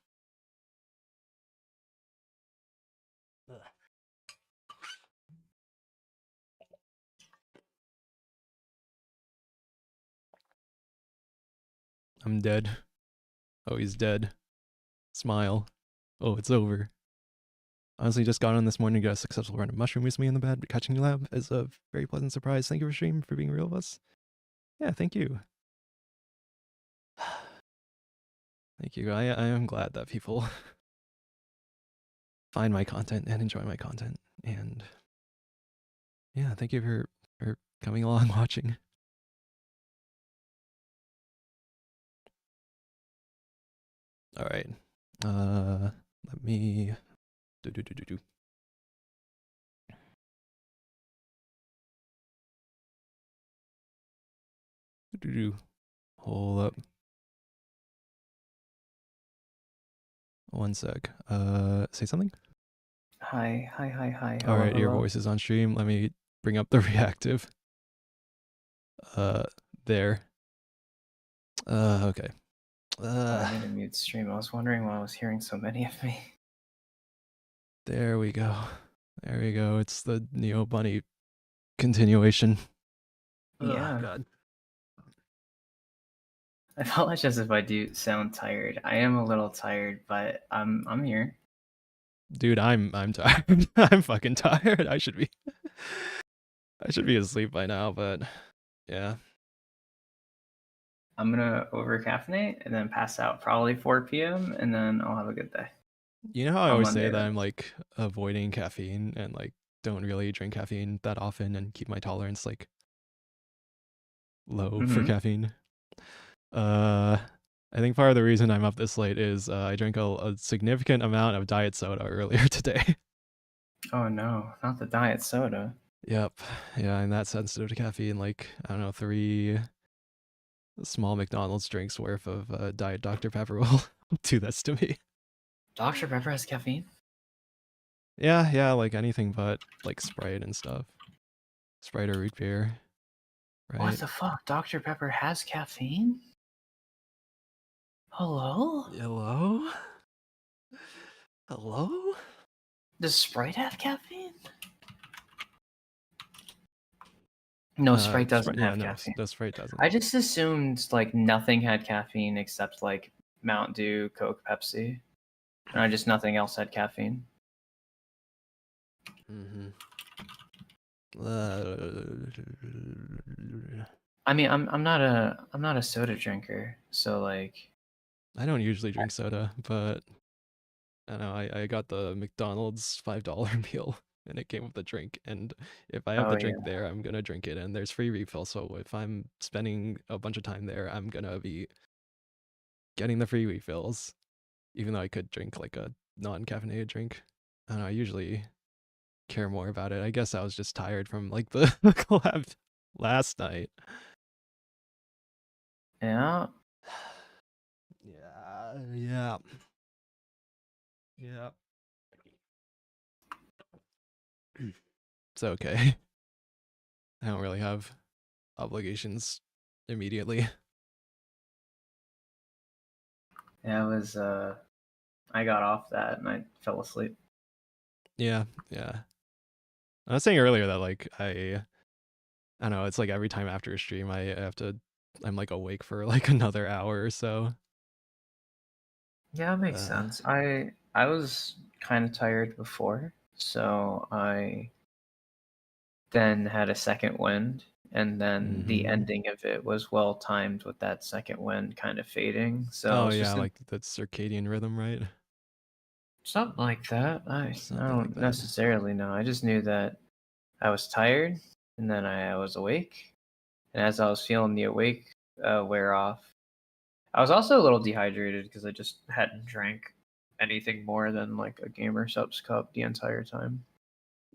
I'm dead. Oh, he's dead. Smile. Oh, it's over. Honestly, just got on this morning to get a successful run of mushroom with me in the bed, but catching you lab is a very pleasant surprise. Thank you for stream, for being real with us. Yeah, thank you. Thank you. I am glad that people find my content and enjoy my content. And yeah, thank you for coming along watching. All right. Let me hold up. One sec. Say something? Hi. All right, your voice is on stream. Let me bring up the reactive. There. Okay. I need to mute stream. I was wondering why I was hearing so many of me. There we go. There we go. It's the Neo Bunny continuation. Yeah. Oh, God. I apologize if I do sound tired. I am a little tired, but I'm here. Dude, I'm tired. I'm fucking tired. I should be asleep by now, but yeah. I'm gonna over caffeinate and then pass out probably 4 p.m. and then I'll have a good day. You know how I always say that then. I'm like avoiding caffeine and like don't really drink caffeine that often and keep my tolerance like low for caffeine. I think part of the reason I'm up this late is I drank a significant amount of diet soda earlier today. Oh no, not the diet soda. Yep. Yeah, I'm that sensitive to caffeine. Like, I don't know, 3 small McDonald's drinks worth of Diet Dr. Pepper will do this to me. Dr. Pepper has caffeine? Yeah, like anything but like Sprite and stuff. Sprite or root beer. Right? What the fuck? Dr. Pepper has caffeine? Hello? Does Sprite have caffeine? No, Sprite doesn't have caffeine. No, Sprite doesn't. I just assumed like nothing had caffeine except like Mountain Dew, Coke, Pepsi. And nothing else had caffeine. I mean, I'm not a soda drinker, so like I don't usually drink soda, but I don't know, I got the McDonald's $5 meal and it came with a drink, and if I have the drink there, I'm gonna drink it, and there's free refill, so if I'm spending a bunch of time there, I'm gonna be getting the free refills, even though I could drink like a non-caffeinated drink. I don't know, I usually care more about it. I guess I was just tired from like the collab last night. Yeah. Yeah. It's okay. I don't really have obligations immediately. Yeah, it was I got off that and I fell asleep. Yeah. I was saying earlier that like I don't know, it's like every time after a stream I'm like awake for like another hour or so. Yeah, it makes sense. I was kind of tired before, so I then had a second wind and then the ending of it was well timed with that second wind kind of fading. So Oh it's yeah, just like that circadian rhythm, right? something like that. I Something like don't that. necessarily know. I just knew that I was tired, and then I was awake, and as I was feeling the awake wear off, I was also a little dehydrated because I just hadn't drank anything more than like a Gamer Subs cup the entire time.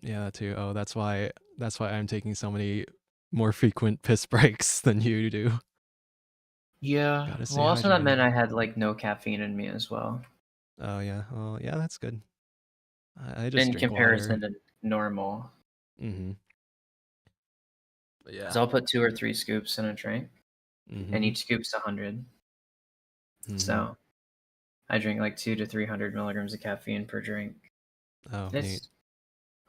Yeah, that too. Oh, that's why I'm taking so many more frequent piss breaks than you do. Yeah. Gotta Well, stay also that hydrated. meant I had like no caffeine in me as well, Oh yeah. Oh yeah, that's good. I just in drink water. comparison to normal. Mm-hmm. But Because yeah. I'll put 2 or 3 scoops in a drink, and Mm-hmm. each scoop's 100. Mm-hmm. So I drink like 200 to 300 milligrams of caffeine per drink. Oh, neat. It's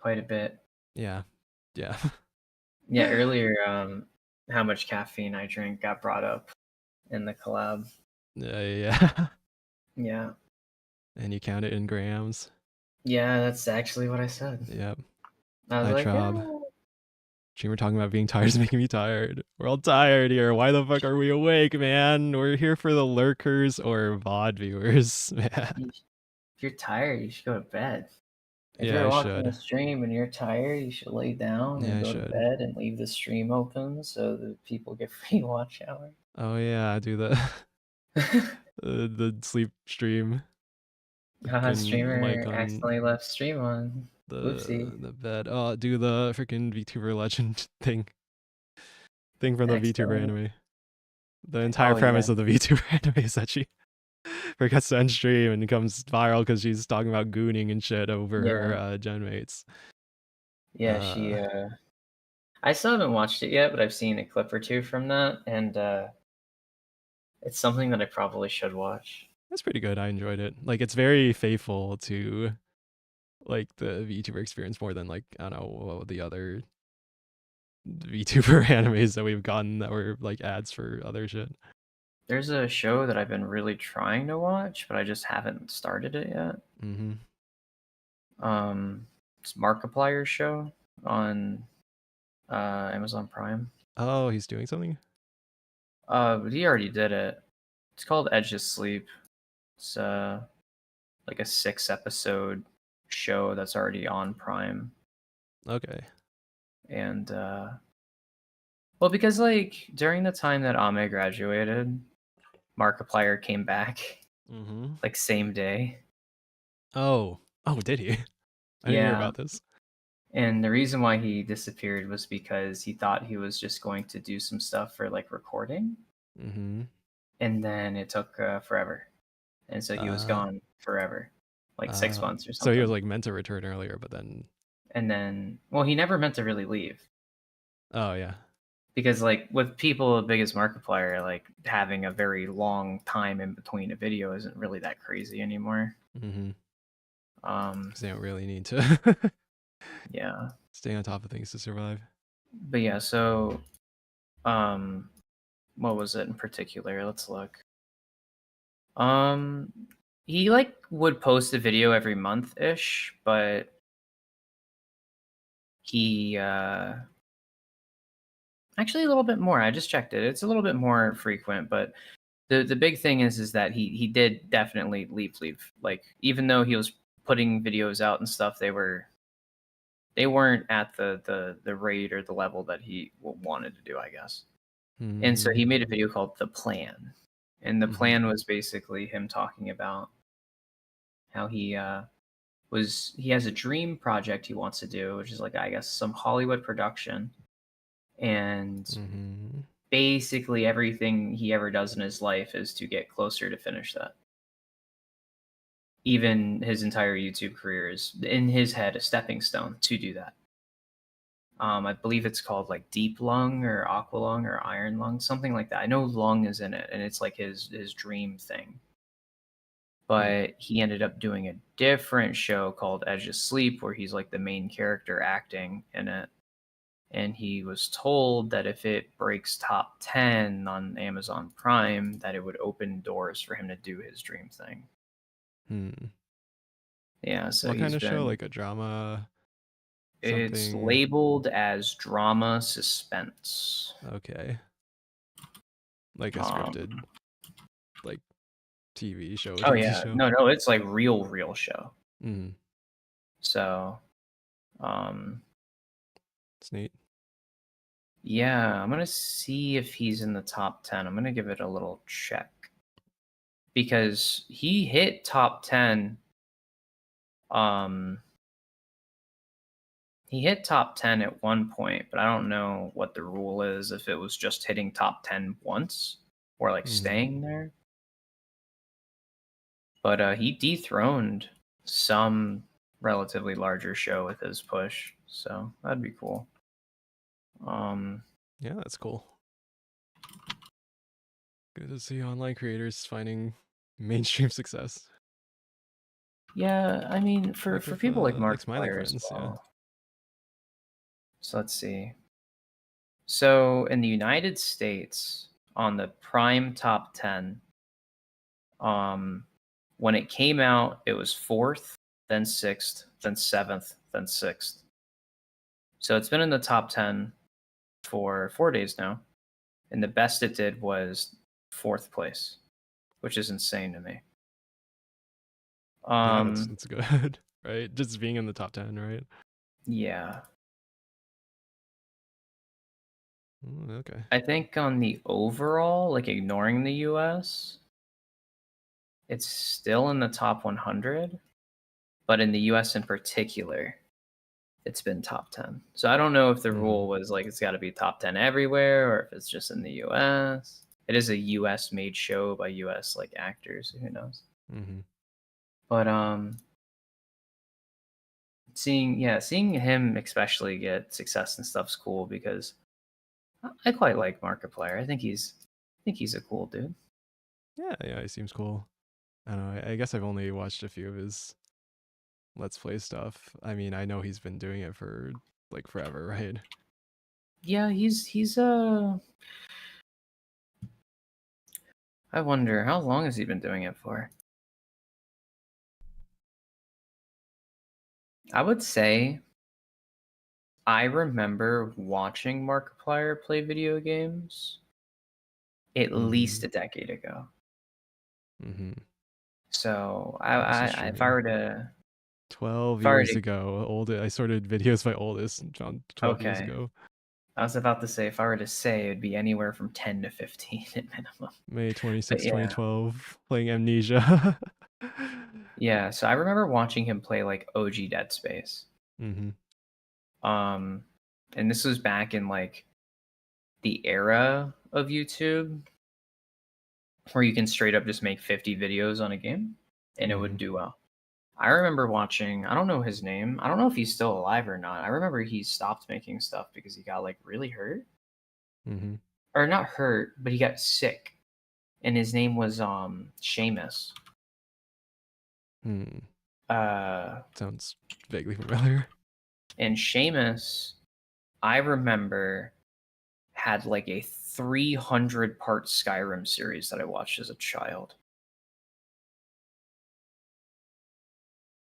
quite a bit. Yeah. Yeah. Yeah, earlier, how much caffeine I drink got brought up in the collab. Yeah. Yeah. And you count it in grams. Yeah, that's actually what I said. Yep. I was Hi, like, Trob. "Eh." Dreamer talking about being tired is making me tired. We're all tired here. Why the fuck are we awake, man? We're here for the lurkers or VOD viewers, man. If you're tired, you should go to bed. If Yeah, you're I watching a should. stream and you're tired, you should lay down Yeah, and I go to should. bed and leave the stream open so that people get free watch hour. Oh yeah, do the the sleep stream. Haha, Freaking mic streamer on accidentally left stream on. Whoopsie. the bed. Oh, do the freaking VTuber legend thing from the VTuber Accidentally. anime. The entire Oh, yeah. premise of the VTuber anime is that she forgets to end stream and comes viral because she's talking about gooning and shit over her Yeah. gen mates. Yeah, I still haven't watched it yet, but I've seen a clip or two from that, and it's something that I probably should watch. That's pretty good. I enjoyed it. Like it's very faithful to like the VTuber experience more than like I don't know what the other VTuber animes that we've gotten that were like ads for other shit. There's a show that I've been really trying to watch, but I just haven't started it yet. Mm-hmm. It's Markiplier's show on Amazon Prime. Oh, he's doing something? But he already did it. It's called Edge of Sleep. It's like a 6 episode show that's already on Prime. Okay. And well, because like during the time that Ame graduated, Markiplier came back Mm-hmm. like same day. Oh. Oh, did he? I didn't hear Yeah. about this. And the reason why he disappeared was because he thought he was just going to do some stuff for like recording, Mm-hmm. and then it took forever, and so he was gone forever, like 6 months or So he was something. like meant to return earlier, but then And then, well, he never meant to really leave oh yeah. because, like, with people as big as Markiplier, like having a very long time in between a video isn't really that crazy anymore. Mm-hmm. Um, 'Cause they don't really need to yeah, stay on top of things to survive. but yeah, so what was it in particular? Let's look. Um, he like would post a video every month ish, but he actually a little bit more. I just checked it. It's a little bit more frequent, but the big thing is that he did definitely leave. Like even though he was putting videos out and stuff, they weren't at the rate or the level that he wanted to do, I guess. And so he made a video called The Plan. And the plan was basically him talking about how he has a dream project he wants to do, which is like I guess some Hollywood production. And Mm-hmm. basically everything he ever does in his life is to get closer to finish that. Even his entire YouTube career is in his head a stepping stone to do that. I believe it's called like Deep Lung or Aqua Lung or Iron Lung, something like that. I know Lung is in it, and it's like his dream thing. But he ended up doing a different show called Edge of Sleep, where he's like the main character acting in it. And he was told that if it breaks top 10 on Amazon Prime, that it would open doors for him to do his dream thing. Hmm. Yeah, so What kind he's of show? been Like a drama? It's Something. labeled as drama suspense. Okay. Like a Um, scripted, like TV show, oh TV yeah, show. no, it's like real show. Mm, So, um, it's neat. yeah, I'm gonna see if he's in the top 10. I'm gonna give it a little check because he hit top 10. Um, he hit top 10 at one point, but I don't know what the rule is if it was just hitting top 10 once or like staying there. But he dethroned some relatively larger show with his push, so that'd be cool. Yeah, that's cool. Good to see online creators finding mainstream success. Yeah, I mean, for Like with people like like Smiley Markiplier as Friends, yeah. well. So let's see. So in the United States, on the Prime Top 10, when it came out, it was 4th, then 6th, then 7th, then 6th. So it's been in the top 10 for 4 days now. And the best it did was 4th place, which is insane to me. Yeah, that's good, right? Just being in the top 10, right? Yeah. Okay. I think on the overall, like ignoring the US, it's still in the top 100, but in the US in particular, it's been top 10. So I don't know if the rule was like it's got to be top 10 everywhere or if it's just in the US. It is a US made show by US like actors, who knows. But seeing him especially get success and stuff's cool because I quite like Markiplier. I think he's a cool dude. Yeah, he seems cool. I don't know. I guess I've only watched a few of his Let's Play stuff. I mean, I know he's been doing it for like forever, right? Yeah, he's I wonder how long has he been doing it for? I would say I remember watching Markiplier play video games at least a decade ago. So if I were to 12 years ago, I sorted videos by oldest, John, 12 years ago. I was about to say, if I were to say, it'd be anywhere from 10 to 15 at minimum. May 26, yeah. 2012, playing Amnesia. Yeah, so I remember watching him play like OG Dead Space. And this was back in like the era of YouTube where you can straight up just make 50 videos on a game and it would do well. I remember watching, I don't know his name. I don't know if he's still alive or not. I remember he stopped making stuff because he got like really hurt. Or not hurt, but he got sick. And his name was Seamus. Sounds vaguely familiar. And Seamus, I remember, had like a 300-part Skyrim series that I watched as a child.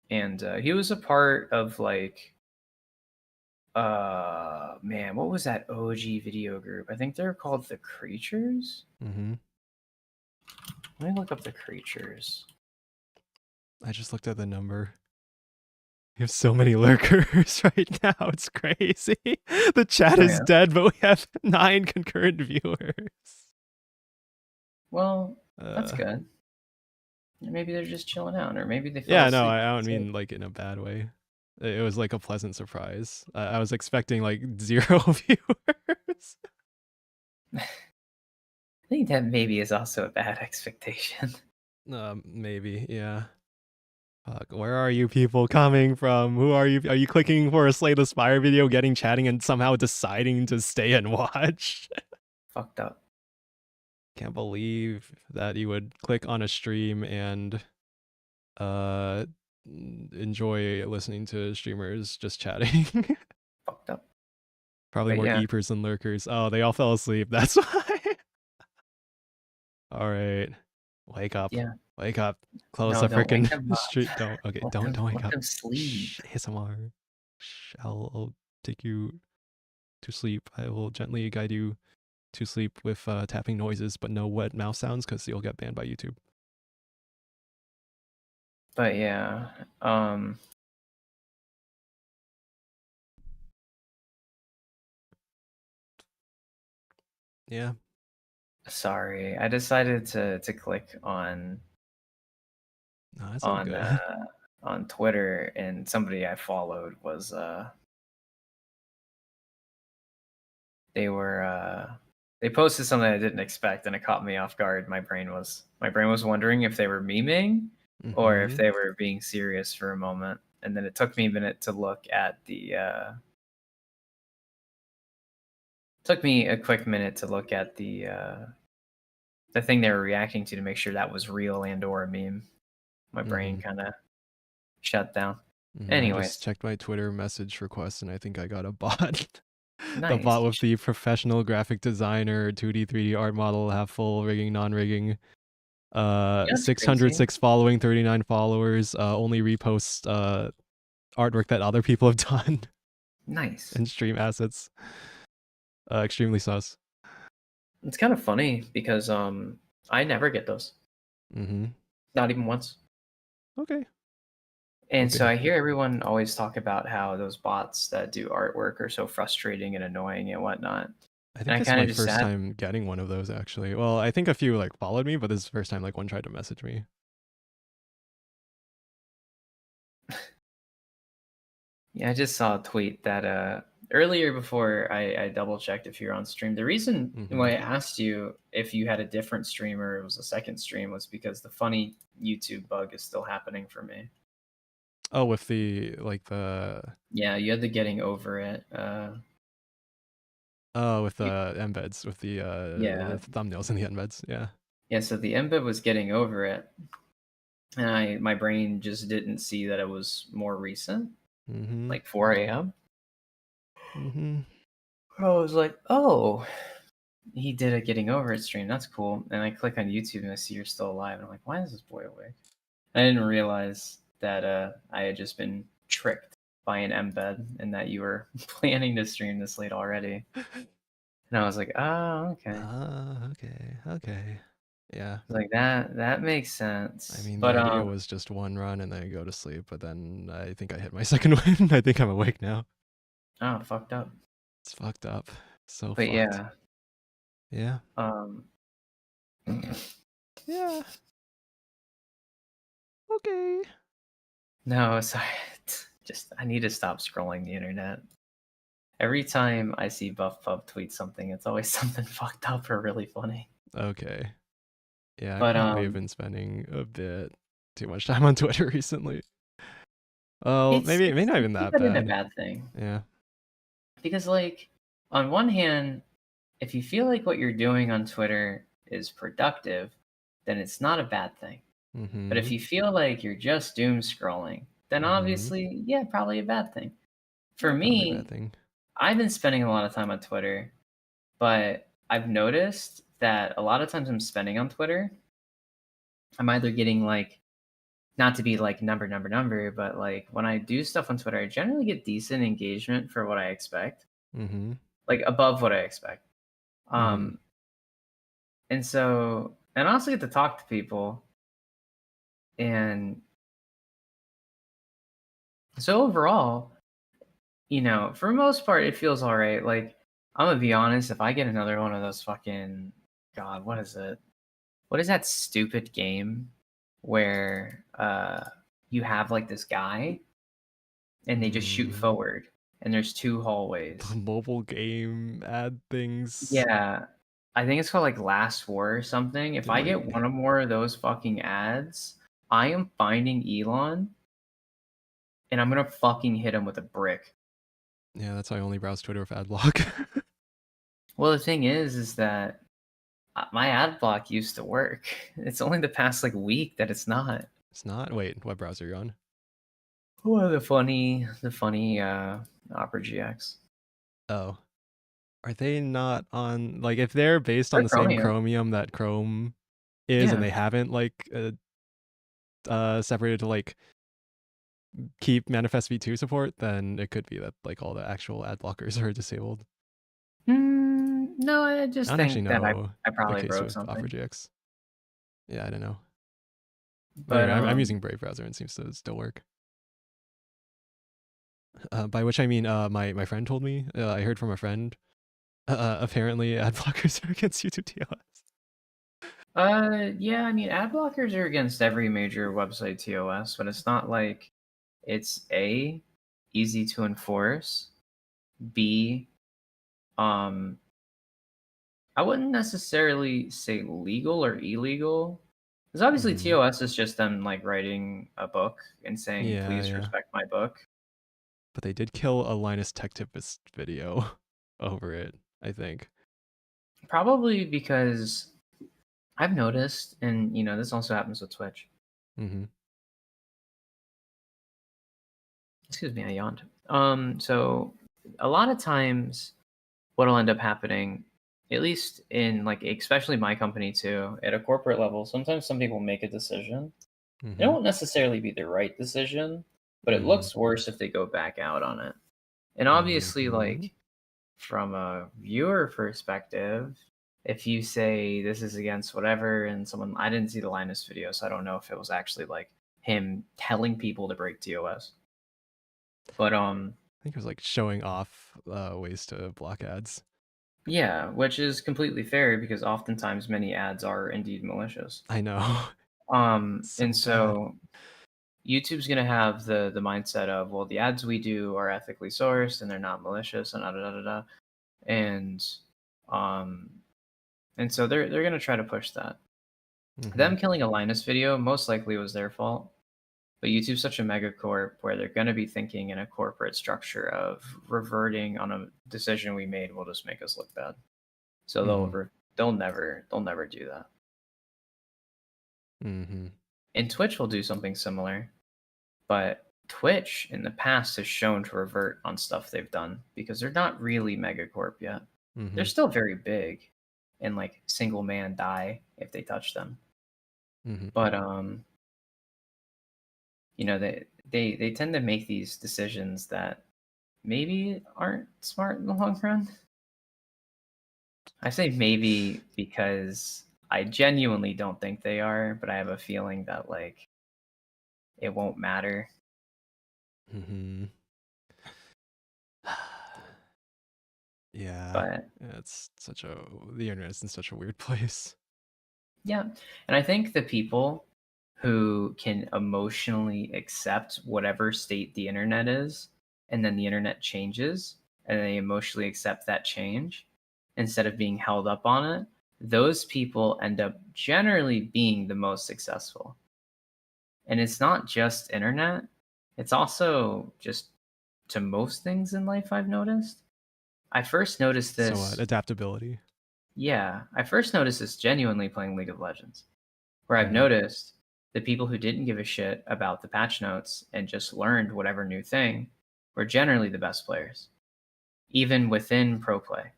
And he was a part of like, man, what was that OG video group? I think they're called The Creatures. Let me look up The Creatures. I just looked at the number. We have so many lurkers right now. It's crazy. The chat is dead, but we have 9 concurrent viewers. Well, that's good. Maybe they're just chilling out, or maybe they fell asleep. No, I don't mean like in a bad way. It was like a pleasant surprise. I was expecting like 0 viewers. I think that maybe is also a bad expectation. Maybe, yeah. Fuck, where are you people coming from? Who are you? Are you clicking for a Slay the Spire video, getting chatting, and somehow deciding to stay and watch? Fucked up. Can't believe that you would click on a stream and enjoy listening to streamers just chatting. Fucked up. Probably more eepers than lurkers. Oh, they all fell asleep. That's why. All right. Wake up. Yeah. Wake up. Close the freaking street. Don't wake up. Sleep. ASMR. I'll take you to sleep. I will gently guide you to sleep with tapping noises, but no wet mouse sounds because you'll get banned by YouTube. But yeah, Yeah. sorry, I decided to click on No, that's all good. on Twitter, and somebody I followed was they posted something I didn't expect, and it caught me off guard. My brain was wondering if they were memeing or if they were being serious for a moment, and then it took me a minute to look at took me a quick minute to look at the thing they were reacting to make sure that was real and or a meme. My brain kind of shut down. I Anyways, just checked my Twitter message request, and I think I got a bot. The nice. bot with the professional graphic designer, 2D, 3D art model, half full rigging, non-rigging. That's 606 following, 39 followers. Only reposts artwork that other people have done. Nice. And stream assets. Extremely sus. It's kind of funny because I never get those. Not even once. Okay. And Okay. so I hear everyone always talk about how those bots that do artwork are so frustrating and annoying and whatnot. I think it's my first time getting one of those, actually. Well, I think a few like followed me, but this is the first time like one tried to message me. Yeah, I just saw a tweet that earlier before I double checked if you're on stream. The reason why I asked you if you had a different stream or it was a second stream was because the funny YouTube bug is still happening for me. Oh, with the yeah, you had the getting over it. Oh, with the embeds, with the thumbnails in the embeds, yeah. Yeah, so the embed was getting over it, and my brain just didn't see that it was more recent, like 4 a.m. I was like, oh, he did a getting over it stream. That's cool. And I click on YouTube and I see you're still alive. And I'm like, why is this boy awake? I didn't realize that I had just been tricked by an embed and that you were planning to stream this late already. And I was like, oh, okay. Okay. Yeah. Like that makes sense. I mean, but, the idea was just one run and then I go to sleep, but then I think I hit my second win. I think I'm awake now. Oh, fucked up. It's fucked up. So but fucked. Yeah. Yeah. Yeah. Okay. No, sorry. Just I need to stop scrolling the internet. Every time I see Buff Pub tweet something, it's always something fucked up or really funny. Okay. Yeah, but I probably have been spending a bit too much time on Twitter recently. Well, maybe not even that bad. A bad thing. Yeah. Because like on one hand, if you feel like what you're doing on Twitter is productive, then it's not a bad thing. But if you feel like you're just doom scrolling, then obviously, yeah, probably a bad thing. For me, bad thing. I've been spending a lot of time on Twitter, but I've noticed that a lot of times I'm spending on Twitter, I'm either getting like, not to be like number, but like when I do stuff on Twitter, I generally get decent engagement for what I expect, like above what I expect. And so, and I also get to talk to people. And so overall, for the most part, it feels all right. Like, I'm gonna be honest, if I get another one of those fucking, God, what is it? What is that stupid game where you have like this guy and they just shoot forward and there's 2 hallways? The mobile game ad things. Yeah. I think it's called like Last War or something. If I get one or more of those fucking ads, I am finding Elon and I'm gonna fucking hit him with a brick. Yeah, that's why I only browse Twitter with ad block. Well, the thing is that my ad block used to work. It's only the past like week that it's not. It's not? Wait, what browser are you on? Well, the funny Opera GX. Oh. Are they not on, like, if they're based on the same Chromium that Chrome is, and they haven't like separated to like keep manifest v2 support, then it could be that like all the actual ad blockers are disabled. No, I I just don't actually think that know I the probably case broke with something. OfferGX. Yeah, I don't know. But But anyway, I'm using Brave browser and it seems to still work. By which I mean, my friend told me. I heard from a friend. Apparently, ad blockers are against YouTube TOS. yeah, I mean, ad blockers are against every major website TOS, but it's not like it's A, easy to enforce, B, um, I wouldn't necessarily say legal or illegal. Because obviously Mm-hmm. TOS is just them like writing a book and saying, Yeah, please yeah. respect my book. But they did kill a Linus Tech Tipist video over it, I think. Probably because I've noticed, and this also happens with Twitch. Mm-hmm. Excuse me, I yawned. So a lot of times what'll end up happening, at least in like especially my company too, at a corporate level, sometimes some people make a decision. It Mm-hmm. won't necessarily be the right decision, but it Mm-hmm. looks worse if they go back out on it. And obviously, Mm-hmm. like from a viewer perspective, if you say this is against whatever, and someone I didn't see the Linus video, so I don't know if it was actually like him telling people to break TOS. But I think it was like showing off ways to block ads. yeah, which is completely fair because oftentimes many ads are indeed malicious. I know. And So bad. so YouTube's gonna have the mindset of, well, the ads we do are ethically sourced and they're not malicious and da da da da da. And um and so they're gonna try to push that. Mm-hmm. Them killing a Linus video most likely was their fault. But YouTube's such a megacorp where they're gonna be thinking in a corporate structure of reverting on a decision we made will just make us look bad. So Mm-hmm. they'll never do that. Mm-hmm. And Twitch will do something similar, but Twitch in the past has shown to revert on stuff they've done because they're not really megacorp yet. They're Mm-hmm. still very big and like single man die if they touch them. Mm-hmm. But they tend to make these decisions that maybe aren't smart in the long run. I say maybe because I genuinely don't think they are, but I have a feeling that like it won't matter. Mm-hmm. Yeah. But It's such a the internet is in such a weird place. yeah, and I think the people who can emotionally accept whatever state the internet is, and then the internet changes, and they emotionally accept that change instead of being held up on it, those people end up generally being the most successful. And it's not just internet, it's also just to most things in life I've noticed. I first noticed So what? this, Adaptability. yeah, I first noticed this genuinely playing League of Legends, where I've Mm-hmm. noticed the people who didn't give a shit about the patch notes and just learned whatever new thing were generally the best players, even within pro play.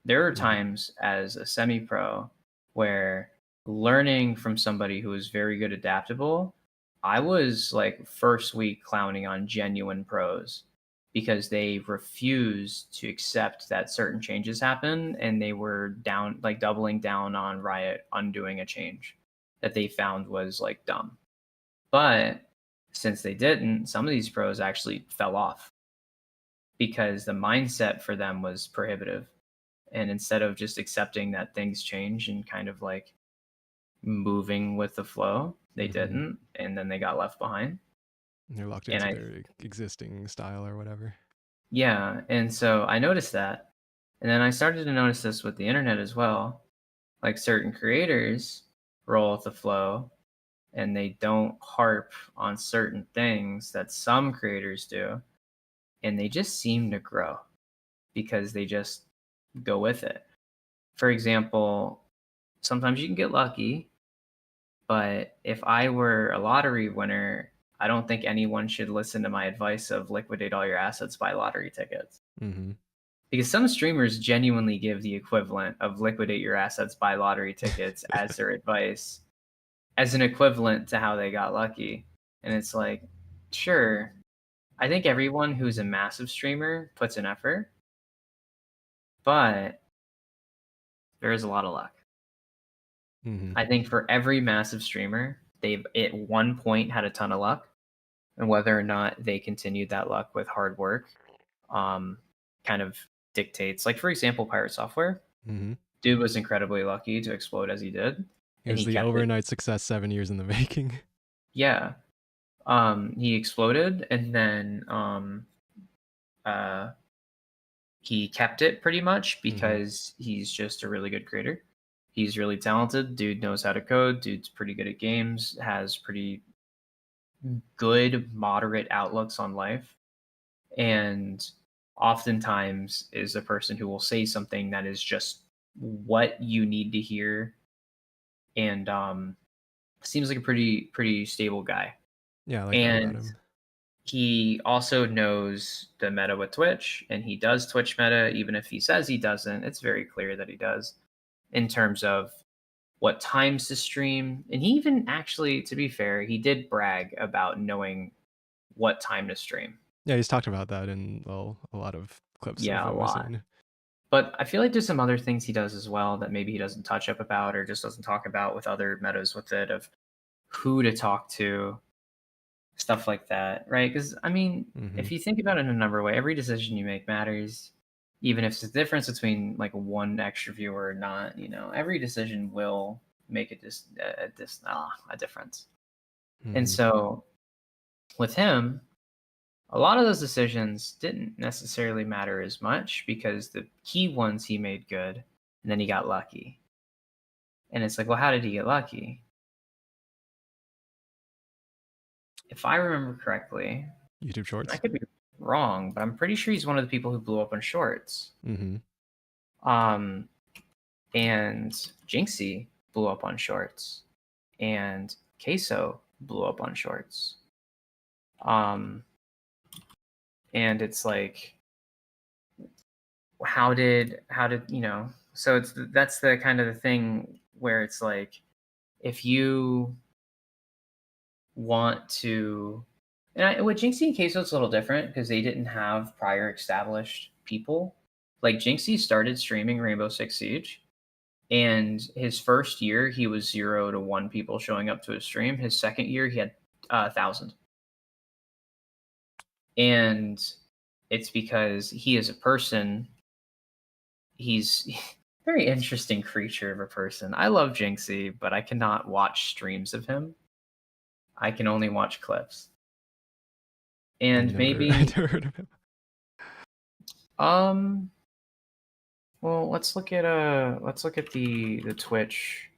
There are Mm-hmm. times as a semi pro where learning from somebody who is very good adaptable, I was like first week clowning on genuine pros because they refused to accept that certain changes happen and they were down like doubling down on Riot undoing a change that they found was like dumb. But since they didn't, some of these pros actually fell off because the mindset for them was prohibitive. And instead of just accepting that things change and kind of like moving with the flow, they Mm-hmm. didn't. And then they got left behind. They're locked And into I, their existing style or whatever. yeah. And so I noticed that. And then I started to notice this with the internet as well. Like certain creators roll with the flow and they don't harp on certain things that some creators do. And they just seem to grow because they just go with it. For example, sometimes you can get lucky, but if I were a lottery winner, I don't think anyone should listen to my advice of liquidate all your assets, buy lottery tickets. Mm-hmm. Because some streamers genuinely give the equivalent of liquidate your assets, buy lottery tickets as their advice, as an equivalent to how they got lucky. And it's like, Sure. I think everyone who's a massive streamer puts in effort, but there is a lot of luck. Hmm. I think for every massive streamer, they've at one point had a ton of luck, and whether or not they continued that luck with hard work, um, kind of dictates. Like for example, Pirate Software, Hmm. dude was incredibly lucky to explode as he did, It and was he the kept it. overnight success, 7 years in the making. Yeah, he exploded, and then uh, he kept it pretty much Hmm. because he's just a really good creator. He's really talented. Dude knows how to code. Dude's pretty good at games. Has pretty good, moderate outlooks on life, and oftentimes is a person who will say something that is just what you need to hear, and seems like a pretty stable guy. Yeah, I like that about And him. he also knows the meta with Twitch, and he does Twitch meta, even if he says he doesn't. It's very clear that he does in terms of what times to stream. And he even actually, to be fair, he did brag about knowing what time to stream. Yeah, he's talked about that in, well, a lot of clips of Yeah, a him I've lot. seen. But I feel like there's some other things he does as well that maybe he doesn't touch up about or just doesn't talk about with other metas with it of who to talk to, stuff like that, right? Because I mean, Hmm. if you think about it in a number of way, every decision you make matters, even if it's the difference between like one extra viewer or not. Every decision will make a difference. And Hmm. so with him, a lot of those decisions didn't necessarily matter as much because the key ones he made good, and then he got lucky. And it's like, well, how did he get lucky? If I remember correctly, YouTube I Shorts. could be wrong, but I'm pretty sure he's one of the people who blew up on shorts. Hmm. Um, and Jinxie blew up on shorts, and Queso blew up on shorts. Um, and it's like, how did So that's the kind of the thing where it's like, if you want to, with Jinxie and Queso, it's a little different because they didn't have prior established people. Like Jinxie started streaming Rainbow Six Siege, and his first year he was 0 to 1 people showing up to his stream. His second year he had 1,000, and it's because he is a person. He's a very interesting creature of a person. I love Jinxie, but I cannot watch streams of him. I can only watch clips. I And never, I maybe never heard of him. um well, let's look at the Twitch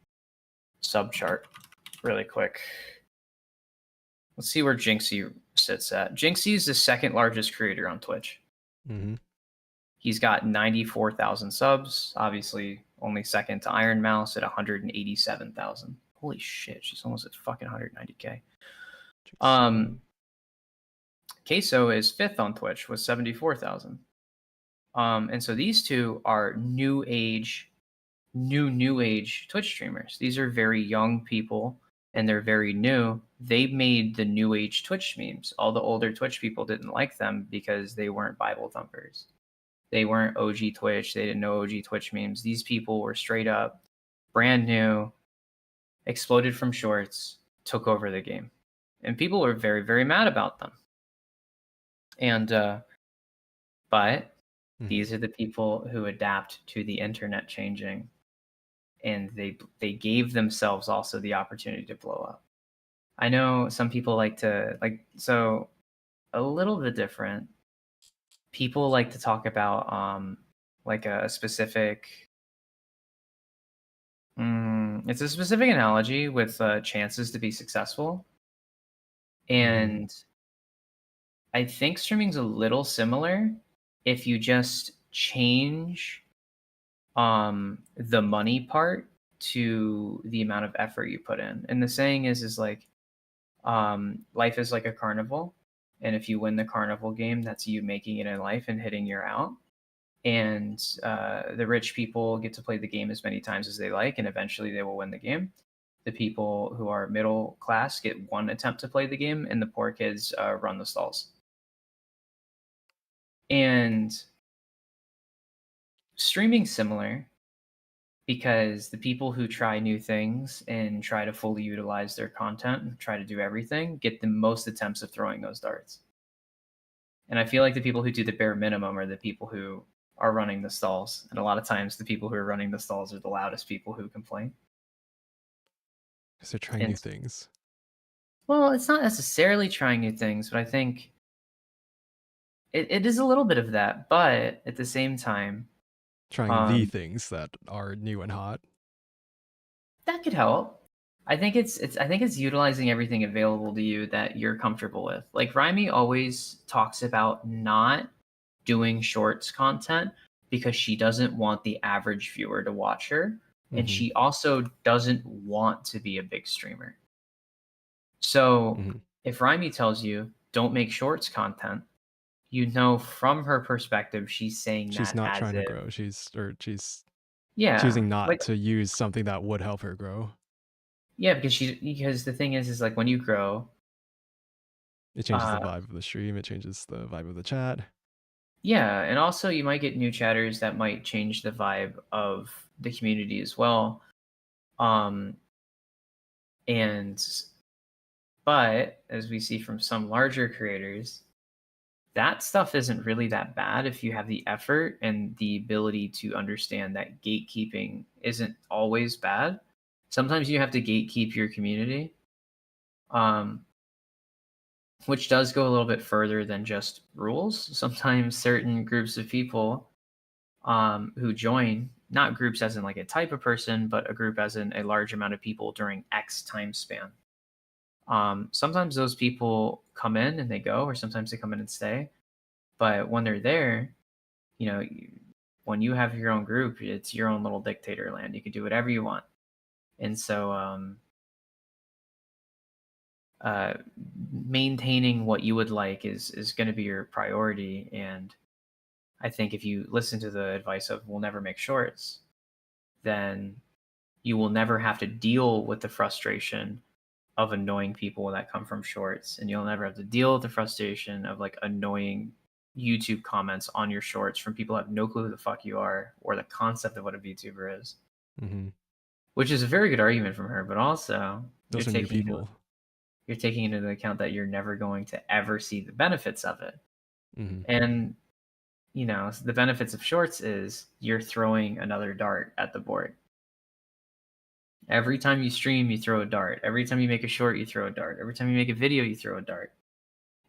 sub chart really quick. Let's see where Jinxie sits at. Jinxie is the second largest creator on Twitch. Hmm. He's got 94,000 subs, obviously only second to Iron Mouse at 187,000. Holy shit, she's almost at fucking 190k. So, Queso is fifth on Twitch with 74,000. And so these two are new age Twitch streamers. These are very young people and they're very new. They made the new age Twitch memes. All the older Twitch people didn't like them because they weren't Bible thumpers. They weren't OG Twitch. They didn't know OG Twitch memes. These people were straight up brand new, exploded from shorts, took over the game. And people were very, very mad about them. And but mhm. these are the people who adapt to the internet changing, and they gave themselves also the opportunity to blow up. I know some people like to so a little bit different. People like to talk about like a specific it's a specific analogy with chances to be successful, Mhm. and I think streaming's a little similar if you just change the money part to the amount of effort you put in. And the saying is like life is like a carnival, and if you win the carnival game, that's you making it in life and hitting your out. And the rich people get to play the game as many times as they like, and eventually they will win the game. the people who are middle class get one attempt to play the game, and the poor kids run the stalls. And streaming similar, because the people who try new things and try to fully utilize their content and try to do everything get the most attempts of throwing those darts. And I feel like the people who do the bare minimum are the people who are running the stalls. And a lot of times the people who are running the stalls are the loudest people who complain. Because they're trying new And things. well, it's not necessarily trying new things, but I think it is a little bit of that. But at the same time, Trying the things that are new and hot. that could help. I think it's utilizing everything available to you that you're comfortable with. Like Raimi always talks about not doing shorts content because she doesn't want the average viewer to watch her, and she also doesn't want to be a big streamer. So if Raimi tells you don't make shorts content, you know from her perspective she's saying She's that not as trying to if grow. She's yeah, choosing not like to use something that would help her grow. yeah, because the thing is like when you grow, It changes the vibe of the stream. It changes the vibe of the chat. yeah, and also you might get new chatters that might change the vibe of the community as well. And but as we see from some larger creators, that stuff isn't really that bad if you have the effort and the ability to understand that gatekeeping isn't always bad. Sometimes you have to gatekeep your community, which does go a little bit further than just rules. Sometimes certain groups of people who join, not groups as in like a type of person, but a group as in a large amount of people during X time span. Sometimes those people come in and they go, or sometimes they come in and stay. But when they're there, you know, when you have your own group, it's your own little dictator land. You can do whatever you want. And so maintaining what you would like is going to be your priority. And I think if you listen to the advice of we'll never make shorts, then you will never have to deal with the frustration of annoying people that come from shorts, and you'll never have to deal with the frustration of like annoying YouTube comments on your shorts from people who have no clue who the fuck you are or the concept of what a VTuber is. Which is a very good argument from her, but also those are new people. You're taking into account that you're never going to ever see the benefits of it. And you know, the benefits of shorts is you're throwing another dart at the board. Every time you stream, you throw a dart. Every time you make a short, you throw a dart. Every time you make a video, you throw a dart.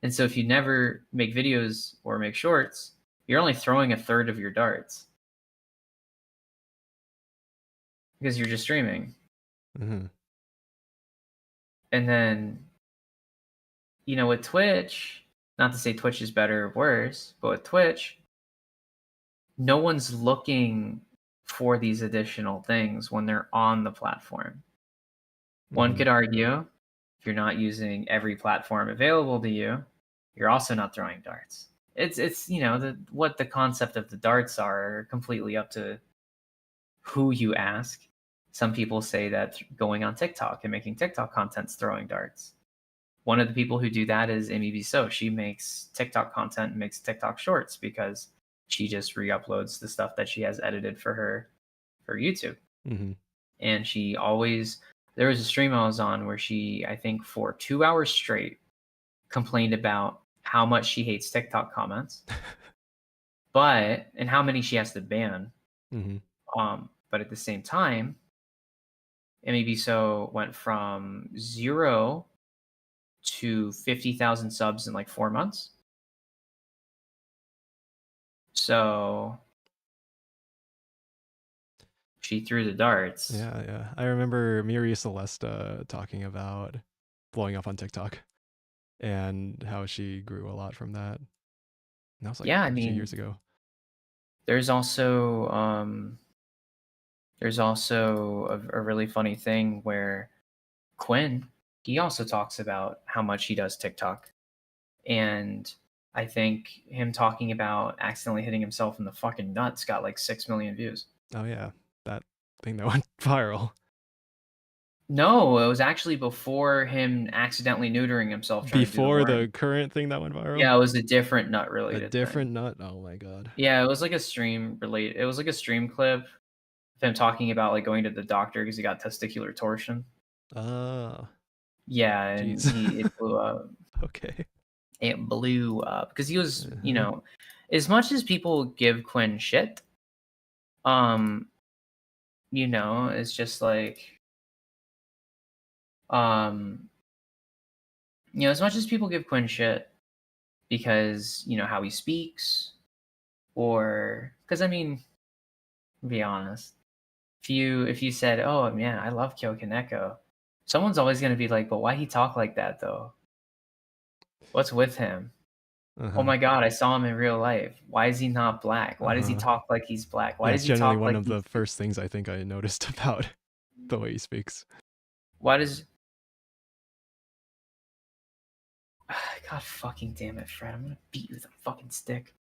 And so if you never make videos or make shorts, you're only throwing a third of your darts because you're just streaming. And then, you know, with Twitch, not to say Twitch is better or worse, but with Twitch, no one's looking for these additional things when they're on the platform. One could argue if you're not using every platform available to you, you're also not throwing darts. It's you know, what the concept of the darts are completely up to who you ask. Some people say that going on TikTok and making TikTok content's throwing darts. One of the people who do that is Amy So. She makes TikTok content and makes TikTok shorts because she just re-uploads the stuff that she has edited for YouTube. And she always, there was a stream I was on where she, I think for 2 hours straight, complained about how much she hates TikTok comments, and how many she has to ban. But at the same time, Amy So went from 0 to 50,000 subs in like 4 months. So she threw the darts. Yeah. I remember Miri Celesta talking about blowing up on TikTok and how she grew a lot from that. And that was like Yeah, I 2 mean, years ago. there's also a really funny thing where Quinn, he also talks about how much he does TikTok. And I think him talking about accidentally hitting himself in the fucking nuts got like 6 million views. Oh yeah, that thing that went viral. No, it was actually before him accidentally neutering himself trying to do the Before the worm. current thing that went viral? Yeah, it was a different nut A related different thing. nut? Oh my god. Yeah, it was like a it was like a stream clip of him talking about like going to the doctor because he got testicular torsion. Oh, Yeah, and jeez. he it blew up. Okay. It blew up because he was, Uh-huh. as much as people give Quinn shit, um, it's just like, um, as much as people give Quinn shit because how he speaks, or because I mean, be honest, if you said, "Oh man, I love Kyokaneko," someone's always gonna be like, "But why he talk like that though? What's with him? Oh Uh-huh. my god, I saw him in real life. Why is he not black? Why does he Uh-huh. talk like he's black? Why Yeah, does it's he generally talk one like of the he's first things I think I noticed about the way he speaks. why does God fucking damn it, Fred. I'm gonna beat you with a fucking stick.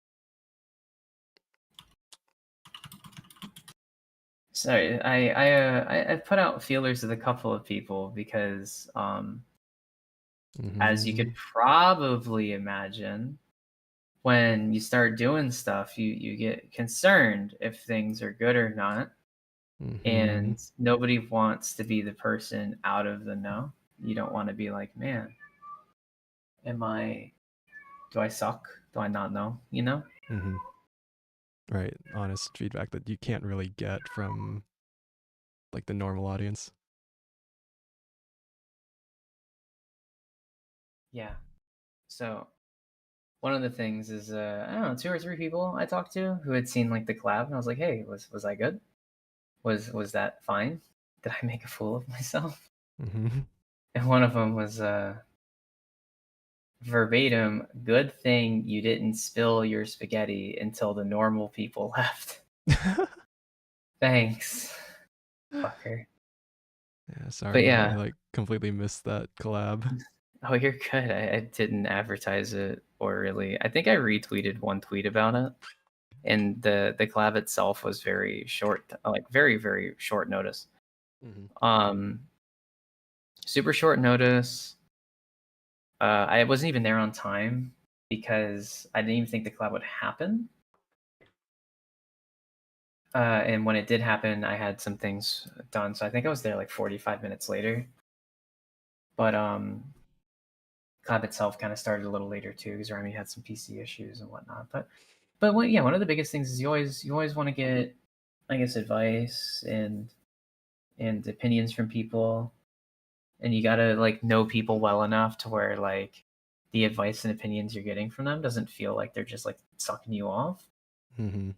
Sorry, I put out feelers with a couple of people because as you Mm-hmm. could probably imagine, when you start doing stuff, you get concerned if things are good or not, Mm-hmm. and nobody wants to be the person out of the know. You don't want to be like, man, am I do I suck? Do I not know? Mm-hmm. Right. Honest feedback that you can't really get from like the normal audience. Yeah. So one of the things is I don't know, two or three people I talked to who had seen like the collab, and I was like, hey, was I good? Was that fine? Did I make a fool of myself? Mm-hmm. And one of them was verbatim, good thing you didn't spill your spaghetti until the normal people left. Thanks, fucker. Yeah, But sorry. I yeah, like completely missed that collab. oh, you're good. I didn't advertise it or really. I think I retweeted one tweet about it, and the collab itself was very short, like very very short notice. Mm-hmm. Um, super short notice. I wasn't even there on time because I didn't even think the collab would happen. And when it did happen, I had some things done, so I think I was there like 45 minutes later. But collab itself kind of started a little later too because Remy had some PC issues and whatnot. But one of the biggest things is you always want to get, I guess, advice and opinions from people, and you gotta like know people well enough to where like the advice and opinions you're getting from them doesn't feel like they're just like sucking you off. Mm-hmm.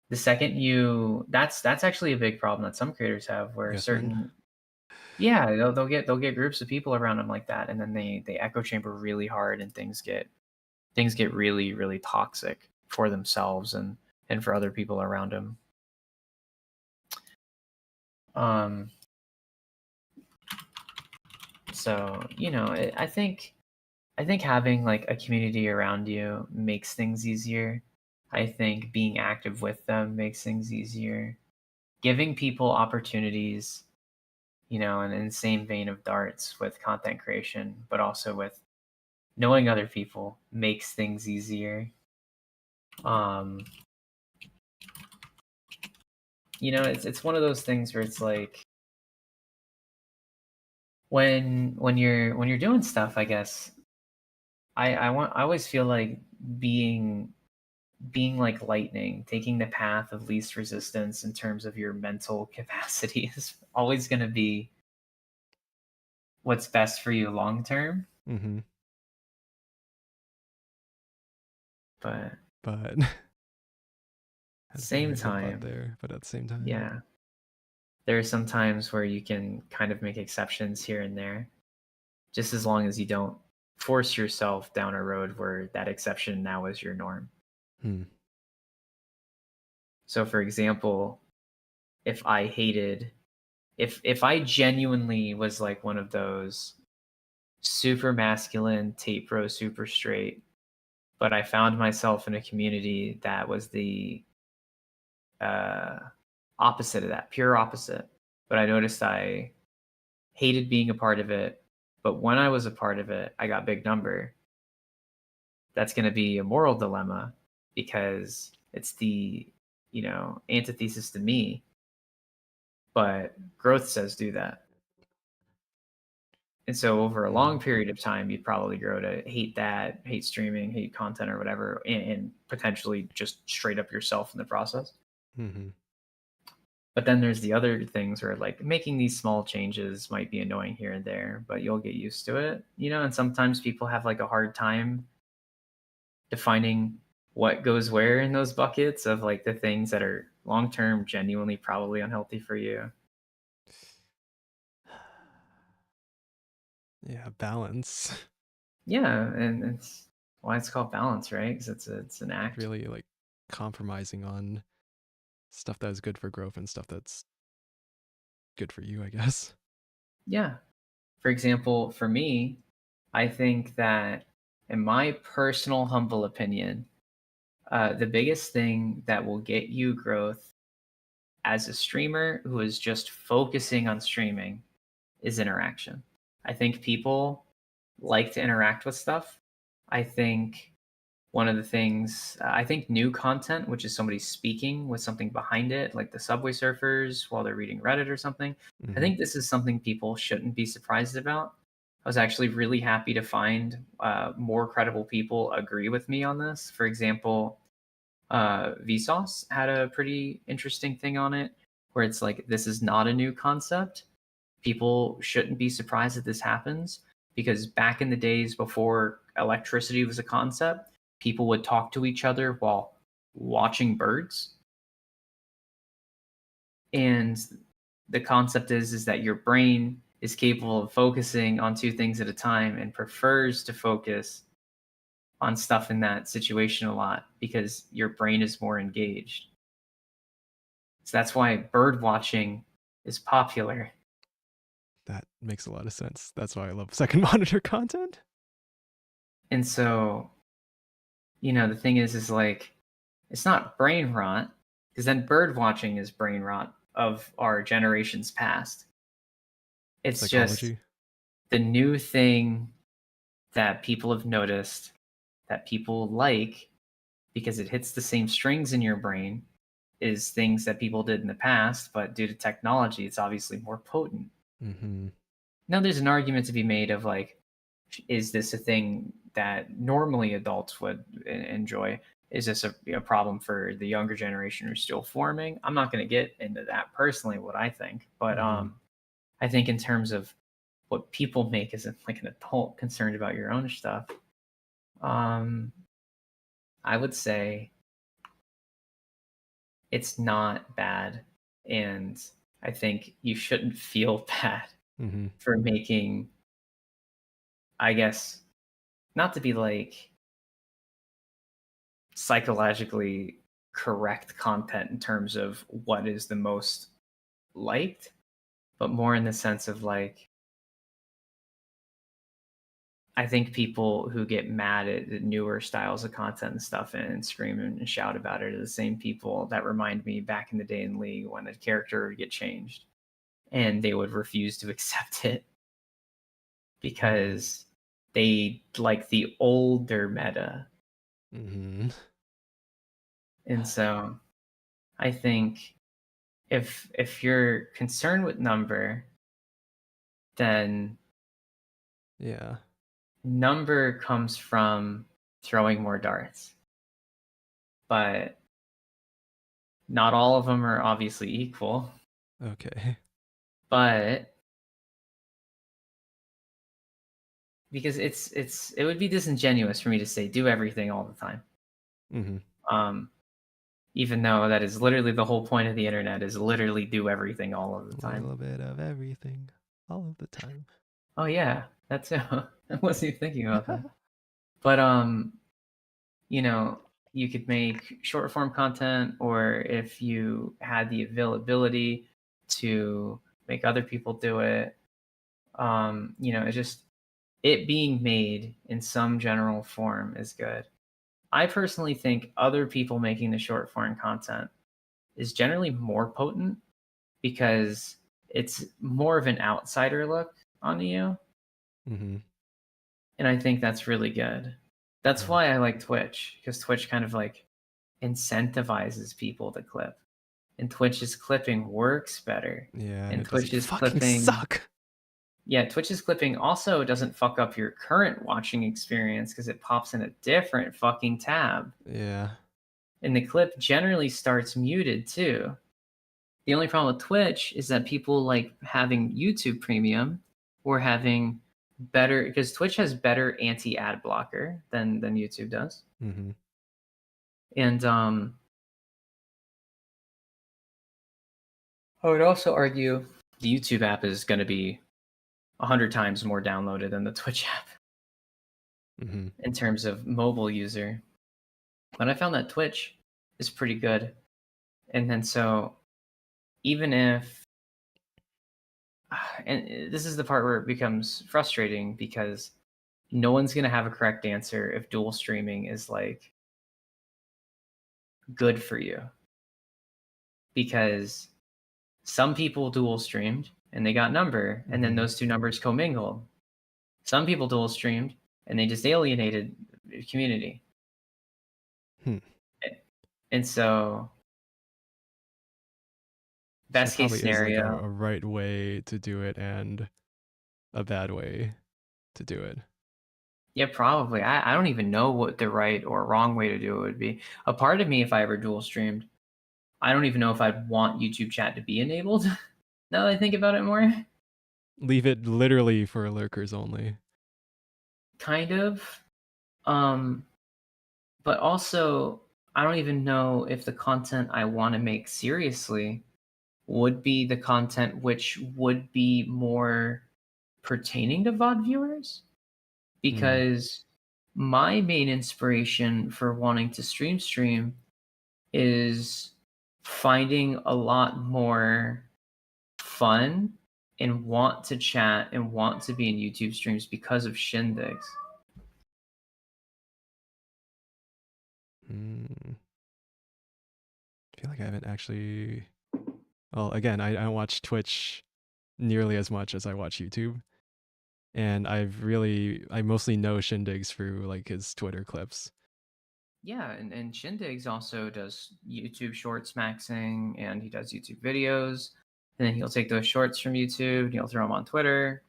The second you that's actually a big problem that some creators have where Yes, man. certain yeah they'll get groups of people around them like that, and then they echo chamber really hard, and things get really really toxic for themselves and for other people around them. um so I think having like a community around you makes things easier. I think being active with them makes things easier. Giving people opportunities, in the same vein of darts with content creation, but also with knowing other people makes things easier. Um, it's one of those things where it's like when you're doing stuff, I guess I always feel like being being like lightning, taking the path of least resistance in terms of your mental capacity is always going to be what's best for you long term. Mm-hmm. But But had to put your same headbutt time, there, but at the same time. yeah, there are some times where you can kind of make exceptions here and there, just as long as you don't force yourself down a road where that exception now is your norm. Hmm. So, for example, if I hated, if I genuinely was like one of those super masculine, tape bro, super straight, but I found myself in a community that was the uh, opposite of that, pure opposite. But I noticed I hated being a part of it, but when I was a part of it, I got big number. That's going to be a moral dilemma because it's the, antithesis to me. But growth says do that. And so over a long period of time, you'd probably grow to hate that, hate streaming, hate content or whatever, and potentially just straight up yourself in the process. Mm-hmm. But then there's the other things where like making these small changes might be annoying here and there, but you'll get used to it, and sometimes people have like a hard time defining what goes where in those buckets of like the things that are long term genuinely probably unhealthy for you. Yeah, balance. Yeah, and it's why it's called balance, right? Because it's an act. Really like compromising on stuff that is good for growth and stuff that's good for you, I guess. Yeah. For example, for me, I think that, in my personal humble opinion, the biggest thing that will get you growth as a streamer who is just focusing on streaming is interaction. I think people like to interact with stuff. I think one of the things, I think new content, which is somebody speaking with something behind it, like the Subway Surfers while they're reading Reddit or something, I think this is something people shouldn't be surprised about. I was actually really happy to find more credible people agree with me on this. For example, Vsauce had a pretty interesting thing on it where it's like, this is not a new concept. People shouldn't be surprised that this happens because back in the days before electricity was a concept, people would talk to each other while watching birds. And the concept is that your brain is capable of focusing on two things at a time and prefers to focus on stuff in that situation a lot because your brain is more engaged. So that's why bird watching is popular. That makes a lot of sense. That's why I love second monitor content. And so, the thing is like, it's not brain rot because then bird watching is brain rot of our generations past. It's just Psychology. the new thing that people have noticed that people like because it hits the same strings in your brain is things that people did in the past, but due to technology, it's obviously more potent. Mm-hmm. Now, there's an argument to be made of like, is this a thing that normally adults would enjoy? Is this a problem for the younger generation who's still forming? I'm not going to get into that personally, what I think, but I think in terms of what people make as like an adult concerned about your own stuff, I would say it's not bad, and I think you shouldn't feel bad for making, I guess, not to be like psychologically correct content in terms of what is the most liked, but more in the sense of like, I think people who get mad at the newer styles of content and stuff and scream and shout about it are the same people that remind me back in the day in League when a character would get changed and they would refuse to accept it because they like the older meta. And so I think if you're concerned with number, then Yeah. number comes from throwing more darts. But not all of them are obviously equal. Okay. But because it would be disingenuous for me to say do everything all the time. Even though that is literally the whole point of the internet is literally do everything all of the time. A little bit of everything all of the time. Oh yeah, that's I wasn't even thinking about that. But you could make short form content, or if you had the availability to make other people do it, it's just it being made in some general form is good. I personally think other people making the short form content is generally more potent because it's more of an outsider look on Neo, Mm-hmm. and I think that's really good. That's Yeah. why I like Twitch, because Twitch kind of like incentivizes people to clip, and Twitch's clipping works better, Yeah, and and it doesn't Twitch's fucking clipping suck. yeah, Twitch's clipping also doesn't fuck up your current watching experience because it pops in a different fucking tab. Yeah. And the clip generally starts muted too. The only problem with Twitch is that people like having YouTube Premium or having better, because Twitch has better anti-ad blocker than YouTube does. Mm-hmm. And I would also argue the YouTube app is going to be 100 times more downloaded than the Twitch app Mm-hmm. in terms of mobile user. But I found that Twitch is pretty good. And then so even if and this is the part where it becomes frustrating because no one's going to have a correct answer if dual streaming is like good for you, because some people dual streamed and they got number and then Mm-hmm. those two numbers commingled. Some people dual streamed and they just alienated the community. Hmm. And so So there best case probably is like scenario, a right way to do it and a bad way to do it. yeah, probably. I don't even know what the right or wrong way to do it would be. A part of me, if I ever dual streamed, I don't even know if I'd want YouTube chat to be enabled. Now that I think about it more, Leave it literally for lurkers only. kind of. Um, but also, I don't even know if the content I want to make seriously would be the content which would be more pertaining to VOD viewers, Mm. because my main inspiration for wanting to stream is finding a lot more fun and want to chat and want to be in YouTube streams because of shindigs. Mm. I feel like I haven't actually. Well, again, I don't watch Twitch nearly as much as I watch YouTube, and I mostly know Shindigs through like his Twitter clips. Yeah, and Shindigs also does YouTube shorts maxing, and he does YouTube videos. And then he'll take those shorts from YouTube and he'll throw them on Twitter.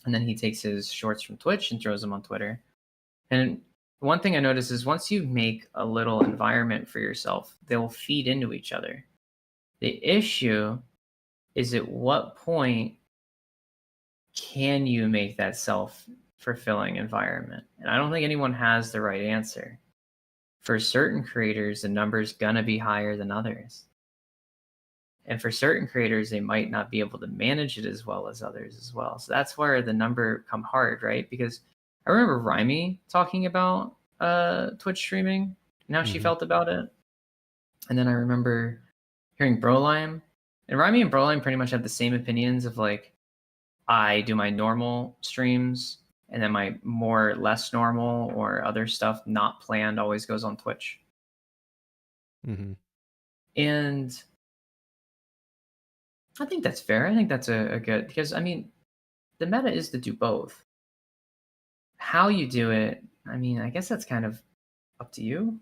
And then he takes his shorts from Twitch and throws them on Twitter. And one thing I notice is once you make a little environment for yourself, they'll feed into each other. The issue is at what point can you make that self-fulfilling environment? And I don't think anyone has the right answer. For certain creators, the number's gonna be higher than others. And for certain creators, they might not be able to manage it as well as others as well. So that's where the number come hard, right? Because I remember Rhymy talking about Twitch streaming and how she Mm-hmm. felt about it. And then I remember hearing Brolime. And Rhymy and Brolime pretty much have the same opinions of like, I do my normal streams and then my more less normal or other stuff not planned always goes on Twitch. Mm-hmm. And I think that's fair. I think that's a good, because I mean, the meta is to do both. How you do it, I mean, I guess that's kind of up to you.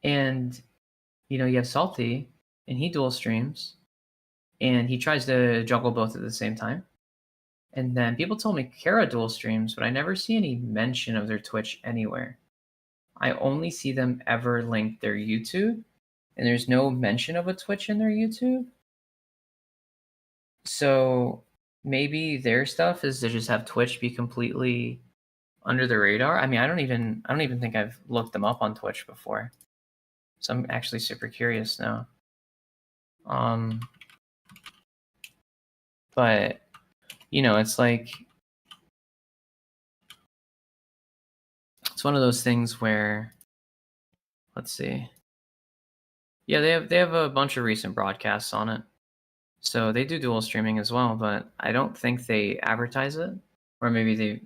And you know, you have Salty, and he dual streams, and he tries to juggle both at the same time. And then people told me Kara dual streams, but I never see any mention of their Twitch anywhere. I only see them ever link their YouTube, and there's no mention of a Twitch in their YouTube. So maybe their stuff is to just have Twitch be completely under the radar. I mean, I don't even think I've looked them up on Twitch before. So I'm actually super curious now. But you know, it's like it's one of those things where let's see. Yeah, they have a bunch of recent broadcasts on it. So they do dual streaming as well, but I don't think they advertise it, or maybe they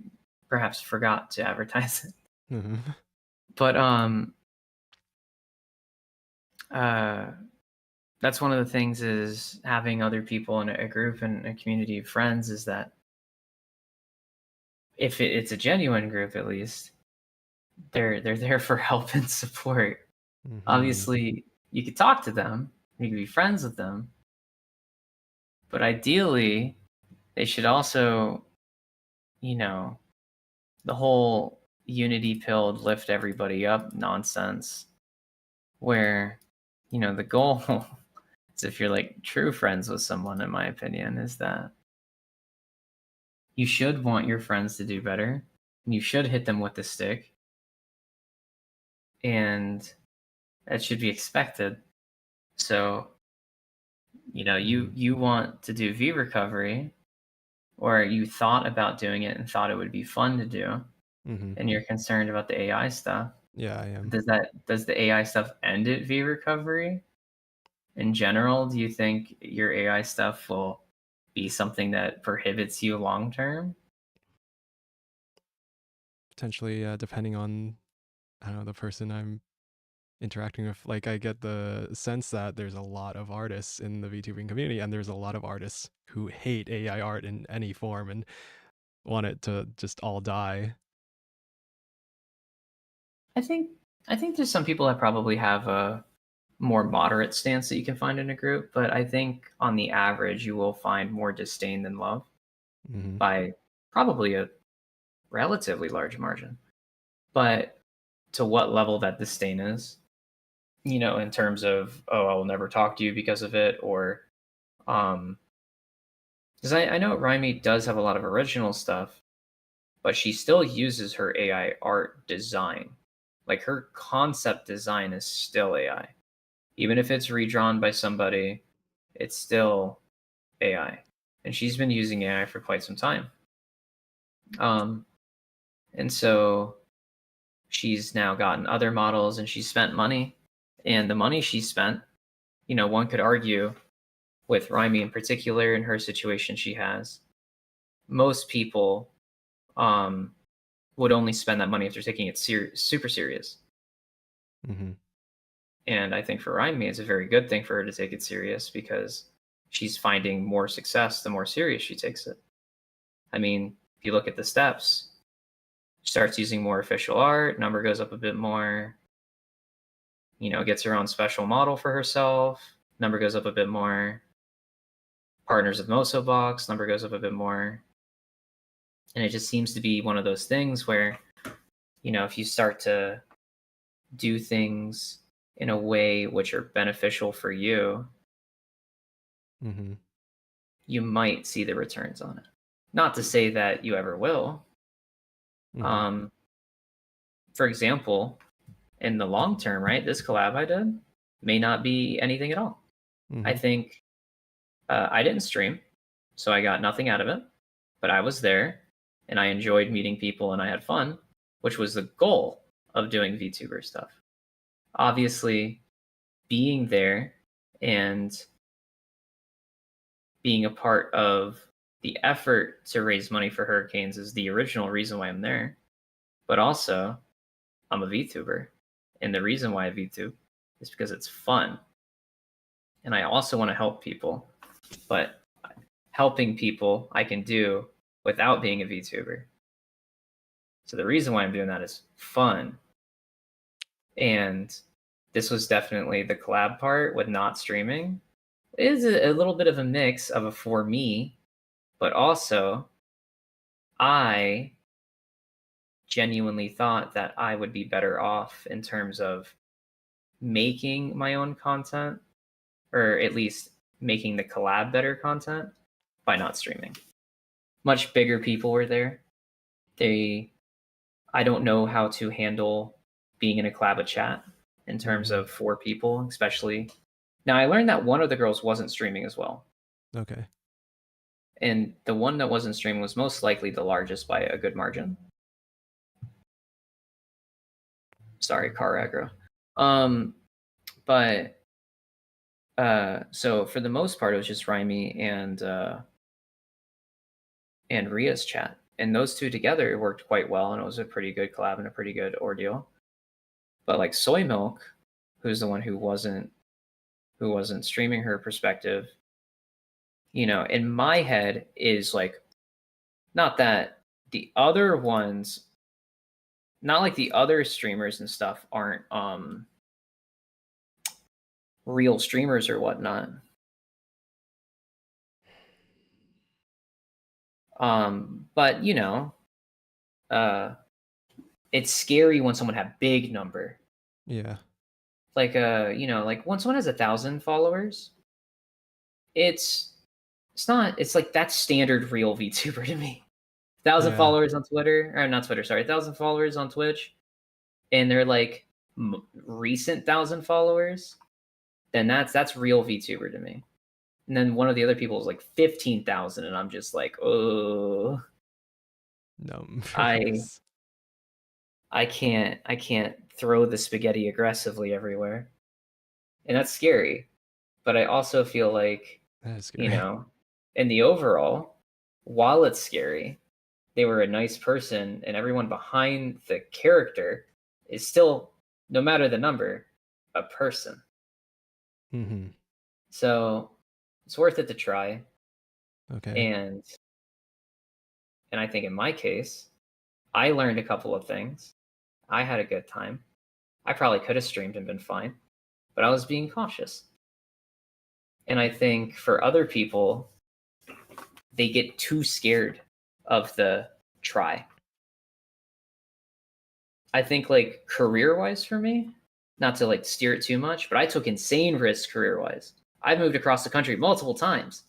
perhaps forgot to advertise it. Mm-hmm. But uh that's one of the things is having other people in a group and a community of friends is that if it's a genuine group, at least they're there for help and support. Hmm. Obviously, you could talk to them, you could be friends with them, but ideally, they should also, you know, the whole unity pilled lift everybody up nonsense, where, the goal is if you're like true friends with someone, in my opinion, is that you should want your friends to do better. And you should hit them with the stick, and that should be expected. So, you want to do V recovery, or you thought about doing it and thought it would be fun to do, Hmm. and you're concerned about the AI stuff. Yeah, I am. Does the AI stuff end at V recovery? In general, do you think your AI stuff will be something that prohibits you long term? Potentially, depending on, I don't know, the person I'm interacting with. Like, I get the sense that there's a lot of artists in the VTubing community, and there's a lot of artists who hate AI art in any form and want it to just all die. I think I think there's some people that probably have a more moderate stance that you can find in a group, but I think on the average you will find more disdain than love Hmm. by probably a relatively large margin. But to what level that disdain is, in terms of, oh, I will never talk to you because of it, or um because I know Raimi does have a lot of original stuff, but she still uses her AI art design. Like her concept design is still AI. Even if it's redrawn by somebody, it's still AI. And she's been using AI for quite some time. Um, and so she's now gotten other models and she's spent money. And the money she spent, one could argue with Raimi in particular in her situation she has, most people um, would only spend that money if they're taking it super serious. Hmm. And I think for Raimi, it's a very good thing for her to take it serious because she's finding more success the more serious she takes it. I mean, if you look at the steps, she starts using more official art, number goes up a bit more, gets her own special model for herself, number goes up a bit more, partners with Moso Box, number goes up a bit more. And it just seems to be one of those things where, if you start to do things in a way which are beneficial for you, Hmm. you might see the returns on it. Not to say that you ever will. Hmm. Um, for example, in the long term, right, this collab I did may not be anything at all. I Hmm. think I didn't stream, so I got nothing out of it, but I was there and I enjoyed meeting people and I had fun, which was the goal of doing VTuber stuff. Obviously, being there and being a part of the effort to raise money for hurricanes is the original reason why I'm there. But also, I'm a VTuber. And the reason why I VTube is because it's fun. And I also want to help people. But helping people I can do without being a VTuber. So the reason why I'm doing that is fun. And this was definitely the collab part with not streaming. It is a little bit of a mix of a for me, but also I genuinely thought that I would be better off in terms of making my own content, or at least making the collab better content by not streaming. Much bigger people were there. They, I don't know how to handle being in a collab with chat in terms Hmm. of 4 people, especially. Now I learned that one of the girls wasn't streaming as well. Okay. And the one that wasn't streaming was most likely the largest by a good margin. Sorry, car aggro. Um, but so for the most part, it was just Raimi and Ria's chat, and those two together worked quite well, and it was a pretty good collab and a pretty good ordeal. But like Soy Milk, who's the one who wasn't streaming her perspective, you know, in my head is like, not that the other ones, not like the other streamers and stuff aren't real streamers or whatnot. But you know, it's scary when someone have big number. Yeah. Like you know, like when someone has 1,000 followers, it's not, it's like that's standard real VTuber to me. 1,000 Yeah. followers on Twitter, or not Twitter, sorry, 1,000 followers on Twitch, and they're like recent 1,000 followers, then that's real VTuber to me. And then one of the other people is like 15,000, and I'm just like, oh, Numbers. I can't throw the spaghetti aggressively everywhere, and that's scary. But I also feel like, That is scary. you know, in the overall, while it's scary, they were a nice person, and everyone behind the character is still, no matter the number, a person. Mm-hmm. So it's worth it to try. Okay. And I think in my case, I learned a couple of things. I had a good time. I probably could have streamed and been fine, but I was being cautious. And I think for other people, they get too scared of the try. I think like career-wise for me, not to like steer it too much, but I took insane risks career-wise. I've moved across the country multiple times.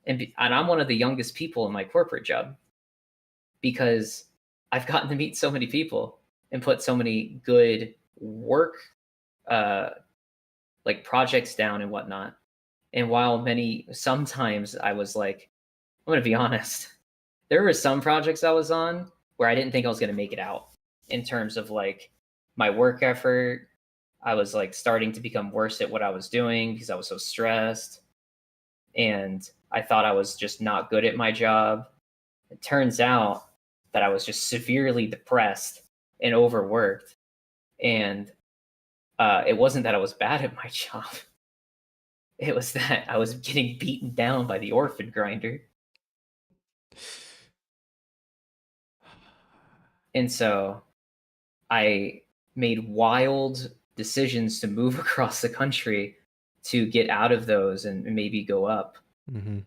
And I'm one of the youngest people in my corporate job because I've gotten to meet so many people and put so many good work like projects down and whatnot. And while sometimes I was like, I'm gonna be honest, there were some projects I was on where I didn't think I was gonna make it out in terms of like my work effort. I was like starting to become worse at what I was doing because I was so stressed. And I thought I was just not good at my job. It turns out that I was just severely depressed and overworked. And it wasn't that I was bad at my job. It was that I was getting beaten down by the orphan grinder. And so I made wild decisions to move across the country to get out of those and maybe go up. Mm-hmm.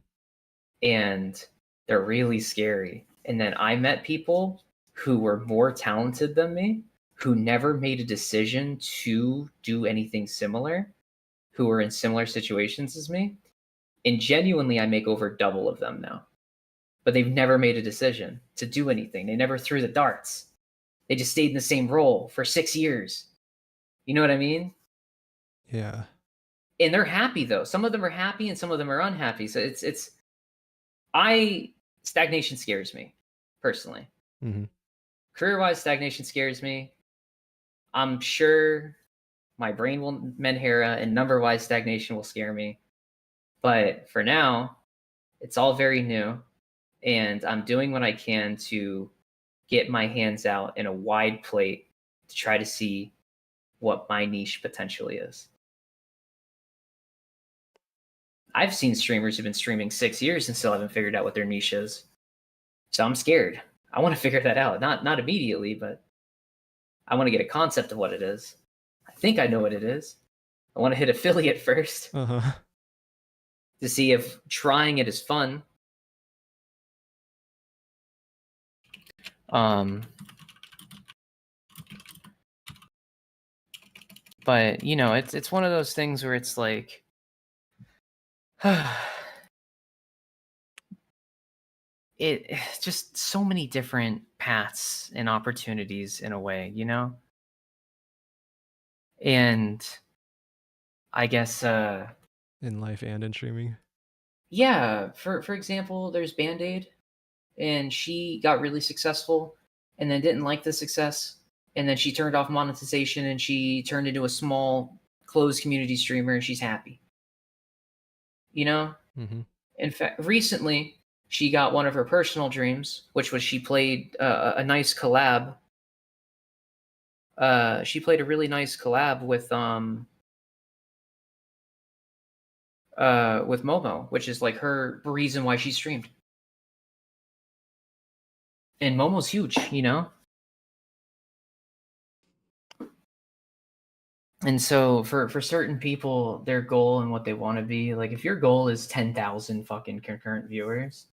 And they're really scary. And then I met people who were more talented than me, who never made a decision to do anything similar, who were in similar situations as me. And genuinely, I make over double of them now. But they've never made a decision to do anything. They never threw the darts. They just stayed in the same role for 6 years. You know what I mean? Yeah. And they're happy though. Some of them are happy and some of them are unhappy. So stagnation scares me personally. Mm-hmm. Career-wise, stagnation scares me. I'm sure my brain will mend Hera, and number-wise, stagnation will scare me. But for now, it's all very new, and I'm doing what I can to get my hands out in a wide plate to try to see what my niche potentially is. I've seen streamers who've been streaming 6 years and still haven't figured out what their niche is. So I'm scared. I want to figure that out. Not immediately, but I want to get a concept of what it is. I think I know what it is. I want to hit affiliate first Uh-huh. to see if trying it is fun. But you know, it's one of those things where it's like it's just so many different paths and opportunities in a way, you know? And I guess In life and in streaming. yeah, for example, there's Band-Aid, and she got really successful and then didn't like the success, and then she turned off monetization and she turned into a small closed community streamer, and she's happy. You know? Mm-hmm. In fact, recently she got one of her personal dreams, which was she played a nice collab. She played a really nice collab with with Momo, which is like her reason why she streamed. And Momo's huge, you know? And so for certain people, their goal and what they want to be, like if your goal is 10,000 fucking concurrent viewers,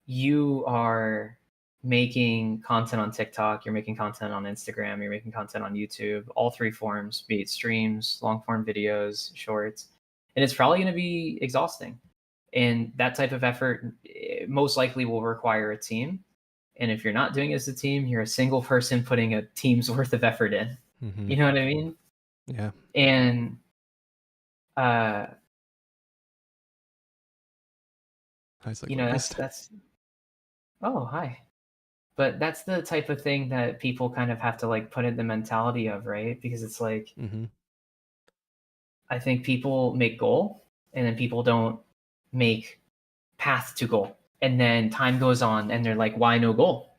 you are making content on TikTok, you're making content on Instagram, you're making content on YouTube, all three forms, be it streams, long form videos, shorts. And it's probably going to be exhausting. And that type of effort most likely will require a team. And if you're not doing it as a team, you're a single person putting a team's worth of effort in. Mm-hmm. You know what I mean? Yeah. And Hi, you know, that's oh, hi. But that's the type of thing that people kind of have to like put in the mentality of, right? Because it's like Mm-hmm. I think people make goal and then people don't make path to goal. And then time goes on and they're like, why no goal?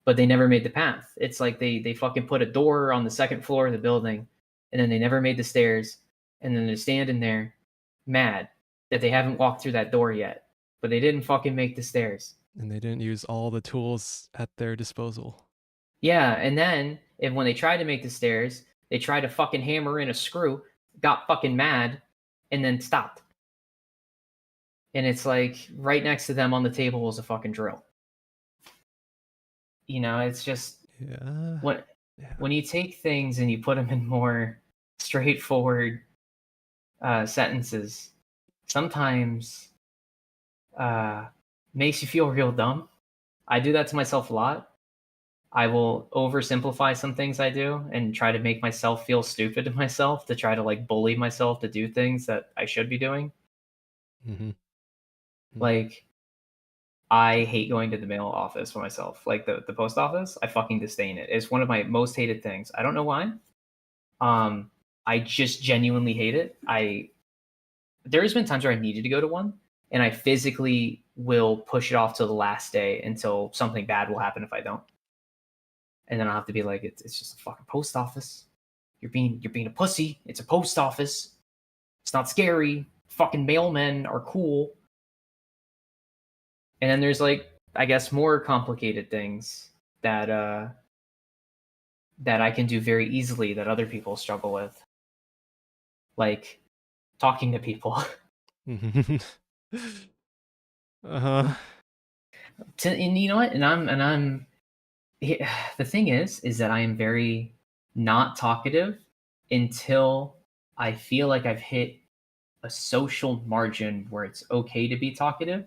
But they never made the path. It's like they fucking put a door on the second floor of the building and then they never made the stairs. And then they're standing there mad that they haven't walked through that door yet. But they didn't fucking make the stairs. And they didn't use all the tools at their disposal. Yeah, and then if when they tried to make the stairs, they tried to fucking hammer in a screw, got fucking mad, and then stopped. And it's like right next to them on the table was a fucking drill. You know, it's just Yeah. when you take things and you put them in more straightforward sentences, sometimes makes you feel real dumb. I do that to myself a lot. I will oversimplify some things I do and try to make myself feel stupid to myself to try to like bully myself to do things that I should be doing. Mm-hmm. Like, I hate going to the mail office for myself. Like the post office, I fucking disdain it. It's one of my most hated things. I don't know why. I just genuinely hate it. There's been times where I needed to go to one, and I physically will push it off till the last day until something bad will happen if I don't. And then I'll have to be like, it's just a fucking post office. You're being a pussy. It's a post office. It's not scary. Fucking mailmen are cool. And then there's like, I guess, more complicated things that that I can do very easily that other people struggle with. Like talking to people. Mm-hmm. Uh-huh. And you know what? And I'm the thing is that I am very not talkative until I feel like I've hit a social margin where it's okay to be talkative,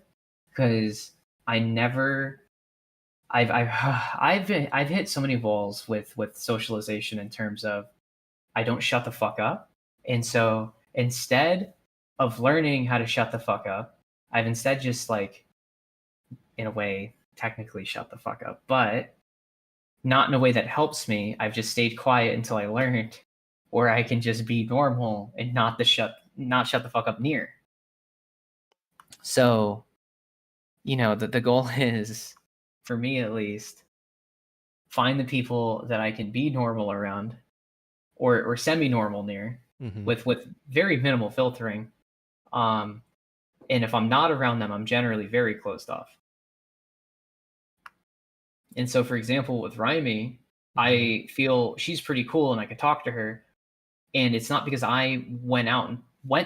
because I've hit so many walls with socialization in terms of I don't shut the fuck up. And so instead of learning how to shut the fuck up, I've instead just like in a way technically shut the fuck up, but not in a way that helps me. I've just stayed quiet until I learned where I can just be normal and not shut the fuck up near. So, you know, the goal is, for me at least, find the people that I can be normal around or semi-normal near, Mm-hmm. with very minimal filtering. And if I'm not around them, I'm generally very closed off. And so, for example, with Raimi, I feel she's pretty cool and I could talk to her. And it's not because I went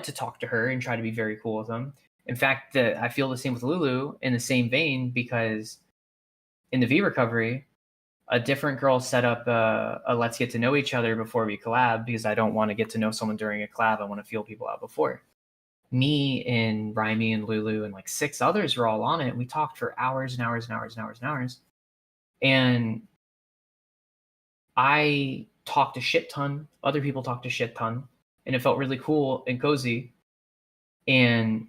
to talk to her and try to be very cool with them. In fact, I feel the same with Lulu in the same vein, because in the V recovery, a different girl set up a let's get to know each other before we collab, because I don't want to get to know someone during a collab. I want to feel people out before. Me and Raimi and Lulu and like 6 others were all on it. We talked for hours and hours and hours and hours and hours. And I talked a shit ton. Other people talked a shit ton. And it felt really cool and cozy. And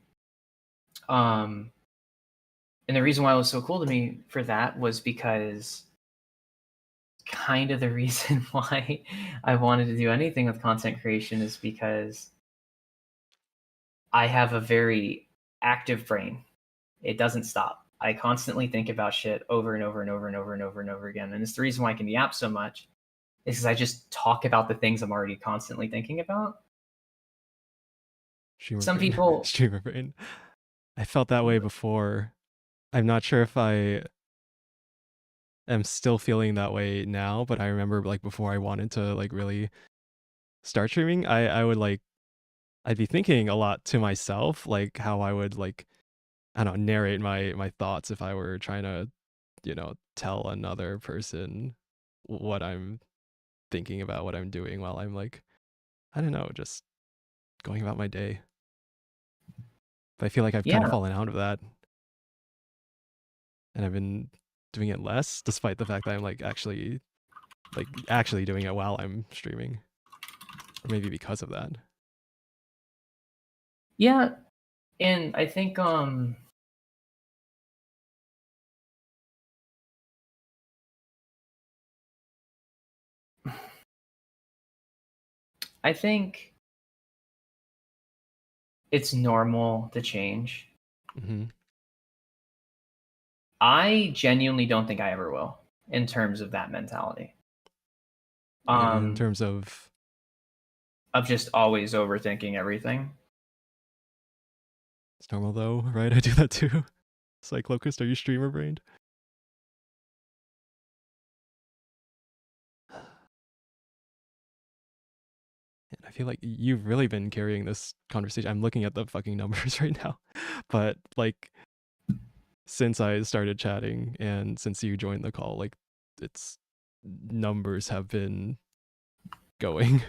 and the reason why it was so cool to me for that was because kind of the reason why I wanted to do anything with content creation is because I have a very active brain. It doesn't stop. I constantly think about shit over and over and over and over and over and over again. And it's the reason why I can yap so much, is because I just talk about the things I'm already constantly thinking about. Some people, Streamer brain. I felt that way before. I'm not sure if I am still feeling that way now, but I remember like before I wanted to like really start streaming, I would like I'd be thinking a lot to myself, like how I would like I don't know, narrate my thoughts if I were trying to, tell another person what I'm thinking about, what I'm doing while I'm like, I don't know, just going about my day. But I feel like I've kind of yeah, fallen out of that, and I've been doing it less, despite the fact that I'm like actually doing it while I'm streaming, or maybe because of that. yeah, and I think I think it's normal to change. Hmm. I genuinely don't think I ever will in terms of that mentality. In terms of Of just always overthinking everything. it's normal though, right? I do that too. Cyclocust, are you streamer brained? And I feel like you've really been carrying this conversation. I'm looking at the fucking numbers right now, but like since I started chatting and since you joined the call, like it's numbers have been going.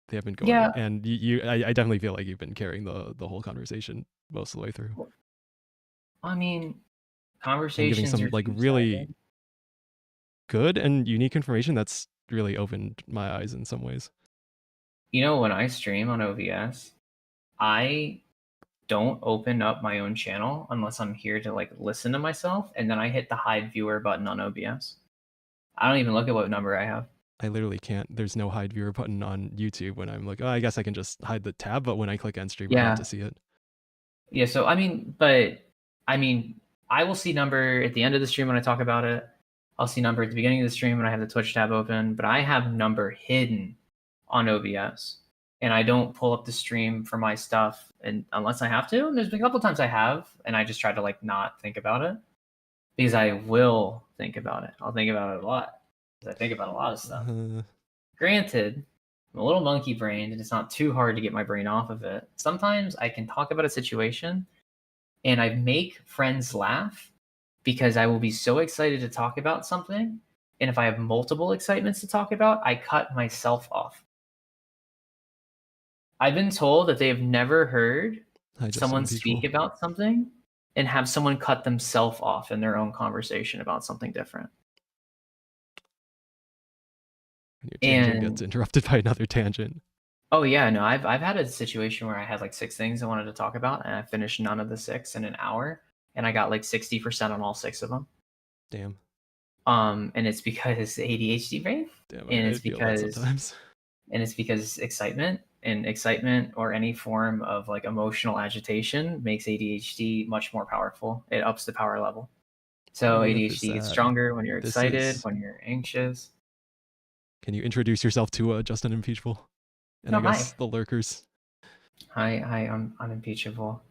They have been going, Yeah, and I definitely feel like you've been carrying the whole conversation most of the way through, I mean, and giving conversations some are like two-sided. really good and unique information that's really opened my eyes in some ways. You know, when I stream on OBS, I don't open up my own channel unless I'm here to like listen to myself, and then I hit the hide viewer button on OBS. I don't even look at what number I have. I literally can't. There's no hide viewer button on YouTube when I'm like, oh, I guess I can just hide the tab, but when I click end stream, I have Yeah. to see it. Yeah, so I mean, I will see number at the end of the stream when I talk about it. I'll see number at the beginning of the stream when I have the Twitch tab open, but I have number hidden on OBS. And I don't pull up the stream for my stuff and unless I have to. And there's been a couple times I have, and I just try to like not think about it. Because I will think about it. I'll think about it a lot. Because I think about a lot of stuff. Granted, I'm a little monkey brained and it's not too hard to get my brain off of it. Sometimes I can talk about a situation and I make friends laugh because I will be so excited to talk about something. And if I have multiple excitements to talk about, I cut myself off. I've been told that they have never heard I just someone speak unimpeachable. about something and have someone cut themselves off in their own conversation about something different. And your tangent gets And interrupted by another tangent. oh yeah, no, I've had a situation where I had like 6 things I wanted to talk about, and I finished none of the 6 in an hour, and I got like 60% on all 6 of them. Damn. And it's because ADHD brain, Damn, and I it's feel that because sometimes. excitement or any form of like emotional agitation makes ADHD much more powerful. It ups the power level. So What myth is ADHD gets that? stronger when you're This excited, is. when you're anxious. Can you introduce yourself to Justin Impeachable? And No, I hi. guess the lurkers. Hi, I'm unimpeachable.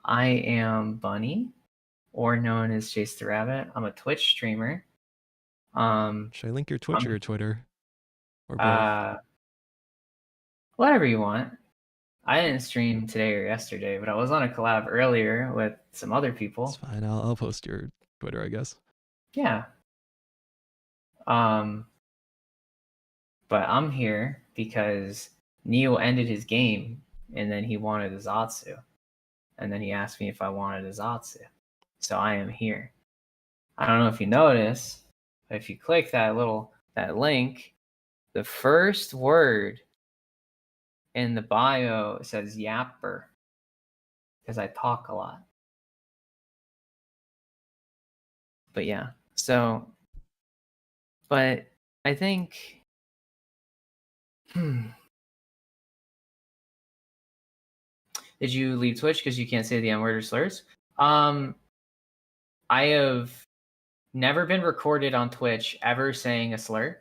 I am Bunny, or known as Chase the Rabbit. I'm a Twitch streamer. Should I link your Twitch or I'm your Twitter? Or both? whatever you want. I didn't stream today or yesterday, but I was on a collab earlier with some other It's people. fine. I'll post your Twitter, I guess. Yeah. Um, but I'm here because Neo ended his game and then he wanted a Zatsu. And then he asked me if I wanted a Zatsu. So I am here. I don't know if you notice, but if you click that link, the first word in the bio says yapper because I talk a lot. But yeah, so, but I think, did you leave Twitch because you can't say the N word or slurs? I have never been recorded on Twitch ever saying a slur.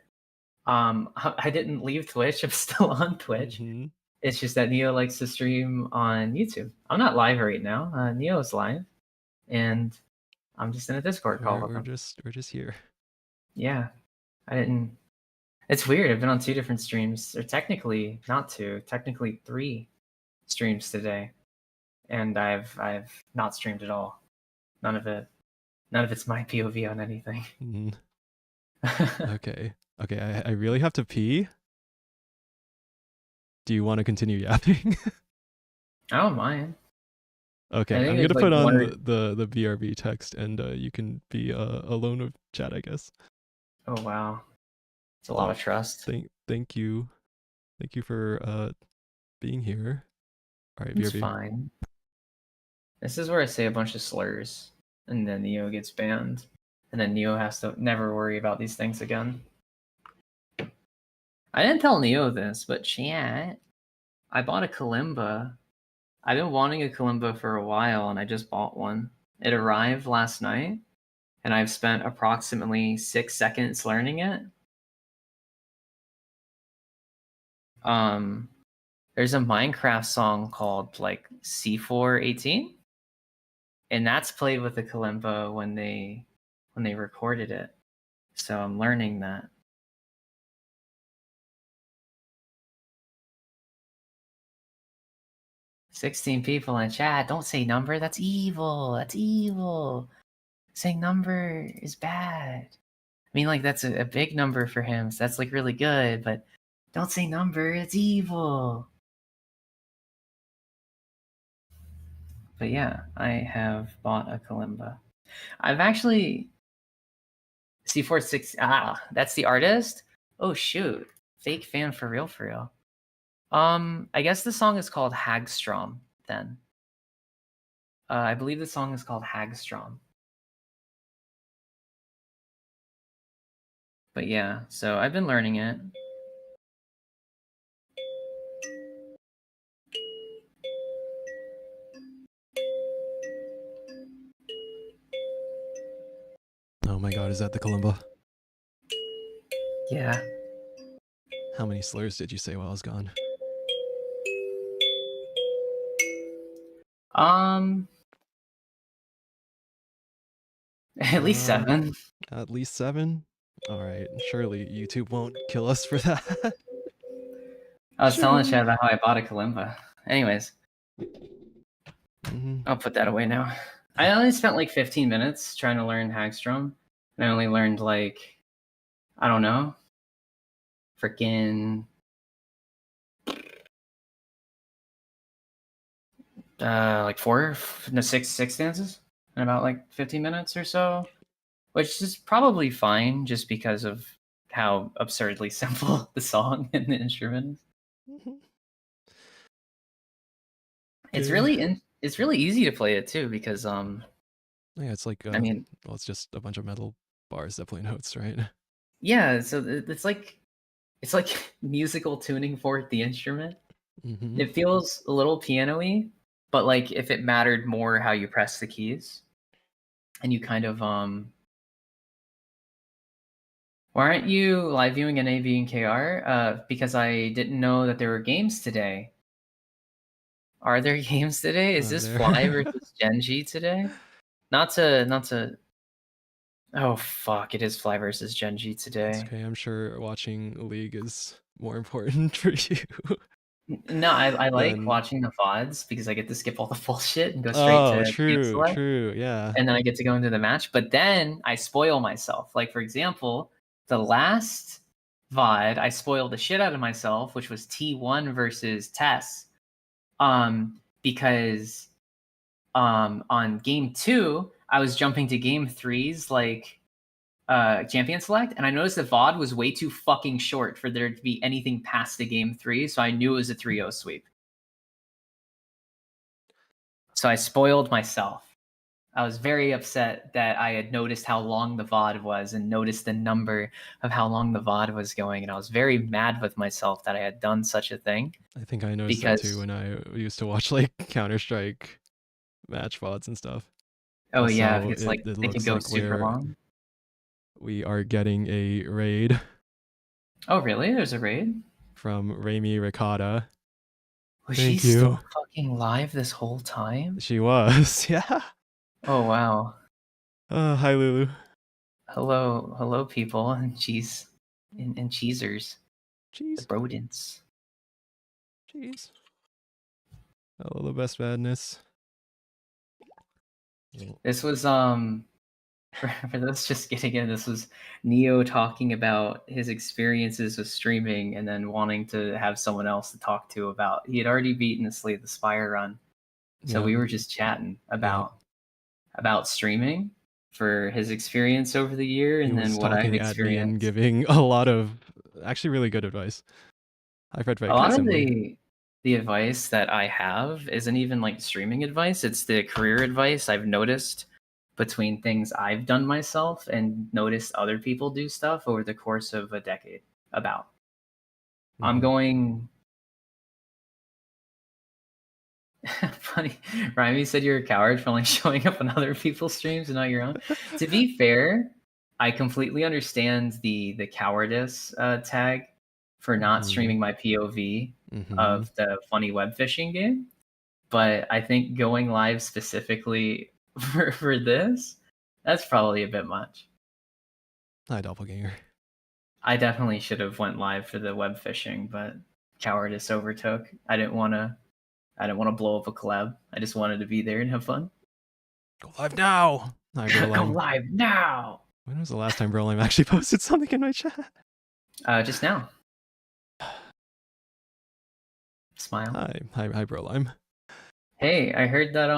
I didn't leave Twitch. I'm still on Twitch. Mm-hmm. It's just that Neo likes to stream on YouTube. I'm not live right now. Neo's live, and I'm just in a Discord call with We're him. just here. Yeah, I didn't. It's weird. I've been on 2 different streams, or technically not 2, technically 3 streams today, and I've not streamed at all. None of it's my POV on anything. Mm. Okay. Okay, I really have to pee. Do you want to continue yapping? I don't mind. Okay, I think I'm there's gonna like put on one or the BRB text, and you can be alone with chat, I guess. oh wow, it's a lot of trust. Thank you for being here. All right, It's BRB. fine. This is where I say a bunch of slurs, and then Neo gets banned, and then Neo has to never worry about these things again. I didn't tell Neo this, but chat, I bought a kalimba. I've been wanting a kalimba for a while, and I just bought one. It arrived last night, and I've spent approximately 6 seconds learning it. There's a Minecraft song called like C418, and that's played with the kalimba when they recorded it. So I'm learning that. "16 people in chat. Don't say number. That's evil. That's evil. Saying number is bad. I mean, like, that's a big number for him, so that's like really good, but don't say number. It's evil." But yeah, I have bought a kalimba. I've actually C46. That's the artist. Oh shoot, fake fan for real, for real. I guess the song is called Hagstrom. Then, I believe the song is called Hagstrom. But yeah, so I've been learning it. Oh my god, is that the kalimba? Yeah. How many slurs did you say while I was gone? At least 7. At least 7? Alright, surely YouTube won't kill us for that. I was telling chat about how I bought a kalimba. Anyways, I'll put that away now. I only spent like 15 minutes trying to learn Hagstrom, and I only learned like, I don't know, freaking like 6 stanzas in about like 15 minutes or so, which is probably fine just because of how absurdly simple the song and the instrument is. It's really easy to play it too because yeah, it's like I mean, well, it's just a bunch of metal bars that play notes, right? yeah, so it's like musical tuning for the instrument. It feels a little piano-y, but like if it mattered more how you press the keys, and you kind of why aren't you live viewing NAV and KR? Because I didn't know that there were games today. Are there games today? Is this Fly versus Genji today? Not to. Oh fuck! It is Fly versus Genji today. It's okay. I'm sure watching League is more important for you. No, I like watching the VODs because I get to skip all the bullshit and go straight to true, yeah. And then I get to go into the match. But then I spoil myself. Like, for example, the last VOD, I spoiled the shit out of myself, which was T1 versus Tess. Because on game 2, I was jumping to game 3's like champion select, and I noticed the VOD was way too fucking short for there to be anything past the game 3, so I knew it was a 3-0 sweep. So I spoiled myself. I was very upset that I had noticed how long the VOD was and noticed the number of how long the VOD was going, and I was very mad with myself that I had done such a thing. I think I noticed that too when I used to watch like Counter-Strike match VODs and stuff. Oh also, yeah, because like they can go like super long. We are getting a raid. Oh really? There's a raid? From Rami Ricotta. Was she Thank still you. fucking live this whole time? She was. Yeah. Oh wow. Hi, Lulu. Hello, people and cheese and cheesers, the Jeez. rodents. Jeez. Hello, the best badness. This was for those just getting in, this was Neo talking about his experiences with streaming and then wanting to have someone else to talk to about. He had already beaten the Spire run, so Yeah. we were just chatting about streaming for his experience over the year, He and then was what I've talking at me and experienced. giving a lot of actually really good advice. I've read A kind of lot of similar. the advice that I have isn't even like streaming advice. It's the career advice I've noticed between things I've done myself and noticed other people do stuff over the course of a decade about. I'm Mhm. going funny. Ryan said you're a coward for only showing up on other people's streams and not your own. To be fair, I completely understand the cowardice tag for not Mhm. streaming my POV Mhm. of the funny web fishing game. But I think going live specifically for this, that's probably a bit much. Hi, doppelganger. I definitely should have went live for the web fishing, but cowardice overtook. I didn't want to blow up a collab. I just wanted to be there and have fun. Go live now. Hi, Go Brolime. live now. When was the last time Brolime actually posted something in my chat? Just now. Smile. Hi, Brolime. Hey, I heard that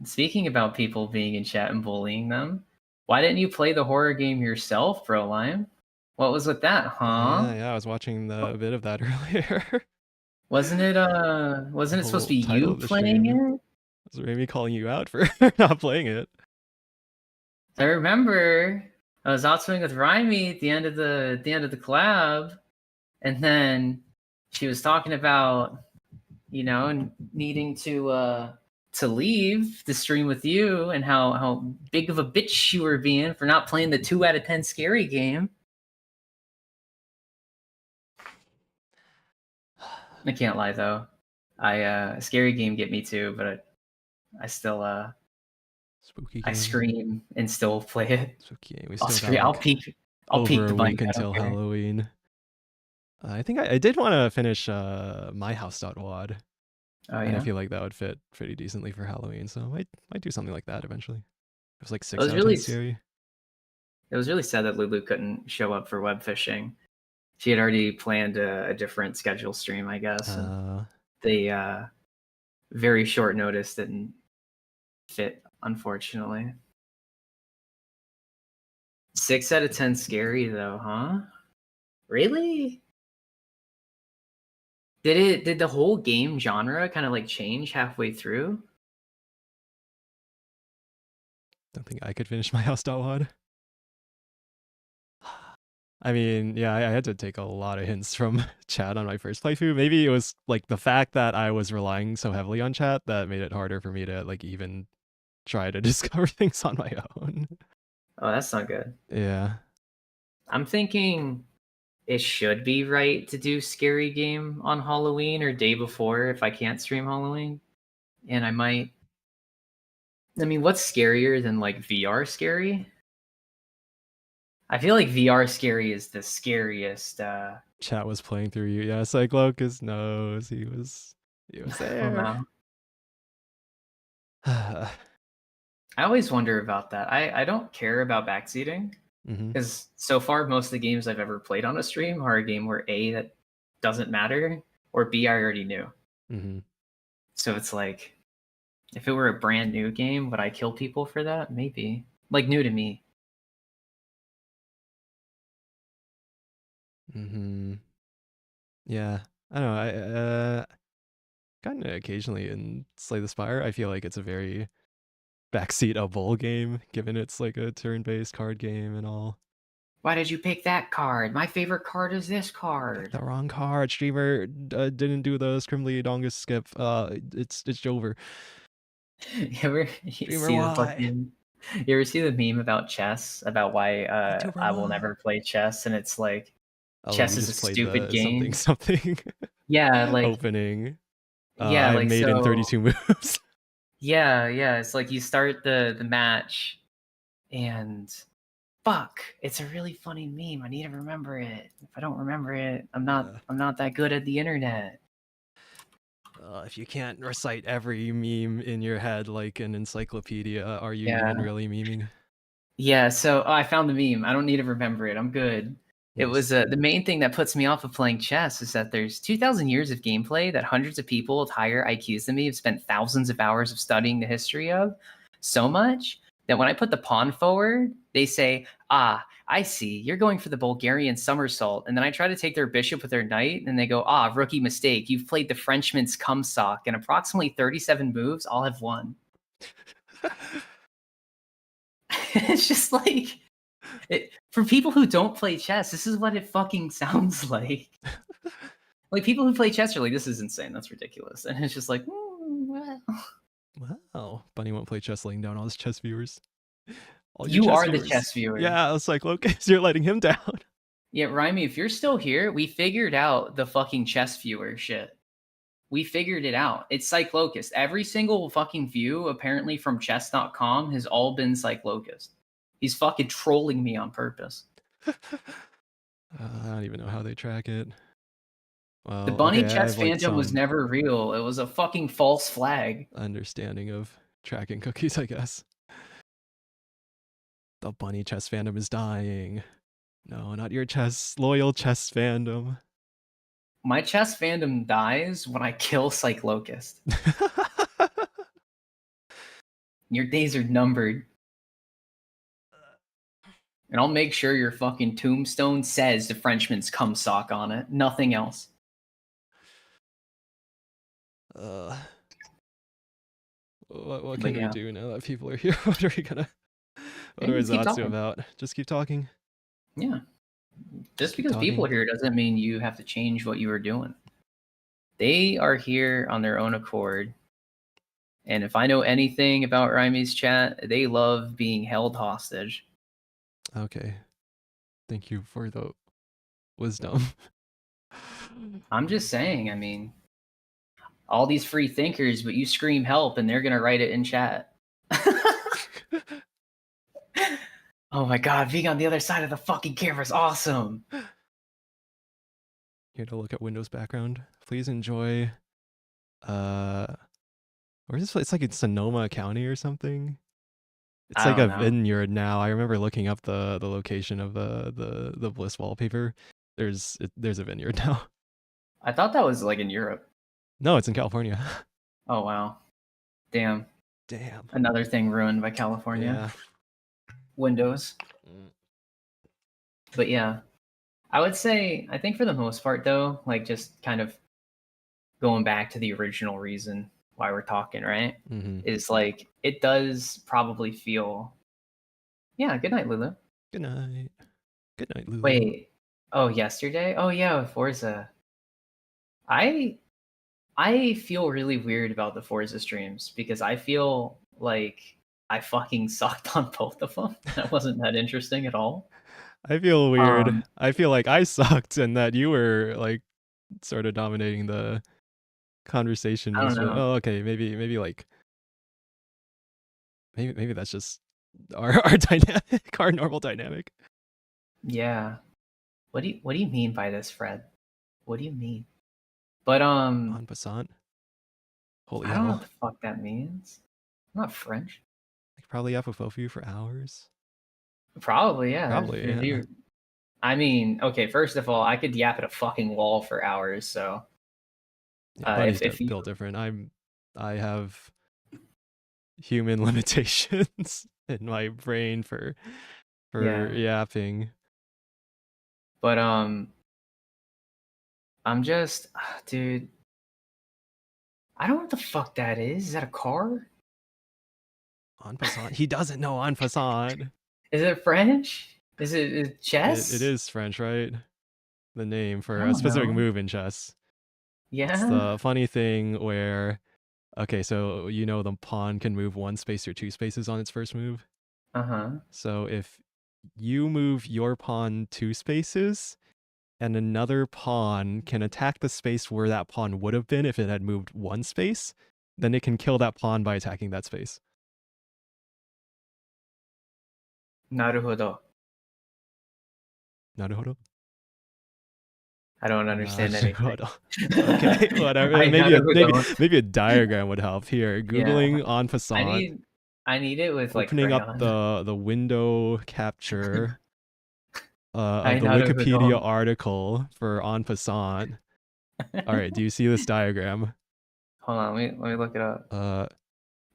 speaking about people being in chat and bullying them, why didn't you play the horror game yourself, bro Lime? What was with that, huh? Yeah, I was watching the bit of that earlier. The Wasn't it supposed to whole be title you of the playing stream it? was Remy calling you out for not playing it. I remember I was out swimming with Raimi at the end of the collab, and then she was talking about, needing to leave the stream with you and how big of a bitch you were being for not playing the 2 out of 10 scary game. I can't lie though. Scary game get me too, but I still Spooky I game. scream and still play it. Spooky game. We I'll still got scream. I'll like peek. I'll over peek a the mic. week I don't until care. Halloween. I think I did want to finish myhouse.wad. Oh And I yeah. feel like that would fit pretty decently for Halloween, so I might do something like that eventually. It was like It 6 was out of really 10 scary. it was really sad that Lulu couldn't show up for web fishing. She had already planned a different schedule stream, I guess, and they very short notice didn't fit, unfortunately. 6 out of 10 scary though, huh? Really? Did the whole game genre kind of like change halfway through? Don't think I could finish myhouse.wad. I mean, yeah, I had to take a lot of hints from chat on my first playthrough. Maybe it was like the fact that I was relying so heavily on chat that made it harder for me to like even try to discover things on my own. Oh, that's not good. Yeah. I'm thinking it should be right to do scary game on Halloween or day before if I can't stream Halloween. And what's scarier than like VR scary? I feel like VR scary is the scariest. Chat was playing through you. Yeah, Cyclocus knows he was Oh there. no. I always wonder about that. I don't care about backseating hmm because so far most of the games I've ever played on a stream are a game where A, that doesn't matter, or B, I already knew. hmm So it's like, if it were a brand new game, would I kill people for that? Maybe. Like new to me. hmm Yeah. I don't know. Kind of occasionally in Slay the Spire, I feel like it's a very backseatable game, given it's like a turn-based card game and all. Why did you pick that card? My favorite card is this Pick card. the wrong card. Streamer didn't do the Scrimly Dongus skip. It's over. You ever Streamer, see the why? fucking? You ever see the meme about chess? About why YouTuber, I will why? never play chess, and it's like Oh, chess you is a just played stupid the something game. something Yeah, like opening. Yeah, I've like made in so. 32 moves. Yeah. It's like you start the match, and fuck, it's a really funny meme. I need to remember it. If I don't remember it, Uh, I'm not that good at the internet. if you can't recite every meme in your head like an encyclopedia, are you even Yeah. really memeing? Yeah, so I found the meme. I don't need to remember it. I'm good. It was Nice. the main thing that puts me off of playing chess is that there's 2,000 years of gameplay that hundreds of people with higher IQs than me have spent thousands of hours of studying the history of, so much that when I put the pawn forward, they say, "Ah, I see. You're going for the Bulgarian somersault." And then I try to take their bishop with their knight, and they go, "Ah, rookie mistake. You've played the Frenchman's cum sock. In approximately 37 moves, I'll have won." It's just like for people who don't play chess, this is what it fucking sounds like. Like people who play chess are like, "This is insane. That's ridiculous." And it's just like, well. Wow. Bunny won't play chess, laying down all his chess viewers. All your You chess are the viewers. chess viewer. Yeah, it's like, Lucas, you're letting him down. Yeah, Rhymy, if you're still here, we figured out the fucking chess viewer shit. We figured it out. It's Cyclocust. Every single fucking view, apparently from chess.com, has all been Cyclocust. He's fucking trolling me on purpose. I don't even know how they track it. The Well, bunny okay, I chess have like phantom was some never real. It was a fucking false flag. understanding of tracking cookies, I guess. The bunny chess fandom is dying. No, not your loyal chess fandom. My chess fandom dies when I kill Cyclocust. Your days are numbered. And I'll make sure your fucking tombstone says the Frenchman's cum sock on it. Nothing else. What But can we yeah. do now that people are here? What are we gonna? What Hey, are let's keep Zatsu talking. about? Just keep talking. Yeah. Just Just keep because people talking. are here doesn't mean you have to change what you were doing. They are here on their own accord. And if I know anything about Rymy's chat, they love being held hostage. Okay. Thank you for the wisdom. I'm just saying, I mean, all these free thinkers, but you scream help and they're going to write it in chat. Oh my god, being on the other side of the fucking camera is awesome. Here to look at Windows background. Please enjoy. Where's this place? It's like in Sonoma County or something. It's I like don't a know. vineyard now. I remember looking up the location of the Bliss wallpaper. There's a vineyard now. I thought that was like in Europe. No, it's in California. Oh wow. Damn. Damn. Another thing ruined by California. Yeah. Windows. Mm. But yeah. I would say I think for the most part though, like just kind of going back to the original reason why we're talking, right? Mm-hmm. Is like it does probably feel. Yeah, good night, Lulu. Good night. Good night, Lulu. Wait. Oh, yesterday? Oh yeah, with Forza. I I feel really weird about the Forza streams because I feel like I fucking sucked on both of them. That wasn't that interesting at all. I feel weird. Um, I feel like I sucked and that you were like sort of dominating the conversation I don't most of it. know. Oh, okay. Maybe like maybe that's just our dynamic, our normal dynamic. Yeah. What do you mean by this, Fred? What do you mean? But En passant. Holy I don't know what hell. the fuck that means. I'm not French. Like probably FFO for hours. Probably, yeah. Probably, If yeah. you I mean, okay, first of all, I could yap at a fucking wall for hours, so Yeah, Bunny's if you built different. I have human limitations in my brain for yeah. yapping. But I'm just dude, I don't know what the fuck that is. Is that a car? En passant. He doesn't know en passant. Is it French? Is it It chess? is French, right? The name I for a don't specific know. move in chess. It's Yeah? the funny thing where, okay, so you know the pawn can move one space or two spaces on its first move. Uh-huh. So if you move your pawn two spaces, and another pawn can attack the space where that pawn would have been if it had moved one space, then it can kill that pawn by attacking that space. なるほど. なるほど. I don't understand anything. Okay, whatever. I Maybe a diagram would help. Here, googling en passant. I need it with like opening up crayon. the window capture of the なるほど. Wikipedia article for en passant. All right, do you see this diagram? Hold on, let me look it up.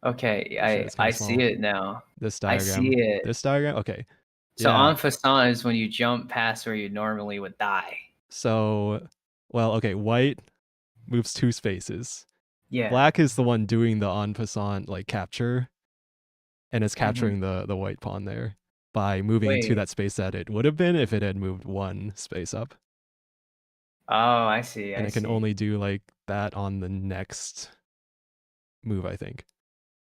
Okay, Sure, it's kinda I see small. it now. This I diagram. see it. This diagram? Okay. So Yeah. en passant is when you jump past where you normally would die. So, well, okay, white moves 2 spaces. Yeah. Black is the one doing the en passant like capture, and it's capturing the white pawn there by moving to that space that it would have been if it had moved 1 space up. Oh, I see. And it can only do like that on the next move, I think.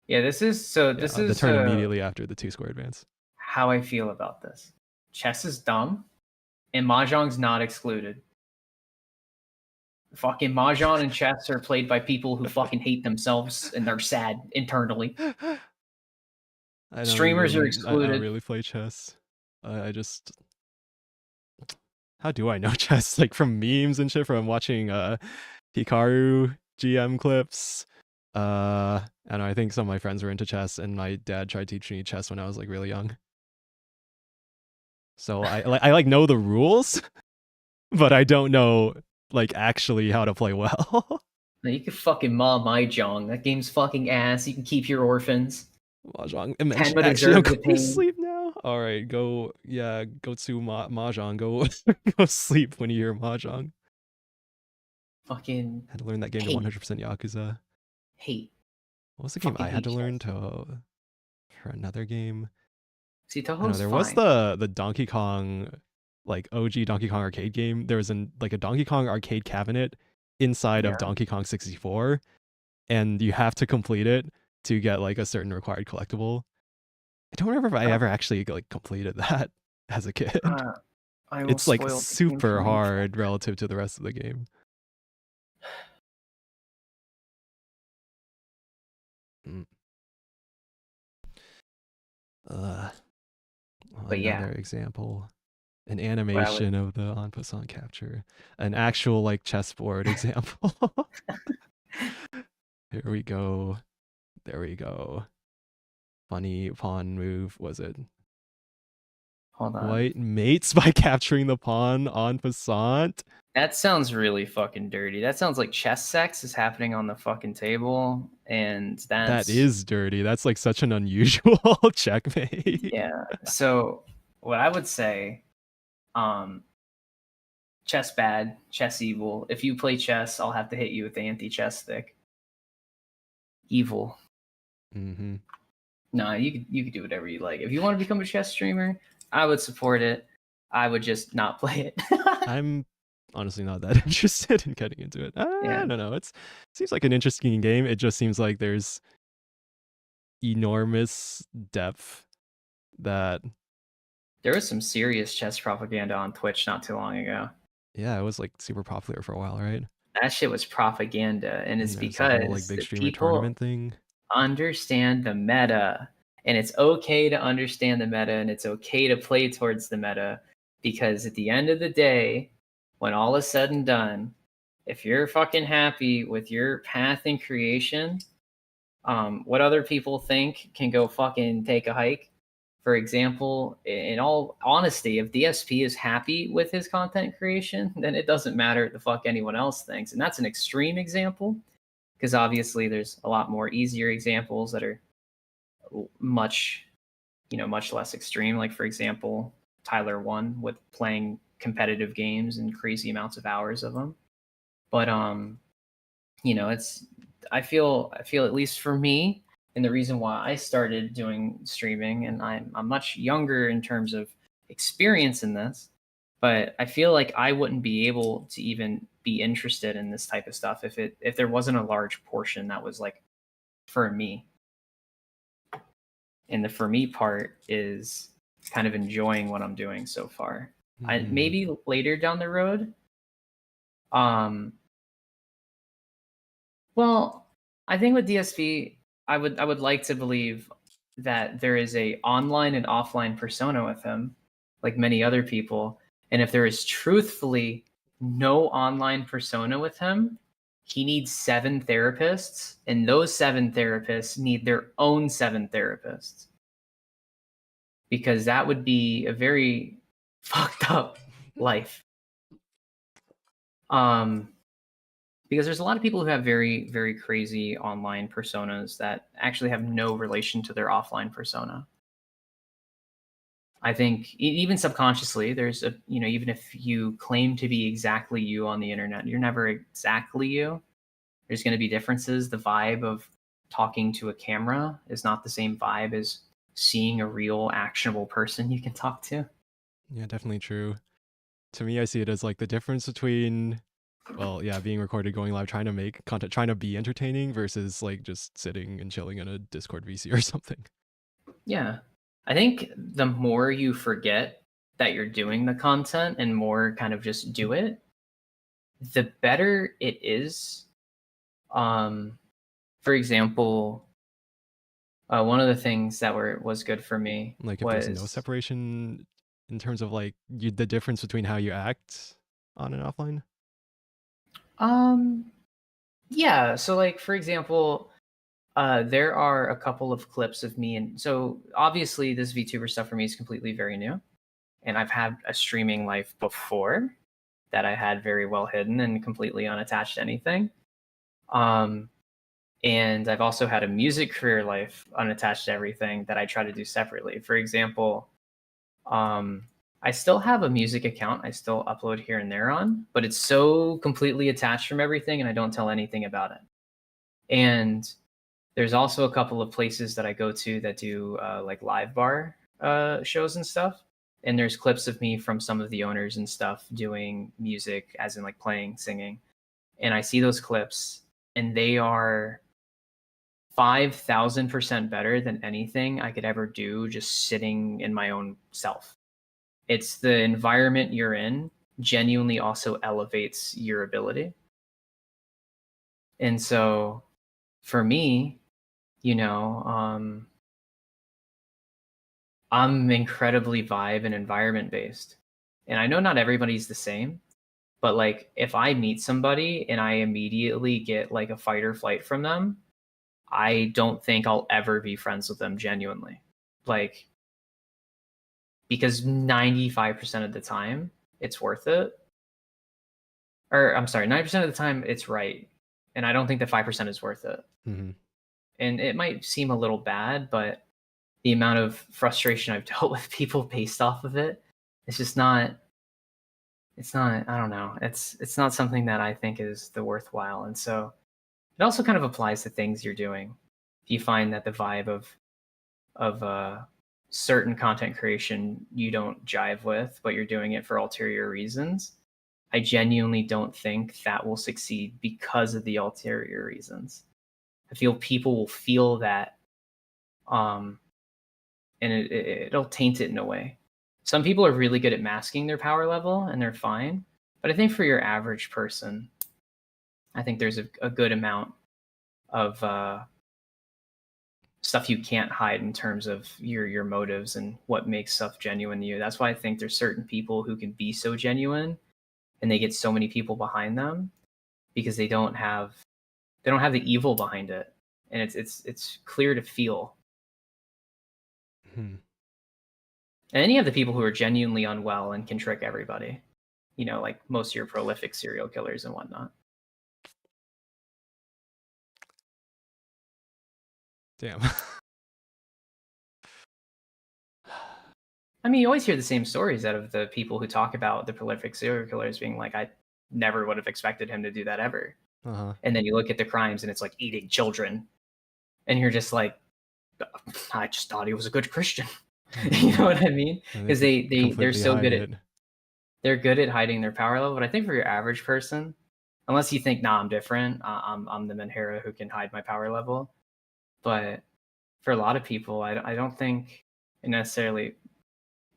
Yeah, this is the turn immediately after the 2 square advance. How I feel about this. Chess is dumb, and mahjong's not excluded. Fucking mahjong and chess are played by people who fucking hate themselves and they're sad internally. Streamers are excluded. I don't really play chess. I just... How do I know chess? Like from memes and shit, from watching Hikaru GM clips. And I think some of my friends were into chess, and my dad tried teaching me chess when I was like really young. So I like know the rules, but I don't know like actually how to play well. You can fucking mahjong. That game's fucking ass. You can keep your orphans. Mahjong. Actually, I'm going to sleep now. All right, go to mahjong. Go sleep when you hear mahjong. Fucking. Had to learn that game to 100% Yakuza. Hate. What was the game I had to learn for another game? See, Toho's there was the Donkey Kong, like OG Donkey Kong arcade game. There was a Donkey Kong arcade cabinet inside of Donkey Kong 64, and you have to complete it to get like a certain required collectible. I don't remember if I ever actually like completed that as a kid. It's like super hard relative to the rest of the game. But yeah, another example, an animation of the en passant capture, an actual like chessboard example. Here we go. There we go. Funny pawn move, was it? Hold on. White mates by capturing the pawn en passant. That sounds really fucking dirty. That sounds like chess sex is happening on the fucking table, and that is dirty. That's like such an unusual checkmate. Yeah. So what I would say, chess bad, chess evil. If you play chess, I'll have to hit you with the anti-chess stick. Evil. Mm-hmm. Nah, you could do whatever you like. If you want to become a chess streamer, I would support it. I would just not play it. I'm honestly not that interested in getting into it. I don't know. It seems like an interesting game. It just seems like there's enormous depth that... There was some serious chess propaganda on Twitch not too long ago. Yeah, it was like super popular for a while, right? That shit was propaganda, and it's because whole, like, big streamer tournament thing. Understand the meta, and it's okay to understand the meta, and it's okay to play towards the meta, because at the end of the day, when all is said and done, if you're fucking happy with your path in creation, what other people think can go fucking take a hike. For example, in all honesty, if DSP is happy with his content creation, then it doesn't matter what the fuck anyone else thinks. And that's an extreme example, because obviously there's a lot more easier examples that are much less extreme. Like, for example, Tyler won with playing competitive games and crazy amounts of hours of them. But I feel at least for me, and the reason why I started doing streaming, and I'm much younger in terms of experience in this, but I feel like I wouldn't be able to even be interested in this type of stuff if there wasn't a large portion that was like for me. And the for me part is kind of enjoying what I'm doing so far. Maybe later down the road. Well, I think with DSV, I would like to believe that there is a online and offline persona with him, like many other people. And if there is truthfully no online persona with him, he needs 7 therapists, and those 7 therapists need their own 7 therapists. Because that would be a very fucked up life. Because there's a lot of people who have very, very crazy online personas that actually have no relation to their offline persona. I think even subconsciously, there's a, even if you claim to be exactly you on the internet, you're never exactly you. There's going to be differences. The vibe of talking to a camera is not the same vibe as seeing a real actionable person you can talk to. Yeah, definitely true. To me, I see it as like the difference between, well, yeah, being recorded, going live, trying to make content, trying to be entertaining versus like just sitting and chilling in a Discord VC or something. Yeah. I think the more you forget that you're doing the content and more kind of just do it, the better it is. For example, one of the things that was good for me Like if there's no was separation in terms of like the difference between how you act on and offline. yeah. So like for example, there are a couple of clips of me, and so obviously this VTuber stuff for me is completely very new, and I've had a streaming life before that I had very well hidden and completely unattached to anything. And I've also had a music career life unattached to everything that I try to do separately. For example, I still have a music account I still upload here and there on, but it's so completely attached from everything and I don't tell anything about it. And there's also a couple of places that I go to that do like live bar shows and stuff. And there's clips of me from some of the owners and stuff doing music, as in like playing, singing. And I see those clips and they are 5,000% better than anything I could ever do just sitting in my own self. It's the environment you're in genuinely also elevates your ability. And so for me, I'm incredibly vibe and environment based. And I know not everybody's the same, but like if I meet somebody and I immediately get like a fight or flight from them, I don't think I'll ever be friends with them genuinely. Like, because 95% of the time it's worth it. Or I'm sorry, 90% of the time it's right. And I don't think that 5% is worth it. Mm-hmm. And it might seem a little bad, but the amount of frustration I've dealt with people based off of it, it's just not, I don't know. It's not something that I think is the worthwhile. And so it also kind of applies to things you're doing. If you find that the vibe of certain content creation you don't jive with, but you're doing it for ulterior reasons, I genuinely don't think that will succeed because of the ulterior reasons. I feel people will feel that, and it'll taint it in a way. Some people are really good at masking their power level, and they're fine. But I think for your average person, I think there's a good amount of stuff you can't hide in terms of your motives and what makes stuff genuine to you. That's why I think there's certain people who can be so genuine and they get so many people behind them because they don't have the evil behind it, and it's clear to feel. Hmm. And then you have the people who are genuinely unwell and can trick everybody, like most of your prolific serial killers and whatnot. Damn. I mean, you always hear the same stories out of the people who talk about the prolific serial killers being like, I never would have expected him to do that ever. Uh-huh. And then you look at the crimes and it's like eating children. And you're just like, I just thought he was a good Christian. You know what I mean? Because they're so good at they're good at hiding their power level. But I think for your average person, unless you think, nah, I'm different, I'm the Menhera who can hide my power level. But for a lot of people, I don't think it necessarily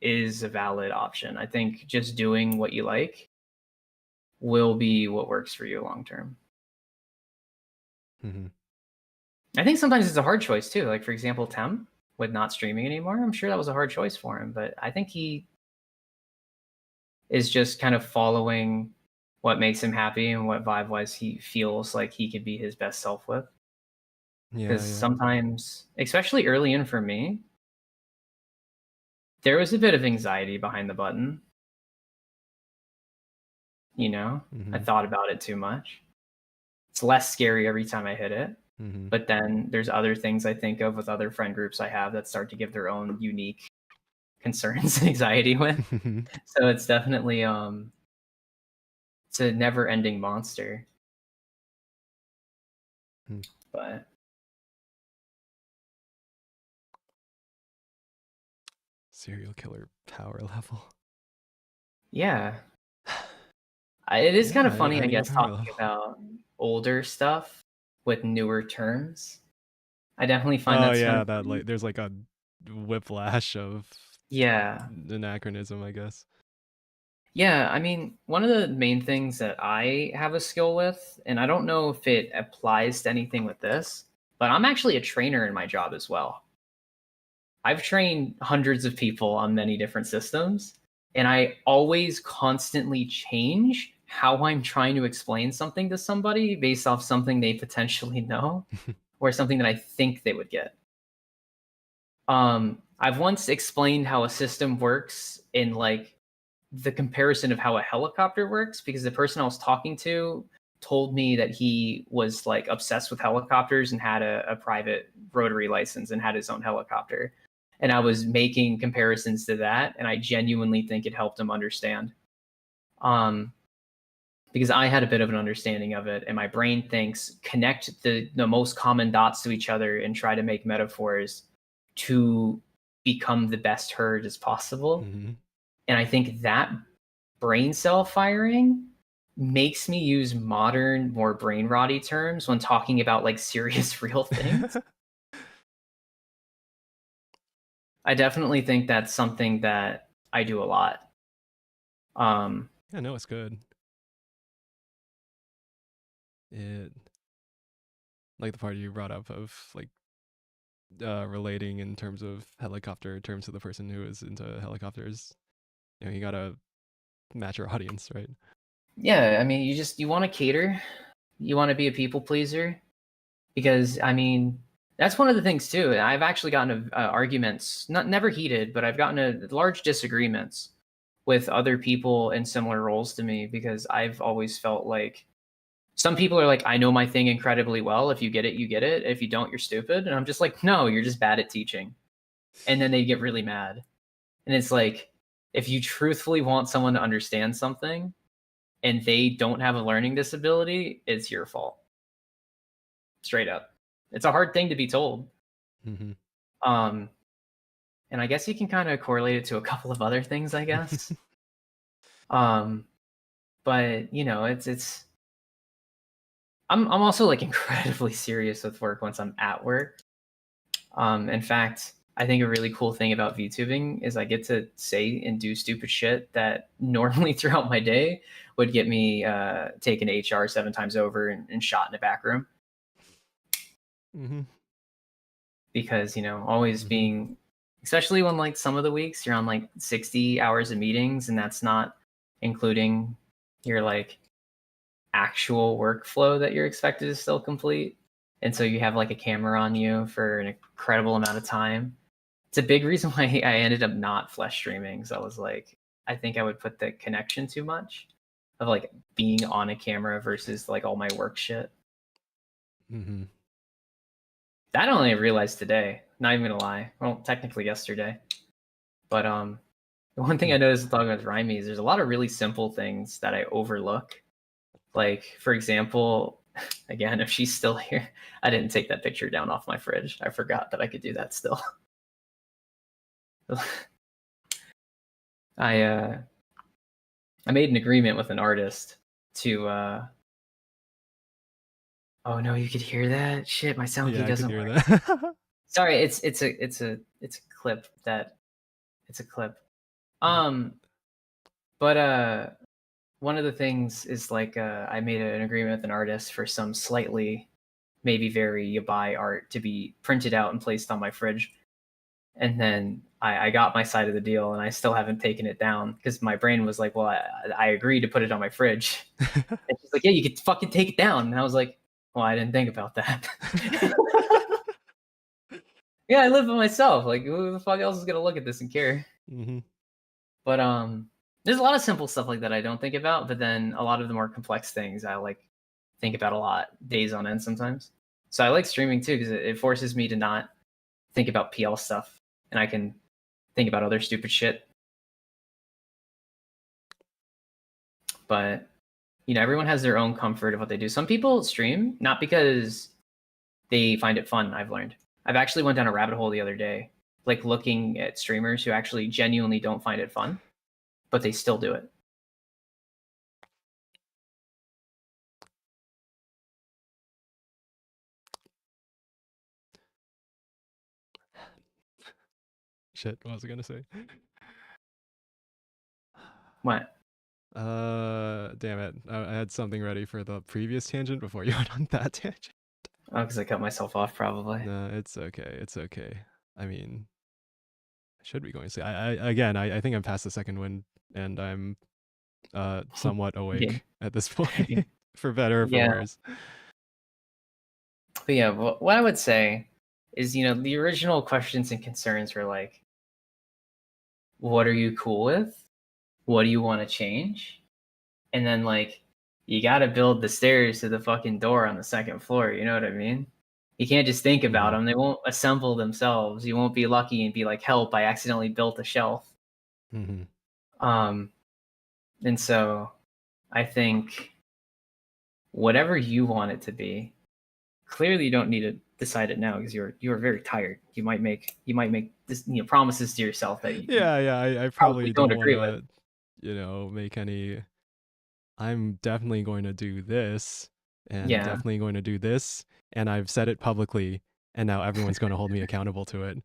is a valid option. I think just doing what you like will be what works for you long term. Mm-hmm. I think sometimes it's a hard choice too. Like for example, Tem with not streaming anymore. I'm sure that was a hard choice for him, but I think he is just kind of following what makes him happy and what vibe-wise he feels like he could be his best self with. Yeah, Because yeah. sometimes, especially early in for me, there was a bit of anxiety behind the button. You know, I Mm-hmm. thought about it too much. It's less scary every time I hit it. Mm-hmm. But then there's other things I think of with other friend groups I have that start to give their own unique concerns and anxiety with. So it's definitely it's a never ending monster. But Serial killer power level. yeah, it is kind Yeah, of funny, I any guess, power talking level. about older stuff with newer terms. I definitely find Oh that's kind yeah, of that funny. like there's like a whiplash of Yeah. anachronism, I guess. Yeah, I mean, one of the main things that I have a skill with, and I don't know if it applies to anything with this, but I'm actually a trainer in my job as well. I've trained hundreds of people on many different systems, and I always constantly change how I'm trying to explain something to somebody based off something they potentially know or something that I think they would get. I've once explained how a system works in like the comparison of how a helicopter works because the person I was talking to told me that he was like obsessed with helicopters and had a private rotary license and had his own helicopter. And I was making comparisons to that, and I genuinely think it helped him understand. Um, because I had a bit of an understanding of it, and my brain thinks connect the most common dots to each other and try to make metaphors to become the best heard as possible. Mm-hmm. And I think that brain cell firing makes me use modern, more brain rotty terms when talking about like serious, real things. I definitely think that's something that I do a lot. Um, Yeah, no, it's good. It like the part you brought up of like relating in terms of helicopter terms to the person who is into helicopters. You know, you gotta match your audience, right? yeah, I mean, you want to cater, you want to be a people pleaser, because I mean, that's one of the things too. I've actually gotten arguments, not never heated, but I've gotten large disagreements with other people in similar roles to me because I've always felt like some people are like, I know my thing incredibly well. If you get it, you get it. If you don't, you're stupid. And I'm just like, no, you're just bad at teaching. And then they get really mad. And it's like, if you truthfully want someone to understand something and they don't have a learning disability, it's your fault. Straight up. It's a hard thing to be told. Mm-hmm. Um, and I guess you can kind of correlate it to a couple of other things, I guess. um, but you know, it's I'm also like incredibly serious with work once I'm at work. In fact, I think a really cool thing about VTubing is I get to say and do stupid shit that normally throughout my day would get me taken to HR 7 times over and shot in a back room. Mm-hmm. Because, you know, always Mm-hmm. being, especially when like some of the weeks you're on like 60 hours of meetings and that's not including your like actual workflow that you're expected to still complete. And so you have like a camera on you for an incredible amount of time. It's a big reason why I ended up not flesh streaming. So I was like, I think I would put the connection too much of like being on a camera versus like all my work shit. Mm-hmm. That only I realized today. Not even gonna lie. Well, technically yesterday. But the one thing I noticed talking about Rhyme is there's a lot of really simple things that I overlook. Like, for example, again, if she's still here, I didn't take that picture down off my fridge. I forgot that I could do that still. I made an agreement with an artist to oh no, you could hear that? Shit, my sound key Yeah, I could doesn't hear work. that. Sorry, it's a clip that it's a clip. But one of the things is like I made an agreement with an artist for some slightly, maybe very yabai art to be printed out and placed on my fridge. And then I got my side of the deal, and I still haven't taken it down because my brain was like, well, I agreed to put it on my fridge. And she's like, yeah, you could fucking take it down. And I was like, well, I didn't think about that. Yeah, I live by myself. Like, who the fuck else is gonna look at this and care? Mm-hmm. But there's a lot of simple stuff like that I don't think about, but then a lot of the more complex things I like think about a lot, days on end sometimes. So I like streaming too because it forces me to not think about PL stuff, and I can think about other stupid shit. But everyone has their own comfort of what they do. Some people stream not because they find it fun. I've learned. I've actually went down a rabbit hole the other day, like looking at streamers who actually genuinely don't find it fun, but they still do it. Shit, what was I gonna say? What? Damn it. I had something ready for the previous tangent before you went on that tangent. Oh, because I cut myself off, probably. No, it's okay. It's okay. I mean, I should be going to say. I think I'm past the second wind, and I'm somewhat awake at this point, for better or for worse. But yeah, what I would say is, the original questions and concerns were like, what are you cool with? What do you want to change? And then like, you got to build the stairs to the fucking door on the second floor. You know what I mean? You can't just think about them. They won't assemble themselves. You won't be lucky and be like, help, I accidentally built a shelf. Mm-hmm. And so I think whatever you want it to be, clearly you don't need to decide it now because you're very tired. You might make this, promises to yourself that you I probably don't agree want to, make any. I'm definitely going to do this, and definitely going to do this, and I've said it publicly, and now everyone's going to hold me accountable to it.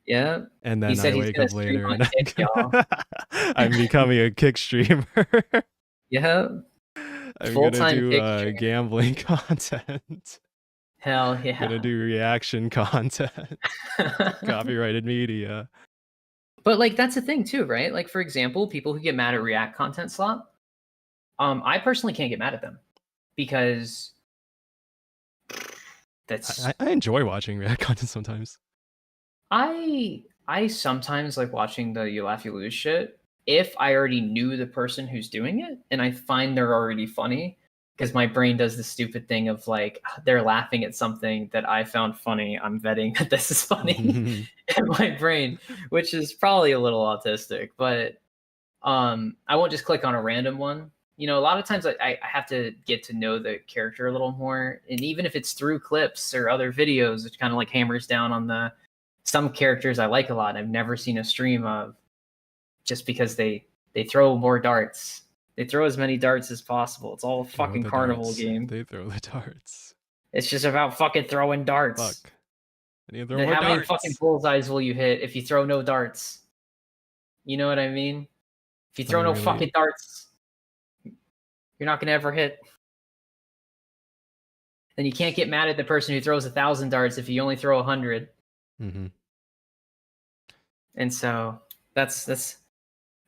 Yeah. And then I wake up later and I'm becoming a kick streamer. Yeah. I'm going to do gambling content. Hell yeah. Gonna do reaction content. Copyrighted media. But like that's the thing too, right? Like for example, people who get mad at React content slop, I personally can't get mad at them because that's I enjoy watching React content sometimes. I sometimes like watching the you laugh you lose shit if I already knew the person who's doing it and I find they're already funny, because my brain does the stupid thing of like, they're laughing at something that I found funny, I'm betting that this is funny in my brain, which is probably a little autistic, but I won't just click on a random one. A lot of times I have to get to know the character a little more, and even if it's through clips or other videos, it kind of like hammers down on some characters I like a lot. I've never seen a stream of, just because they throw more darts. They throw as many darts as possible. It's all a fucking carnival game. They throw the darts. It's just about fucking throwing darts. Fuck. I need to throw more How darts. many fucking bullseyes will you hit if you throw no darts? You know what I mean? If you throw no fucking darts, you're not gonna ever hit. Then you can't get mad at the person who throws 1,000 darts if you only throw 100. Mm-hmm. And so that's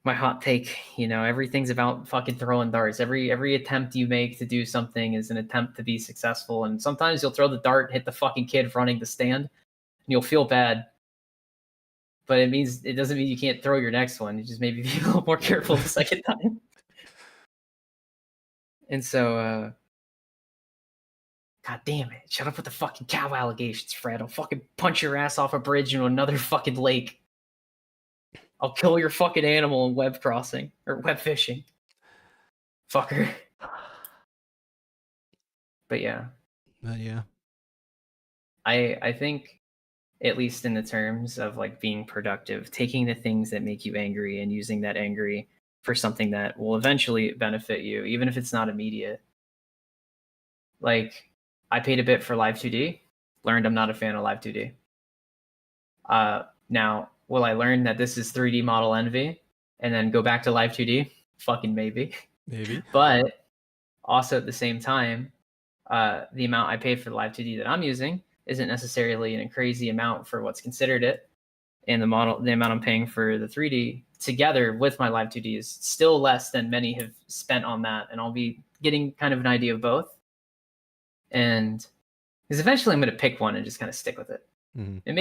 my hot take. Everything's about fucking throwing darts. Every attempt you make to do something is an attempt to be successful, and sometimes you'll throw the dart, hit the fucking kid running the stand, and you'll feel bad, but it doesn't mean you can't throw your next one. You just maybe be a little more careful the second time. And so god damn it, shut up with the fucking cow allegations, Fred. I'll fucking punch your ass off a bridge into another fucking lake. I'll kill your fucking animal in web crossing or web fishing. Fucker. But yeah. I think, at least in the terms of like being productive, taking the things that make you angry and using that angry for something that will eventually benefit you, even if it's not immediate. Like, I paid a bit for Live 2D, learned I'm not a fan of Live 2D. Now, will I learn that this is 3D model envy and then go back to Live 2D? Fucking maybe. Maybe. But also at the same time, the amount I pay for the Live 2D that I'm using isn't necessarily a crazy amount for what's considered it. And the amount I'm paying for the 3D together with my Live 2D is still less than many have spent on that. And I'll be getting kind of an idea of both. And because eventually I'm going to pick one and just kind of stick with it. Mm-hmm. And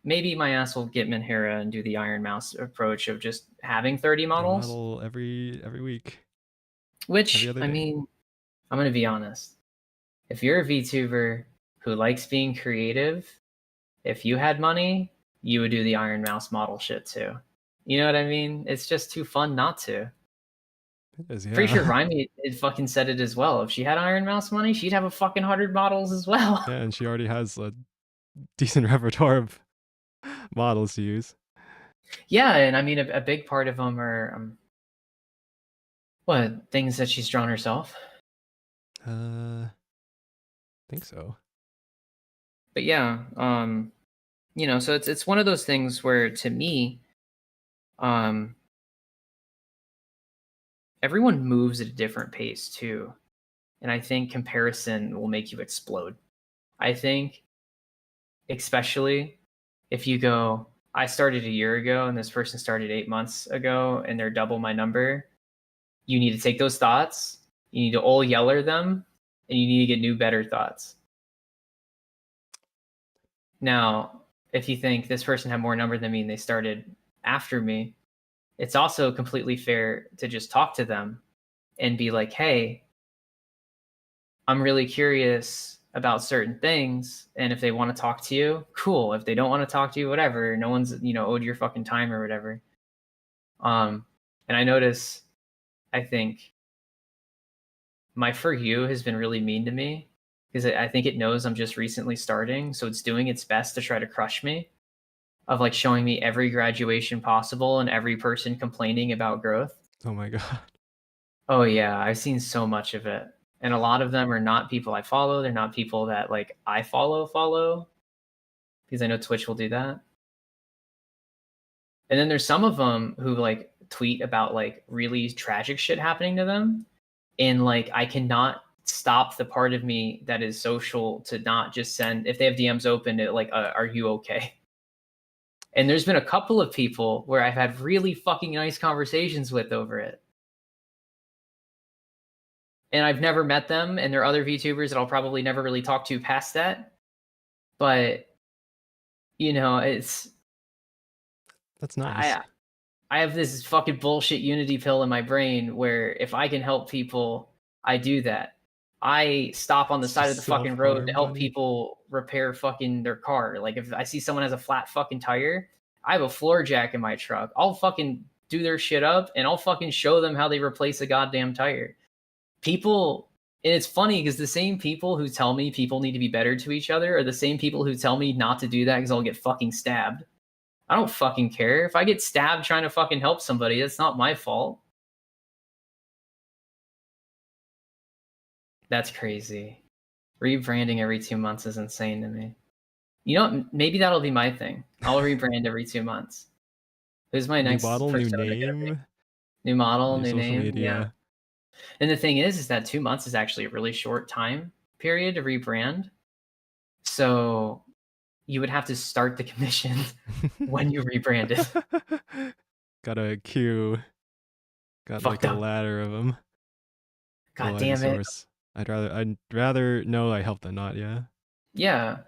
maybe my ass will get Minhira and do the Iron Mouse approach of just having 30 models. Model every week. Which, I mean, I'm going to be honest. If you're a VTuber who likes being creative, if you had money, you would do the Iron Mouse model shit too. You know what I mean? It's just too fun not to. It is, yeah. Pretty sure Raimi fucking said it as well. If she had Iron Mouse money, she'd have a fucking 100 models as well. Yeah, and she already has a decent repertoire of models to use. Yeah, and I mean, a big part of them are what, things that she's drawn herself? I think so. But yeah, you know, so it's one of those things where, to me, everyone moves at a different pace too, and I think comparison will make you explode. I think, especially if you go, I started a year ago and this person started 8 months ago and they're double my number. You need to take those thoughts, you need to all yeller them, and you need to get new, better thoughts. Now, if you think this person had more number than me and they started after me, it's also completely fair to just talk to them and be like, hey, I'm really curious about certain things. And if they want to talk to you, cool. If they don't want to talk to you, whatever. No one's, owed your fucking time or whatever. And I notice, I think my For You has been really mean to me because I think it knows I'm just recently starting. So it's doing its best to try to crush me, of like showing me every graduation possible and every person complaining about growth. Oh my god. Oh yeah, I've seen so much of it. And a lot of them are not people I follow. They're not people that like I follow, because I know Twitch will do that. And then there's some of them who like tweet about like really tragic shit happening to them. And like, I cannot stop the part of me that is social to not just send, if they have DMs open, it like, are you okay? And there's been a couple of people where I've had really fucking nice conversations with over it. And I've never met them, and there are other VTubers that I'll probably never really talk to past that. But, that's nice. I have this fucking bullshit unity pill in my brain where if I can help people, I do that. I stop on the side of the fucking road to help people repair fucking their car. Like if I see someone has a flat fucking tire, I have a floor jack in my truck. I'll fucking do their shit up and I'll fucking show them how they replace a goddamn tire. People, and it's funny because the same people who tell me people need to be better to each other are the same people who tell me not to do that because I'll get fucking stabbed. I don't fucking care. If I get stabbed trying to fucking help somebody, that's not my fault. That's crazy. Rebranding every 2 months is insane to me. You know what? Maybe that'll be my thing. I'll rebrand every 2 months. Who's my next new model, new persona name? New model, new social name. Media. Yeah. And the thing is that 2 months is actually a really short time period to rebrand. So you would have to start the commission when you rebrand it. Got a queue. Got Fucked like a up. ladder of them. God damn it. Source. I'd rather know I help than not, yeah. Yeah.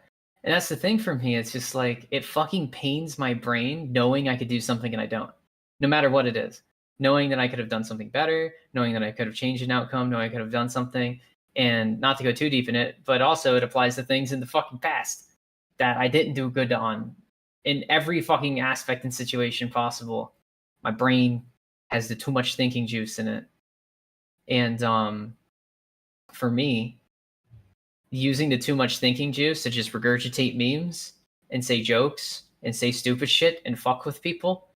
And that's the thing for me. It's just like, it fucking pains my brain knowing I could do something and I don't. No matter what it is. Knowing that I could have done something better, knowing that I could have changed an outcome, knowing I could have done something, and not to go too deep in it, but also it applies to things in the fucking past that I didn't do good on in every fucking aspect and situation possible. My brain has the too much thinking juice in it. And for me, using the too much thinking juice to just regurgitate memes and say jokes and say stupid shit and fuck with people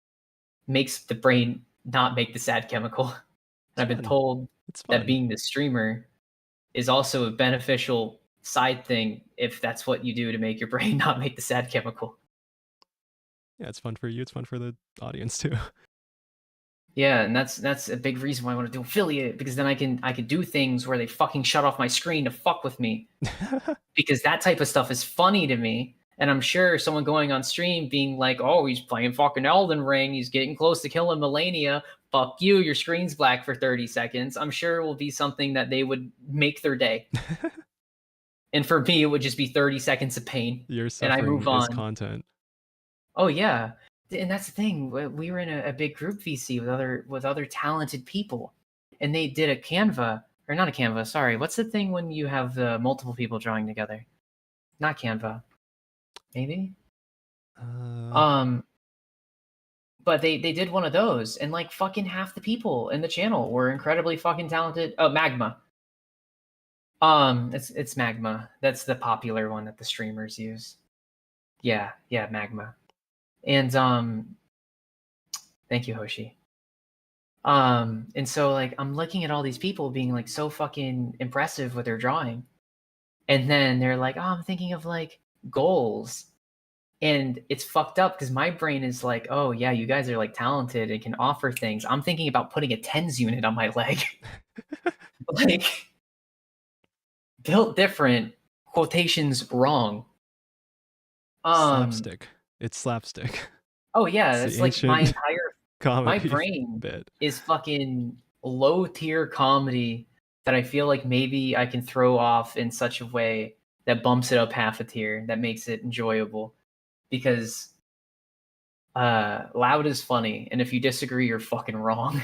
makes the brain not make the sad chemical. And I've been told that being the streamer is also a beneficial side thing if that's what you do to make your brain not make the sad chemical. Yeah, it's fun for you. It's fun for the audience too. Yeah, and that's a big reason why I want to do affiliate, because then I can do things where they fucking shut off my screen to fuck with me. Because that type of stuff is funny to me. And I'm sure someone going on stream being like, oh, he's playing fucking Elden Ring, he's getting close to killing Melania. Fuck you, your screen's black for 30 seconds. I'm sure it will be something that they would make their day. And for me, it would just be 30 seconds of pain. Your And I suffering move is on. content. Oh yeah. And that's the thing. We were in a big group VC with other talented people. And they did a Canva, or not a Canva, sorry. What's the thing when you have multiple people drawing together? Not Canva. Maybe? But they did one of those, and like fucking half the people in the channel were incredibly fucking talented. Oh, Magma. It's Magma. That's the popular one that the streamers use. Yeah, Magma. And thank you, Hoshi. And so like I'm looking at all these people being like so fucking impressive with their drawing. And then they're like, "Oh, I'm thinking of like goals." And it's fucked up because my brain is like, "Oh yeah, you guys are like talented and can offer things." I'm thinking about putting a tens unit on my leg. Like built different, quotations wrong. Slapstick. It's slapstick. Oh yeah, It's that's the like my ancient entire my comedy brain bit. is fucking low tier comedy that I feel like maybe I can throw off in such a way that bumps it up half a tier, that makes it enjoyable. Because loud is funny, and if you disagree, you're fucking wrong.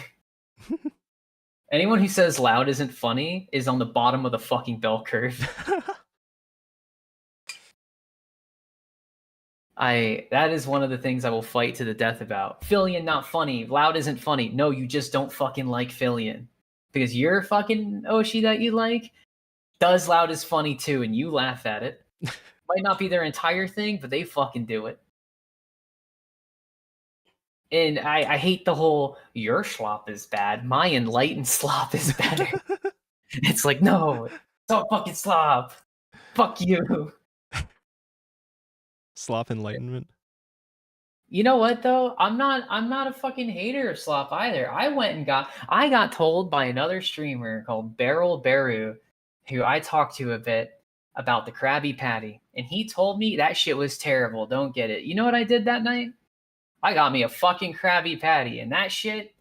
Anyone who says loud isn't funny is on the bottom of the fucking bell curve. That is one of the things I will fight to the death about. Fillion not funny. Loud isn't funny. No, you just don't fucking like Fillion. Because your fucking Oshi that you like does loud is funny too, and you laugh at it. Might not be their entire thing, but they fucking do it. And I hate the whole your slop is bad. My enlightened slop is better. It's like, no, it's all fucking slop. Fuck you. Slop enlightenment. You know what though? I'm not a fucking hater of slop either. I got told by another streamer called Beryl Beru, who I talked to a bit about the Krabby Patty, and he told me that shit was terrible. Don't get it. You know what I did that night? I got me a fucking Krabby Patty, and that shit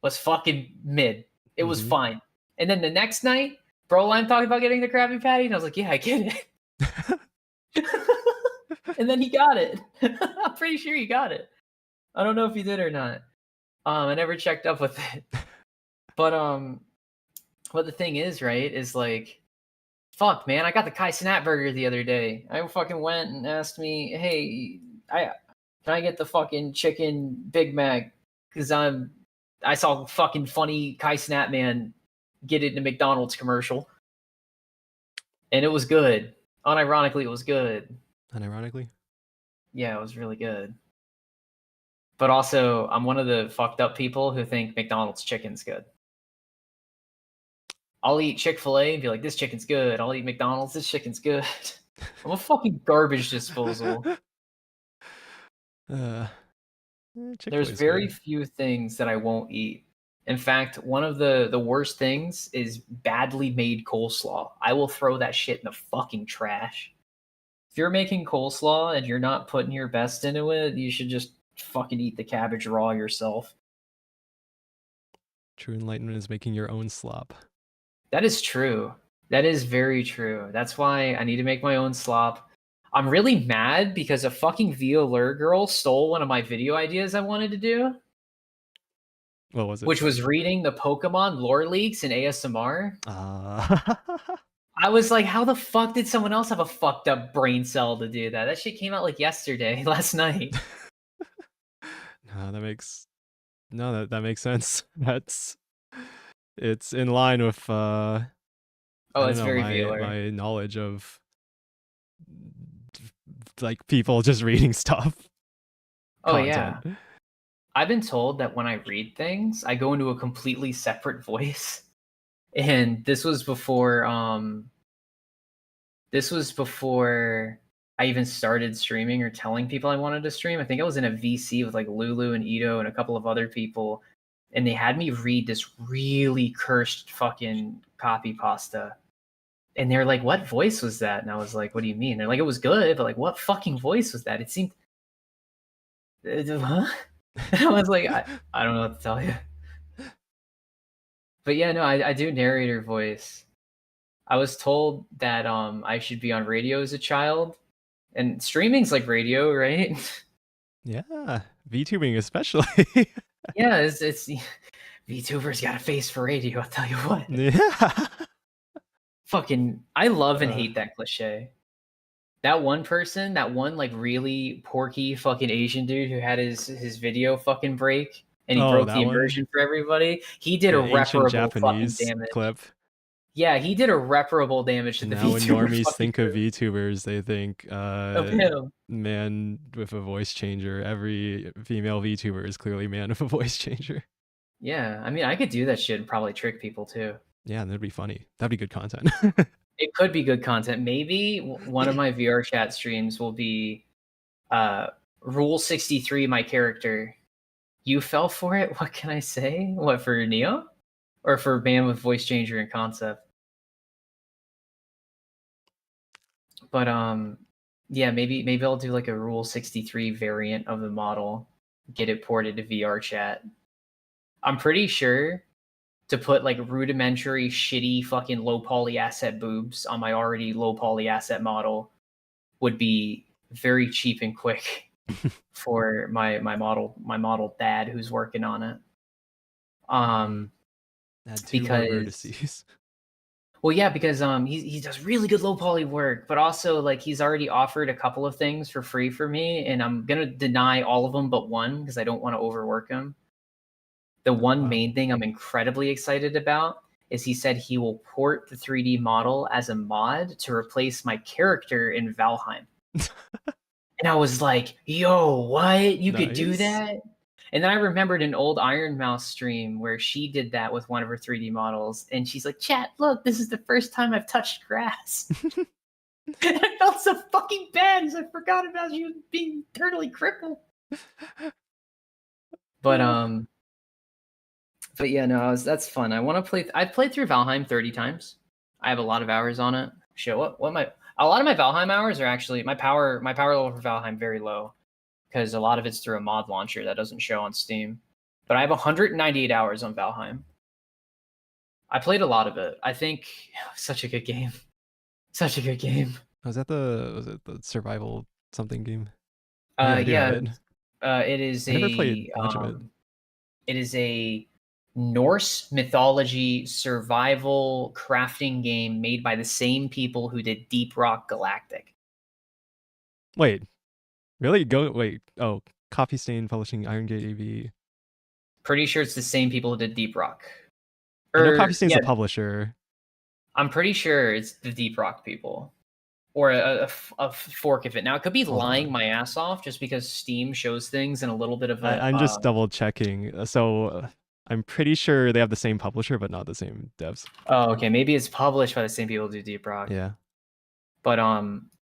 was fucking mid. It was fine. And then the next night, Broline talked about getting the Krabby Patty, and I was like, yeah, I get it. And then he got it. I'm pretty sure he got it. I don't know if he did or not. I never checked up with it. But what the thing is, right, is like, fuck, man, I got the Kai Snap burger the other day. I fucking went and asked me, hey, can I get the fucking chicken Big Mac? Because I saw fucking funny Kai Snap man get it in a McDonald's commercial. And it was good. Unironically, it was good. Unironically? Yeah, it was really good. But also, I'm one of the fucked up people who think McDonald's chicken's good. I'll eat Chick-fil-A and be like, this chicken's good. I'll eat McDonald's, this chicken's good. I'm a fucking garbage disposal. There's very few things that I won't eat. In fact, one of the worst things is badly made coleslaw. I will throw that shit in the fucking trash. If you're making coleslaw and you're not putting your best into it, you should just fucking eat the cabbage raw yourself. True enlightenment is making your own slop. That is true. That is very true. That's why I need to make my own slop. I'm really mad because a fucking Violeur girl stole one of my video ideas I wanted to do. What was it? Which was reading the Pokemon lore leaks in ASMR. I was like, how the fuck did someone else have a fucked up brain cell to do that? That shit came out like yesterday, last night. No, that makes sense. It's in line with it's very Violeur. My knowledge of like people just reading stuff. Oh content. Yeah. I've been told that when I read things, I go into a completely separate voice. And this was before I even started streaming or telling people I wanted to stream. I think I was in a VC with like Lulu and Ito and a couple of other people. and they had me read this really cursed fucking copy pasta. And they're like, "What voice was that?" And I was like, "What do you mean?" They're like, "It was good, but like, what fucking voice was that? It seemed, huh?" And I was like, I don't know what to tell you. But yeah, no, I do narrator voice. I was told that I should be on radio as a child, and streaming's like radio, right? Yeah, VTubing especially. Yeah, it's VTubers got a face for radio. I'll tell you what. Yeah. Fucking, I love and Uh, hate that cliche. That one person, that one like really porky fucking Asian dude who had his video fucking break and he oh, broke that the one? immersion for everybody. He did The ancient irreparable fucking Japanese damage. clip. Yeah, he did irreparable damage to And the now when VTuber normies fucking think of crew. VTubers, they think, Of him. man with a voice changer. Every female VTuber is clearly man with a voice changer. Yeah, I mean, I could do that shit and probably trick people too. Yeah, and that'd be funny. That'd be good content. It could be good content. Maybe one of my VR chat streams will be uh Rule 63, my character. You fell for it? What can I say? What, for Neo? Or for man with voice changer and concept? But yeah, maybe I'll do like a Rule 63 variant of the model, get it ported to VR chat. I'm pretty sure to put like rudimentary, shitty, fucking low poly asset boobs on my already low poly asset model would be very cheap and quick for my model dad who's working on it. Add two more Because vertices. well, yeah, because he does really good low poly work, but also like he's already offered a couple of things for free for me, and I'm gonna deny all of them but one because I don't want to overwork him. The one Wow. main thing I'm incredibly excited about is he said he will port the 3D model as a mod to replace my character in Valheim. And I was like, yo, what? You could do Nice. that? And then I remembered an old Iron Mouse stream where she did that with one of her 3D models. And she's like, chat, look, this is the first time I've touched grass. And I felt so fucking bad because I forgot about you being eternally crippled. But yeah, no, that's fun. I want to play. I've played through Valheim 30 times. I have a lot of hours on it. Shit, a lot of my Valheim hours are actually my power level for Valheim very low because a lot of it's through a mod launcher that doesn't show on Steam. But I have 198 hours on Valheim. I played a lot of it. I think such a good game. Such a good game. Was it the survival something game? Yeah. It is I never played much of it. It is a Norse mythology survival crafting game made by the same people who did Deep Rock Galactic. Wait, really? Oh, Coffee Stain Publishing, Iron Gate AV. Pretty sure it's the same people who did Deep Rock. I know Coffee Stain's the publisher. I'm pretty sure it's the Deep Rock people. Or a fork of it. Now, it could be lying my ass off just because Steam shows things in a little bit of a... I'm just double checking. So I'm pretty sure they have the same publisher, but not the same devs. Oh, okay. Maybe it's published by the same people who do Deep Rock. Yeah. But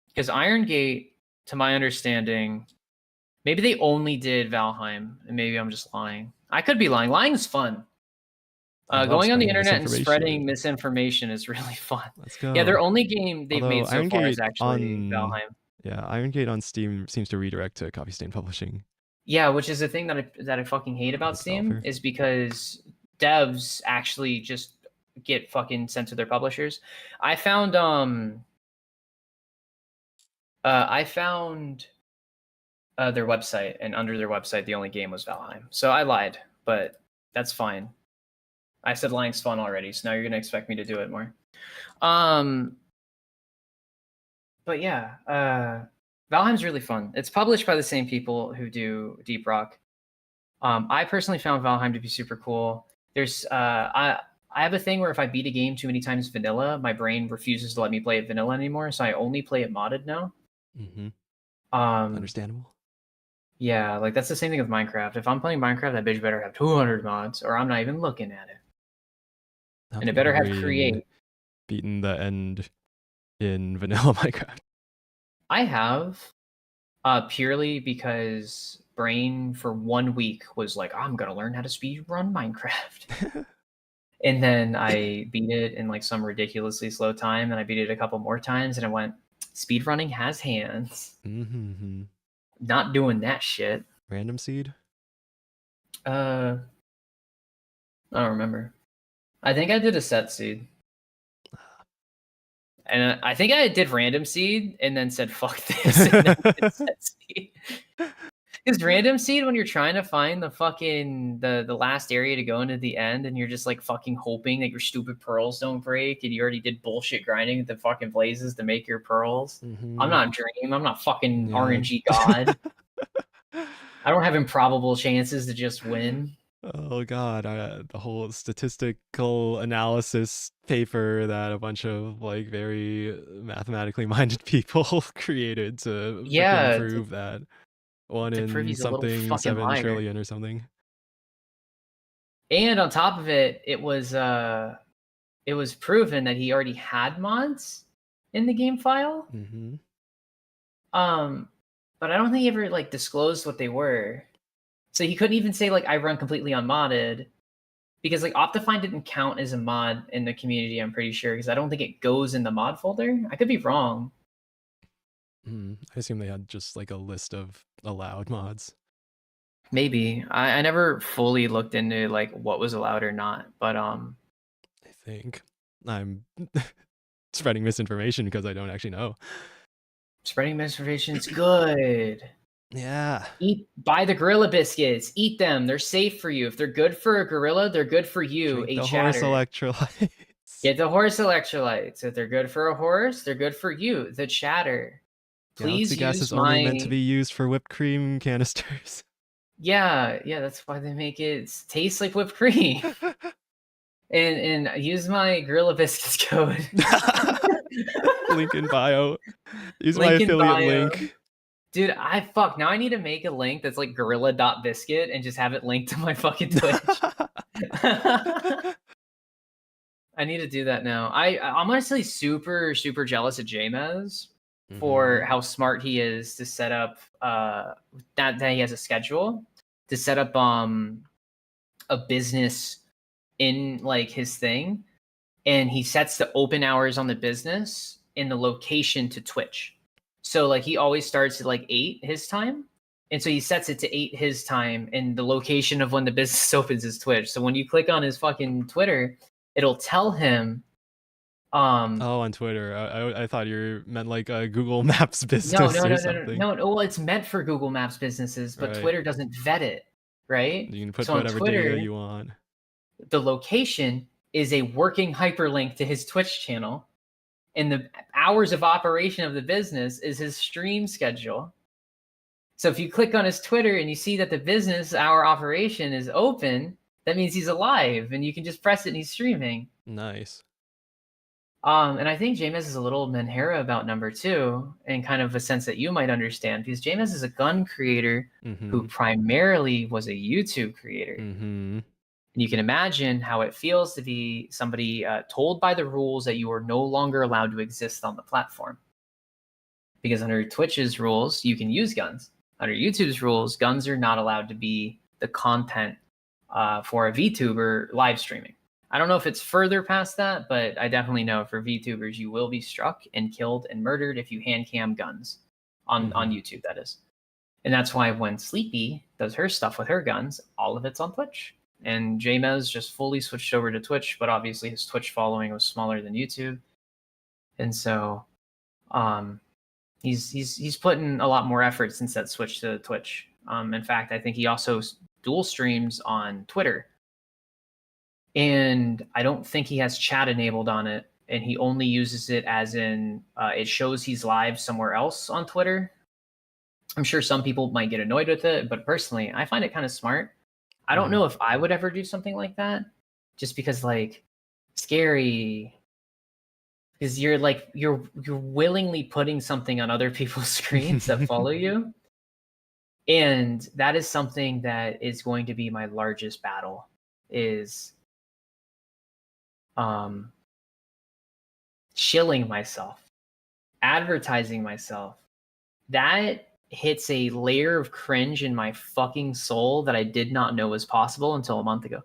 because Iron Gate, to my understanding, maybe they only did Valheim, and maybe I'm just lying. I could be lying. Lying is fun. Going on the internet and spreading misinformation is really fun. Let's go. Yeah, their only game they've made so Iron far Gate is actually Valheim. Yeah, Iron Gate on Steam seems to redirect to Coffee Stain Publishing. Yeah, which is the thing that I fucking hate about Steam is because devs actually just get fucking sent to their publishers. I found their website, and under their website the only game was Valheim. So I lied, but that's fine. I said lying's fun already, so now you're gonna expect me to do it more. But yeah, Valheim's really fun. It's published by the same people who do Deep Rock. I personally found Valheim to be super cool. There's I have a thing where if I beat a game too many times vanilla, my brain refuses to let me play it vanilla anymore, so I only play it modded now. Understandable. Yeah, like that's the same thing with Minecraft. If I'm playing Minecraft, that bitch better have 200 mods, or I'm not even looking at it. And it better have create. Beaten the end in vanilla Minecraft. I have, purely because brain for 1 week was like, I'm gonna learn how to speed run Minecraft. And then I beat it in like some ridiculously slow time, and I beat it a couple more times, and I went, speedrunning has hands. Mm-hmm. Not doing that shit. Random seed? I don't remember. I think I did a set seed. And I think I did random seed and then said fuck this and then did set seed. Because random seed, when you're trying to find the fucking the last area to go into the end, and you're just like fucking hoping that your stupid pearls don't break, and you already did bullshit grinding at the fucking blazes to make your pearls. Mm-hmm. I'm not Dream. I'm not fucking Yeah. RNG god. I don't have improbable chances to just win. Oh god, the whole statistical analysis paper that a bunch of like very mathematically minded people created to Yeah, freaking prove that one to prove in he's a little something fucking 7 liar. trillion or something. And on top of it, it was proven that he already had mods in the game file. Mm-hmm. But I don't think he ever like disclosed what they were. So he couldn't even say like I run completely unmodded, because like Optifine didn't count as a mod in the community, I'm pretty sure, because I don't think it goes in the mod folder. I could be wrong. I assume they had just like a list of allowed mods. Maybe. I never fully looked into like what was allowed or not, but I think I'm spreading misinformation because I don't actually know. spreading misinformation's good. Yeah. Buy the gorilla biscuits. Eat them. They're safe for you. If they're good for a gorilla, they're good for you. Drink a the chatter. horse electrolytes. Get the horse electrolytes. If they're good for a horse, they're good for you. The chatter. Please Galaxy gas use is my. only meant to be used for whipped cream canisters. Yeah, that's why they make it taste like whipped cream. and use my gorilla biscuits code. Link in bio. Use Link my in affiliate bio. link. Dude, now I need to make a link that's like gorilla.biscuit and just have it linked to my fucking Twitch. I need to do that now. I'm honestly super, super jealous of Jamez for how smart he is to set up that he has a schedule to set up a business in like his thing, and he sets the open hours on the business and the location to Twitch. So like he always starts at like 8 his time. And so he sets it to 8 his time, and the location of when the business opens is Twitch. So when you click on his fucking Twitter, it'll tell him on Twitter. I thought you meant like a Google Maps business or something. No. Well, it's meant for Google Maps businesses, but Right. Twitter doesn't vet it, right? You can put so on whatever Twitter, data you want. The location is a working hyperlink to his Twitch channel, and the hours of operation of the business is his stream schedule. So if you click on his Twitter and you see that the business hour operation is open, that means he's alive, and you can just press it and he's streaming. Nice. And I think Jameis is a little Menhera about number 2, in kind of a sense that you might understand, because Jameis is a gun creator who primarily was a YouTube creator. And you can imagine how it feels to be somebody told by the rules that you are no longer allowed to exist on the platform. Because under Twitch's rules, you can use guns. Under YouTube's rules, guns are not allowed to be the content for a VTuber live streaming. I don't know if it's further past that, but I definitely know for VTubers, you will be struck and killed and murdered if you hand cam guns on YouTube, that is. And that's why when Sleepy does her stuff with her guns, all of it's on Twitch. And Jamez just fully switched over to Twitch, but obviously his Twitch following was smaller than YouTube. And so he's put in a lot more effort since that switch to Twitch. In fact, I think he also dual streams on Twitter. And I don't think he has chat enabled on it, and he only uses it as in it shows he's live somewhere else on Twitter. I'm sure some people might get annoyed with it, but personally, I find it kind of smart. I don't know if I would ever do something like that, just because like scary, because you're willingly putting something on other people's screens that follow you, and that is something that is going to be my largest battle. Is shilling myself, advertising myself. That hits a layer of cringe in my fucking soul that I did not know was possible until a month ago.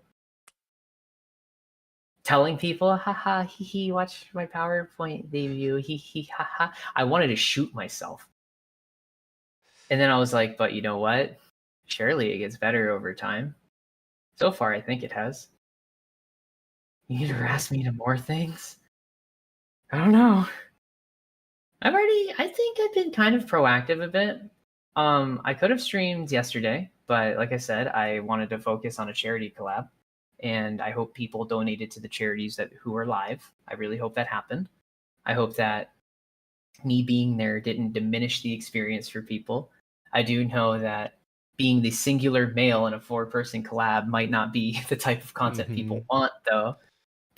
Telling people, haha, hee hee, watch my PowerPoint debut, hee hee, haha. I wanted to shoot myself. And then I was like, but you know what? Surely it gets better over time. So far, I think it has. You need to harass me to more things? I don't know. I think I've been kind of proactive a bit. I could have streamed yesterday, but like I said, I wanted to focus on a charity collab. And I hope people donated to the charities who are live. I really hope that happened. I hope that me being there didn't diminish the experience for people. I do know that being the singular male in a 4-person collab might not be the type of content people want, though.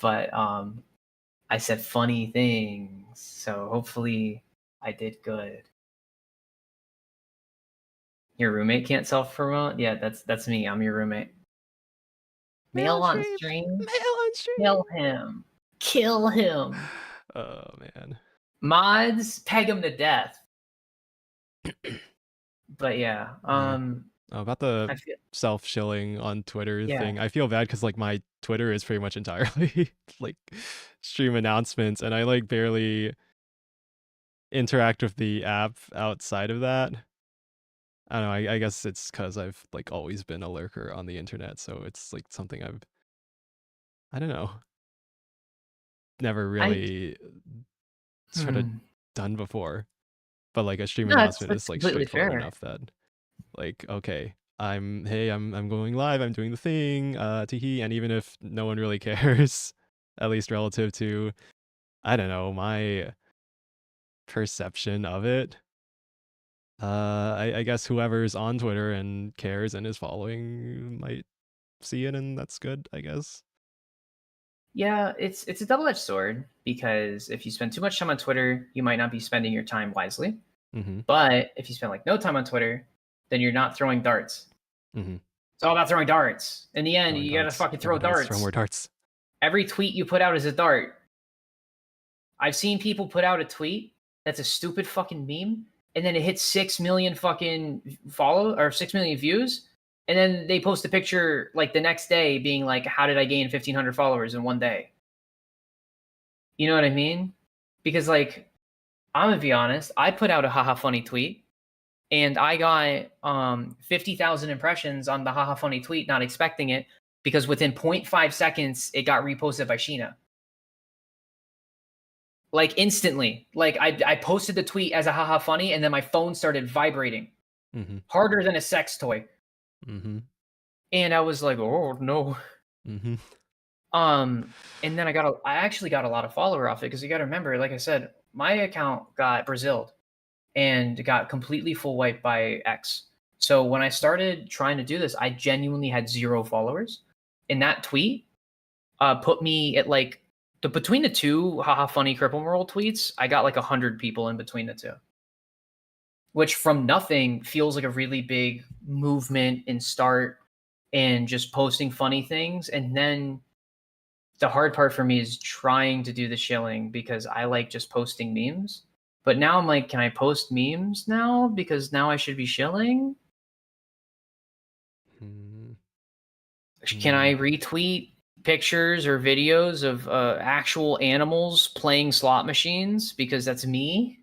But I said funny things, so hopefully I did good. Your roommate can't self-promote? Yeah, that's me. I'm your roommate. Male on stream. Male on stream. Kill him. Kill him. Oh man. Mods, peg him to death. But yeah, about the self-shilling on Twitter thing. I feel bad because like my Twitter is pretty much entirely like stream announcements, and I like barely interact with the app outside of that. I don't know. I guess it's because I've like always been a lurker on the internet, so it's like something I don't know, never really sort of done before. But like a stream announcement is like straightforward enough that like, okay, I'm going live, I'm doing the thing, teehee, and even if no one really cares, at least relative to, I don't know, my perception of it, I guess whoever's on Twitter and cares and is following might see it, and that's good, I guess. Yeah, it's a double-edged sword, because if you spend too much time on Twitter, you might not be spending your time wisely. But if you spend like no time on Twitter, then you're not throwing darts. It's all about throwing darts. In the end, you gotta fucking throw darts. Throw more darts. Every tweet you put out is a dart. I've seen people put out a tweet that's a stupid fucking meme, and then it hits 6 million fucking 6 million views, and then they post a picture like the next day being like, how did I gain 1,500 followers in one day? You know what I mean? Because like, I'm gonna be honest, I put out a haha funny tweet, and I got 50,000 impressions on the haha funny tweet, not expecting it, because within 0.5 seconds it got reposted by Sheena. Like instantly. Like I posted the tweet as a haha funny, and then my phone started vibrating. Harder than a sex toy. And I was like, oh no. And then I actually got a lot of follower off it, because you gotta remember, like I said, my account got Braziled and got completely full wiped by X. So when I started trying to do this, I genuinely had 0 followers. And that tweet put me at like between the two haha funny cripple world tweets, I got like 100 people in between the two, which from nothing feels like a really big movement and start and just posting funny things. And then the hard part for me is trying to do the shilling, because I like just posting memes. But now I'm like, can I post memes now? Because now I should be shilling. Can I retweet pictures or videos of actual animals playing slot machines? Because that's me.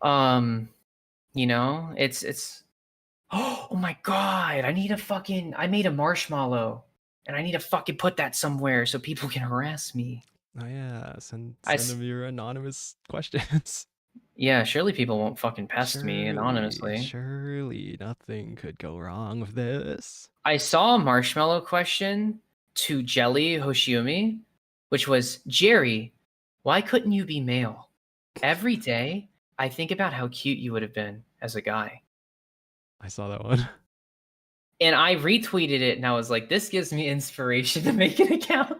You know, it's oh my god, I made a marshmallow, and I need to fucking put that somewhere so people can harass me. Oh yeah, send them your anonymous questions. Yeah, surely people won't fucking pest me anonymously. Surely nothing could go wrong with this. I saw a marshmallow question to Jelly Hoshiumi, which was, Jerry, why couldn't you be male? Every day, I think about how cute you would have been as a guy. I saw that one. And I retweeted it, and I was like, this gives me inspiration to make an account.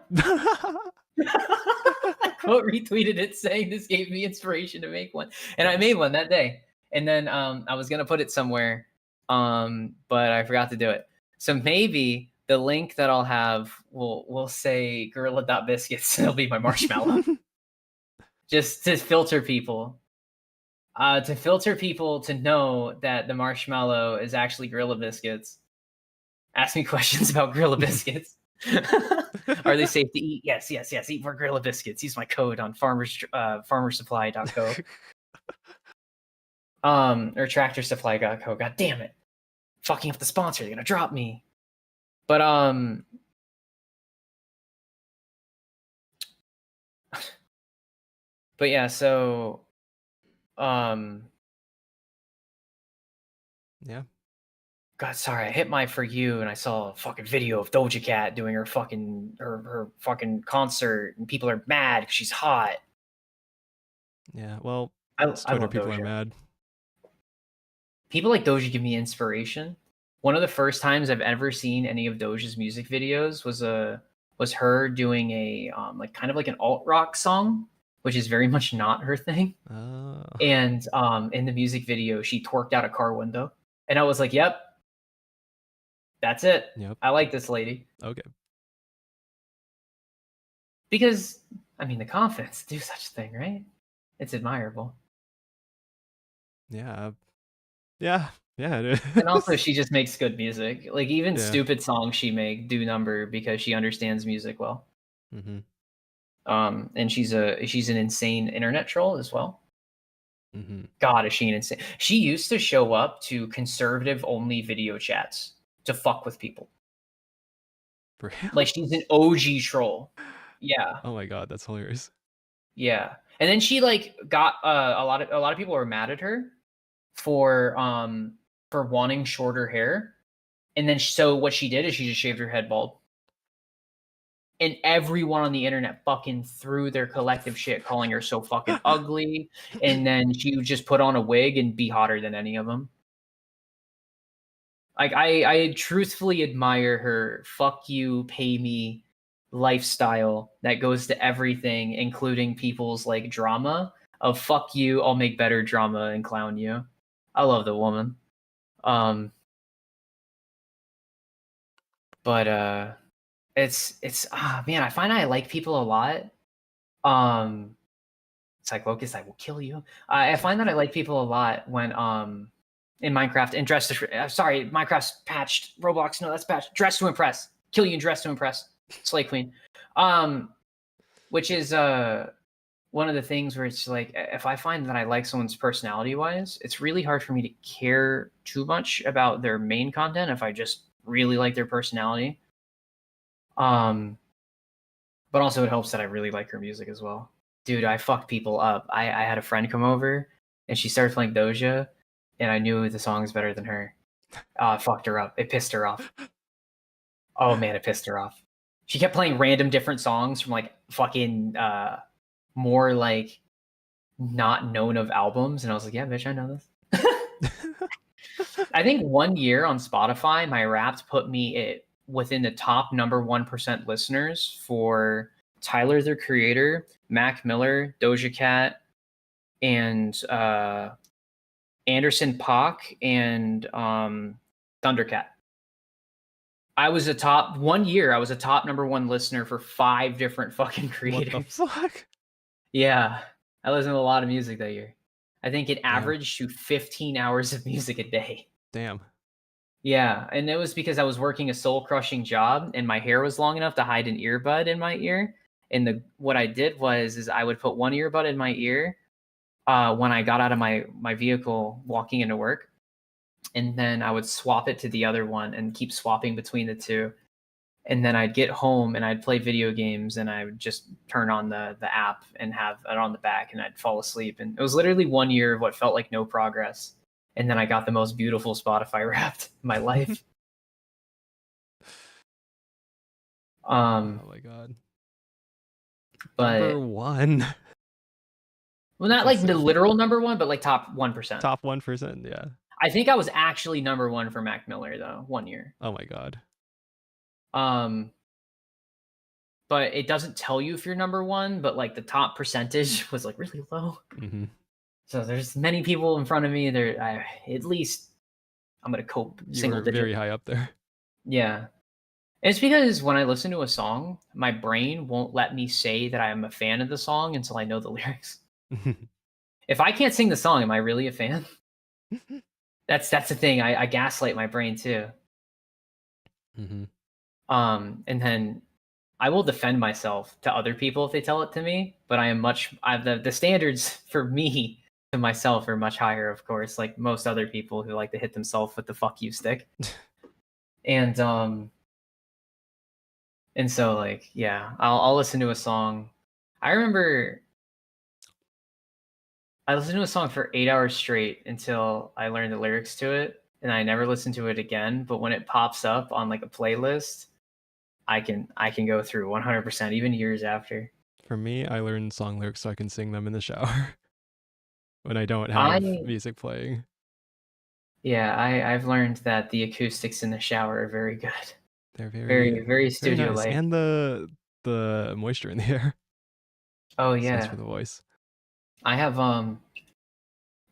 I quote retweeted it saying this gave me inspiration to make one. And I made one that day. And then I was going to put it somewhere, but I forgot to do it. So maybe the link that I'll have will say gorilla.biscuits. It'll be my marshmallow. Just to filter people. To filter people to know that the marshmallow is actually Gorilla Biscuits. Ask me questions about Gorilla Biscuits. Are they safe to eat? Yes, yes, yes. Eat more Gorilla Biscuits. Use my code on farmersupply.co. Or tractorsupply.co. God damn it. Fucking up the sponsor. They're gonna drop me. But but yeah, so Yeah. God, sorry, I hit my For You and I saw a fucking video of Doja Cat doing her fucking concert, and people are mad because she's hot. Yeah. Well, I it's Twitter. love People are Doja. mad. People like Doja give me inspiration. One of the first times I've ever seen any of Doja's music videos was her doing a like kind of like an alt rock song, which is very much not her thing. Oh. And in the music video, she twerked out a car window, and I was like, "Yep, that's it. Yep. I like this lady." Okay. Because I mean, the confidence to do such a thing, right? It's admirable. Yeah. Yeah. Yeah. It is. And also, she just makes good music. Like even Yeah. stupid songs she make do number because she understands music well. Mm-hmm. And she's an insane internet troll as well. Mm-hmm. God, is she an insane? She used to show up to conservative only video chats to fuck with people. Like she's an OG troll. Yeah. Oh my god, that's hilarious. Yeah. And then she like got a lot of people were mad at her for wanting shorter hair. And then so what she did is she just shaved her head bald. And everyone on the internet fucking threw their collective shit, calling her so fucking ugly. And then she would just put on a wig and be hotter than any of them. Like I truthfully admire her fuck you, pay me lifestyle that goes to everything, including people's like drama of fuck you, I'll make better drama and clown you. I love the woman. But it's man, I find I like people a lot. It's like Locust, I will kill you. I find that I like people a lot when in Minecraft and sorry, Minecraft's patched. Roblox, no, that's patched. Dress to Impress. Kill you and Dress to Impress. Slay Queen. Which is one of the things where it's like if I find that I like someone's personality wise, it's really hard for me to care too much about their main content if I just really like their personality. But also it helps that I really like her music as well. Dude, I fucked people up. I had a friend come over and she started playing Doja, and I knew the song was better than her. I fucked her up. It pissed her off. Oh man, it pissed her off. She kept playing random different songs from like fucking more like not known of albums, and I was like, yeah, bitch, I know this. I think 1 year on Spotify, my Wrapped put me within the top number 1% listeners for Tyler the Creator, Mac Miller, Doja Cat, and Anderson .Paak, and Thundercat. I was a top 1 year. I was a top number 1 listener for 5 different fucking creators. What the fuck? Yeah, I listened to a lot of music that year. I think it averaged to 15 hours of music a day. Damn. Yeah, and it was because I was working a soul-crushing job, and my hair was long enough to hide an earbud in my ear. And what I did was I would put one earbud in my ear when I got out of my vehicle walking into work, and then I would swap it to the other one and keep swapping between the two. And then I'd get home and I'd play video games, and I would just turn on the app and have it on the back, and I'd fall asleep. And it was literally 1 year of what felt like no progress. And then I got the most beautiful Spotify Wrapped in my life. Oh my god. But number 1. Well, not like the literal number 1, but like top 1%. Top 1%, yeah. I think I was actually number 1 for Mac Miller though, 1 year. Oh my god. But it doesn't tell you if you're number 1, but like the top percentage was like really low. Mm-hmm. So there's many people in front of me. At least I'm gonna cope single digit. Very high up there. Yeah. It's because when I listen to a song, my brain won't let me say that I am a fan of the song until I know the lyrics. If I can't sing the song, am I really a fan? That's the thing. I gaslight my brain too. Mm-hmm. And then I will defend myself to other people if they tell it to me, but the standards for me to myself are much higher, of course, like most other people who like to hit themselves with the fuck you stick. And so like, yeah, I'll listen to a song. I remember I listened to a song for 8 hours straight until I learned the lyrics to it, and I never listened to it again. But when it pops up on like a playlist, I can go through 100%, even years after. For me, I learn song lyrics so I can sing them in the shower when I don't have I music playing. Yeah, I've learned that the acoustics in the shower are very good. They're Very, very, very very nice, studio-like. and the moisture in the air Oh is nice yeah. for the voice. I have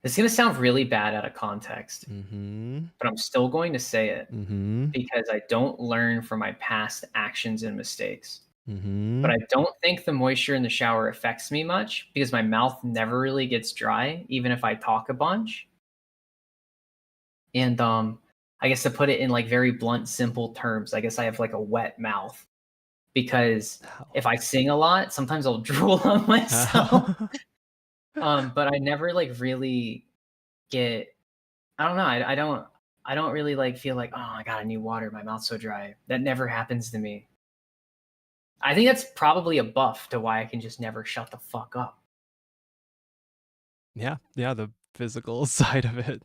it's gonna sound really bad out of context, Mm-hmm. but I'm still going to say it Mm-hmm. because I don't learn from my past actions and mistakes. Mm-hmm. But I don't think the moisture in the shower affects me much because my mouth never really gets dry, even if I talk a bunch. And I guess to put it in like very blunt, simple terms, I guess I have like a wet mouth because if I sing a lot, sometimes I'll drool on myself. But I never like really get. I don't know. I don't really like feel like, oh, I got, I need water. My mouth's so dry. That never happens to me. I think that's probably a buff to why I can just never shut the fuck up. Yeah, the physical side of it.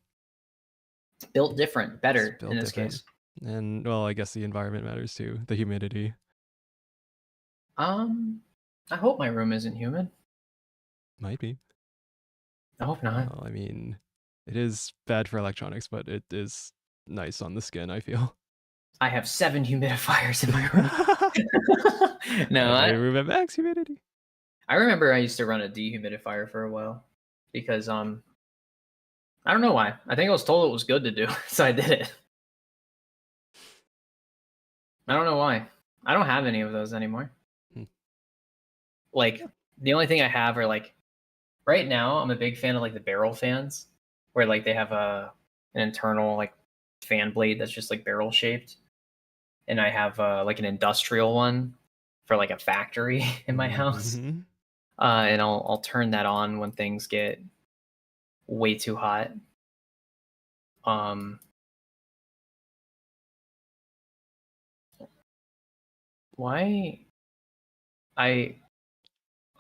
It's built different, It's better in built this different. case. And well, I guess the environment matters too. The humidity. I hope my room isn't humid. Might be. I hope not. Well, I mean, it is bad for electronics, but it is nice on the skin, I feel. I have 7 humidifiers in my room. No, My room at max humidity. I remember I used to run a dehumidifier for a while because I don't know why. I think I was told it was good to do, so I did it. I don't know why. I don't have any of those anymore. Hmm. Like the only thing I have are like right now I'm a big fan of like the barrel fans where like they have an internal like fan blade that's just like barrel shaped. And I have like an industrial one for like a factory in my house. Mm-hmm. And I'll turn that on when things get way too hot. Um, why? I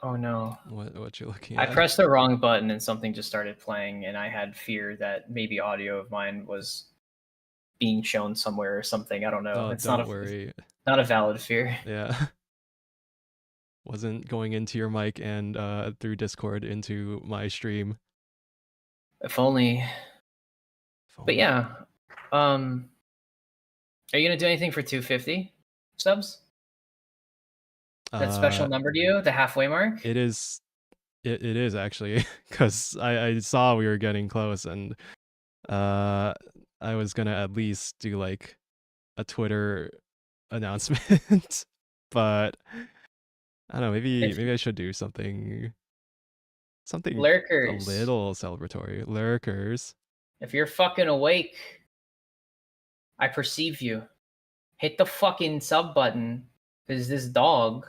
Oh no. What you looking I at? pressed the wrong button and something just started playing, and I had fear that maybe audio of mine was being shown somewhere or something. I don't know. Oh, It's don't worry. not a valid fear. Yeah. Wasn't going into your mic and through Discord into my stream. If only. If But only. yeah. Are you gonna do anything for 250 subs? That special number to you, the halfway mark? It is. It is actually because I saw we were getting close and I was gonna at least do like a Twitter announcement, but I don't know. Maybe I should do something a Lurkers. little celebratory. Lurkers. If you're fucking awake, I perceive you. Hit the fucking sub button because this dog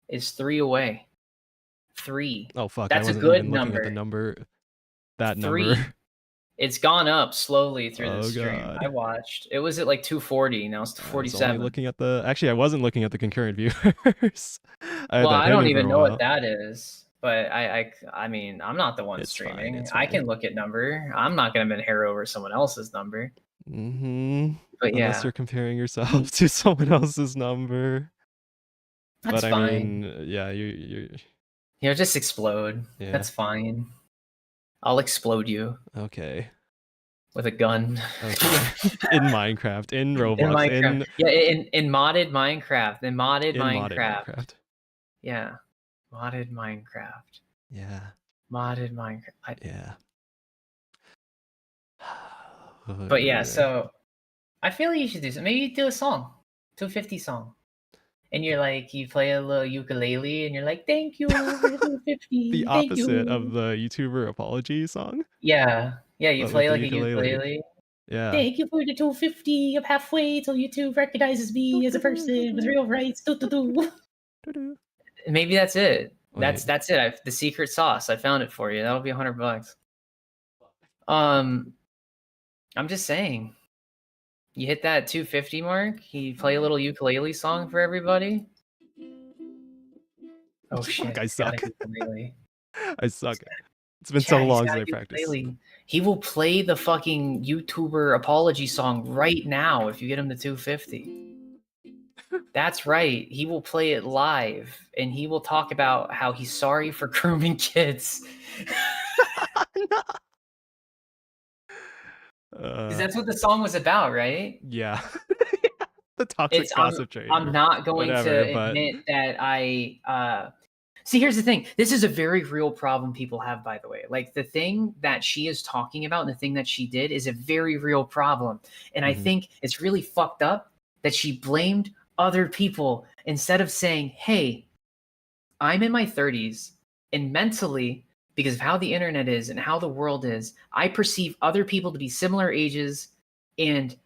is 3 away. 3. Oh fuck! I That's a wasn't good even looking at the number. number. That 3. number. It's gone up slowly through the Oh stream. I god. watched. It was at like 240. Now it's I was only 247. looking at the. Actually, I wasn't looking at the concurrent viewers. I had Well, that I don't hidden for even a know what while. that is. But I mean, I'm not the one It's fine. streaming. It's I fine. can look at number. I'm not gonna been hair over someone else's number. Mm-hmm. But Unless yeah, you're comparing yourself to someone else's number. that's But I fine. mean, yeah, you Just explode. yeah. That's fine. I'll explode you Okay. with a gun. Okay. In Minecraft, in Roblox, In Minecraft. Yeah, in modded Minecraft. In modded in modded Minecraft. Minecraft. Yeah. Modded Minecraft. Yeah. Modded Minecraft. Yeah. But yeah, so I feel like you should do something. Maybe do a song. 250 song. and you're like, you play a little ukulele, and you're like, "Thank you for the 250. The Thank opposite of you." the YouTuber apology song, Yeah, yeah, you but with play the like a ukulele. ukulele. Yeah. Thank you for the 250. I'm halfway till YouTube recognizes me as a person with real rights. Do, do, do. Doo-doo. Maybe that's it. Wait. That's it. The secret sauce. I found it for you. That'll be $100. Um, I'm just saying. You hit that 250 mark. You play a little ukulele song for everybody. Oh Fuck, shit! I He's got a suck. ukulele. I suck. It's been so Chad, he's long got since a I practiced. ukulele. He will play the fucking YouTuber apology song right now if you get him to 250. That's right. He will play it live, and he will talk about how he's sorry for grooming kids. No. Because that's what the song was about, right? Yeah. The It's toxic gossip train I'm or not going whatever, to but admit that I see. Here's the thing. This is a very real problem people have, by the way. Like the thing that she is talking about and the thing that she did is a very real problem. And I Mhm. think it's really fucked up that she blamed other people instead of saying, "Hey, I'm in my 30s, and mentally, because of how the internet is and how the world is, I perceive other people to be similar ages. And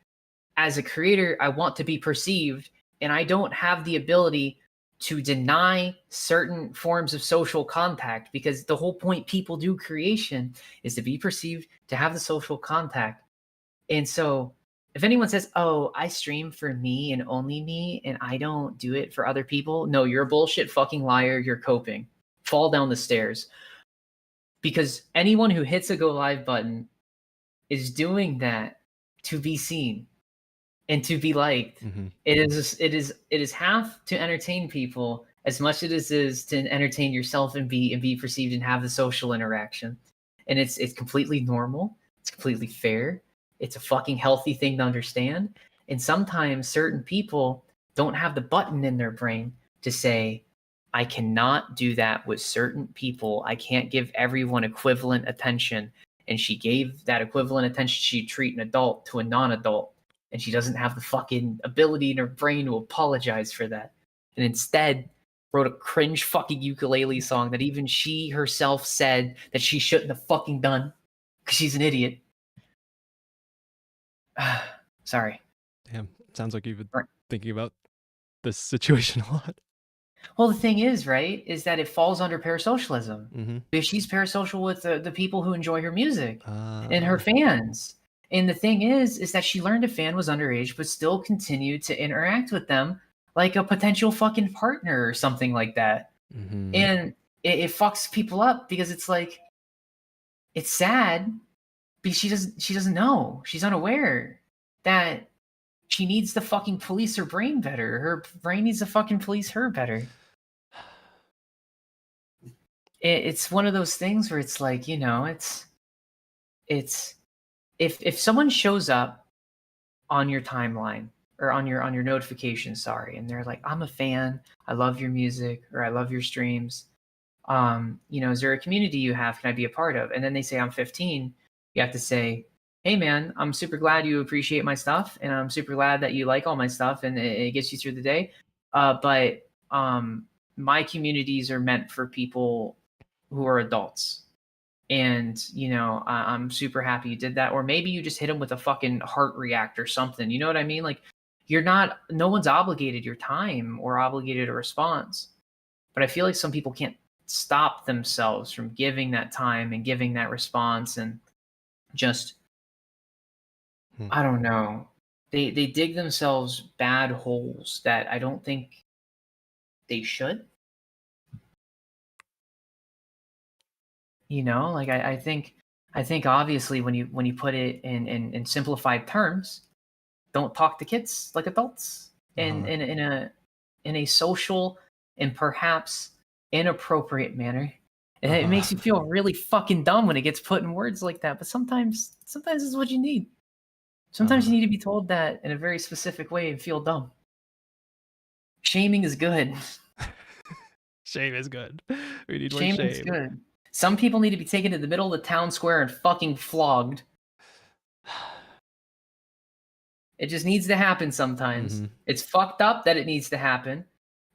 as a creator, I want to be perceived, and I don't have the ability to deny certain forms of social contact because the whole point people do creation is to be perceived, to have the social contact. And so if anyone says, "Oh, I stream for me and only me and I don't do it for other people," no, you're a bullshit fucking liar. You're coping. Fall down the stairs. Because anyone who hits a go live button is doing that to be seen and to be liked. Mhm. It is half to entertain people as much as it is to entertain yourself and be perceived and have the social interaction. And it's completely normal. It's completely fair. It's a fucking healthy thing to understand. And sometimes certain people don't have the button in their brain to say, I cannot do that with certain people. I can't give everyone equivalent attention. And she gave that equivalent attention she'd treat an adult to a non-adult, and she doesn't have the fucking ability in her brain to apologize for that. And instead wrote a cringe fucking ukulele song that even she herself said that she shouldn't have fucking done because she's an idiot. Sorry. Damn, sounds like you've been Right. thinking about this situation a lot. Well, the thing is, right, is that it falls under parasocialism. Mhm. Because she's parasocial with the people who enjoy her music and her Ah. fans. And the thing is that she learned a fan was underage, but still continued to interact with them like a potential fucking partner or something like that. Mhm. And it fucks people up because it's like, it's sad because she doesn't know. She's unaware that she needs to fucking police her brain better. Her brain needs to fucking police her better. It's one of those things where it's like, it's if someone shows up on your timeline or on your notification, sorry, and they're like, I'm a fan, I love your music or I love your streams, is there a community you have, can I be a part of? And then they say I'm 15. You have to say, hey man, I'm super glad you appreciate my stuff and I'm super glad that you like all my stuff and it gets you through the day, but my communities are meant for people who are adults. And I'm super happy you did that. Or maybe you just hit them with a fucking heart react or something. You know what I mean? Like, no one's obligated your time or obligated a response. But I feel like some people can't stop themselves from giving that time and giving that response, and just, Hmm. I don't know. They dig themselves bad holes that I don't think they should. Like I think obviously when you put it in simplified terms, don't talk to kids like adults in a social and perhaps inappropriate manner. And it makes you feel really fucking dumb when it gets put in words like that. But sometimes it's what you need. Sometimes you need to be told that in a very specific way and feel dumb. Shaming is good. Shame is good. We need more Shaming's shame. good. Some people need to be taken to the middle of the town square and fucking flogged. It just needs to happen sometimes. Mhm. It's fucked up that it needs to happen,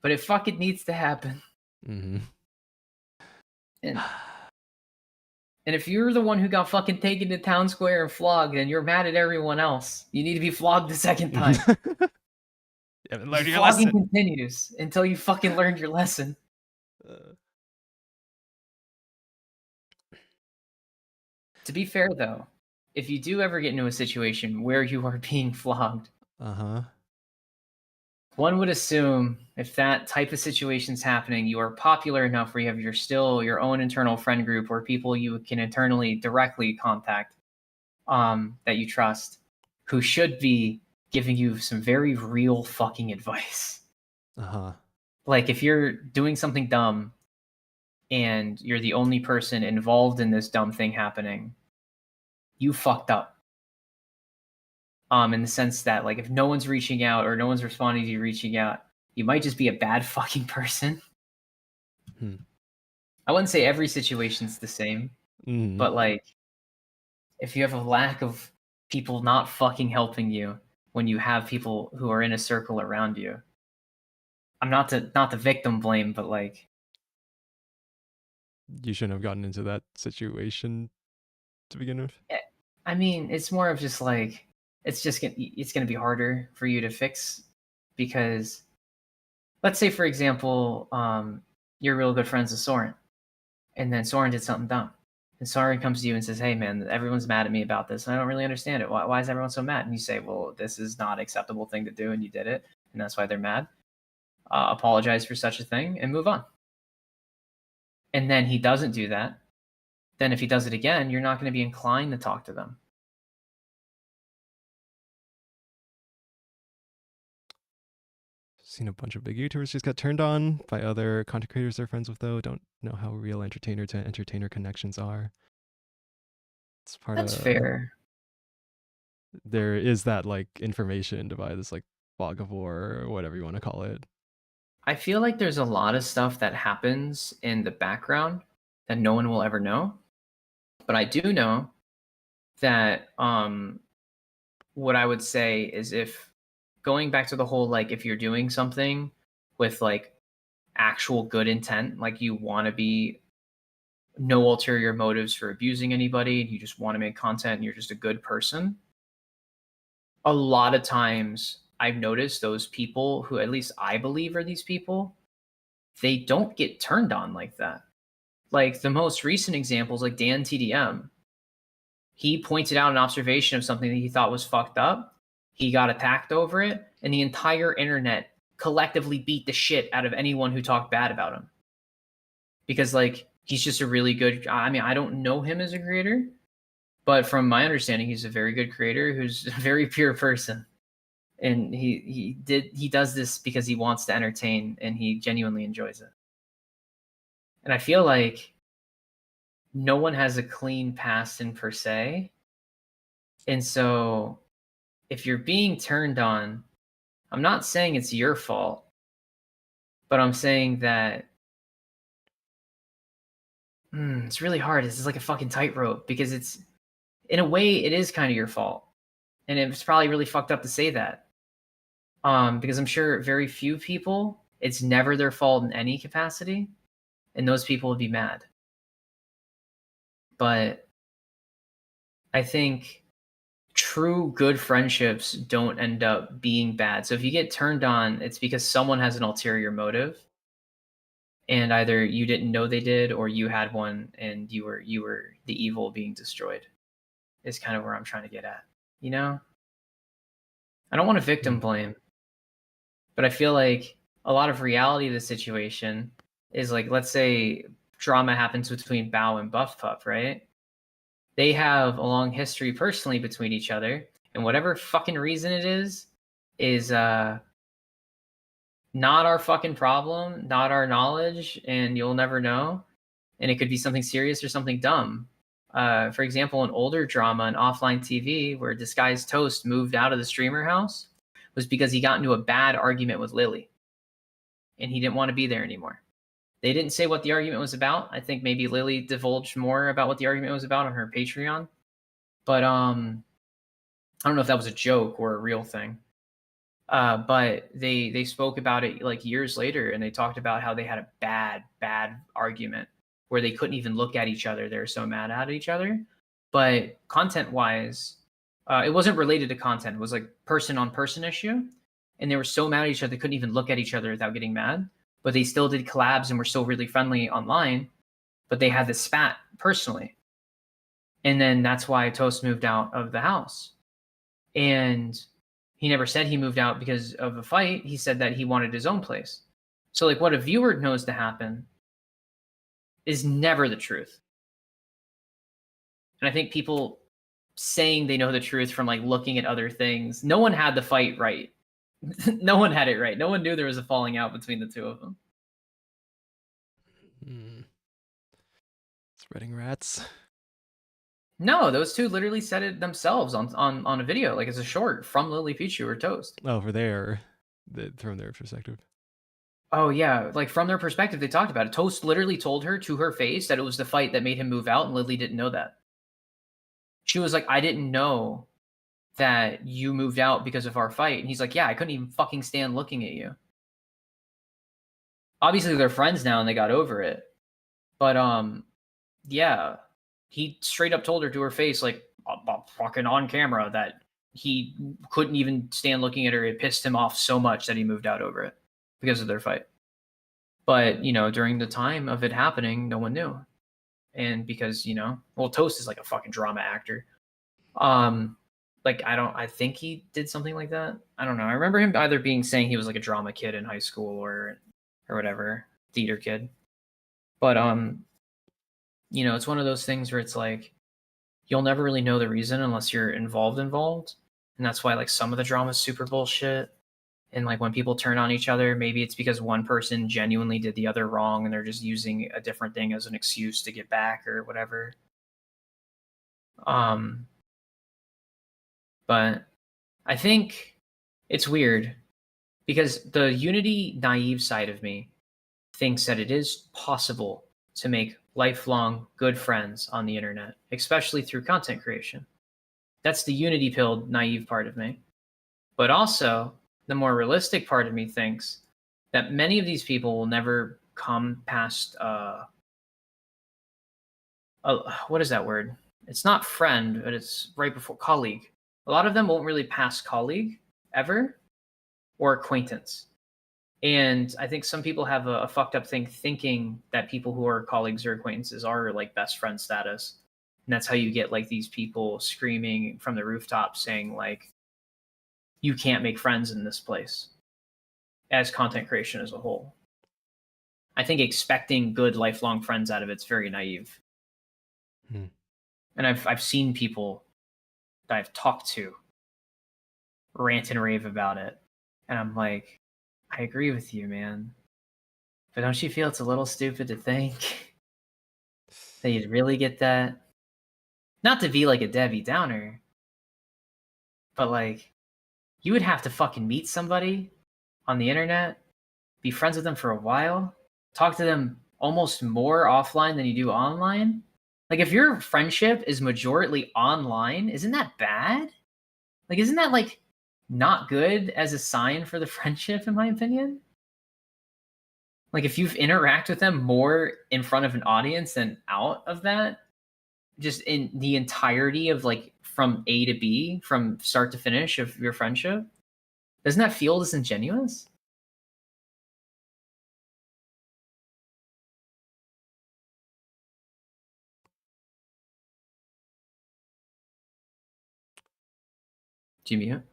but it fucking needs to happen. Mm-hmm. And if you're the one who got fucking taken to town square and flogged, and you're mad at everyone else, you need to be flogged the second time. You haven't learned your Flogging lesson. continues until you fucking learned your lesson. To be fair, though, if you do ever get into a situation where you are being flogged, one would assume if that type of situation's happening, you are popular enough where you have your own internal friend group or people you can internally directly contact that you trust, who should be giving you some very real fucking advice. Like if you're doing something dumb and you're the only person involved in this dumb thing happening, you fucked up. In the sense that, like, if no one's reaching out or no one's responding to you reaching out, you might just be a bad fucking person. I wouldn't say every situation's the same, but like, if you have a lack of people not fucking helping you when you have people who are in a circle around you, I'm not the victim blame, but like, you shouldn't have gotten into that situation to begin with. I mean, it's more of just like, it's gonna be harder for you to fix, because let's say, for example, you're real good friends with Soren, and then Soren did something dumb, and Soren comes to you and says, "Hey man, everyone's mad at me about this, and I don't really understand it. Why is everyone so mad?" And you say, "Well, this is not an acceptable thing to do, and you did it, and that's why they're mad. Apologize for such a thing and move on." And then he doesn't do that. Then if he does it again, you're not going to be inclined to talk to them. Seen a bunch of big YouTubers just got turned on by other content creators they're friends with, though. Don't know how real entertainer to entertainer connections are. It's part That's of fair. There is that like information divide, this like fog of war or whatever you want to call it. I feel like there's a lot of stuff that happens in the background that no one will ever know. But I do know that what I would say is, if going back to the whole, like, if you're doing something with like actual good intent, like you want to be no ulterior motives for abusing anybody, and you just want to make content and you're just a good person, a lot of times I've noticed those people who, at least I believe are these people, they don't get turned on like that. Like the most recent examples, like Dan TDM, he pointed out an observation of something that he thought was fucked up. He got attacked over it, and the entire internet collectively beat the shit out of anyone who talked bad about him. Because like, he's just a really good, I mean, I don't know him as a creator, but from my understanding, he's a very good creator who's a very pure person. And he does this because he wants to entertain, and he genuinely enjoys it. And I feel like no one has a clean past in per se. And so if you're being turned on, I'm not saying it's your fault, but I'm saying that it's really hard. This is like a fucking tightrope, because it's, in a way, it is kind of your fault. And it's probably really fucked up to say that. Because I'm sure very few people, it's never their fault in any capacity, and those people would be mad. But I think true good friendships don't end up being bad. So if you get turned on, it's because someone has an ulterior motive, and either you didn't know they did, or you had one and you were the evil being destroyed, is kind of where I'm trying to get at. You know? I don't want to victim blame, but I feel like a lot of reality of the situation is, like, let's say drama happens between Bao and Buff Pup, right? They have a long history personally between each other, and whatever fucking reason it is not our fucking problem, not our knowledge, and you'll never know. And it could be something serious or something dumb. For example, an older drama on offline TV where Disguised Toast moved out of the streamer house was because he got into a bad argument with Lily, and he didn't want to be there anymore. They didn't say what the argument was about. I think maybe Lily divulged more about what the argument was about on her Patreon. But I don't know if that was a joke or a real thing. But they spoke about it like years later, and they talked about how they had a bad argument where they couldn't even look at each other. They were so mad at each other. But content wise, it wasn't related to content. It was like person on person issue, and they were so mad at each other they couldn't even look at each other without getting mad. But they still did collabs and were still really friendly online. But they had this spat personally, and then that's why Toast moved out of the house. And he never said he moved out because of a fight. He said that he wanted his own place. So, like, what a viewer knows to happen is never the truth. And I think people saying they know the truth from like looking at other things, no one had the fight right. No one had it right. No one knew there was a falling out between the two of them. Spreading rats. No, those two literally said it themselves on a video, like it's a short from Lily Pichu or Toast. Oh, from their perspective. Oh yeah, like from their perspective, they talked about it. Toast literally told her to her face that it was the fight that made him move out, and Lily didn't know that. She was like, I didn't know that you moved out because of our fight. And he's like, yeah, I couldn't even fucking stand looking at you. Obviously, they're friends now and they got over it. But yeah, he straight up told her to her face, like, fucking on camera, that he couldn't even stand looking at her. It pissed him off so much that he moved out over it because of their fight. But, you know, during the time of it happening, no one knew. And because, you know, well, Toast is like a fucking drama actor. Like, I think he did something like that. I don't know. I remember him either saying he was like a drama kid in high school or whatever, theater kid. But, you know, it's one of those things where it's like, you'll never really know the reason unless you're involved. And that's why like some of the drama is super bullshit. And like when people turn on each other, maybe it's because one person genuinely did the other wrong and they're just using a different thing as an excuse to get back or whatever. But I think it's weird because the Unity naive side of me thinks that it is possible to make lifelong good friends on the internet, especially through content creation. That's the Unity pilled naive part of me. But also, the more realistic part of me thinks that many of these people will never come past what is that word? It's not friend, but it's right before colleague. A lot of them won't really pass colleague ever or acquaintance. And I think some people have a fucked up thing thinking that people who are colleagues or acquaintances are like best friend status. And that's how you get like these people screaming from the rooftops saying like, you can't make friends in this place as content creation as a whole. I think expecting good lifelong friends out of it's very naive. And I've seen people that I've talked to rant and rave about it. And I'm like, I agree with you, man. But don't you feel it's a little stupid to think that you'd really get that? Not to be like a Debbie Downer, but like, you would have to fucking meet somebody on the internet, be friends with them for a while, talk to them almost more offline than you do online. Like, if your friendship is majorly online, isn't that bad? Like, isn't that like not good as a sign for the friendship, in my opinion? Like, if you've interacted with them more in front of an audience than out of that, just in the entirety of like from A to B, from start to finish of your friendship, doesn't that feel disingenuous? Do you mute?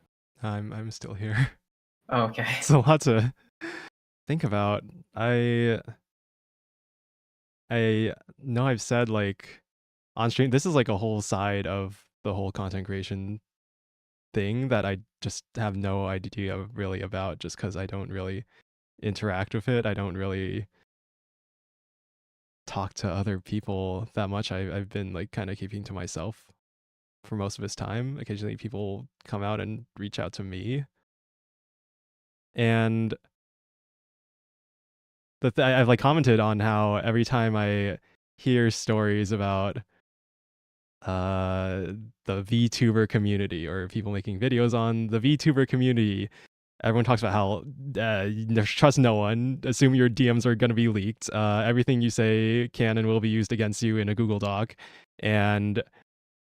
I'm still here. Oh, okay. It's a lot to think about. I know I've said like on stream, this is like a whole side of the whole content creation thing that I just have no idea really about, just because I don't really interact with it. I don't really talk to other people that much. I've been like kind of keeping to myself for most of this time. Occasionally people come out and reach out to me. And I've like commented on how every time I hear stories about the VTuber community or people making videos on the VTuber community, Everyone talks about how trust no one, assume your DMs are going to be leaked. Everything you say can and will be used against you in a Google Doc, and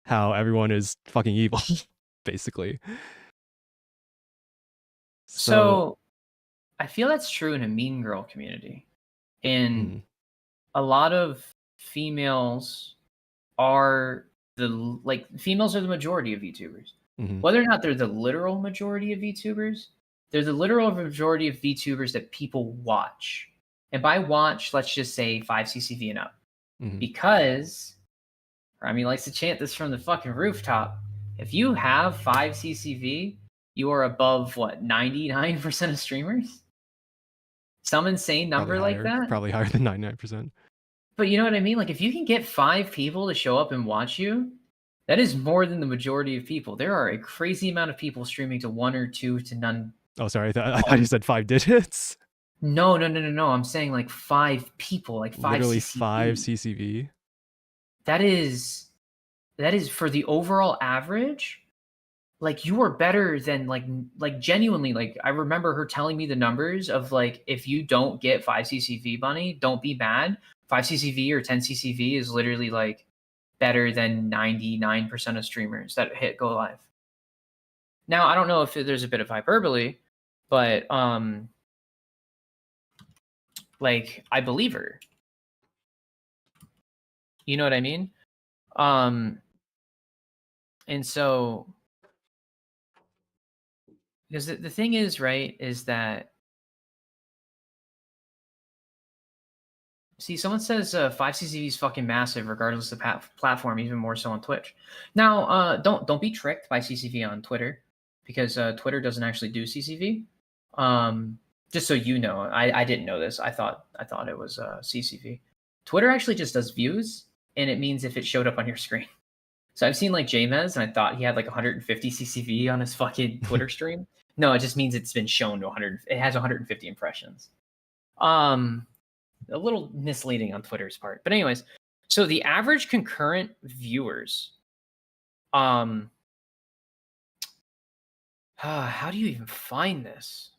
how everyone is fucking evil, basically. So I feel that's true in a mean girl community. And a lot of females are females are the majority of VTubers. Whether or not they're the literal majority of VTubers, they're the literal majority of VTubers that people watch. And by watch, let's just say 5 CCV and up. Because Remy likes to chant this from the fucking rooftop. If you have 5 CCV, you are above what, 99% of streamers? Some insane number like that? Probably higher than 99%. But you know what I mean? Like, if you can get 5 people to show up and watch you, that is more than the majority of people. There are a crazy amount of people streaming to 1 or 2 to none. Oh, sorry. I thought you said 5 digits. No. I'm saying like 5 people, like 5 Literally CCV. 5 CCV. That is for the overall average. Like, you are better than like genuinely. Like, I remember her telling me the numbers of like, if you don't get 5 CCV, Bunny, don't be mad. 5 CCV or 10 CCV is literally like better than 99% of streamers that hit go live. Now, I don't know if there's a bit of hyperbole, but like, I believe her. You know what I mean? And so, because the thing is, right, is that, see, someone says 5 CCV is fucking massive, regardless of the platform, even more so on Twitch. Now, don't be tricked by CCV on Twitter, because Twitter doesn't actually do CCV. Just so you know, I didn't know this. I thought it was CCV. Twitter actually just does views, and it means if it showed up on your screen. So I've seen like Jamez, and I thought he had like 150 CCV on his fucking Twitter stream. No, it just means it's been shown to 100. It has 150 impressions. A little misleading on Twitter's part. But anyways, so the average concurrent viewers, how do you even find this?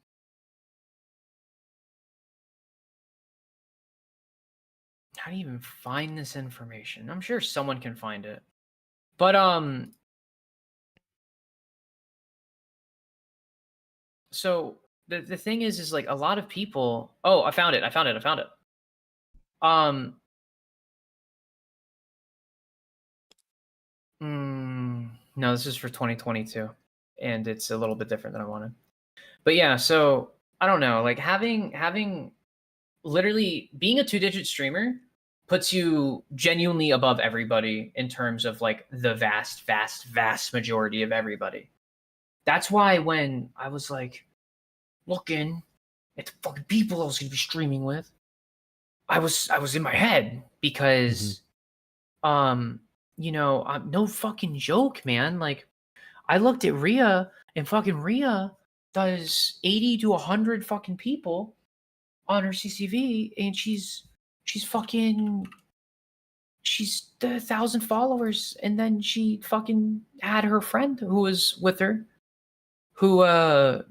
How do you even find this information? I'm sure someone can find it. But so the thing is like, a lot of people, I found it. No, this is for 2022, and it's a little bit different than I wanted. But yeah, so I don't know, like having literally being a 2-digit streamer puts you genuinely above everybody in terms of like the vast majority of everybody. That's why when I was like looking at the fucking people I was gonna be streaming with, I was in my head, because no fucking joke, man. Like, I looked at Rhea, and fucking Rhea does 80 to 100 fucking people on her CCV, and she's 1,000 followers, and then she fucking had her friend who was with her, who had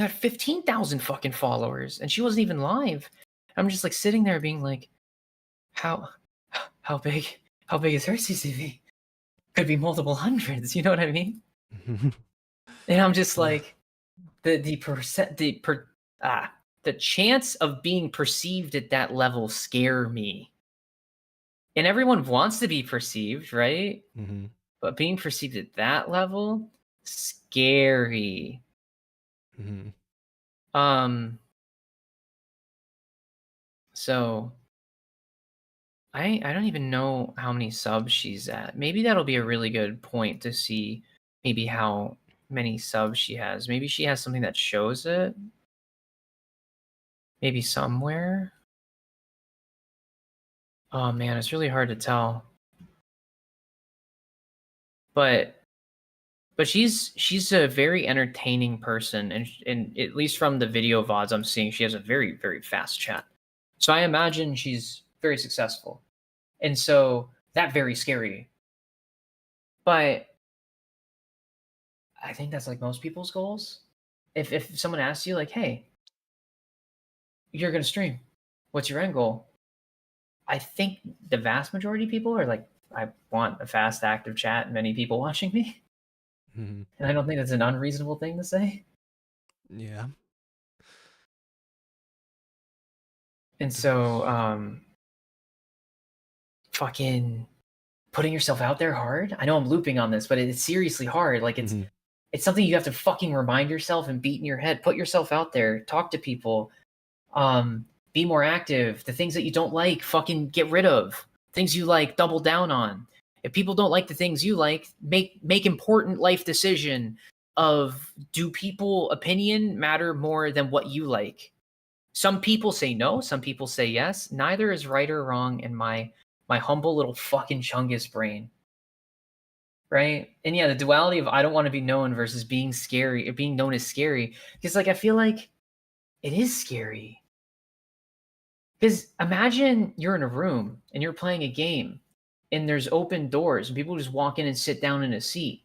15,000 fucking followers, and she wasn't even live. I'm just like sitting there being like, how big is her CCV? Could be multiple hundreds, you know what I mean? And I'm just like, the chance of being perceived at that level scare me. And everyone wants to be perceived, right? But being perceived at that level, scary. So I don't even know how many subs she's at. Maybe that'll be a really good point to see maybe how many subs she has. Maybe she has something that shows it. Maybe somewhere. Oh man, it's really hard to tell. But she's a very entertaining person, and at least from the video VODs I'm seeing, she has a very, very fast chat. So I imagine she's very successful. And so that's very scary. But I think that's like most people's goals. if someone asks you like, hey, you're gonna stream, what's your end goal? I think the vast majority of people are like, I want a fast, active chat, many people watching me. Mhm. And I don't think that's an unreasonable thing to say. Yeah. And so, fucking putting yourself out there hard. I know I'm looping on this, but it's seriously hard. Like Mhm. it's something you have to fucking remind yourself and beat in your head. Put yourself out there, talk to people, be more active. The things that you don't like, fucking get rid of. Things you like, double down on. If people don't like the things you like, make important life decision of, do people opinion matter more than what you like? Some people say no, some people say yes. Neither is right or wrong in my humble little fucking chungus brain. Right? And yeah, the duality of I don't want to be known versus being scary, or being known as scary. Because like I feel like it is scary. Because imagine you're in a room and you're playing a game and there's open doors and people just walk in and sit down in a seat.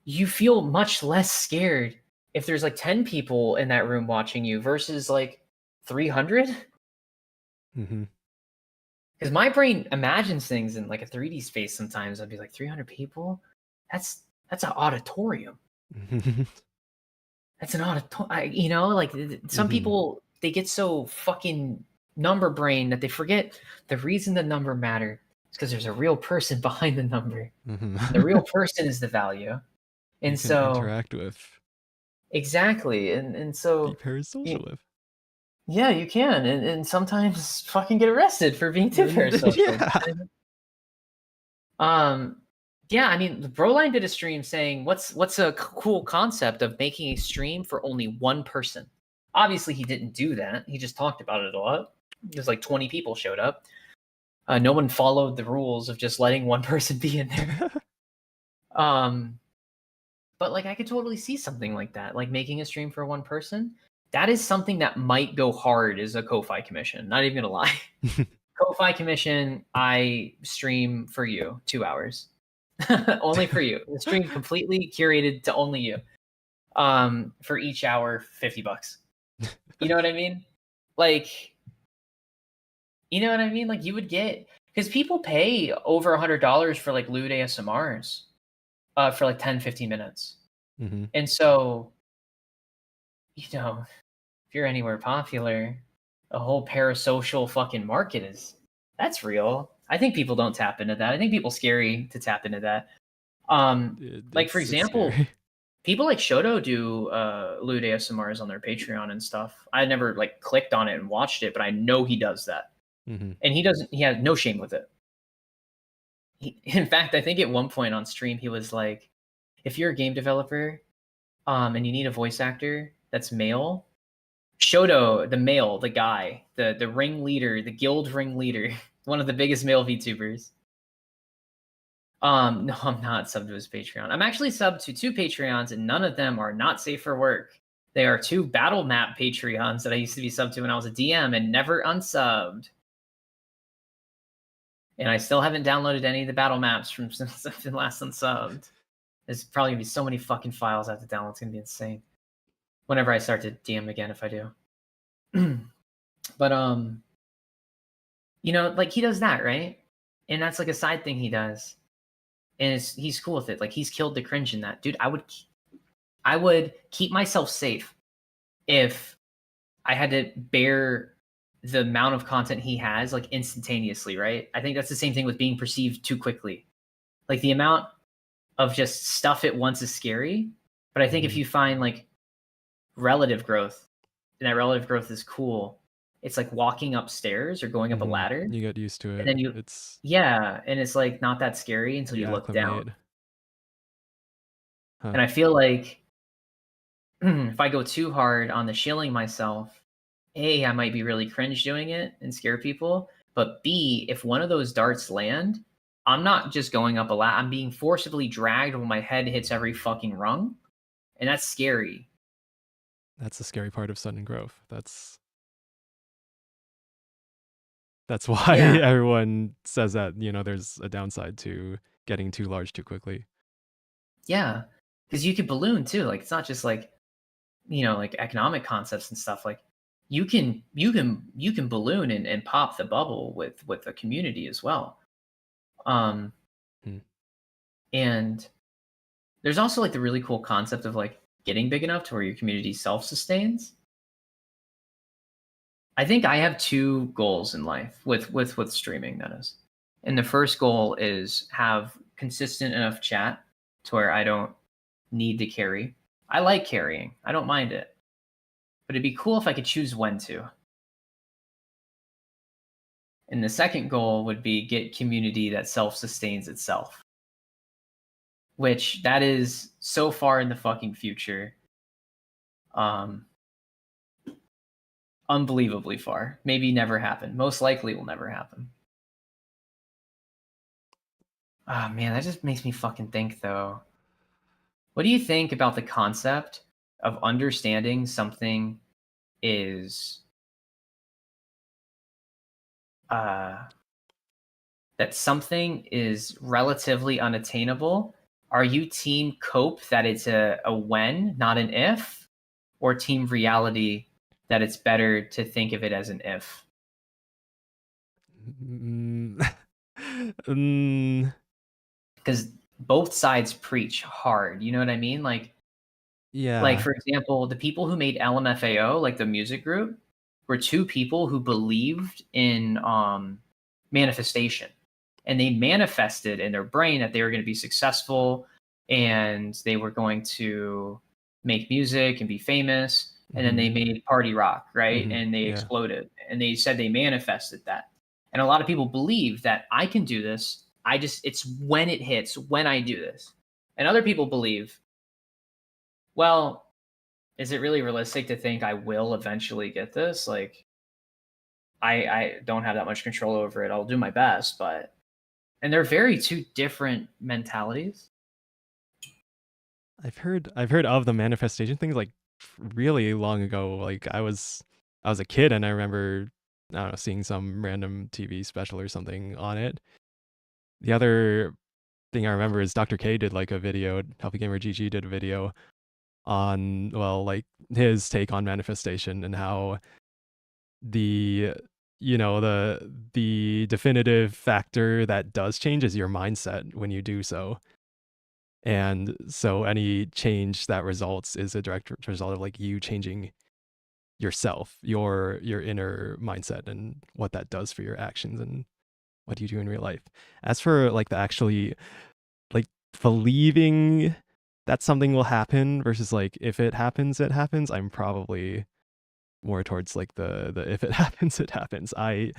You feel much less scared if there's like 10 people in that room watching you versus like 300. Mhm. Because my brain imagines things in like a 3D space sometimes. I'd be like, 300 people? That's an auditorium. That's an auditorium. You know, like some Mhm. people, they get so fucking number brain that they forget the reason the number matter is because there's a real person behind the number. Mhm. The real person is the value. You And can so, interact with, exactly. And be so, parasocial with. yeah, you can. And sometimes fucking get arrested for being too And parasocial. yeah. Um, yeah, I mean, Broline did a stream saying, "What's a cool concept of making a stream for only one person?" Obviously, he didn't do that. He just talked about it a lot. There's like 20 people showed up. No one followed the rules of just letting one person be in there. Um, but like, I could totally see something like that, like making a stream for one person. That is something that might go hard as a Ko-Fi commission. Not even gonna lie. Ko-Fi commission, I stream for you 2 hours. Only for you. The stream completely curated to only you. For each hour, $50. You know what I mean? Like, you know what I mean? Like you would get, because people pay over $100 for like lewd ASMRs, for like 10, 15 minutes. Mhm. And so, you know, if you're anywhere popular, a whole parasocial fucking market that's real. I think people don't tap into that. I think people scary to tap into that. Like for It's example, scary. people like Shoto do lewd ASMRs on their Patreon and stuff. I never like clicked on it and watched it, but I know he does that. Mhm. And he has no shame with it. In fact, I think at one point on stream he was like, if you're a game developer and you need a voice actor that's male, Shoto, the male, the guy, the ring leader, the guild ring leader, one of the biggest male VTubers. No, I'm not subbed to his Patreon. I'm actually subbed to 2 Patreons, and none of them are not safe for work. They are 2 battle map Patreons that I used to be subbed to when I was a DM and never unsubbed. And I still haven't downloaded any of the battle maps from since I've been last unsubbed. There's probably gonna be so many fucking files I have to download. It's gonna be insane. Whenever I start to DM again, if I do. But you know, like he does that, right? And that's like a side thing he does. And he's cool with it. Like he's killed the cringe in that. Dude, I would keep myself safe if I had to bear the amount of content he has like instantaneously, right? I think that's the same thing with being perceived too quickly. Like the amount of just stuff at once is scary, but I think if Mhm. you find like relative growth, and that relative growth is cool, it's like walking upstairs or going up a Mhm. ladder, You get used to and it. then It's yeah, and it's like not that scary until you you look down. acclimate. Huh. And I feel like if I go too hard on the shilling myself, A, I might be really cringe doing it and scare people. But B, if one of those darts land, I'm not just going up a ladder. I'm being forcibly dragged when my head hits every fucking rung. And that's scary. That's the scary part of sudden growth. That's why Yeah. everyone says that, there's a downside to getting too large too quickly. Yeah. Because you could balloon too. Like it's not just like like economic concepts and stuff, like you can balloon and pop the bubble with a community as well. Um, Hmm. and there's also like the really cool concept of like getting big enough to where your community self-sustains. I think I have two goals in life with streaming, that is. And the first goal is have consistent enough chat to where I don't need to carry. I like carrying. I don't mind it. But it'd be cool if I could choose when to. And the second goal would be get community that self-sustains itself. Which that is so far in the fucking future. Unbelievably far. Maybe never happen. Most likely will never happen. Ah, man, that just makes me fucking think though. What do you think about the concept of understanding something is that something is relatively unattainable? Are you team cope that it's a when, not an if, or team reality that it's better to think of it as an if? Because both sides preach hard. You know what I mean? Like Yeah. for example, the people who made LMFAO, like the music group, were two people who believed in manifestation, and they manifested in their brain that they were going to be successful and they were going to make music and be famous. And then they made party rock, right? And they exploded. And they said they manifested that. And a lot of people believe that I can do this. It's when it hits, when I do this. And other people believe, well, is it really realistic to think I will eventually get this? Like, I don't have that much control over it. I'll do my best, but and they're very two different mentalities. I've heard of the manifestation things like really long ago. Like I was a kid and I remember, I don't know, seeing some random TV special or something on it. The other thing I remember is Dr. K did like a video, Healthy Gamer GG did a video on, well, like his take on manifestation and how the the definitive factor that does change is your mindset when you do so. And so any change that results is a direct result of like you changing yourself, your inner mindset and what that does for your actions and what you do in real life. As for like the actually like believing that something will happen versus like if it happens, it happens, I'm probably more towards like the if it happens, it happens. I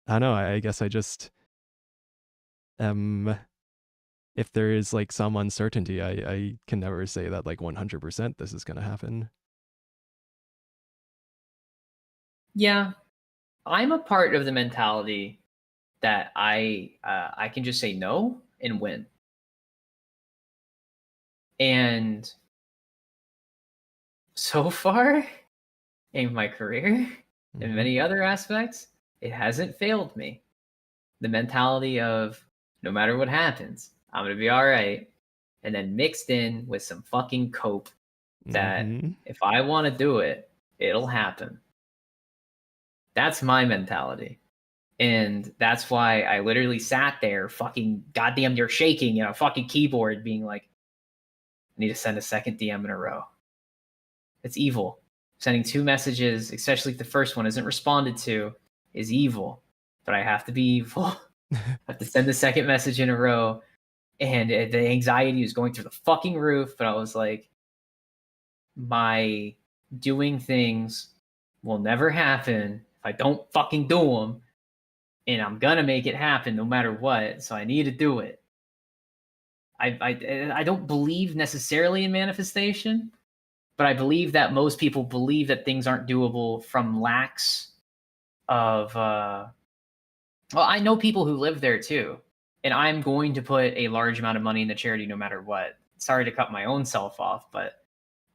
don't know. I guess I just if there is like some uncertainty, I can never say that like 100% this is gonna happen. Yeah, I'm a part of the mentality that I can just say no and win. And so far in my career, in many other aspects, it hasn't failed me. The mentality of no matter what happens, I'm gonna be all right, and then mixed in with some fucking cope that if I want to do it, it'll happen. That's my mentality. And that's why I literally sat there, fucking goddamn, you're shaking, fucking keyboard, being like, I need to send a second DM in a row. It's evil. Sending two messages, especially if the first one isn't responded to, is evil. But I have to be evil. I have to send the second message in a row. And the anxiety was going through the fucking roof. But I was like, my doing things will never happen if I don't fucking do them. And I'm gonna make it happen no matter what. So I need to do it. I don't believe necessarily in manifestation, but I believe that most people believe that things aren't doable from lacks of. Well, I know people who live there too, and I'm going to put a large amount of money in the charity no matter what. Sorry to cut my own self off, but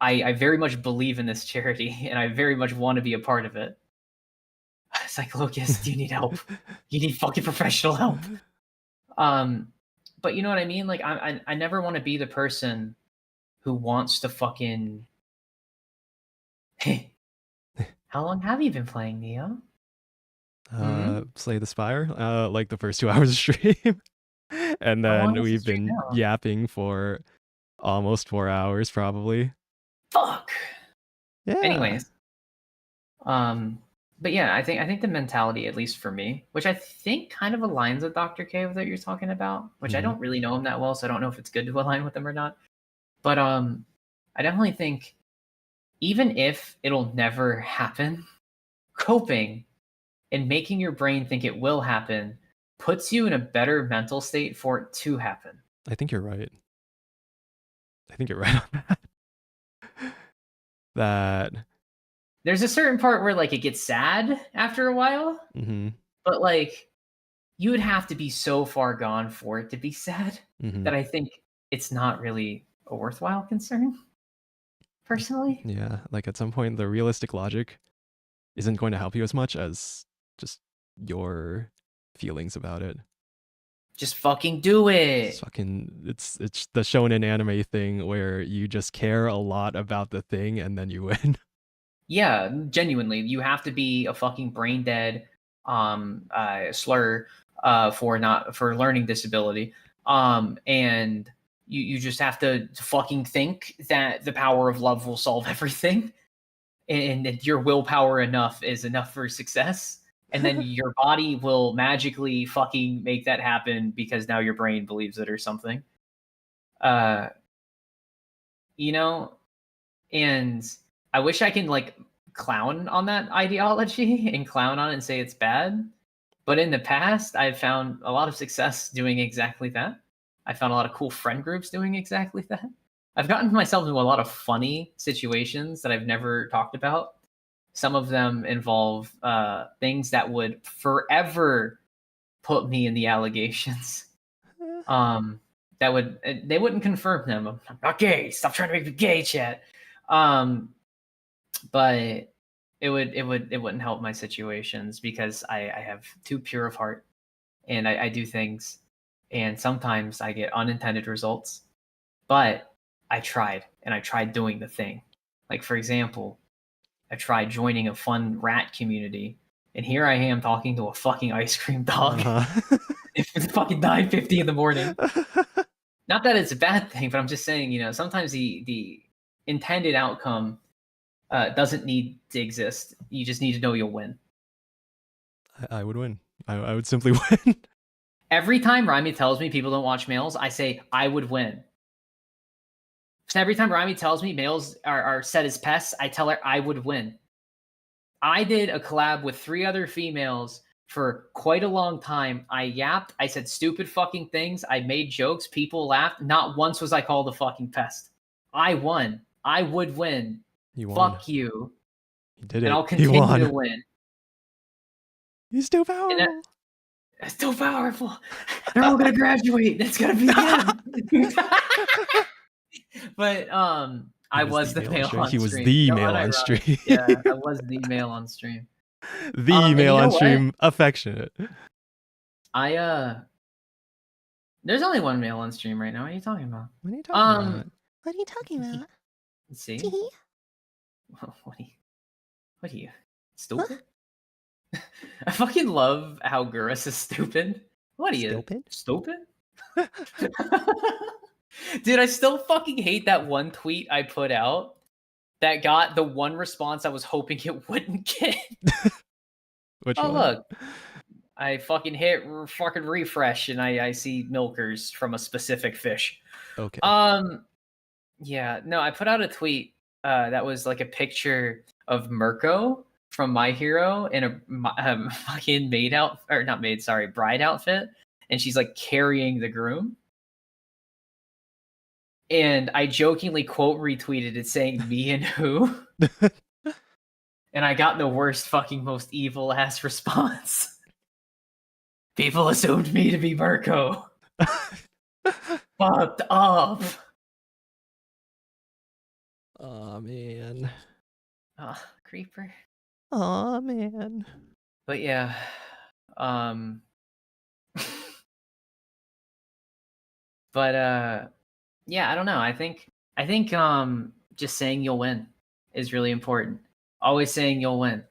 I very much believe in this charity, and I very much want to be a part of it. It's like, Lucas, do you need help? You need fucking professional help. But you know what I mean? Like, I never want to be the person who wants to fucking How long have you been playing, Neo? Hmm? Slay the Spire, like the first 2 hours of stream. And How long then is the we've stream been now? yapping for almost 4 hours, probably. Fuck. Yeah. Anyways, but yeah, I think the mentality, at least for me, which I think kind of aligns with Dr. K with what you're talking about, which I Hmm. don't really know him that well, so I don't know if it's good to align with him or not. But I definitely think even if it'll never happen, coping and making your brain think it will happen puts you in a better mental state for it to happen. I think you're right. I think you're right on that. That. There's a certain part where like it gets sad after a while, Hmm. but like you would have to be so far gone for it to be sad Hmm. that I think it's not really a worthwhile concern, personally. Yeah, like at some point, the realistic logic isn't going to help you as much as just your feelings about it. Just fucking do It's it. fucking it's the shonen anime thing where you just care a lot about the thing and then you win. Yeah, genuinely, you have to be a fucking brain dead slur for learning disability. And you just have to fucking think that the power of love will solve everything, and that your willpower enough is enough for success, and then your body will magically fucking make that happen because now your brain believes it or something. Uh, you know, and I wish I can like clown on that ideology and clown on it and say it's bad. But in the past, I've found a lot of success doing exactly that. I found a lot of cool friend groups doing exactly that. I've gotten myself into a lot of funny situations that I've never talked about. Some of them involve things that would forever put me in the allegations. Um, that would they wouldn't confirm them. I'm not gay. Stop trying to make me gay, chat. Um, but it wouldn't help my situations because I have too pure of heart, and I do things, and sometimes I get unintended results. But I tried doing the thing. Like for example, I tried joining a fun rat community, and here I am talking to a fucking ice cream dog. Uh-huh. It's fucking 9:50 in the morning. Not that it's a bad thing, but I'm just saying, sometimes the intended outcome doesn't need to exist. You just need to know you'll win. I would win. I would simply win. Every time Rami tells me people don't watch males, I say I would win. So every time Rami tells me males are set as pests, I tell her I would win. I did a collab with 3 other females for quite a long time. I yapped. I said stupid fucking things. I made jokes. People laughed. Not once was I called a fucking pest. I won. I would win. You won. Fuck you. He did And it. I'll He continue to won. win. He's too And powerful. that's so powerful. They're all gonna graduate. It's gonna be him. But He I was the was the male on male stream. on He was stream. the No, male on unironic. stream. Yeah, I was the male on stream. The And male you know on what? stream, affectionate. I there's only one male on stream right now. What are you talking about? What are you talking about? What are you talking about? Let's see. Tee. What are you? Stupid? I fucking love how Gurus is stupid. What are you? Stupid? Stupid? Dude, I still fucking hate that one tweet I put out that got the one response I was hoping it wouldn't get. Which Oh, one? look. I fucking hit fucking refresh and I see milkers from a specific fish. Okay. Yeah, no, I put out a tweet that was like a picture of Mirko from My Hero in a fucking maid out or not maid, sorry, bride outfit, and she's like carrying the groom. And I jokingly quote retweeted it saying me and who, and I got the worst fucking most evil ass response. People assumed me to be Mirko. Fucked up. Oh man. Creeper. Oh man. But yeah, but yeah, I don't know. I think just saying you'll win is really important. always saying you'll win.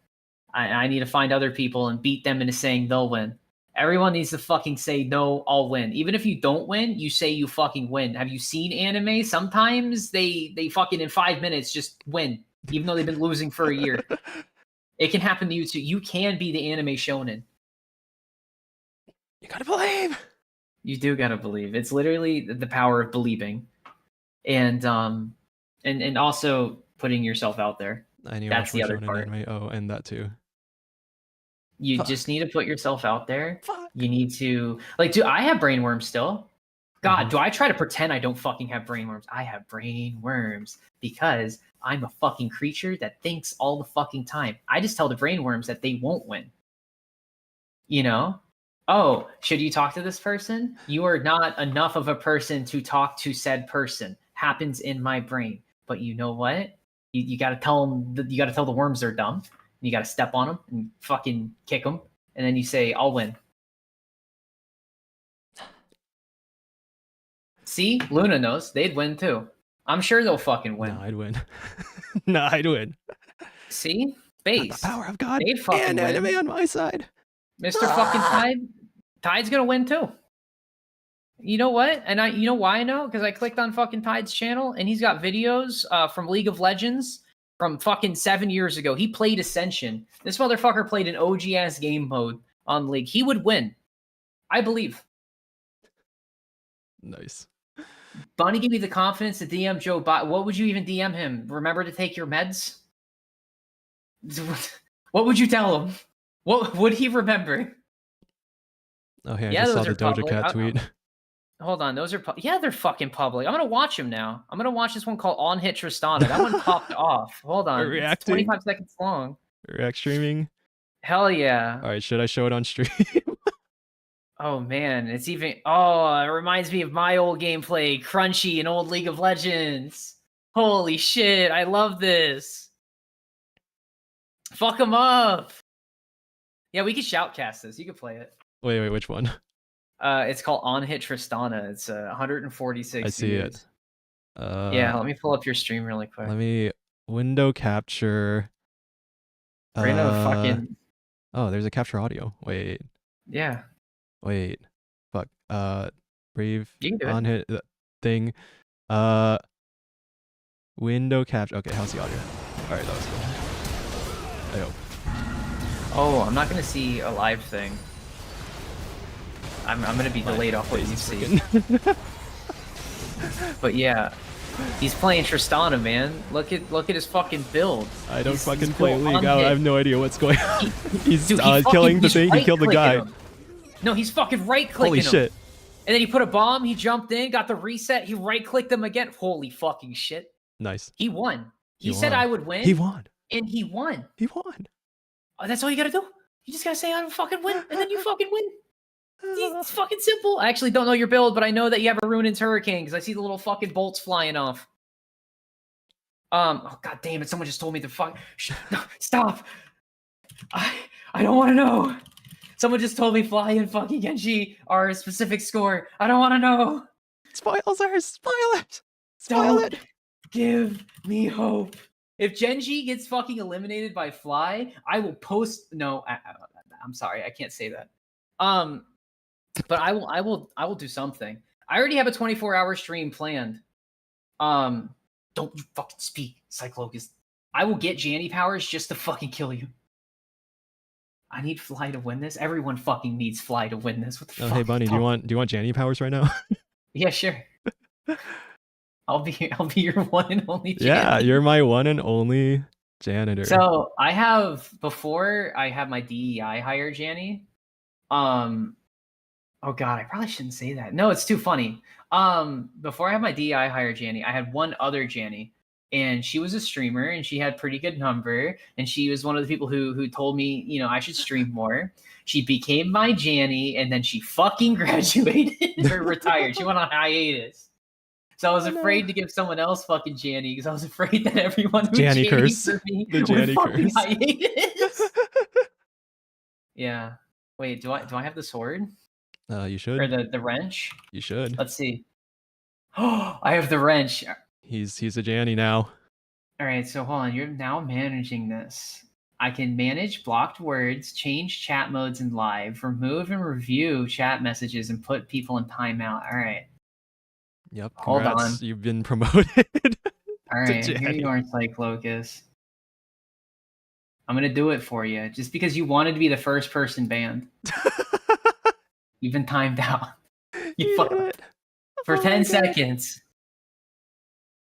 I need to find other people and beat them into saying they'll win. Everyone needs to fucking say, no, I'll win. Even if you don't win, you say you fucking win. Have you seen anime? Sometimes they fucking in 5 minutes just win, even though they've been losing for a year. It can happen to you too. You can be the anime shonen. You gotta believe. You do gotta believe. It's literally the power of believing. And also putting yourself out there. I need That's to watch the more other shonen part. anime. Oh, and that too. You Fuck. just need to put yourself out there. Fuck. You need to like, dude, I have brain worms still. God, Mhm. do I try to pretend I don't fucking have brain worms? I have brain worms because I'm a fucking creature that thinks all the fucking time. I just tell the brain worms that they won't win. You know? Oh, should you talk to this person? You are not enough of a person to talk to said person. Happens in my brain. But you know what? You got to tell them. You got to tell the worms they're dumb. You got to step on them and fucking kick them, and then you say, "I'll win." See, Luna knows they'd win too. I'm sure they'll fucking win. No, I'd win. No, I'd win. See, Got base. the power of God They'd fucking and win. anime on my side. Mr. Fucking Tide. Tide's gonna win too. You know what? And you know why I know? Because I clicked on fucking Tide's channel and he's got videos from League of Legends from fucking 7 years ago. He played Ascension. This motherfucker played an OG ass game mode on League. He would win. I believe. Nice. Bunny gave me the confidence to DM Joe Biden. What would you even DM him? Remember to take your meds? What would you tell him? What would he remember? Oh, hey, I Yeah, just saw those the are Doja public. Cat tweet. Hold on, those are yeah, they're fucking public. I'm gonna watch them now. I'm gonna watch this one called On Hit Tristana. That one popped off. Hold on, We're it's reacting. 25 seconds long. React streaming. Hell yeah! All right, should I show it on stream? Oh man, it's even. Oh, it reminds me of my old gameplay, Crunchy in old League of Legends. Holy shit, I love this. Fuck them up. Yeah, we could shoutcast this. You could play it. Wait, which one? It's called On Hit Tristana. It's 146. I see views. it. Yeah, let me pull up your stream really quick. Let me window capture. Right now, fucking. Oh, there's a capture audio. Wait. Yeah. Wait. Fuck. Brave You can do on it. hit thing. Window capture. Okay, how's the audio? All right, that was good. I hope. Oh, I'm not gonna see a live thing. I'm gonna be delayed off what you see. But yeah, he's playing Tristana, man. Look at his fucking build. I don't He's fucking play full League. on I hit. have no idea what's going on. He's Dude, killing the thing. He killed the guy. right-clicking him. No, he's fucking right-clicking Holy him. shit. And then he put a bomb. He jumped in, got the reset. He right-clicked him again. Holy fucking shit. Nice. He won. He He said won. I would win. He won. And he won. He won. Oh, that's all you gotta do. You just gotta say I don't fucking win, and then you fucking win. It's fucking simple. I actually don't know your build, but I know that you have a Ruinance Hurricane because I see the little fucking bolts flying off. Oh god damn it! Someone just told me to fuck. No, stop. I don't want to know. Someone just told me Fly and fucking Genji are a specific score. I don't want to know. Spoilers. Spoilers. Spoil Don't it. give me hope. If Genji gets fucking eliminated by Fly, I will post. No, I'm sorry, I can't say that. But I will do something. I already have a 24-hour stream planned. Don't you fucking speak, Cyclocus. I will get Janny powers just to fucking kill you. I need Fly to win this. Everyone fucking needs Fly to win this. What the Oh, fuck? hey Bunny, do you want Janny powers right now? Yeah, sure. I'll be your one and only Janny. Yeah, you're my one and only janitor. So I have before I have my DEI hire Janny. Oh god, I probably shouldn't say that. No, it's too funny. Before I had my DEI hire Janny, I had one other Janny, and she was a streamer and she had pretty good number, and she was one of the people who told me, you know, I should stream more. She became my Janny, and then she fucking graduated or retired. She went on hiatus. So I was afraid to give someone else fucking Janny because I was afraid that everyone who Janny curse. for me The would Janny fucking curse. hiatus. Yeah. Wait, do I have the sword? You should. Or the wrench? You should. Let's see. Oh, I have the wrench. He's a Janny now. All right, so hold on. You're now managing this. I can manage blocked words, change chat modes in live, remove and review chat messages, and put people in timeout. All right, Yep, hold on. congrats. You've been promoted All to right, here you Jenny. are, Cyclocus. I'm gonna do it for you, just because you wanted to be the first person banned. You've been timed out. You You did fuck it. for Oh my 10 God. seconds.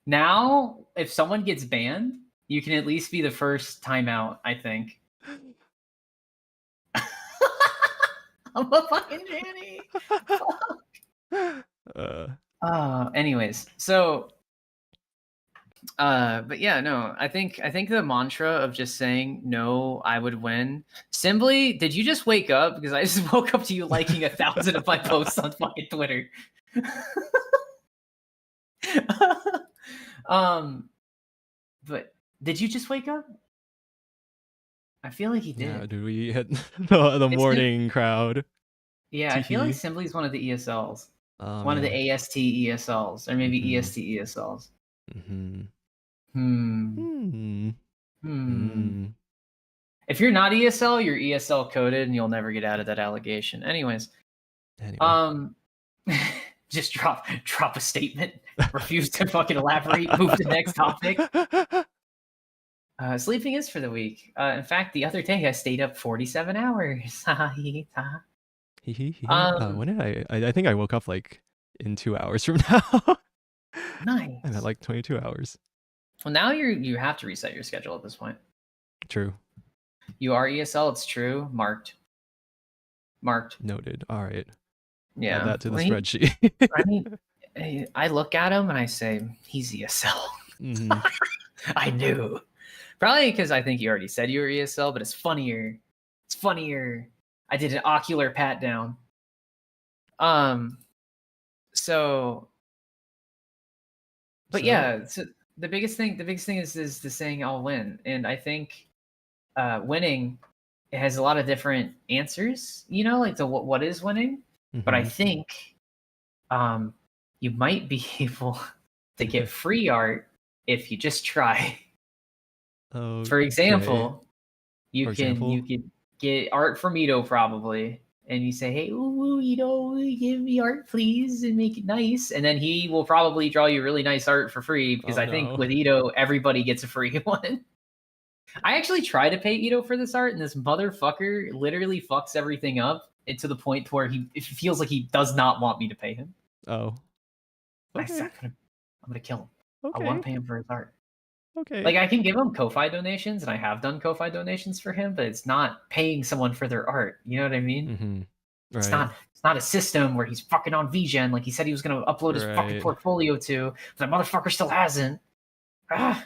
Now, if someone gets banned, you can at least be the first timeout, I think. I'm a fucking Jenny. Anyways, so but yeah, no, I think the mantra of just saying no, I would win. Simply, did you just wake up? Because I just woke up to you liking 1,000 of my posts on fucking Twitter. But did you just wake up? I feel like he Yeah, did. dude, we hit the It's him. morning crowd. Yeah, I feel like TP. Simply's one of the ESLs. Oh One of the man. AST ESLs, or maybe Mm-hmm. EST ESLs. Mm-hmm. Hmm. Hmm. Hmm. Hmm. If you're not ESL, you're ESL coded, and you'll never get out of that allegation. Anyways, Anyway. um, just drop a statement. Refuse to fucking elaborate. Move to the next topic. Sleeping is for the weak. In fact, the other day I stayed up 47 hours. When um, did I think I woke up like in 2 hours from now. I'm at nice. like 22 hours. Well, now you have to reset your schedule at this point. True. You are ESL. It's true. Marked. Noted. All right. Add Yeah. that to the Well, spreadsheet. I mean, I look at him and I say he's ESL. Hmm. I knew. Probably because I think you already said you were ESL, but it's funnier. It's funnier. I did an ocular pat down. Um. So, but So yeah. So the biggest thing is the saying "I'll win," and I think winning it has a lot of different answers. You know, like the what is winning. But I hmm think um you might be able to get free art if you just try. For Okay. example, you For can example. get art from Ito probably, and you say, "Hey, ooh, Ito, give me art, please, and make it nice." And then he will probably draw you really nice art for free because Oh I think no. with Ito, everybody gets a free one. I actually tried to pay Ito for this art, and this motherfucker literally fucks everything up to the point where it feels like he does not want me to pay him. Oh. I said, Okay. I'm gonna kill him. I want Okay. to pay him for his art. Okay. Like I can give him Ko-Fi donations, and I have done Ko-Fi donations for him, but it's not paying someone for their art. You know what I mean? hmm It's Right. not. It's not a system where he's fucking on VGen like he said he was gonna upload his fucking Right. portfolio to. But that motherfucker still hasn't. Ah.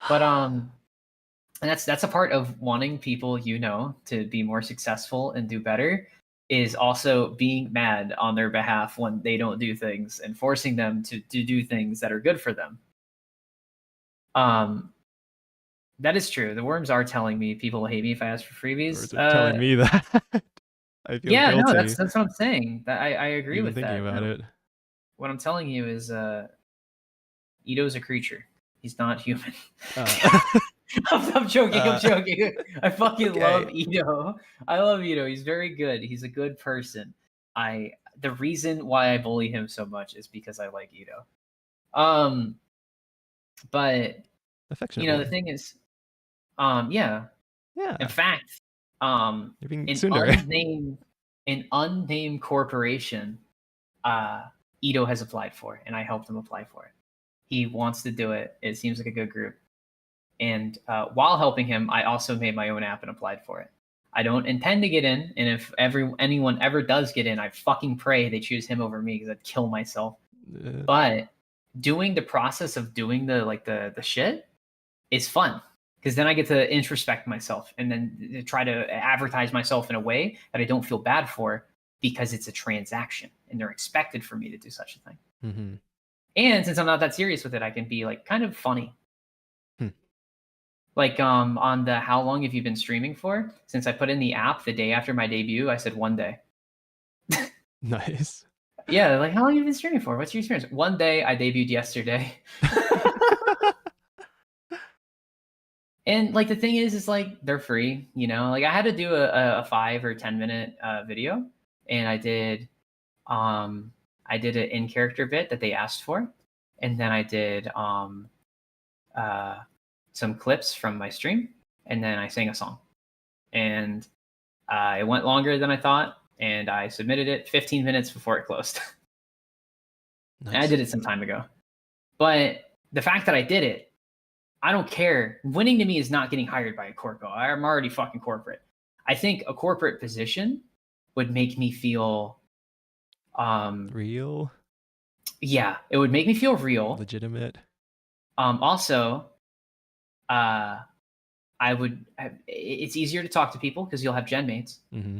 But and that's a part of wanting people to be more successful and do better is also being mad on their behalf when they don't do things and forcing them to do things that are good for them. Um, that is true. The worms are telling me people will hate me if I ask for Or is freebies. it telling me that? I feel Yeah, no, guilty that's what I'm saying. That I agree even with thinking that. about No, it. what I'm telling you is Ito's a creature. He's not human. Uh, I'm joking. I'm uh, joking. I fucking okay. love Ito. I love Ito. He's very good. He's a good person. The reason why I bully him so much is because I like Ito. But Affectionate the bully. thing is, yeah. In Yeah. fact, You're being an tsundere. unnamed corporation, Ito has applied for, and I helped him apply for it. He wants to do it. It seems like a good group. And while helping him, I also made my own app and applied for it. I don't intend to get in, and if anyone ever does get in, I fucking pray they choose him over me because I'd kill myself. Uh, But doing the process of doing the shit is fun because then I get to introspect myself and then try to advertise myself in a way that I don't feel bad for because it's a transaction and they're expected for me to do such a thing. mm-hmm. And since I'm not that serious with it, I can be like kind of funny. Hmm. Like on the how long have you been streaming for? Since I put in the app the day after my debut, I said 1 day. Nice. Yeah, like how long have you been streaming for? What's your experience? 1 day. I debuted yesterday. And like the thing is like they're free, you know. Like I had to do a 5 or 10 minute video, and I did an in character bit that they asked for, and then I did some clips from my stream, and then I sang a song, and it went longer than I thought, and I submitted it 15 minutes before it closed. Nice. And I did it some time ago, but the fact that I did it, I don't care. Winning to me is not getting hired by a corpo. I'm already fucking corporate. I think a corporate position would make me feel Real, yeah, it would make me feel real. legitimate. Also, I would it's easier to talk to people because you'll have gen mates. Mm-hmm.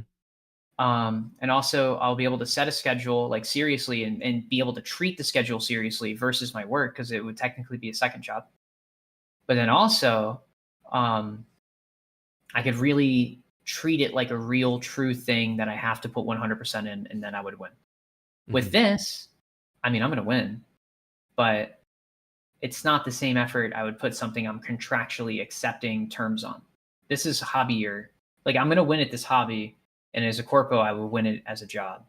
And also I'll be able to set a schedule like seriously and be able to treat the schedule seriously versus my work, because it would technically be a second job. But then also, I could really treat it like a real, true thing that I have to put 100% in, and then I would win. Mm-hmm. With this, I mean, I'm going to win, but it's not the same effort I would put something I'm contractually accepting terms on. This is hobbier. Like, I'm going to win at this hobby, and as a corpo, I would win it as a job.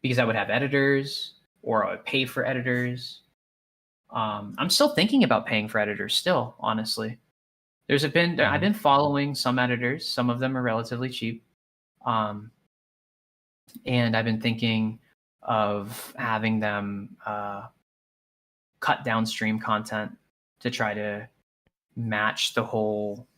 Because I would have editors, or I would pay for editors. I'm still thinking about paying for editors still, honestly. I've been following some editors. Some of them are relatively cheap. And I've been thinking of having them cut down stream content to try to match the whole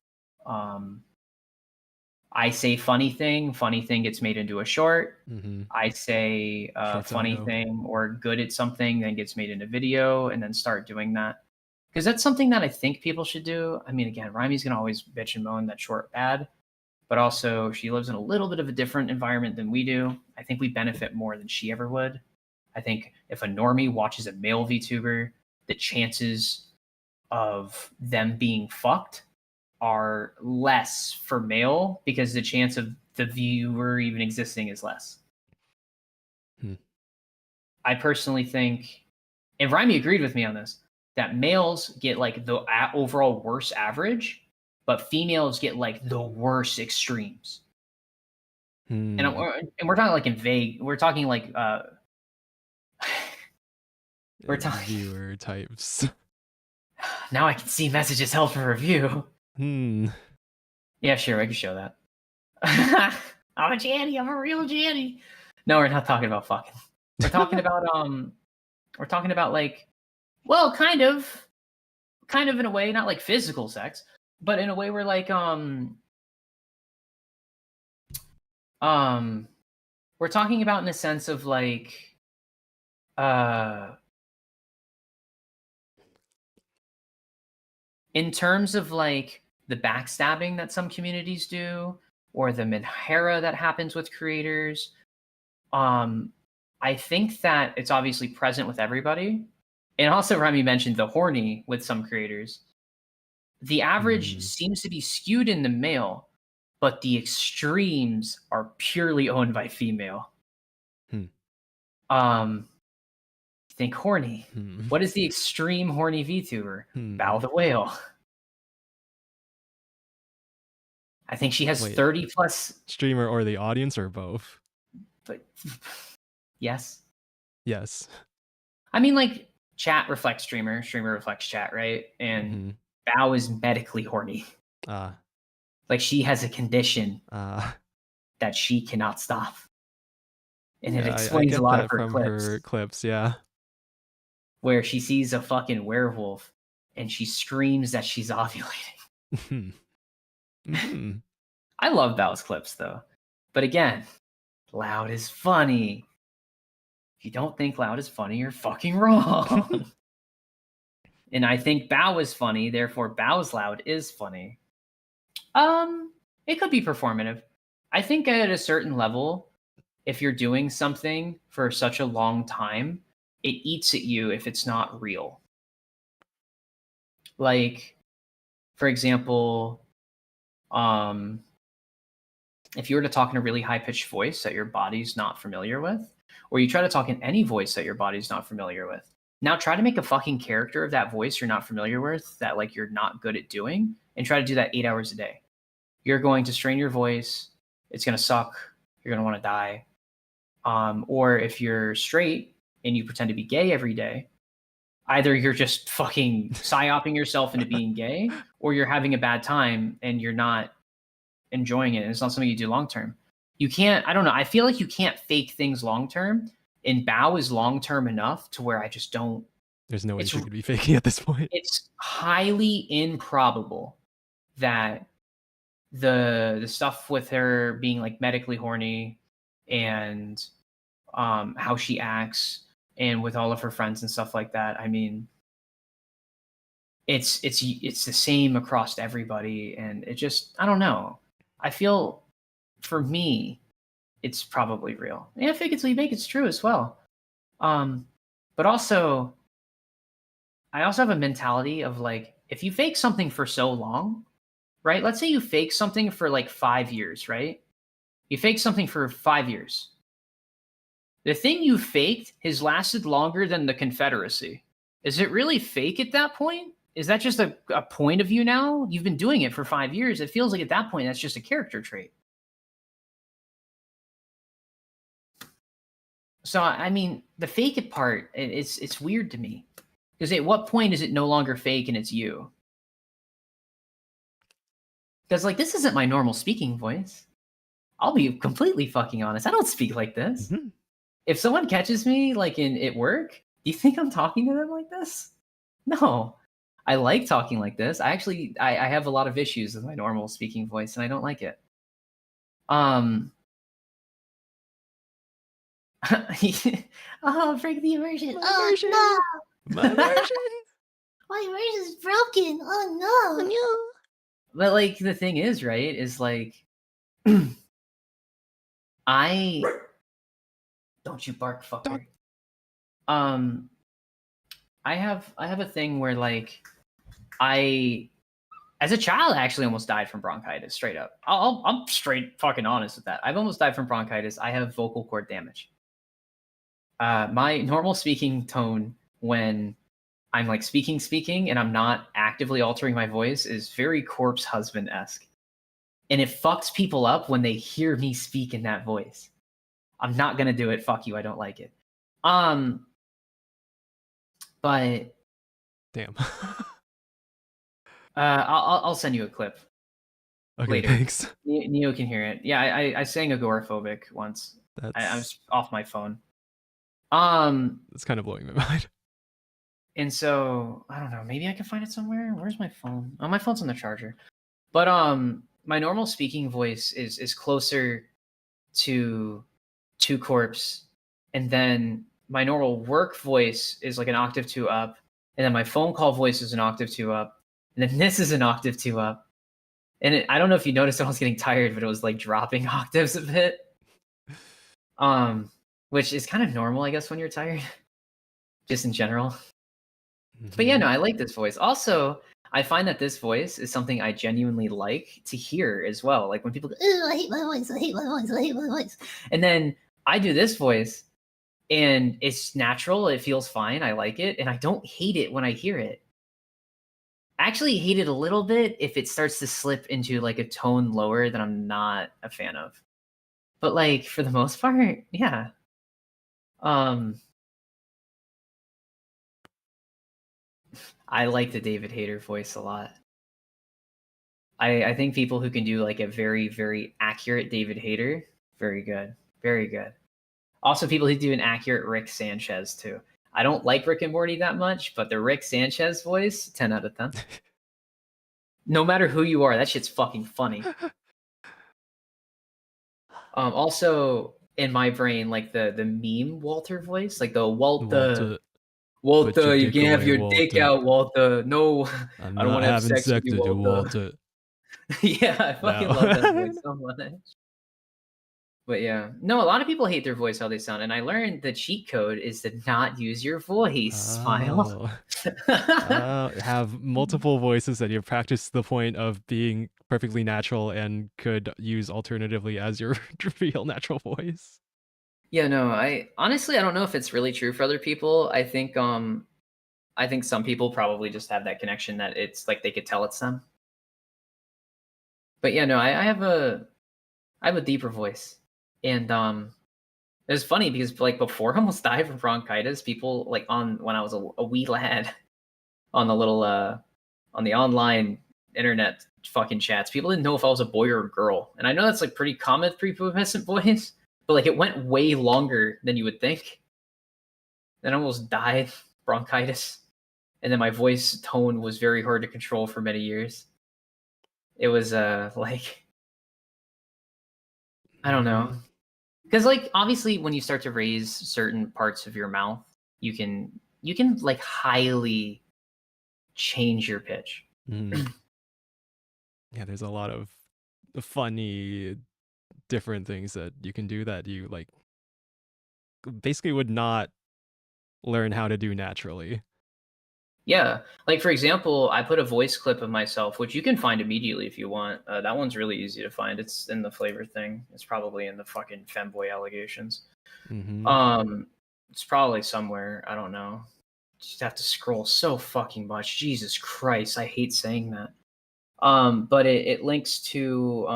I say funny thing gets made into a short. Mm-hmm. I say a funny thing or good at something, then gets made into video, and then start doing that. Because that's something that I think people should do. I mean, again, Rimey's going to always bitch and moan that short bad, but also she lives in a little bit of a different environment than we do. I think we benefit more than she ever would. I think if a normie watches a male VTuber, the chances of them being fucked are less for male because the chance of the viewer even existing is less. I personally think, and Rimey agreed with me on this, that males get like the overall worst average, but females get like the worst extremes. And we're talking like in vague. We're talking like we're talking viewer types. Now I can see messages held for review. Yeah, sure, I can show that. I'm a Janny. I'm a real Janny. No, we're not talking about fucking. We're talking about we're talking about like, well, kind of in a way, not like physical sex, but in a way where like we're talking about in a sense of like in terms of like the backstabbing that some communities do, or the Minhera that happens with creators. I think that it's obviously present with everybody. And also Remy mentioned the horny with some creators. The average seems to be skewed in the male, but the extremes are purely owned by female. Think horny. What is the extreme horny VTuber? Bao the Whale. I think she has 30 plus. Streamer or the audience or both? But yes. Yes. I mean, like, chat reflects streamer, streamer reflects chat, right? And Bao is medically horny. Like, she has a condition that she cannot stop. And it explains a lot of her clips. Her clips, yeah. Where she sees a fucking werewolf and she screams that she's ovulating. I love Bao's clips, though. But again, Loud is funny. If you don't think Loud is funny, you're fucking wrong. And I think Bao is funny, therefore Bao's Loud is funny. It could be performative. I think at a certain level, if you're doing something for such a long time, it eats at you if it's not real. Like, for example, if you were to talk in a really high-pitched voice that your body's not familiar with, or you try to talk in any voice that your body's not familiar with, Now try to make a fucking character of that voice you're not familiar with, that like you're not good at doing, and try to do that 8 hours a day. You're going to strain your voice. It's going to suck. You're going to want to die. Or if you're straight and you pretend to be gay every day, either you're just fucking psyoping yourself into being gay, or you're having a bad time and you're not enjoying it. And it's not something you do long term. You can't, I don't know. I feel like you can't fake things long term. And Bao is long term enough to where I just don't. There's no way she could be faking at this point. It's highly improbable that the stuff with her being like medically horny and how she acts and with all of her friends and stuff like that. I mean, it's the same across everybody, and it just, I don't know. I feel for me, it's probably real. Yeah, fake it till you make it's true as well. But also, I also have a mentality of like, if you fake something for so long, right? Let's say you fake something for like 5 years, right? You fake something for 5 years. The thing you faked has lasted longer than the Confederacy. Is it really fake at that point? Is that just a point of view now? You've been doing it for 5 years. It feels like at that point, that's just a character trait. So, I mean, the fake it part, it's weird to me. Because at what point is it no longer fake and it's you? Because, like, this isn't my normal speaking voice. I'll be completely fucking honest. I don't speak like this. Mm-hmm. If someone catches me, like, at work, do you think I'm talking to them like this? No. I like talking like this. I have a lot of issues with my normal speaking voice, and I don't like it. Oh, break the immersion. Oh no! My version. My immersion is broken. Oh no! But like the thing is, right, is like I don't you bark, fucker. I have a thing where like as a child, I actually almost died from bronchitis, straight up. I'm straight fucking honest with that. I've almost died from bronchitis. I have vocal cord damage. My normal speaking tone when I'm like speaking and I'm not actively altering my voice is very corpse husband-esque. And it fucks people up when they hear me speak in that voice. I'm not gonna do it. Fuck you. I don't like it. But damn. I'll send you a clip. Okay, later. thanks. Neo can hear it. Yeah, I sang agoraphobic once. I was off my phone. That's kind of blowing my mind. And so I don't know. Maybe I can find it somewhere. Where's my phone? Oh, my phone's on the charger. But my normal speaking voice is closer to corpse, and then my normal work voice is like an octave 2 up, and then my phone call voice is an octave 2 up, and then this is an octave 2 up. And I don't know if you noticed I was getting tired, but it was like dropping octaves a bit. Which is kind of normal, I guess, when you're tired, just in general. Mm-hmm. But yeah, no, I like this voice. Also, I find that this voice is something I genuinely like to hear as well. Like when people go, "Ooh, I hate my voice, I hate my voice, I hate my voice." And then I do this voice, and it's natural, it feels fine, I like it, and I don't hate it when I hear it. I actually hate it a little bit if it starts to slip into like a tone lower that I'm not a fan of. But like for the most part, yeah. I like the David Hayter voice a lot. I think people who can do like a very, very accurate David Hayter, very good. Very good. Also people who do an accurate Rick Sanchez too. I don't like Rick and Morty that much, but the Rick Sanchez voice, 10 out of 10. No matter who you are, that shit's fucking funny. Also, in my brain, like the meme Walter voice, like the Walter, you can have your dick out, Walter. No, I don't want to have sex with you, Walter. Yeah, I fucking love that voice so much. But yeah, no, a lot of people hate their voice, how they sound, and I learned the cheat code is to not use your voice. Smile. Have multiple voices that you've practiced to the point of being perfectly natural and could use alternatively as your real natural voice. Yeah, no, I honestly, I don't know if it's really true for other people. I think I think some people probably just have that connection that it's like they could tell it's them. But yeah, no, I have a deeper voice, and it's funny because like before I almost died from bronchitis, people like when I was a wee lad on the little on the online internet fucking chats, people didn't know if I was a boy or a girl, and I know that's like pretty common with prepubescent boys, but like it went way longer than you would think. Then I almost died bronchitis, and then my voice tone was very hard to control for many years. It was like I don't know. Because like obviously when you start to raise certain parts of your mouth, you can like highly change your pitch. Mm. Yeah, there's a lot of funny different things that you can do that you like basically would not learn how to do naturally. Yeah, like for example, I put a voice clip of myself, which you can find immediately if you want. That one's really easy to find. It's in the flavor thing. It's probably in the fucking femboy allegations. Mm-hmm. It's probably somewhere. I don't know. Just have to scroll so fucking much. Jesus Christ, I hate saying that. But it links to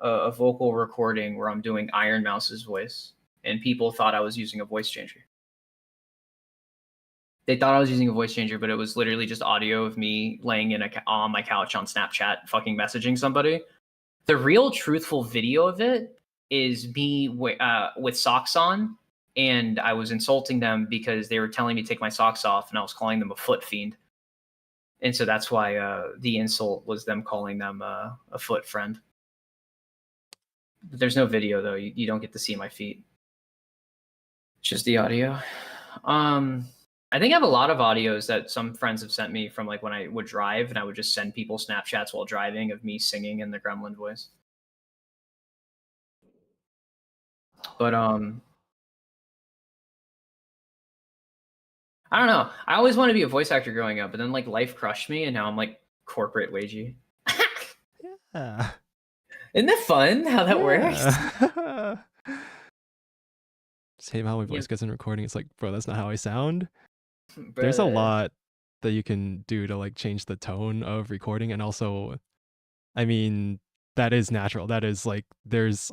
a vocal recording where I'm doing Iron Mouse's voice, and people thought I was using a voice changer. They thought I was using a voice changer, but it was literally just audio of me laying on my couch on Snapchat, fucking messaging somebody. The real truthful video of it is me with socks on, and I was insulting them because they were telling me to take my socks off, and I was calling them a foot fiend. And so that's why the insult was them calling them a foot friend. But there's no video though. You don't get to see my feet. It's just the audio. I think I have a lot of audios that some friends have sent me from like when I would drive and I would just send people Snapchats while driving of me singing in the gremlin voice. But I don't know. I always wanted to be a voice actor growing up, but then like life crushed me and now I'm like corporate wagey. Yeah. Isn't that fun how that works? Just hate how my voice gets in recording. It's like, bro, that's not how I sound. Bruh. There's a lot that you can do to like change the tone of recording, and also, I mean, that is natural. That is like there's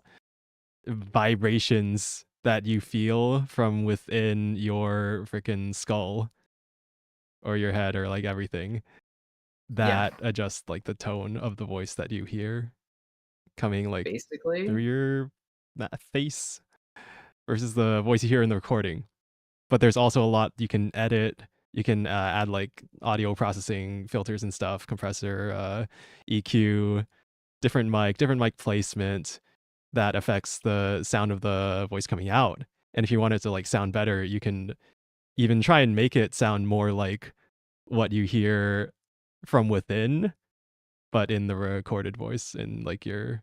vibrations that you feel from within your freaking skull or your head or like everything that adjust like the tone of the voice that you hear coming like basically through your face versus the voice you hear in the recording. But there's also a lot you can edit. You can add like audio processing filters and stuff, compressor, EQ, different mic placement that affects the sound of the voice coming out. And if you want it to like sound better, you can even try and make it sound more like what you hear from within, but in the recorded voice in like your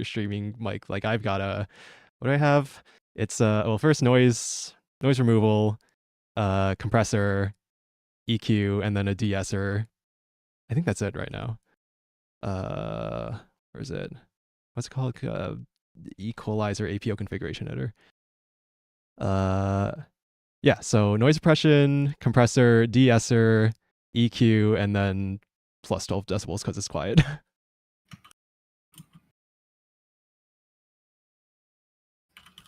streaming mic. Like I've got what do I have? It's well, first noise removal, compressor, EQ, and then a de-esser. I think that's it right now. Where is it? What's it called? Equalizer APO configuration editor. Yeah, so noise suppression, compressor, de-esser, EQ, and then plus 12 decibels because it's quiet.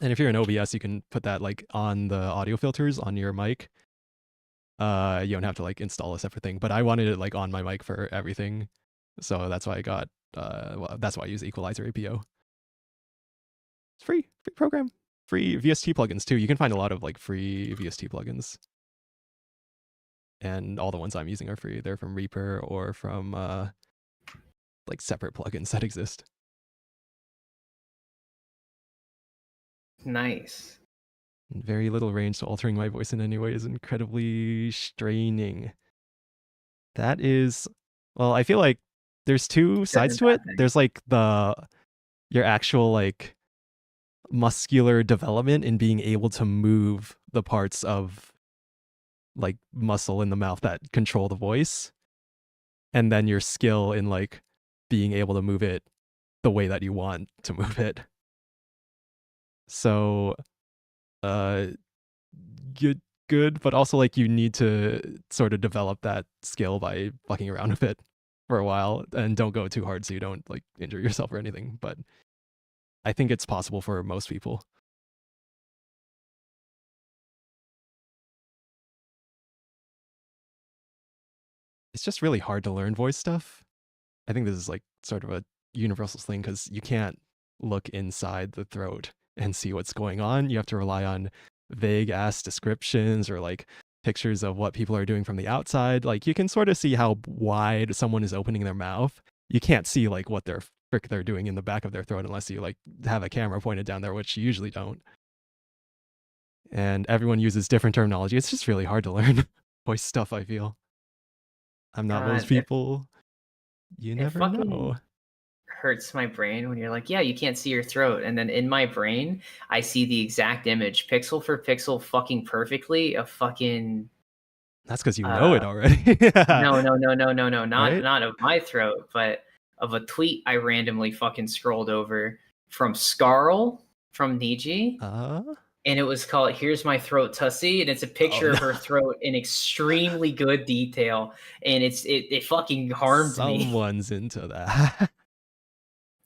And if you're in OBS, you can put that like on the audio filters on your mic. You don't have to like install a separate thing, but I wanted it like on my mic for everything. So that's why I got, well, that's why I use Equalizer APO. It's free program. Free VST plugins too. You can find a lot of like free VST plugins. And all the ones I'm using are free. They're from Reaper or from like separate plugins that exist. Nice. Very little range, so altering my voice in any way is incredibly straining. That is, well, I feel like there's two sides to it. There's like your actual like muscular development in being able to move the parts of like muscle in the mouth that control the voice, and then your skill in like being able to move it the way that you want to move it. So good, but also like you need to sort of develop that skill by fucking around with it for a while, and don't go too hard so you don't like injure yourself or anything. But I think it's possible for most people. It's just really hard to learn voice stuff. I think this is like sort of a universal thing because you can't look inside the throat and see what's going on. You have to rely on vague ass descriptions or like pictures of what people are doing from the outside. Like you can sort of see how wide someone is opening their mouth. You can't see like what they're doing in the back of their throat unless you like have a camera pointed down there, which you usually don't. And everyone uses different terminology. It's just really hard to learn voice stuff, I feel. I'm not those God, people. You it never fucking know. hurts my brain when you're like, yeah, you can't see your throat, and then in my brain I see the exact image, pixel for pixel, fucking perfectly, of fucking That's because you know it already. no, not Right? not of my throat, but of a tweet I randomly fucking scrolled over from Scarl from Niji. And it was called "Here's My Throat Tussie," and it's a picture of her throat in extremely good detail, and it fucking harmed me. Someone's into that.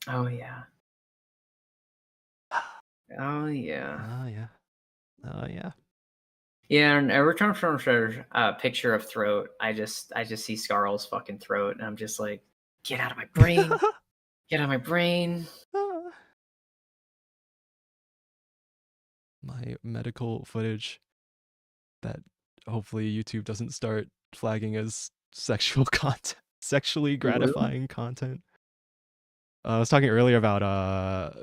Oh yeah. Oh yeah. Oh yeah. Oh yeah. Yeah, and every time someone says a picture of throat, I just see Scarl's fucking throat, and I'm just like, get out of my brain, get out of my brain. My medical footage that hopefully YouTube doesn't start flagging as sexual content, sexually gratifying content. I was talking earlier about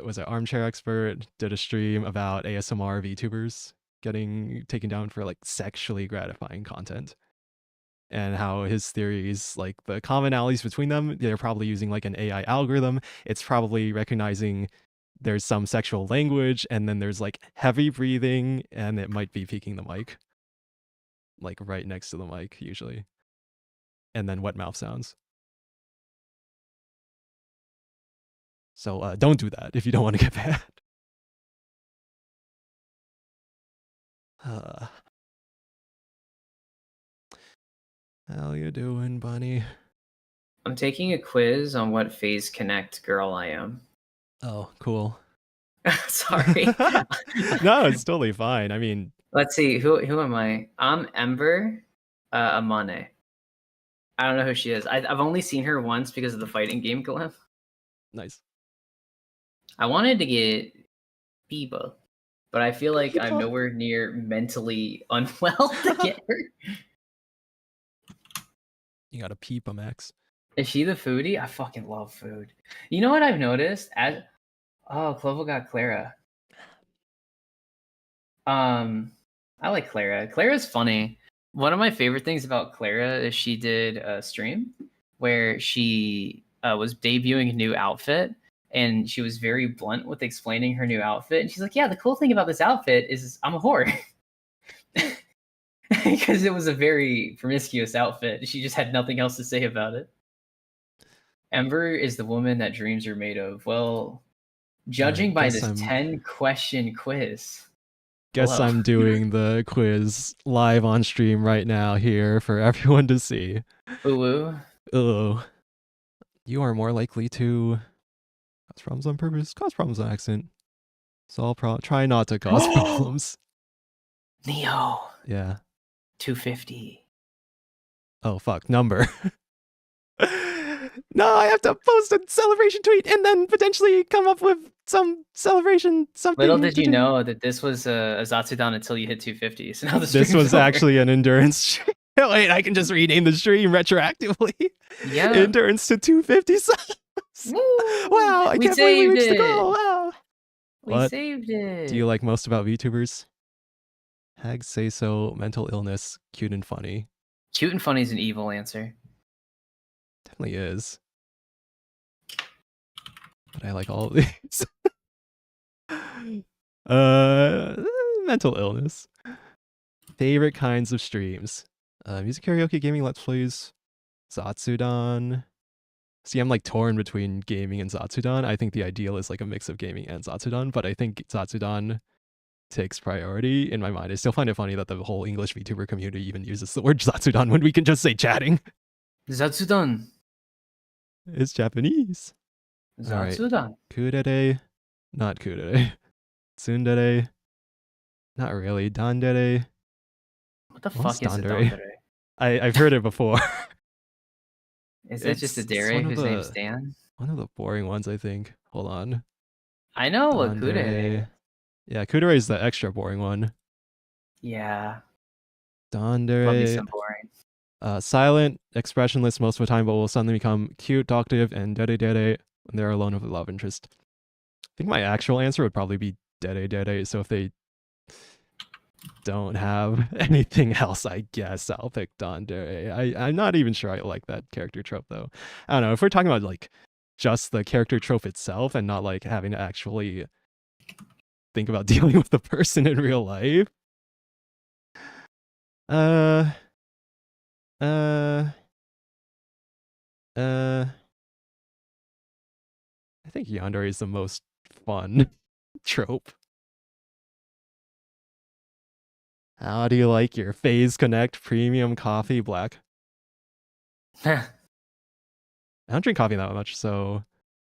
was it Armchair Expert did a stream about ASMR VTubers getting taken down for like sexually gratifying content, and how his theories, like the commonalities between them, they're probably using like an AI algorithm. It's probably recognizing there's some sexual language, and then there's like heavy breathing, and it might be peaking the mic, like right next to the mic usually, and then wet mouth sounds. So don't do that if you don't want to get banned. How you doing, bunny? I'm taking a quiz on what phase connect girl I am. Oh, cool. Sorry. No, it's totally fine. I mean, let's see. Who am I? I'm Ember Amane. I don't know who she is. I've only seen her once because of the fighting game glyph. Nice. I wanted to get Biba, but I feel like I'm Biba. nowhere near mentally unwell to get her. You gotta peep 'em, X. Is she the foodie? I fucking love food. You know what I've noticed? Clovo got Clara. I like Clara. Clara's funny. One of my favorite things about Clara is she did a stream where she was debuting a new outfit, and she was very blunt with explaining her new outfit. And she's like, yeah, the cool thing about this outfit is I'm a whore. Because it was a very promiscuous outfit. She just had nothing else to say about it. Ember is the woman that dreams are made of. Well, judging by this 10-question quiz. Guess I'm doing the quiz live on stream right now here for everyone to see. Ooh. You are more likely to cause problems on purpose, cause problems on accident. So I'll try not to cause problems. Neo. Yeah. 250. Oh, fuck. Number. No, I have to post a celebration tweet and then potentially come up with some celebration something. Little did you know that this was a ZATSUDAN until you hit 250. So now this was actually an endurance stream. Wait, I can just rename the stream retroactively. Yeah. Endurance to 250 subs. Wow, I can't believe we reached the goal. Wow. We saved it. Do you like most about VTubers? Hags say so, mental illness, cute and funny. Cute and funny is an evil answer. Definitely is. But I like all of these. Mental illness. Favorite kinds of streams. Music karaoke, gaming, let's plays, ZATSUDAN. See, I'm like torn between gaming and ZATSUDAN. I think the ideal is like a mix of gaming and ZATSUDAN, but I think ZATSUDAN takes priority in my mind. I still find it funny that the whole English VTuber community even uses the word ZATSUDAN when we can just say chatting. ZATSUDAN. It's Japanese. All right. ZATSUDAN. Kudere, not kudere. Tsundere, not really. Dandere. What the What's fuck is a dandere? dandere? I've heard it before. Is it just a It's dere one of whose name's the- Dan? One of the boring ones, I think. Hold on. I know what kudere Dandere. is. Yeah, kudere is the extra boring one. Yeah. Dandere. Love me some boring. Silent, expressionless most of the time, but will suddenly become cute, talkative, and dere when they're alone with a love interest. I think my actual answer would probably be dere. So if they don't have anything else, I guess I'll pick Dandere. I'm not even sure I like that character trope though. I don't know. If we're talking about like just the character trope itself and not like having to actually think about dealing with the person in real life. I think Yandere is the most fun trope. How do you like your Phase Connect premium coffee black? I don't drink coffee that much, so,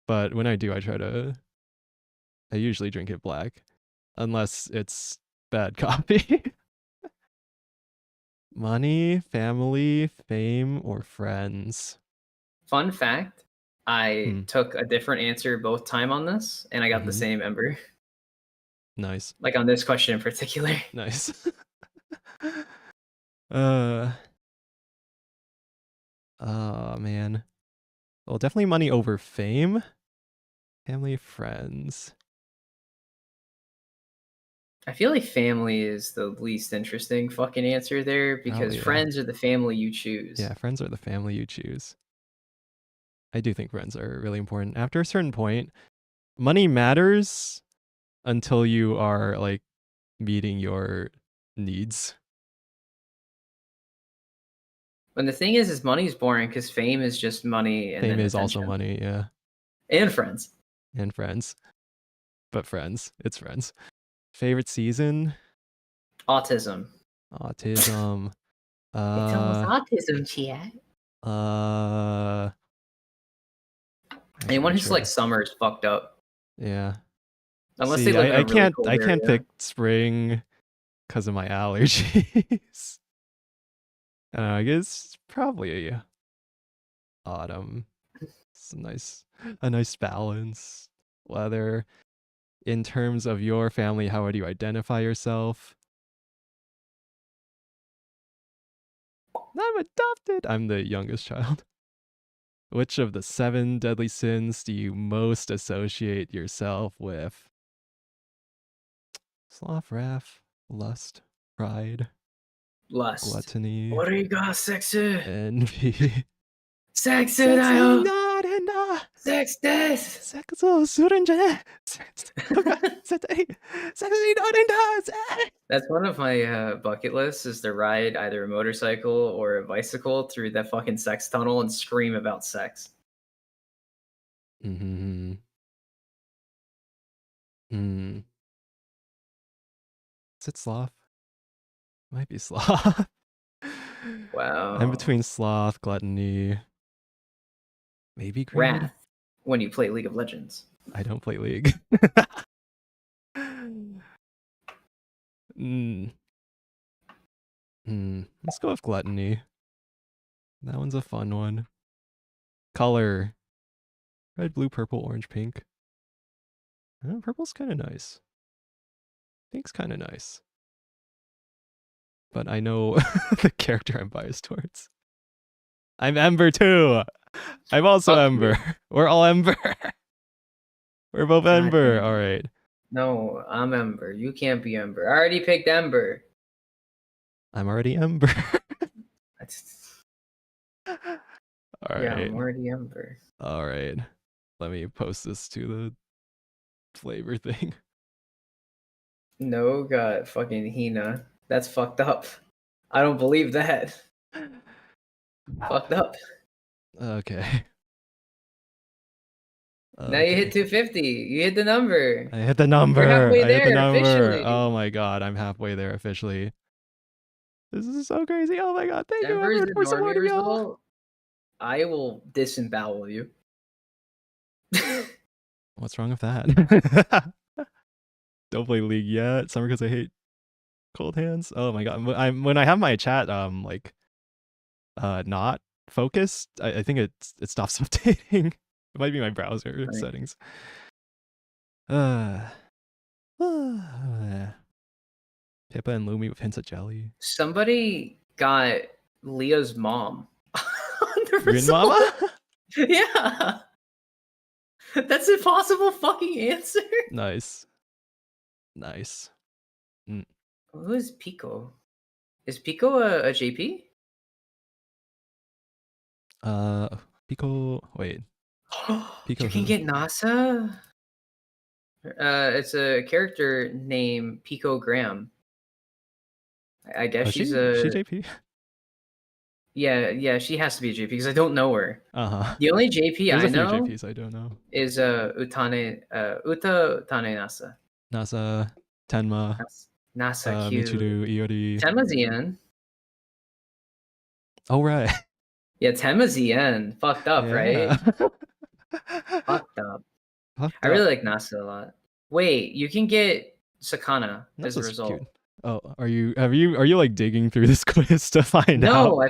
but when I do, I usually drink it black, unless it's bad coffee. Money, family, fame, or friends? Fun fact, I Hmm. took a different answer both time on this, and I got the Mhm. same Ember. Nice. Like on this question in particular. Nice. Oh man. Well, definitely money over fame. Family, friends. I feel like family is the least interesting fucking answer there because Probably, yeah. friends are the family you choose. Yeah, friends are the family you choose. I do think friends are really important. After a certain point, money matters until you are like meeting your needs. And the thing is money's boring because fame is just money and Fame then is also attention. money, yeah. And friends. And friends. But friends. It's friends. Favorite season? Autism. Autism. It's almost autism, chat. Anyone not who's like summer is fucked up. Yeah. Unless See, they live in a I really can't cold I can't area. pick spring because of my allergies. I guess probably autumn. It's a nice balance. Whether in terms of your family, how would you identify yourself? I'm adopted. I'm the youngest child. Which of the 7 deadly sins do you most associate yourself with? Sloth, wrath, lust, pride, Lust. gluttony, What do you got, sexy? envy. Sexy 다요. not enough. Sex death. 섹스 술은 전에 섹스 not enough. That's one of my bucket lists is to ride either a motorcycle or a bicycle through that fucking sex tunnel and scream about sex. Mm-hmm. Is it sloth? Might be sloth. Wow. I'm between sloth, gluttony, maybe greed. Wrath when you play League of Legends. I don't play League. Let's go with gluttony. That one's a fun one. Color. Red, blue, purple, orange, pink. Purple's kind of nice. Pink's kind of nice. But I know the character I'm biased towards. I'm Ember too. I'm also Fuck Ember. you. We're all Ember. We're both God Ember. damn. All right. No, I'm Ember. You can't be Ember. I already picked Ember. I'm already Ember. All right. Yeah, I'm already Ember. All right. Let me post this to the flavor thing. No, got fucking Hina. That's fucked up. I don't believe that. Fucked up. Okay. Now you hit 250. You hit the number. I hit the number. halfway I hit the there, number. officially. Oh my god, I'm halfway there officially. This is so crazy. Oh my god, thank you Denver is everyone the for normie supporting y'all. result. I will disembowel you. What's wrong with that? Don't play League yet. Summer because I hate cold hands. Oh my god. When I have my chat like not focused, I think it stops updating. It might be my browser Right. settings. Pippa and Lumi with hints of jelly. Somebody got Leah's mom. On the Green result. Mama? Yeah. That's a possible fucking answer. Nice. Nice. Who is Pico? Is Pico a JP? Pico. Wait. Pico You can who? get NASA? It's a character named Pico Graham. I guess Oh, she's she a JP? yeah. She has to be a JP because I don't know her. The only JP There's I a few know JPs I don't know. is Uta Utane Nasa. NASA, Tenma, NASA Q. Michiru, Iori. Tenma's EN. Oh right. Yeah, Tenma's EN. Fucked up, right? Fucked up. I really like NASA a lot. Wait, you can get Sakana as a result. Cute. Oh, are you like digging through this quiz to find out? No, I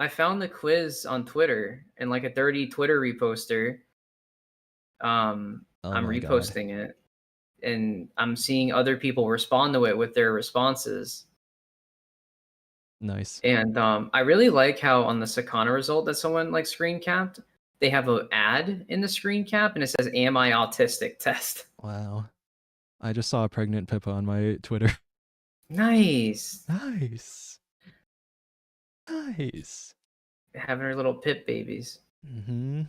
found the quiz on Twitter and like a 30 Twitter reposter. I'm reposting it, and I'm seeing other people respond to it with their responses. Nice. And I really like how on the Sakana result that someone like screen capped, they have an ad in the screen cap and it says, "Am I autistic?" test. Wow. I just saw a pregnant Pippa on my Twitter. Nice. Nice. Nice. Having her little pip babies. Mm-hmm.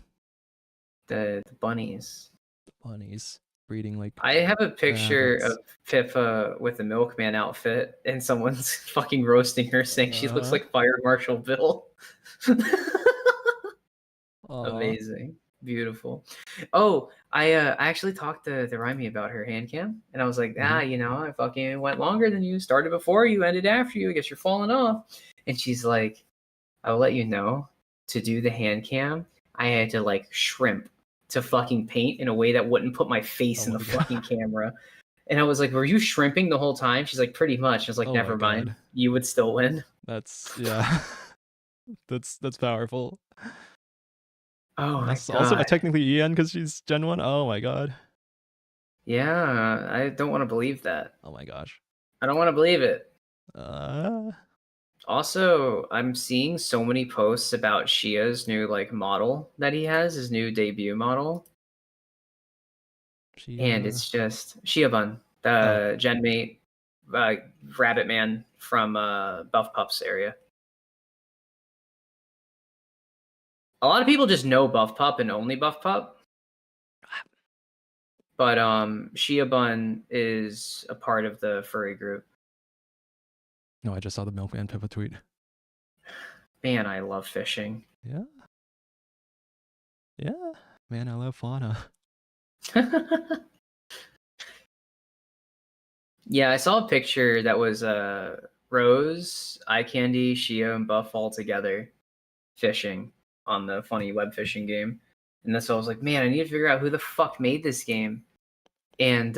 The bunnies. The bunnies breeding like. I have a picture of Pippa with a milkman outfit, and someone's fucking roasting her, saying she looks like Fire Marshal Bill. Amazing. Beautiful. Oh, I actually talked to Raimi about her hand cam, and I was like, I fucking went longer than you, started before you, ended after you, I guess you're falling off. And she's like, I'll let you know, to do the hand cam, I had to like shrimp to fucking paint in a way that wouldn't put my face in the fucking camera. And I was like, were you shrimping the whole time? She's like, pretty much. I was like, never mind. You would still win. That's that's powerful. Oh, that's my God. Also technically EN because she's Gen 1. Oh my god. Yeah, I don't want to believe that. Oh my gosh. I don't want to believe it. Also, I'm seeing so many posts about Shia's new like model that he has, his new debut model. And it's just Shiabun, the Genmate Rabbit Man from Buff Pups area. A lot of people just know Buff Pup and only Buff Pup. But Shiabun is a part of the furry group. No, I just saw the Milkman Pippa tweet. Man, I love fishing. Yeah. Yeah. Man, I love fauna. Yeah, I saw a picture that was Rose, Eye Candy, Shia, and Buff all together fishing on the funny web fishing game. And that's why I was like, man, I need to figure out who the fuck made this game. And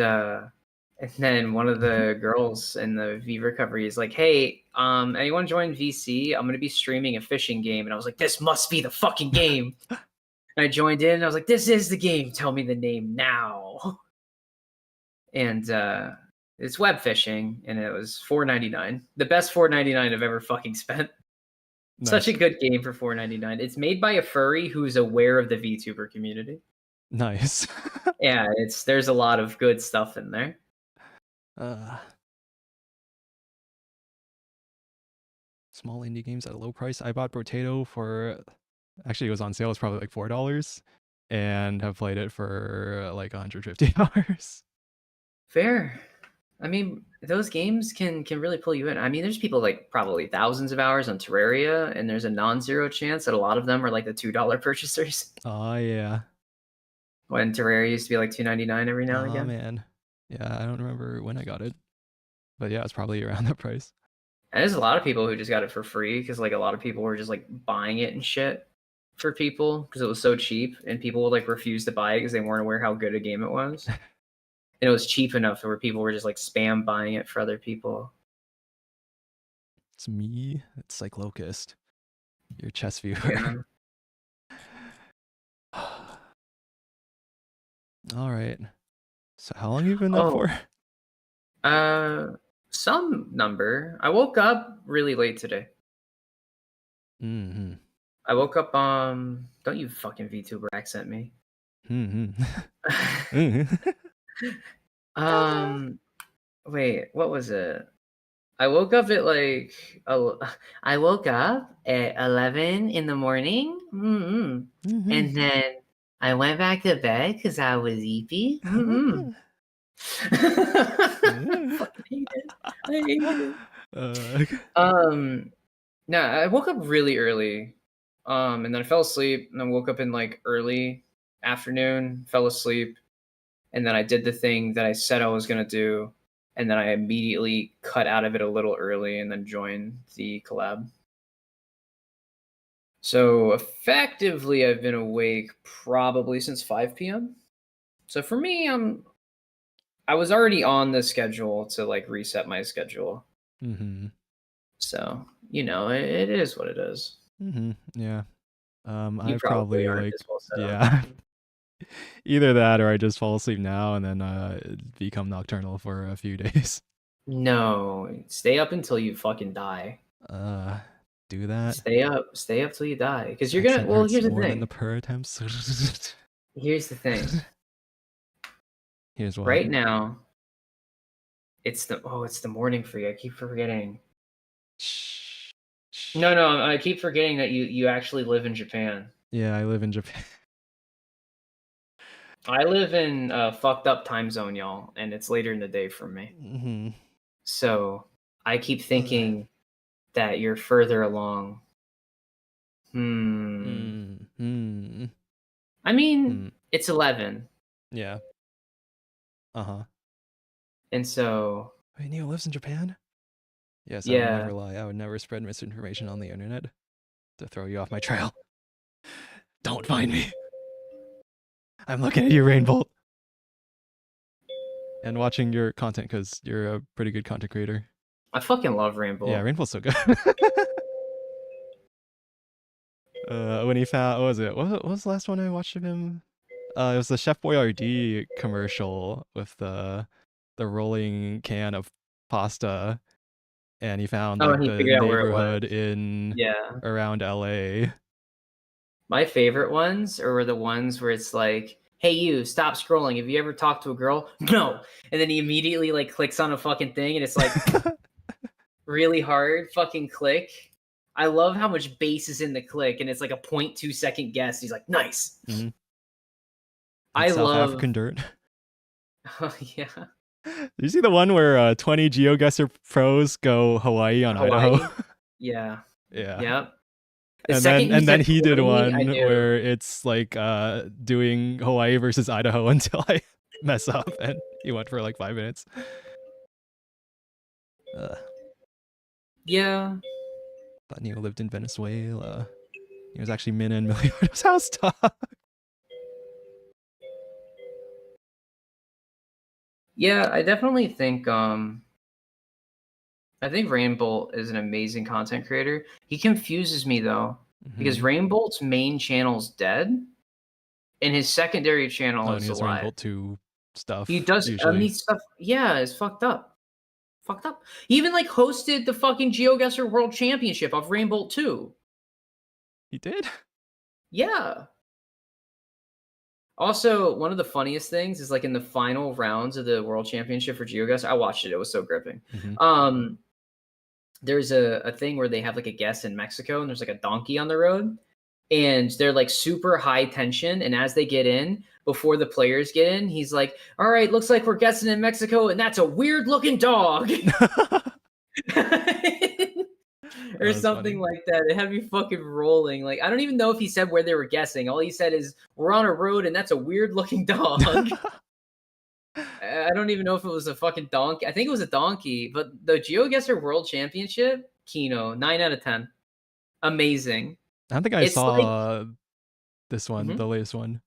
then one of the girls in the V recovery is like, hey, anyone join VC? I'm going to be streaming a fishing game. And I was like, this must be the fucking game. And I joined in and I was like, this is the game. Tell me the name now. And it's web fishing, and it was $4.99. The best $4.99 I've ever fucking spent. Nice. Such a good game for $4.99. It's made by a furry who's aware of the VTuber community. Nice. Yeah, there's a lot of good stuff in there. Small indie games at a low price. I bought Potato for, actually it was on sale. It's probably like $4, and have played it for like $150. Fair. I mean, those games can really pull you in. I mean, there's people like probably thousands of hours on Terraria, and there's a non-zero chance that a lot of them are like the $2 purchasers. Oh yeah. When Terraria used to be like $2.99 every now and Oh again. man, yeah, I don't remember when I got it, but yeah, it's probably around that price. And there's a lot of people who just got it for free because like a lot of people were just like buying it and shit for people because it was so cheap, and people would like refuse to buy it because they weren't aware how good a game it was. And it was cheap enough where people were just like spam buying it for other people. It's me. It's like Locust, your chess viewer. Yeah. All right. So how long have you been up for? Some number. I woke up really late today. Mm-hmm. I woke up don't you fucking VTuber accent me. Mm-hmm. Wait, what was it? I woke up at like I woke up at 11 in the morning. Mm-hmm. And then I went back to bed because I was sleepy. I fucking hate it. I hate it. No, I woke up really early. And then I fell asleep, and then woke up in like early afternoon, fell asleep, and then I did the thing that I said I was gonna do, and then I immediately cut out of it a little early and then joined the collab. So effectively, I've been awake probably since 5 p.m. So for me, I was already on the schedule to like reset my schedule. Mm-hmm. So it is what it is. Mm-hmm. Yeah. You I probably aren't like as well set up. yeah. Either that or I just fall asleep now and then become nocturnal for a few days. No, stay up until you fucking die. Do that. Stay up till you die, because you're gonna. Well, here's the more thing. than the per attempts. Here's the thing. Here's what. Right now, it's the morning for you. I keep forgetting. Shh. No, I keep forgetting that you actually live in Japan. Yeah, I live in Japan. I live in a fucked up time zone, y'all, and it's later in the day for me. Mm-hmm. So I keep thinking that you're further along. I mean, it's 11. Yeah. Uh-huh. And so... Wait, Neo lives in Japan? Yes, I Yeah. would never lie. I would never spread misinformation on the internet to throw you off my trail. Don't find me. I'm looking at you, Rainbolt. And watching your content because you're a pretty good content creator. I fucking love Rainbolt. Yeah, Rainbolt's so good. When he found, what was it? What was the last one I watched of him? It was the Chef Boyardee commercial with the rolling can of pasta, and he found like he the figured out where it neighborhood in around LA. My favorite ones were the ones where it's like, hey, you, stop scrolling. Have you ever talked to a girl? No. And then he immediately like clicks on a fucking thing, and it's like really hard fucking click. I love how much bass is in the click, and it's like a 0.2 second guess. He's like, nice. Mm-hmm. I South love African dirt. Oh yeah. Did you see the one where 20 GeoGuessr pros go Hawaii on Idaho? Yeah. Yeah. Yep. And then he did one where it's like doing Hawaii versus Idaho until I mess up, and he went for like 5 minutes. Yeah. Thought Neo lived in Venezuela. He was actually Min and Miliardo's house dog. Yeah, I definitely think Rainbolt is an amazing content creator. He confuses me though, because Rainbolt's main channel's dead, and his secondary channel is alive. Rainbolt 2 stuff. He does stuff. Yeah, it's fucked up. Fucked up. He even like hosted the fucking GeoGuessr World Championship of Rainbolt 2. He did? Yeah. Also, one of the funniest things is like in the final rounds of the World Championship for GeoGuessr, I watched it. It was so gripping. There's a thing where they have like a guest in Mexico, and there's like a donkey on the road, and they're like super high tension. And as they get in, before the players get in, he's like, all right, looks like we're guessing in Mexico, and that's a weird looking dog. or was something funny. like that. It had me fucking rolling. Like, I don't even know if he said where they were guessing. All he said is, "We're on a road, and that's a weird looking dog." I don't even know if it was a fucking donkey. I think it was a donkey. But the GeoGuessr World Championship, Kino, 9 out of 10, amazing. I don't think I It's like, saw this one, Mhm. the latest one.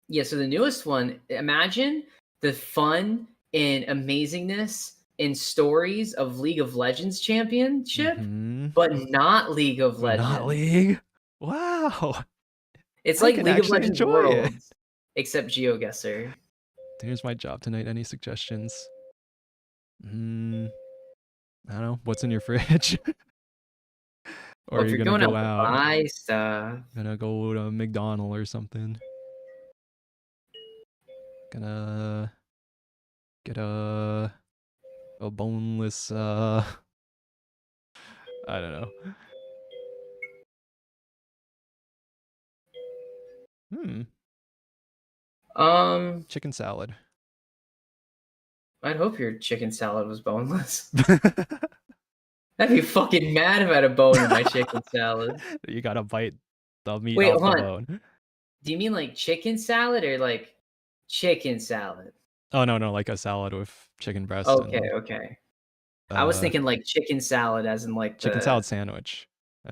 Yeah, so the newest one, imagine the fun and amazingness in stories of League of Legends Championship, Mhm. but not League of But not Legends. League. Wow. It's I like can League of actually Legends enjoy it. Worlds, except GeoGuessr. Here's my job tonight. Any suggestions? I don't know. What's in your fridge? Or Well, are if you you're gonna going out go to out? buy stuff, Gonna go to McDonald's or something? Gonna get a boneless I don't know. Chicken salad. I'd hope your chicken salad was boneless. I'd be fucking mad if I had a bone in my chicken salad. You gotta bite the meat Wait, off hold the on. bone. Do you mean like chicken salad or like chicken salad? Oh no, like a salad with chicken breast Okay, and okay. I was thinking like chicken salad, as in like chicken the salad sandwich.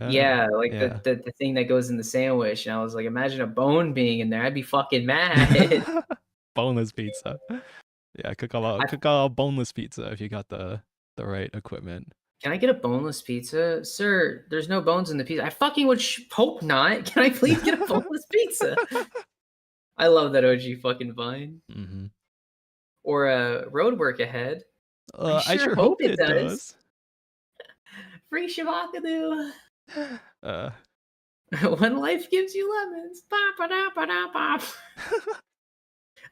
yeah, like Yeah. the thing that goes in the sandwich. And I was like, imagine a bone being in there. I'd be fucking mad. Boneless pizza. Yeah, cook a boneless pizza if you got the right equipment. Can I get a boneless pizza, sir? There's no bones in the pizza. I fucking would hope not. Can I please get a boneless pizza? I love that OG fucking Vine. Mm-hmm. Or a road work ahead. I sure hope it it does. Free Shabakadu. Uh, When life gives you lemons.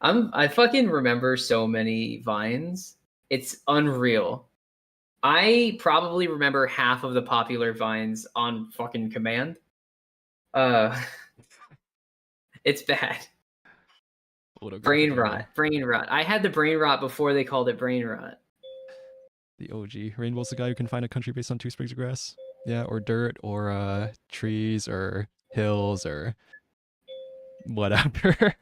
I fucking remember so many Vines. It's unreal. I probably remember half of the popular Vines on fucking command. It's bad. Brain rot. I had the brain rot before they called it brain rot. The OG. Rainbow's the guy who can find a country based on 2 sprigs of grass. Yeah, or dirt, or trees, or hills, or whatever.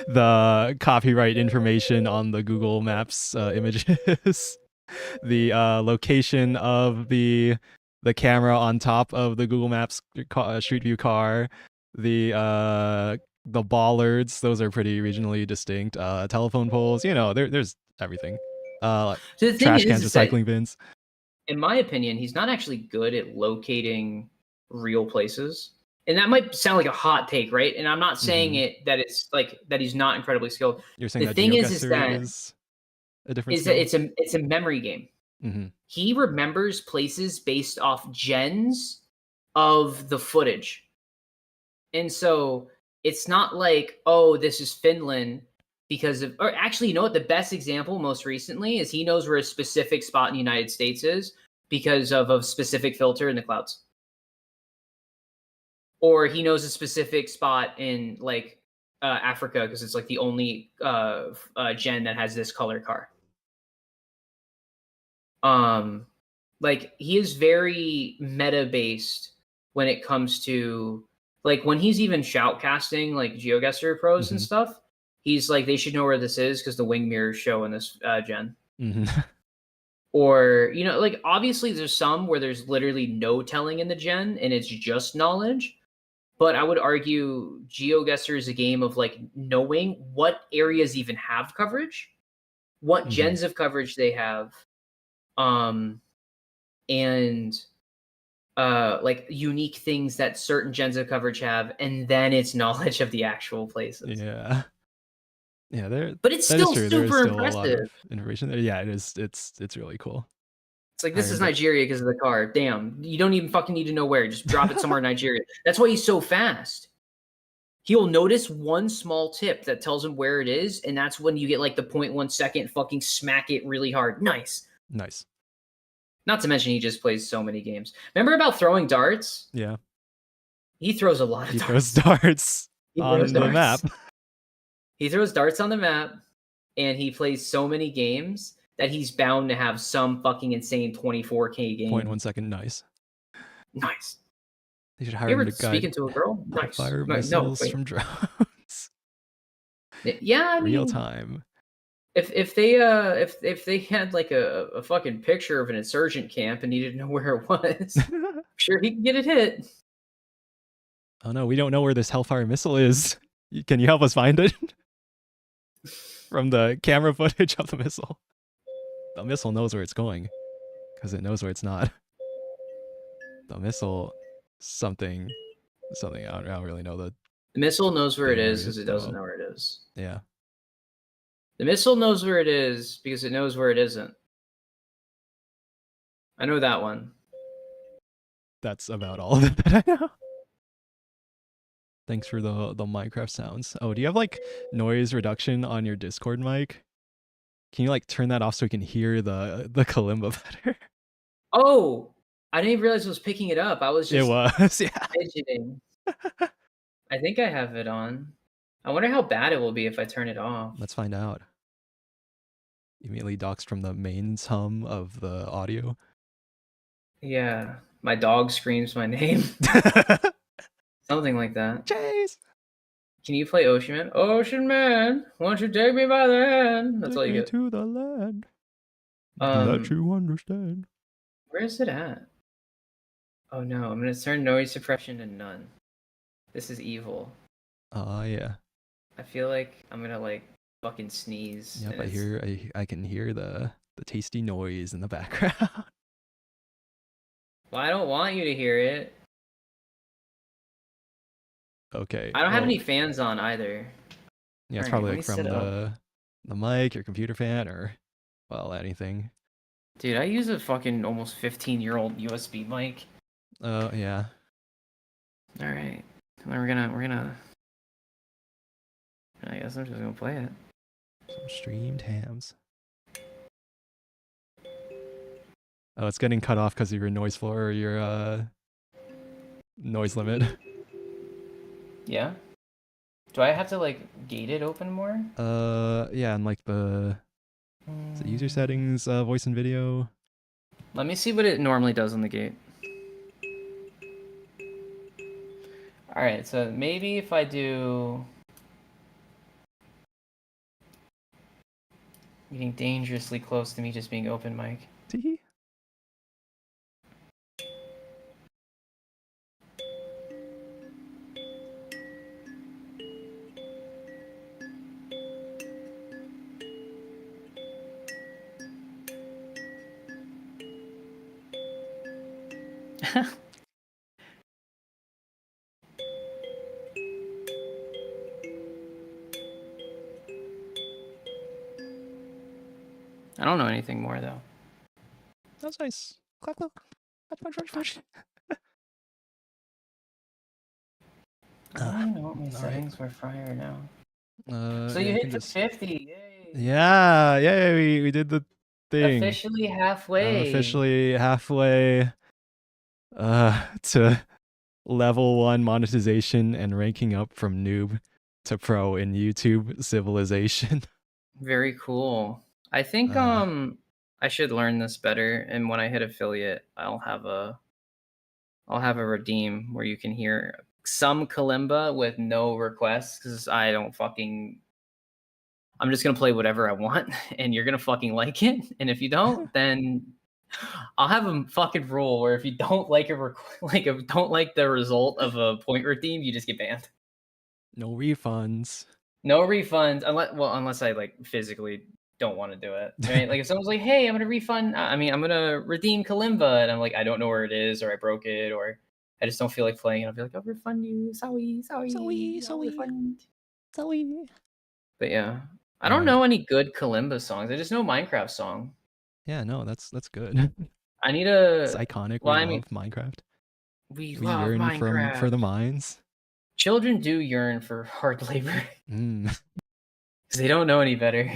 The copyright information on the Google Maps images. The location of the camera on top of the Google Maps Street View car. The bollards, those are pretty regionally distinct. Telephone poles, there's everything. So the thing Trash cans, is that, recycling bins. in my opinion, he's not actually good at locating real places. And that might sound like a hot take, right? And I'm not saying it that it's like that he's not incredibly skilled. You're saying The that thing GeoGuessr that is a different is skill? that it's a memory game. Mm-hmm. He remembers places based off gens of the footage. And so it's not like, oh, this is Finland because of, or actually, you know what? The best example most recently is he knows where a specific spot in the United States is because of a specific filter in the clouds. Or he knows a specific spot in like Africa because it's like the only gen that has this color car. Like he is very meta based when it comes to like when he's even shoutcasting like GeoGuessr pros and stuff. He's like, they should know where this is because the wing mirrors show in this gen. Or, like obviously there's some where there's literally no telling in the gen and it's just knowledge. But I would argue GeoGuessr is a game of like knowing what areas even have coverage, what gens of coverage they have, and like unique things that certain gens of coverage have, and then it's knowledge of the actual places. Yeah, but it's still super impressive. A lot of information there. Yeah, it is. It's really cool. It's like, this is Nigeria because of the car. Damn, you don't even fucking need to know where. Just drop it somewhere in Nigeria. That's why he's so fast. He'll notice one small tip that tells him where it is, and that's when you get like the 0.1 second fucking smack it really hard. Nice. Not to mention he just plays so many games. Remember about throwing darts? Yeah. He throws a lot of darts. He throws darts on the map. He throws darts on the map, and he plays so many games that he's bound to have some fucking insane 24K game. 0.1 second, nice. Nice. They should You hire him ever to speaking guide to a girl? Nice. fire No, missiles wait. from drones. Yeah, I Real mean, time. if they had like a fucking picture of an insurgent camp and needed to know where it was, I'm sure he can get it hit. Oh no, we don't know where this Hellfire missile is. Can you help us find it? From the camera footage of the missile. The missile knows where it's going, because it knows where it's not. The missile, something, I don't really know the The missile knows where it is theory because it doesn't know where it is. Yeah. The missile knows where it is because it knows where it isn't. I know that one. That's about all of it that I know. Thanks for the Minecraft sounds. Oh, do you have like noise reduction on your Discord mic? Can you like turn that off so we can hear the kalimba better? Oh, I didn't even realize it was picking it up. I was just It was, yeah. fidgeting. I think I have it on. I wonder how bad it will be if I turn it off. Let's find out. Immediately doxed from the mains hum of the audio. Yeah, my dog screams my name. Something like that. Chase! Can you play Ocean Man? Ocean Man, won't you take me by the hand? That's all you Take me get. to the land. Let you understand. Where is it at? Oh no, I'm gonna turn noise suppression to none. This is evil. Oh yeah. I feel like I'm gonna like fucking sneeze. Yep, and I can hear the tasty noise in the background. Well, I don't want you to hear it. Okay. I don't have any fans on either. Yeah, it's Alright, probably let like me from set it up. the mic, your computer fan, or well, anything. Dude, I use a fucking almost 15-year-old USB mic. Yeah. Alright. We're gonna I guess I'm just gonna play it. Some streamed hams. Oh, it's getting cut off because of your noise floor or your noise limit. Yeah? Do I have to like gate it open more? Yeah, and like the user settings, voice and video. Let me see what it normally does on the gate. Alright, so maybe if I do getting dangerously close to me just being open mic. Tee. I don't know anything more though. That's nice. Clap, clap. Fudge. I don't even know what my settings were prior now. So yeah, you hit can the just... 50, yay! Yeah, we did the thing. Officially halfway. Officially halfway to level 1 monetization and ranking up from noob to pro in YouTube civilization. Very cool. I think I should learn this better, and when I hit affiliate, I'll have a redeem where you can hear some kalimba with no requests, because I'm just gonna play whatever I want, and you're gonna fucking like it, and if you don't, then I'll have a fucking rule where if you don't like don't like the result of a point redeem, you just get banned. No refunds. No refunds unless I like physically don't want to do it. Right? Like if someone's like, "Hey, I'm gonna refund. I'm gonna redeem kalimba," and I'm like, I don't know where it is, or I broke it, or I just don't feel like playing. And I'll be like, "I'll refund you. Sorry. I'll refund." But yeah, I don't know any good kalimba songs. I just know Minecraft song. Yeah, no, that's good. I need a. It's iconic. Well, we love Minecraft. We love yearn Minecraft. for the mines. Children do yearn for hard labor. Because they don't know any better.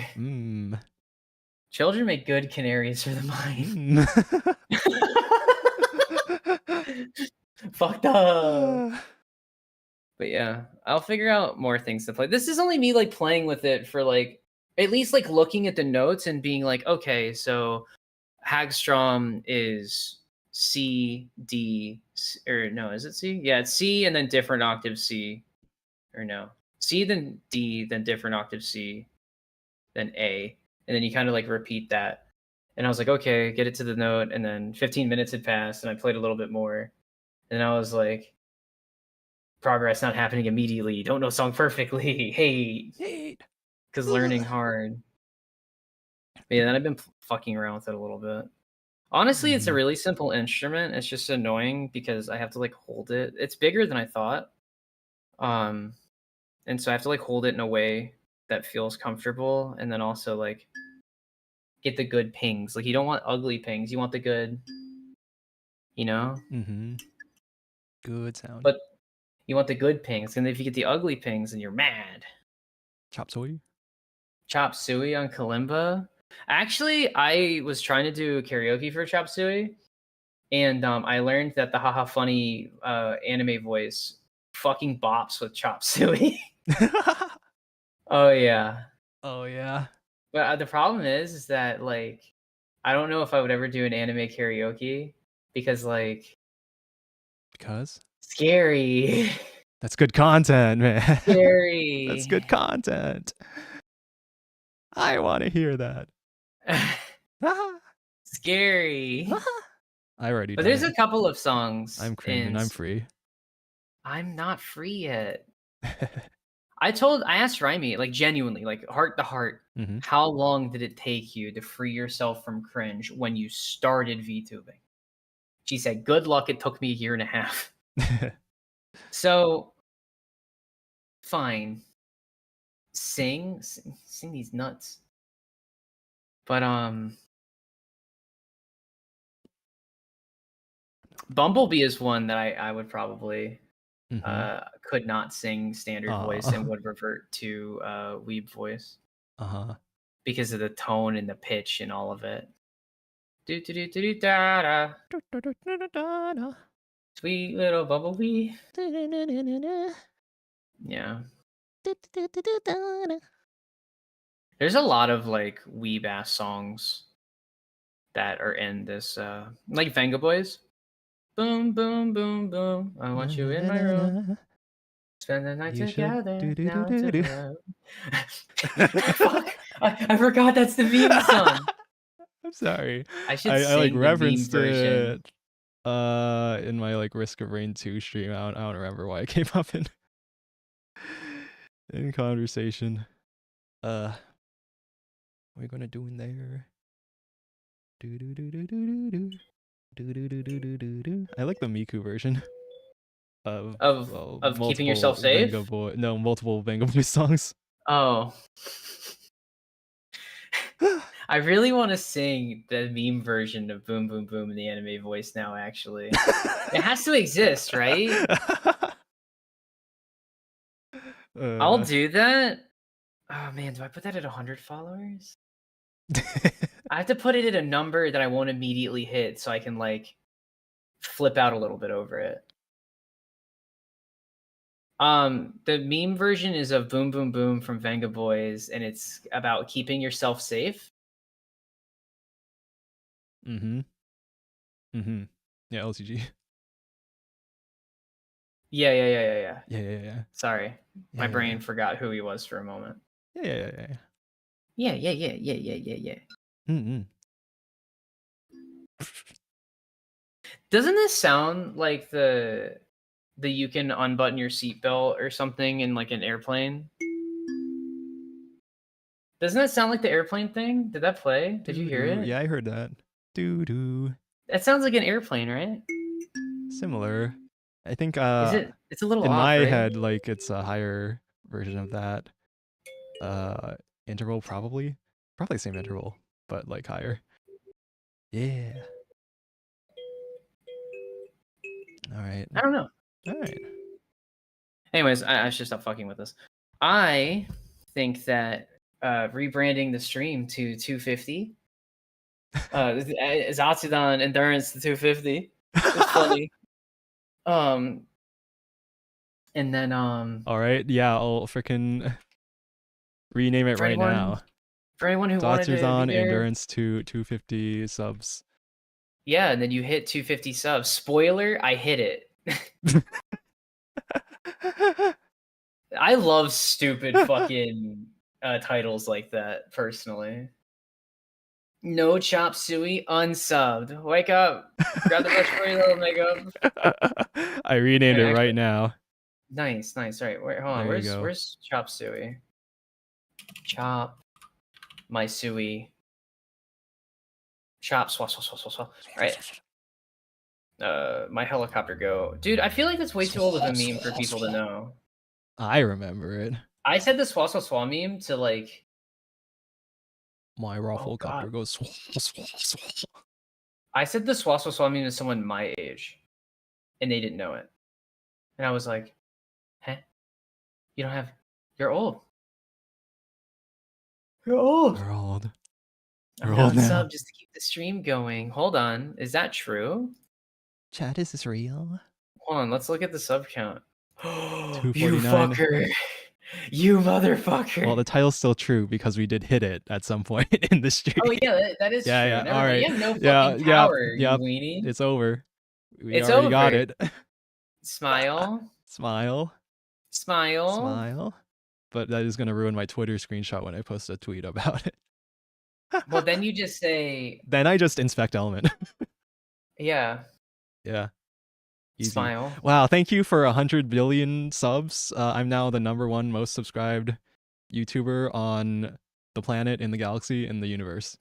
Children make good canaries for the mine. Fucked up. But yeah, I'll figure out more things to play. This is only me like playing with it for like at least like looking at the notes and being like, okay, so Hagstrom is C, D, or no, is it C? Yeah, it's C and then different octave C, or no, C then D then different octave C, then A, and then you kind of like repeat that. And I was like, okay, get it to the note, and then 15 minutes had passed, and I played a little bit more, and I was like, progress not happening immediately. Don't know song perfectly. Hey, because learning hard. But yeah, then I've been fucking around with it a little bit. Honestly, it's a really simple instrument. It's just annoying because I have to like hold it. It's bigger than I thought. And so I have to like hold it in a way that feels comfortable, and then also like get the good pings. Like you don't want ugly pings. You want the good, you know? Good sound. But you want the good pings. And if you get the ugly pings, then you're mad. Chop suey? Chop suey on kalimba? Actually, I was trying to do karaoke for chop suey, and I learned that the haha funny anime voice fucking bops with chop suey. Oh yeah. Oh yeah. But the problem is that like I don't know if I would ever do an anime karaoke because like scary. That's good content, man. Scary. That's good content. I want to hear that. Scary. I already. But there's a couple of songs. I'm cringing. I'm free. I'm not free yet. I asked Raimi, like genuinely, like heart to heart, how long did it take you to free yourself from cringe when you started VTubing? She said, good luck, it took me a year and a half. So, fine. Sing these nuts. But, Bumblebee is one that I would probably could not sing standard voice and would revert to weeb voice. Because of the tone and the pitch and all of it. Do do do do do da da. Sweet little Bumblebee. Yeah. There's a lot of like weeb ass songs that are in this like Venga Boys. Boom, boom, boom, boom. I want you in my room. Spend the night together. Now tomorrow. Fuck! I forgot that's the meme song. I'm sorry. I should I like sing the referenced meme version. it in my like Risk of Rain 2 stream. I don't remember why it came up in conversation. What are we gonna do in there? I like the Miku version of keeping yourself safe. Multiple Venga Boy songs. Oh. I really want to sing the meme version of Boom Boom Boom in the anime voice now, actually. It has to exist, right? I'll do that. Oh man, do I put that at 100 followers? I have to put it at a number that I won't immediately hit so I can like flip out a little bit over it. The meme version is of Boom Boom Boom from Venga Boys, and it's about keeping yourself safe. Yeah, LCG. Yeah. Sorry, my brain forgot who he was for a moment. Yeah. Doesn't this sound like the you can unbutton your seatbelt or something in like an airplane? Doesn't that sound like the airplane thing? Did that play? Did you hear it? Yeah, I heard that. Doo-doo. That sounds like an airplane, right? Similar. I think it's a little in off, my right? head, like it's a higher version of that. Interval probably same interval, but like higher. Yeah. All right. I don't know. All right. Anyways, I should stop fucking with this. I think that rebranding the stream to 250, ZATSUDAN Endurance to 250 is funny. And then all right, yeah, I'll freaking rename it right now. For anyone who wanted to be there, Endurance to 250 subs. Yeah, and then you hit 250 subs. Spoiler, I hit it. I love stupid fucking titles like that, personally. No chop suey, unsubbed. Wake up. Grab the brush for your little makeup. I renamed Here, it actually, right now. nice. All right, wait, hold on. There you go. Where's chop suey? Chop my suey. Chop swap. All right. My helicopter go. Dude, I feel like that's way too old of a meme for people to know. I remember it. I said the swah meme to like My raw Oh, helicopter God. goes swah, swah, swah. I said the swah meme to someone my age, and they didn't know it. And I was like, "Huh? You don't have? You're old. You're old. We're old. I'm We're now old now. sub just to keep the stream going. Hold on, is that true? Chat, is this real? Hold on, let's look at the sub count. You 249. fucker. You motherfucker. Well, the title's still true because we did hit it at some point in the stream. Oh yeah, that is Yeah, true. yeah, Never all mind. right. You have no fucking Yeah, power, yep, you weenie. It's over. We It's already got over. it. Smile. Smile. Smile. Smile. But that is going to ruin my Twitter screenshot when I post a tweet about it. Well, then you just say, Then I just inspect element. yeah, Yeah. Easy. smile. Wow, thank you for 100 billion subs. I'm now the #1 most subscribed YouTuber on the planet, in the galaxy, in the universe.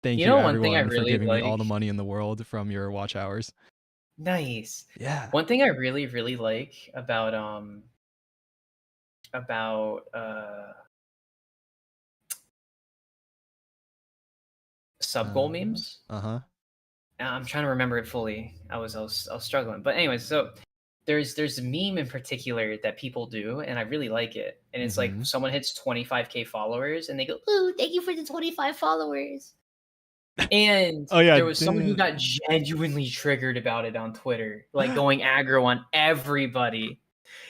Thank you, You know, one thing I everyone, for really giving me all the like- money in the world from your watch hours. Nice. Yeah. One thing I really, really like about sub goal memes. Uh-huh. I'm trying to remember it fully. I was struggling. But anyways, so there's a meme in particular that people do, and I really like it. And it's like someone hits 25K followers, and they go, Ooh, thank you for the 25 followers. and Oh, yeah, there was someone who got genuinely triggered about it on Twitter, like going aggro on everybody.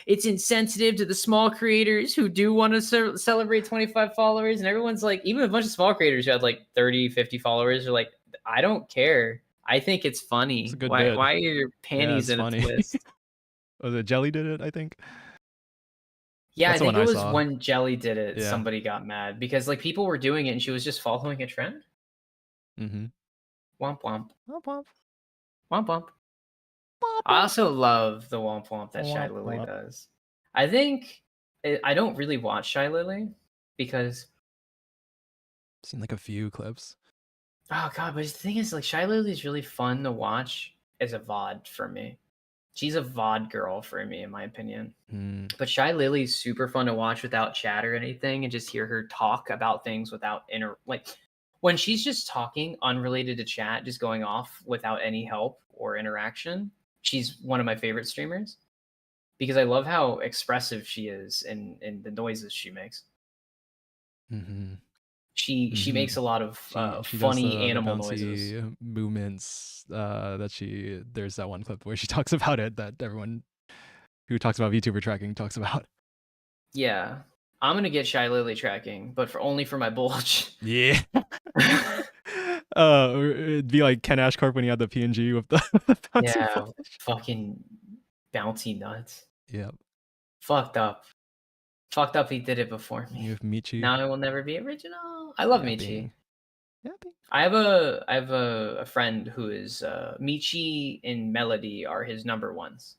It's insensitive to the small creators who do want to celebrate 25 followers, and everyone's like, even a bunch of small creators who had like 30, 50 followers are like, I don't care. I think it's funny. It's a good why bit. are your panties it's in funny. a twist? Was it Jelly did it, I think? Yeah, That's I the think one it I was saw. when Jelly did it, Yeah. somebody got mad because like people were doing it and she was just following a trend. Mm-hmm. Womp womp. Womp womp. Womp womp. I also love the womp womp that Shy Womp Lily womp. does. I think I don't really watch Shy Lily because Seen like a few clips. oh god, but the thing is, like, Shy Lily is really fun to watch as a VOD for me. She's a VOD girl for me, in my opinion. But Shy Lily is super fun to watch without chat or anything, and just hear her talk about things without like when she's just talking unrelated to chat, just going off without any help or interaction. She's one of my favorite streamers because I love how expressive she is in the noises she makes. Mm-hmm. She makes a lot of she funny does, animal the bouncy noises. movements there's that one clip where she talks about it that everyone who talks about VTuber tracking talks about. Yeah. I'm gonna get Shy Lily tracking, but only for my bulge. Yeah. It'd be like Ken Ashcorp when he had the PNG with the bouncy Yeah, footage. fucking bouncy nuts. Yep. Fucked up. Fucked up he did it before me. You have Michi. Now I will never be original. I love Michi. I have a friend who is Michi and Melody are his number ones.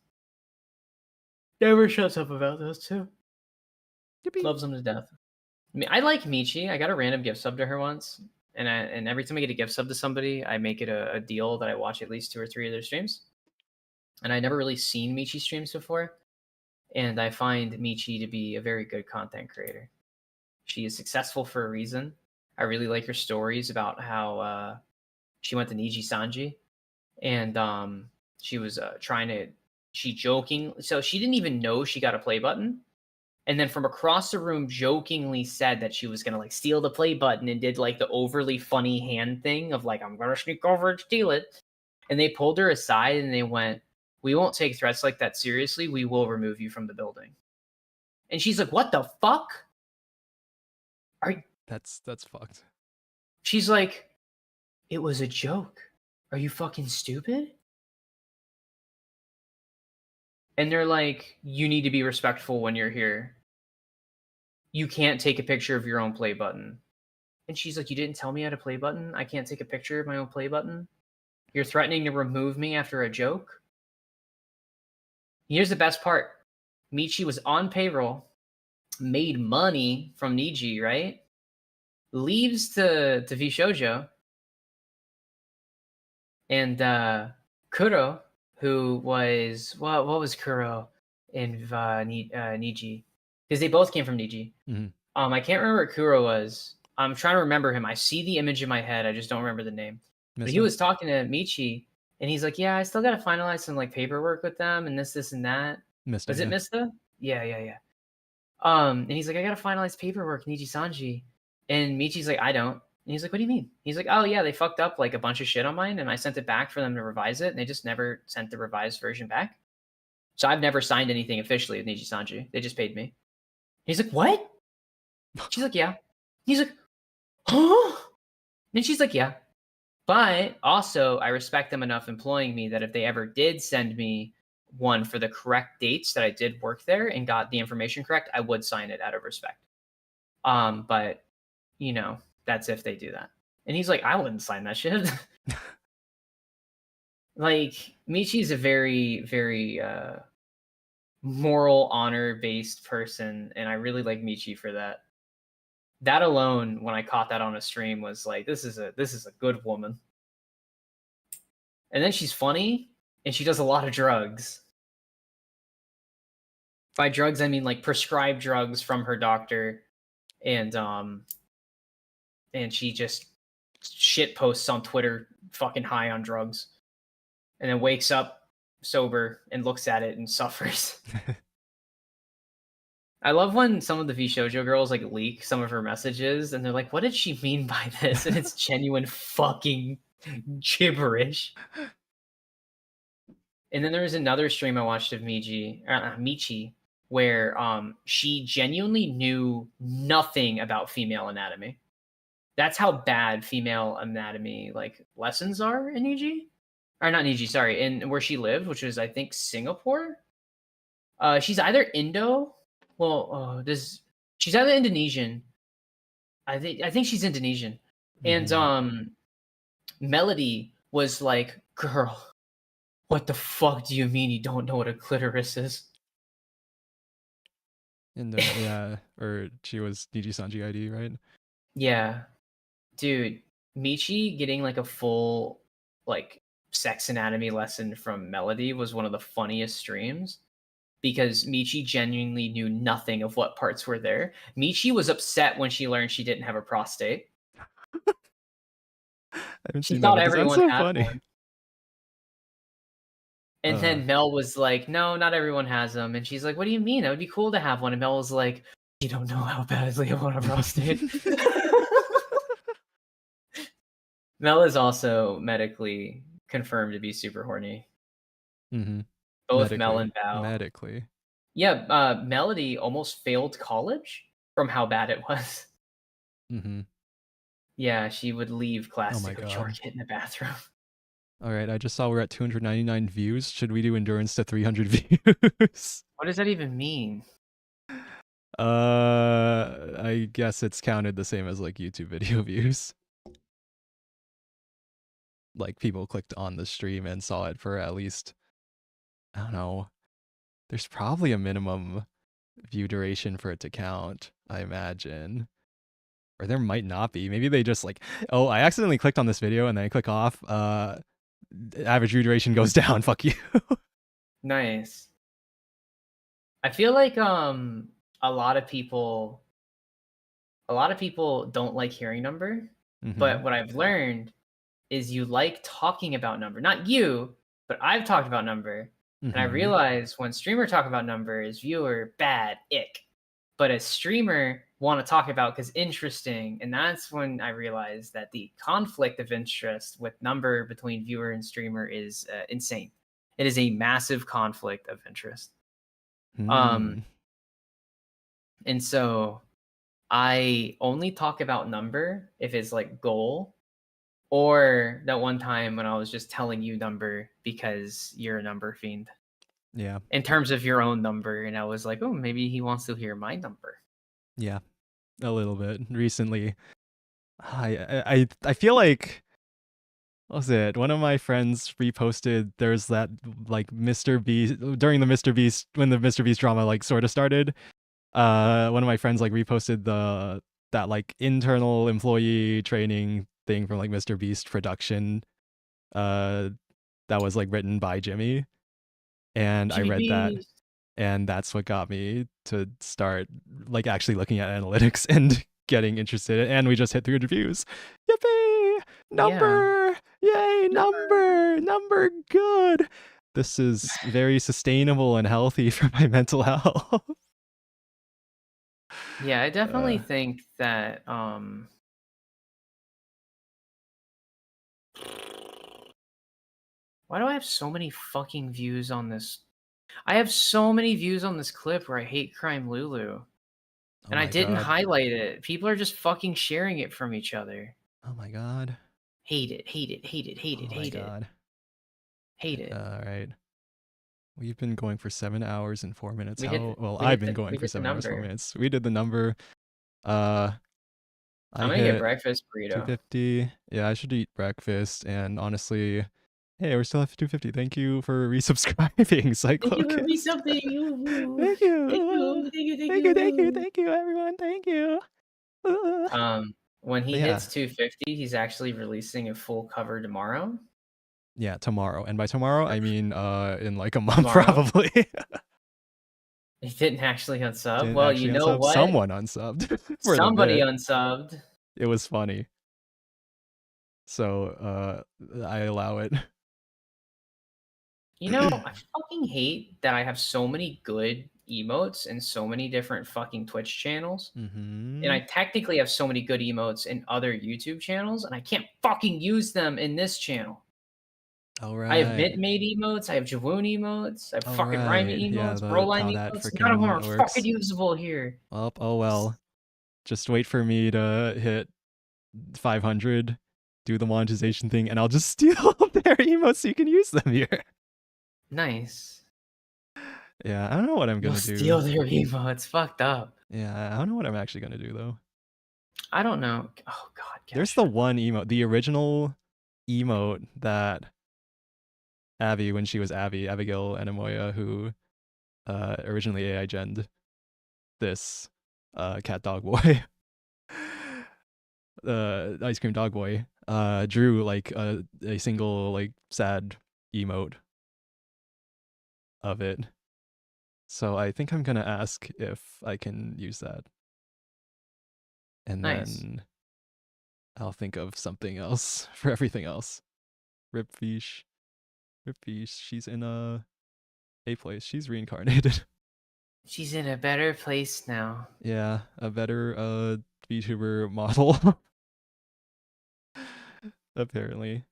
Never shuts up about those two. Loves them to death. I mean, I like Michi. I got a random gift sub to her once, and every time I get a gift sub to somebody, I make it a deal that I watch at least 2 or 3 of their streams. And I never really seen Michi streams before, and I find Michi to be a very good content creator. She is successful for a reason. I really like her stories about how she went to Niji Sanji, and she was so she didn't even know she got a play button. And then from across the room jokingly said that she was going to like steal the play button and did like the overly funny hand thing of like, I'm going to sneak over and steal it. And they pulled her aside and they went, we won't take threats like that seriously. We will remove you from the building. And she's like, what the fuck? That's fucked. She's like, it was a joke. are you fucking stupid? And they're like, you need to be respectful when you're here. You can't take a picture of your own play button. And she's like, you didn't tell me I had a play button? I can't take a picture of my own play button? You're threatening to remove me after a joke? Here's the best part. Michi was on payroll, made money from Niji, right? Leaves to V Shoujo. And Kuro, who was what was Kuro in Niji? Because they both came from Niji. Mhm. I can't remember what Kuro was. I'm trying to remember him. I see the image in my head. I just don't remember the name. But he Mista? was talking to Michi, and he's like, "Yeah, I still got to finalize some like paperwork with them, and this, and that." Mista, Was it yeah. Mista? Yeah. And he's like, "I got to finalize paperwork, Niji Sanji," and Michi's like, "I don't." And he's like, "What do you mean?" He's like, "Oh yeah, they fucked up like a bunch of shit on mine, and I sent it back for them to revise it, and they just never sent the revised version back. So I've never signed anything officially with Niji Sanji. They just paid me." He's like, "What?" She's like, "Yeah." He's like, "Huh?" And she's like, "Yeah. But also, I respect them enough employing me that if they ever did send me one for the correct dates that I did work there and got the information correct, I would sign it out of respect. But you know, that's if they do that." And he's like, "I wouldn't sign that shit." Like, Michi's a very, very moral, honor-based person, and I really like Michi for that. That alone, when I caught that on a stream, was like, this is a good woman. And then she's funny, and she does a lot of drugs. By drugs, I mean like prescribed drugs from her doctor, and she just shit posts on Twitter, fucking high on drugs, and then wakes up sober and looks at it and suffers. I love when some of the V Shoujo girls like leak some of her messages, and they're like, "What did she mean by this?" And it's genuine fucking gibberish. And then there was another stream I watched of Michi, where she genuinely knew nothing about female anatomy. That's how bad female anatomy like lessons are in Niji, or not Niji, sorry, in where she lived, which was I think Singapore. She's either Indo. Well, she's either Indonesian. I think she's Indonesian. And Melody was like, "Girl, what the fuck do you mean you don't know what a clitoris is?" Yeah, or she was DG Sanji ID, right? Yeah. Dude, Michi getting like a full like sex anatomy lesson from Melody was one of the funniest streams because Michi genuinely knew nothing of what parts were there. Michi was upset when she learned she didn't have a prostate. I haven't She seen that, thought but that sounds everyone so had funny. one. And then Mel was like, "No, not everyone has them." And she's like, "What do you mean? That would be cool to have one." And Mel was like, "You don't know how badly I want a prostate." Mel is also medically confirmed to be super horny. Mm-hmm. Both Mel and Bao. Medically. Yeah, Melody almost failed college from how bad it was. Mm-hmm. Yeah, she would leave class Oh to my go God. jork it in the bathroom. All right, I just saw we're at 299 views. Should we do endurance to 300 views? What does that even mean? I guess it's counted the same as like YouTube video views. Like people clicked on the stream and saw it for at least, I don't know. There's probably a minimum view duration for it to count, I imagine. Or there might not be. Maybe they just like, oh, I accidentally clicked on this video and then I click off. Average view duration goes down. Fuck you. Nice. I feel like a lot of people don't like hearing number, but what I've learned is you like talking about number. Not you, but I've talked about number. And I realize when streamer talk about numbers, viewer bad ick. But as streamer want to talk about because interesting, and that's when I realized that the conflict of interest with number between viewer and streamer is insane. It is a massive conflict of interest. And so I only talk about number if it's like goal or that one time when I was just telling you number because you're a number fiend. Yeah. In terms of your own number, and I was like, oh, maybe he wants to hear my number. Yeah. A little bit. Recently, I feel like, what was it? One of my friends reposted, there's that like Mr. Beast during the Mr. Beast, when the Mr. Beast drama like sort of started. One of my friends like reposted that like internal employee training thing from like Mr. Beast production that was like written by Jimmy. And I read that, and that's what got me to start like actually looking at analytics and getting interested. And we just hit 300 views. Yippee! Number! Yay! Number good. This is very sustainable and healthy for my mental health. Yeah, I definitely think that why do I have so many fucking views on this? I have so many views on this clip where I hate Crime Lulu. And I didn't highlight it. People are just fucking sharing it from each other. Oh my god. Hate it, hate it, hate it, hate it, hate it. Hate it. All right. We've been going for 7 hours and 4 minutes. I've been going for 7 hours, 4 minutes. We did the number. I'm gonna get breakfast burrito. 250. Yeah, I should eat breakfast. And honestly, hey, we're still at 250. Thank you for resubscribing, Cyclocast. Thank you for resubscribing. Thank you. Thank you, everyone. Thank you. When he hits 250, he's actually releasing a full cover tomorrow. Yeah, tomorrow. And by tomorrow, I mean in like a month, probably. He didn't actually unsub. Well, you know what? Someone unsubbed. Somebody unsubbed. It was funny. So I allow it. You know, I fucking hate that I have so many good emotes and so many different fucking Twitch channels. Mm-hmm. And I technically have so many good emotes in other YouTube channels, and I can't fucking use them in this channel. All right. I have Mint-made emotes, I have Javoon emotes, I have fucking Rhyme emotes, Broline emotes. None of them are fucking usable here. Oh well. Just wait for me to hit 500, do the monetization thing, and I'll just steal their emotes so you can use them here. Nice. Yeah, I don't know what I'm gonna do. Steal their emotes, fucked up. Yeah, I don't know what I'm actually gonna do though. I don't know. Oh god. There's the one emote, the original emote that Abby, when she was Abby, Abigail Anamoya, who originally AI gen'd this cat dog boy, ice cream dog boy, drew like a single like sad emote of it. So I think I'm gonna ask if I can use that. And then I'll think of something else for everything else. Ripfish, she's in a place. She's reincarnated. She's in a better place now. Yeah, a better VTuber model. Apparently.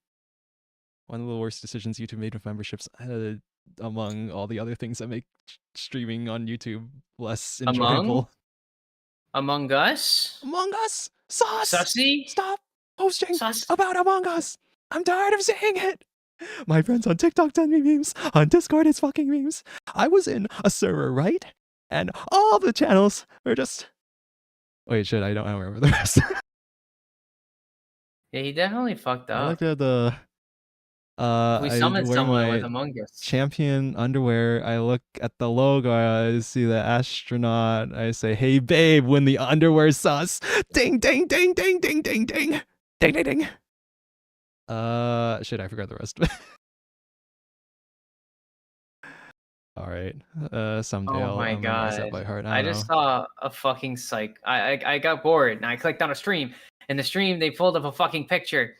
One of the worst decisions YouTube made with memberships, among all the other things that make streaming on YouTube less enjoyable. Among Us? Among Us? Sauce! Sussy? Stop posting about Among Us! I'm tired of seeing it! My friends on TikTok send me memes. On Discord, it's fucking memes. I was in a server, right? And all the channels are just... Wait, shit, I don't remember the rest. Yeah, he definitely fucked up. I looked at the... we summoned someone with Among Us. Champion underwear. I look at the logo. I see the astronaut. I say, "Hey, babe, when the underwear sus." Ding, ding, ding, ding, ding, ding, ding, ding, ding, ding. Shit, I forgot the rest of it. All right. Someday I'll memorize that by heart. I just saw a fucking psych. I got bored and I clicked on a stream. In the stream, they pulled up a fucking picture.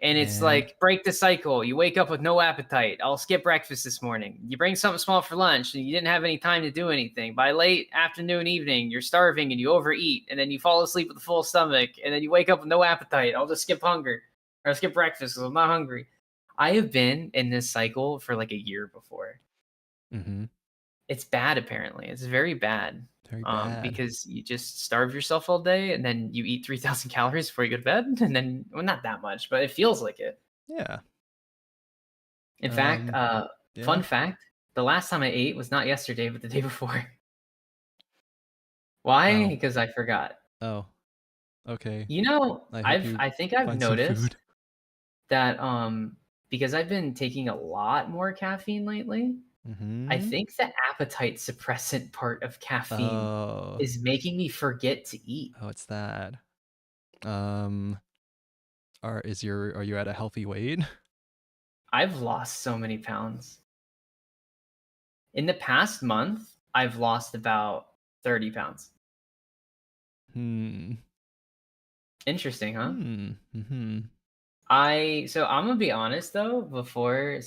And it's like, break the cycle. You wake up with no appetite. I'll skip breakfast this morning. You bring something small for lunch, and you didn't have any time to do anything. By late afternoon, evening, you're starving, and you overeat. And then you fall asleep with a full stomach. And then you wake up with no appetite. I'll just skip hunger. Or skip breakfast because I'm not hungry. I have been in this cycle for like a year before. Mm-hmm. It's bad, apparently. It's very bad. Very bad. because you just starve yourself all day and then you eat 3,000 calories before you go to bed, and then well, not that much, but it feels like it. Yeah. In fact, Yeah. fun fact: the last time I ate was not yesterday, but the day before. Why? Oh. Because I forgot. Oh. Okay. You know, I hope you I think I've find some noticed food. that because I've been taking a lot more caffeine lately, I Mm-hmm. think the appetite suppressant part of caffeine Oh. is making me forget to eat. Oh, it's that. Are you at a healthy weight? I've lost so many pounds. In the past month, I've lost about 30 pounds. Hmm. Interesting, huh? Mm-hmm. So I'm gonna be honest though, before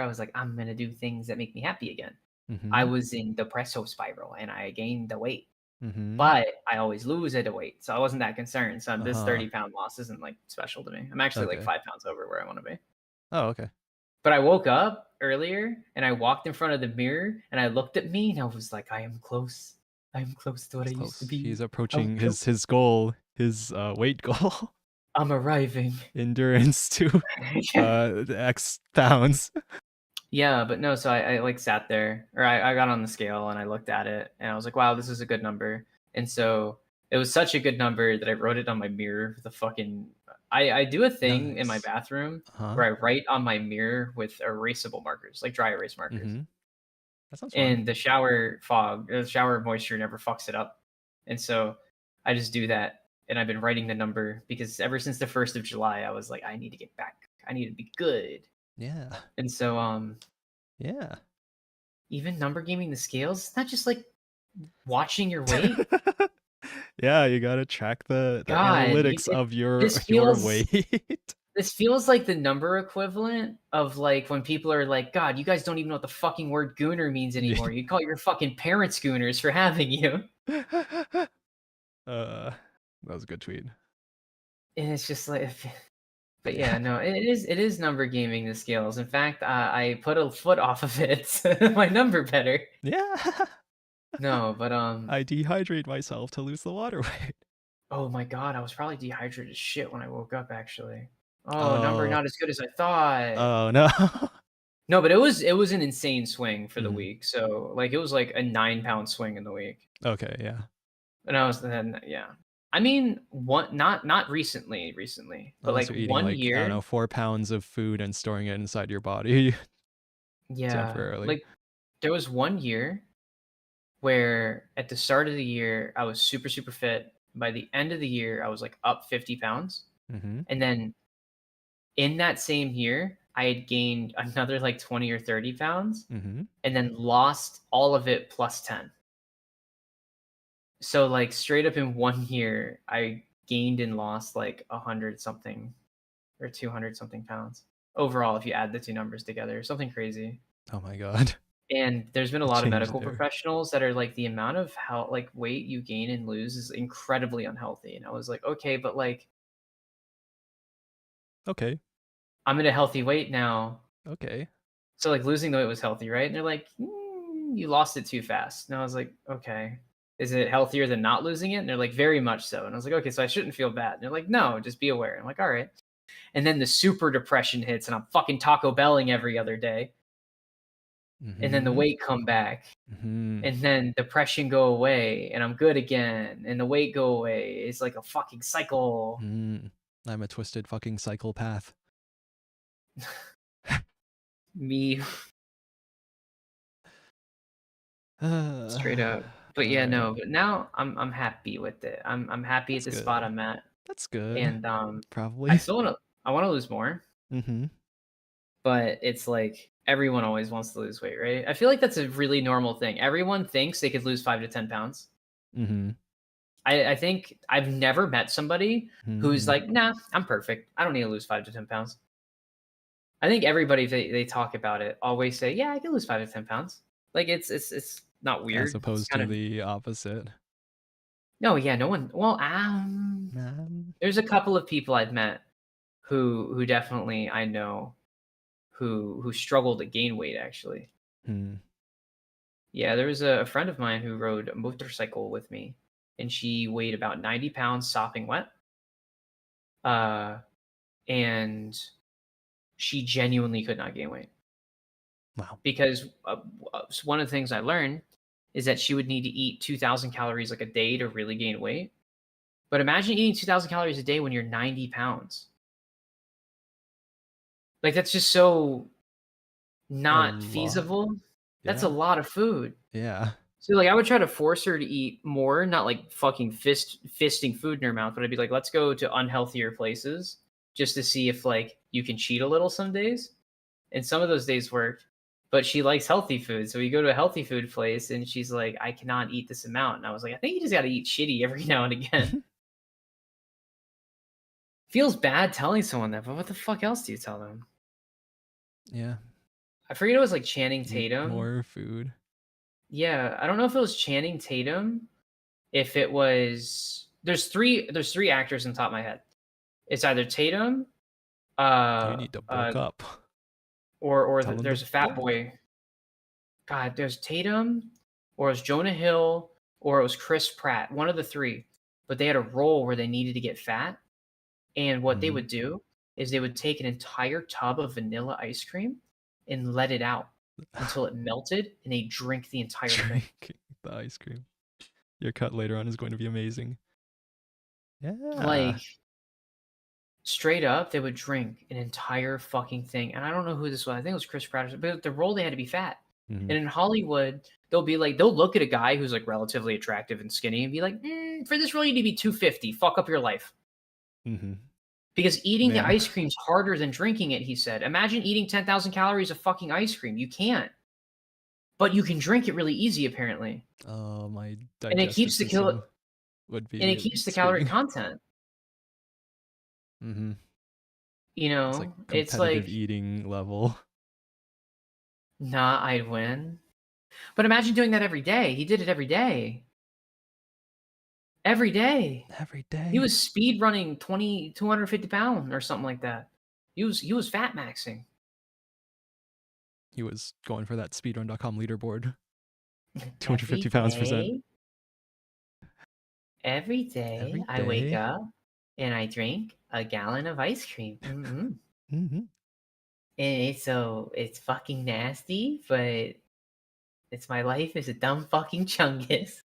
I was like, I'm gonna do things that make me happy again. I Mm-hmm. was in depresso spiral and I gained the weight. Mm-hmm. But I always lose at a weight, so I wasn't that concerned. So this Uh-huh. 30-pound loss isn't like special to me. I'm actually like Okay. 5 pounds over where I want to be. Oh, okay. But I woke up earlier and I walked in front of the mirror and I looked at me and I was like, I am close. I am close to what He's I used to close. be. He's I'm approaching close. his goal, his weight goal. I'm arriving. Endurance to X pounds. Yeah, but no, so I like sat there, or I got on the scale and I looked at it and I was like, wow, this is a good number. And so it was such a good number that I wrote it on my mirror with a fucking I do a thing in my Nice. bathroom Uh-huh. where I write on my mirror with erasable markers, like dry erase markers. Mm-hmm. That sounds fun. And the shower moisture never fucks it up. And so I just do that. And I've been writing the number because ever since the 1st of July, I was like, I need to get back. I need to be good. Yeah. And so Yeah. even number gaming the scales, it's not just like watching your weight. Yeah, you gotta track the God, analytics of your this your feels weight. this feels like the number equivalent of like when people are like, God, you guys don't even know what the fucking word gooner means anymore. You call your fucking parents gooners for having you. That was a good tweet. And it's just like but yeah, no, it is number gaming the scales. In fact, I put a foot off of it, my number better. Yeah. No, but I dehydrate myself to lose the water weight. oh my God, I was probably dehydrated as shit when I woke up actually. Oh, number Oh. not as good as I thought. Oh no. No, but it was an insane swing for the Mhm. week. So like it was like a 9-pound swing in the week. Okay, yeah. And I was then yeah. I mean, one not recently, but Unless like you're eating 1 like, I don't know, year. 4 pounds of food and storing it inside your body Yeah, temporarily. like there was 1 year where at the start of the year I was super super fit. By the end of the year, I was like up 50 pounds. Mm-hmm. And then in that same year, I had gained another like 20 or 30 pounds Mm-hmm. and then lost all of it plus 10. So like straight up in 1 year, I gained and lost like 100 something or 200 something pounds overall if you add the two numbers together, something crazy. Oh my god. And there's been a The lot of change medical there. professionals that are like the amount of how like weight you gain and lose is incredibly unhealthy. And I was like, okay, but like Okay. I'm at a healthy weight now. Okay. So like losing the weight was healthy, right? And they're like, you lost it too fast. And I was like, okay. Is it healthier than not losing it? And they're like, very much so. And I was like, okay, so I shouldn't feel bad. And they're like, no, just be aware. I'm like, all right. And then the super depression hits and I'm fucking Taco Belling every other day. And then the Mm-hmm. weight come back. Mm-hmm. And then depression go away and I'm good again. And the weight go away. It's like a fucking cycle. Mm. I'm a twisted fucking psychopath. Me straight up. But yeah, Alright. no, but now I'm happy with it. I'm happy That's at the spot good. I'm at. That's good. And Probably. I still wanna lose more, Mm-hmm. but it's like everyone always wants to lose weight, right? I feel like that's a really normal thing. Everyone thinks they could lose 5 to 10 pounds. Mm-hmm. I think I've never met somebody who's Mm-hmm. like, nah, I'm perfect. I don't need to lose 5 to 10 pounds. I think everybody they talk about it always say, yeah, I can lose 5 to 10 pounds. Like it's not As weird. It's opposed kind to of the opposite. no, yeah, no one. Well, there's a couple of people I've met who definitely I know who struggle to gain weight actually. Hmm. Yeah, there was a friend of mine who rode a motorcycle with me, and she weighed about 90 pounds sopping wet. And she genuinely could not gain weight. Wow. Because one of the things I learned is that she would need to eat 2,000 calories like a day to really gain weight. But imagine eating 2,000 calories a day when you're 90 pounds. Like, that's just so not feasible. That's a Yeah. lot of food. Yeah. So, like, I would try to force her to eat more, not like fucking fisting food in her mouth, but I'd be like, let's go to unhealthier places just to see if, like, you can cheat a little some days. And some of those days worked, but she likes healthy food. So we go to a healthy food place and she's like, I cannot eat this amount. And I was like, I think you just got to eat shitty every now and again. Feels bad telling someone that, but what the fuck else do you tell them? Yeah. I forget it was like Channing Eat Tatum. more food. Yeah, I don't know if it was Channing Tatum. If it was, there's three actors on top of my head. It's either Tatum, You need to bulk up. or Tell 'em there's to a fat bulk up. boy. God, there's Tatum, or it was Jonah Hill, or it was Chris Pratt. One of the three. But they had a role where they needed to get fat. And what they Mhm. would do is they would take an entire tub of vanilla ice cream and let it out until it melted, and they drink the entire thing. Drinking the ice cream. Your cut later on is going to be amazing. Yeah. Like, straight up, they would drink an entire fucking thing. And I don't know who this was. I think it was Chris Pratt. But the role, they had to be fat. Mhm. And in Hollywood, they'll look at a guy who's like relatively attractive and skinny and be like, for this role, you need to be 250. Fuck up your life. Mhm. Because eating the Man. ice cream's harder than drinking it, he said. Imagine eating 10,000 calories of fucking ice cream. You can't. But you can drink it really easy, apparently. Oh, my And it digestive keeps the system would be calorie screaming. content. Mhm. You It's like know, it's competitive like, eating level. nah, I'd win. But imagine doing that every day. He did it every day. Every day. Every day. He was speed running 250 pounds or something like that. He was fat maxing. He was going for that speedrun.com leaderboard. Every 250 pounds percent. day- Every day, Every I wake day. up and I drink a gallon of ice cream. And it's fucking nasty, but it's my life as a dumb fucking chungus.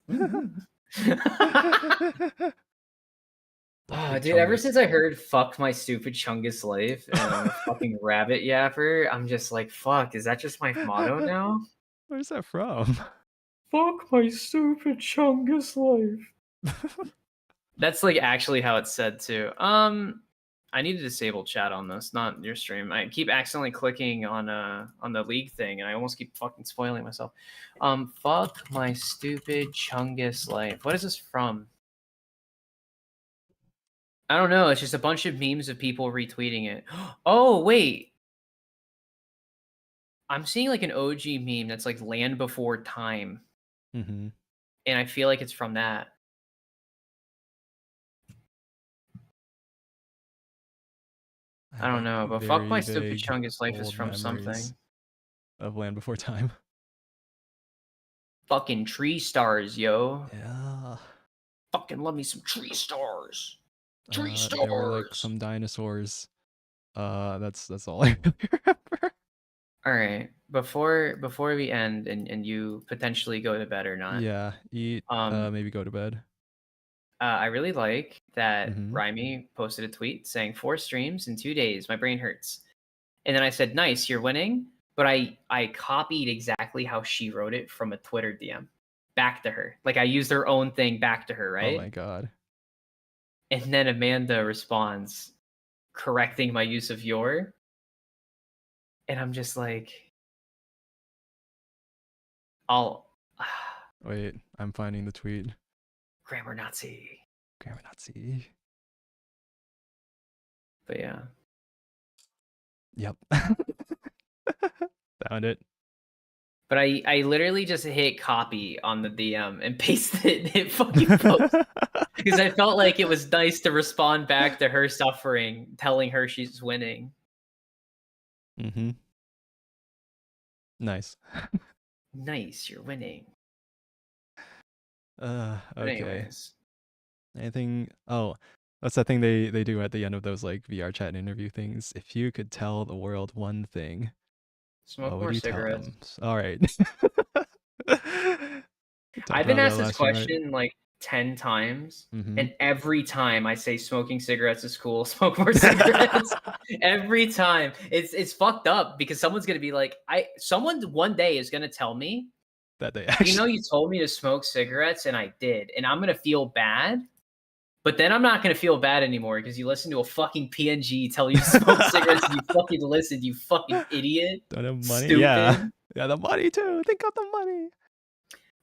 Oh, dude, ever since I heard "fuck my stupid chungus life" and I'm a fucking rabbit yapper, I'm just like, fuck, is that just my motto now? Where's that from? Fuck my stupid chungus life. That's like actually how it's said too. I need to disable chat on this, not your stream. I keep accidentally clicking on the league thing, and I almost keep fucking spoiling myself. Fuck my stupid chungus life. What is this from? I don't know. It's just a bunch of memes of people retweeting it. Oh, wait. I'm seeing like an OG meme that's like Land Before Time. Mm-hmm. And I feel like it's from that. I don't know, but fuck my stupid chungus life is from something. Of Land Before Time. Fucking tree stars, yo. Yeah. Fucking love me some tree stars. Tree stars. There were like some dinosaurs. That's all I really remember. All right. Before we end and you potentially go to bed or not. Yeah, eat. Maybe go to bed. I really like that Mhm. Rhymy posted a tweet saying 4 streams in 2 days. My brain hurts. And then I said, nice, you're winning. But I copied exactly how she wrote it from a Twitter DM back to her. Like I used her own thing back to her, right? Oh my god. And then Amanda responds, correcting my use of your. And I'm just like, Wait, I'm finding the tweet. Grammar Nazi. Grammar Nazi. But yeah. Yep. Found it. But I literally just hit copy on the DM and pasted it and hit fucking post. Because I felt like it was nice to respond back to her suffering, telling her she's winning. Mm-hmm. Nice. Nice, you're winning. Okay. But anyways, Anything? Oh, that's that thing they do at the end of those like VR chat interview things. If you could tell the world one thing, smoke what would more you tell cigarettes. them? All right. We talked I've been about that asked this last year, right? question like 10 times, Mm-hmm. and every time I say smoking cigarettes is cool, smoke more cigarettes. Every time. It's fucked up because someone's gonna be like, someone one day is gonna tell me, That they you know, actually. you told me to smoke cigarettes and I did, and I'm gonna feel bad. But then I'm not gonna feel bad anymore because you listened to a fucking PNG tell you to smoke cigarettes and you fucking listened, you fucking idiot. Don't have money. Stupid. Yeah. Yeah, the money too. Think of the money.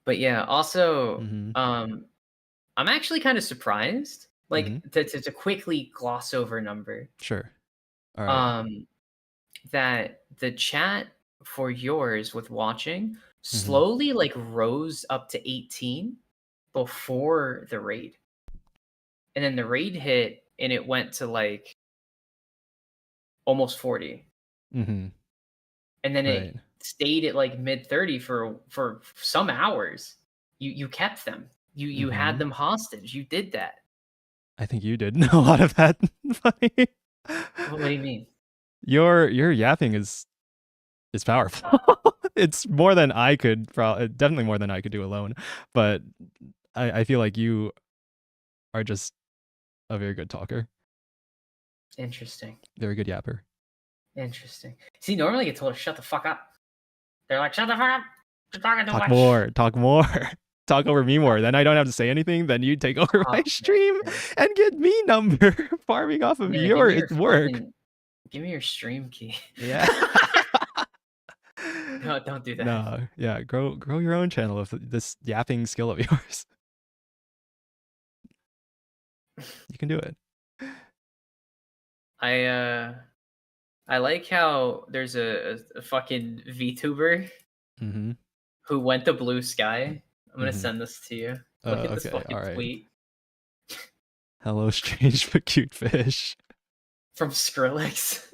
But yeah, also, Mm-hmm. I'm actually kind of surprised, like Mm-hmm. to quickly gloss over a number, Sure. All right. that the chat for yours with watching Mm-hmm. slowly like rose up to 18 before the raid. And then the raid hit and it went to like almost 40. Mm-hmm. And then Right. it stayed at like mid 30 for some hours. You kept them. You had Mm-hmm. them hostage. You did that. I think you did a lot of that. Funny. What do you mean? Your yapping is powerful. It's more than I could, definitely more than I could do alone. But I feel like you are just a very good talker, Interesting. very good yapper. Interesting. See, normally I get told to shut the fuck up. They're like, shut the fuck up. You're talking too Talk much. more, talk more. Talk over me more. Then I don't have to say anything. Then you take over my stream and get me number farming off of Yeah, your give me work. give me your stream key. Yeah. No, don't do that. No, yeah, grow your own channel with this yapping skill of yours. You can do it. I like how there's a fucking VTuber Mm-hmm. who went to Blue Sky. I'm gonna Mhm. send this to you. Look at this Okay, fucking alright. tweet Hello, strange but cute fish. from Skrillex.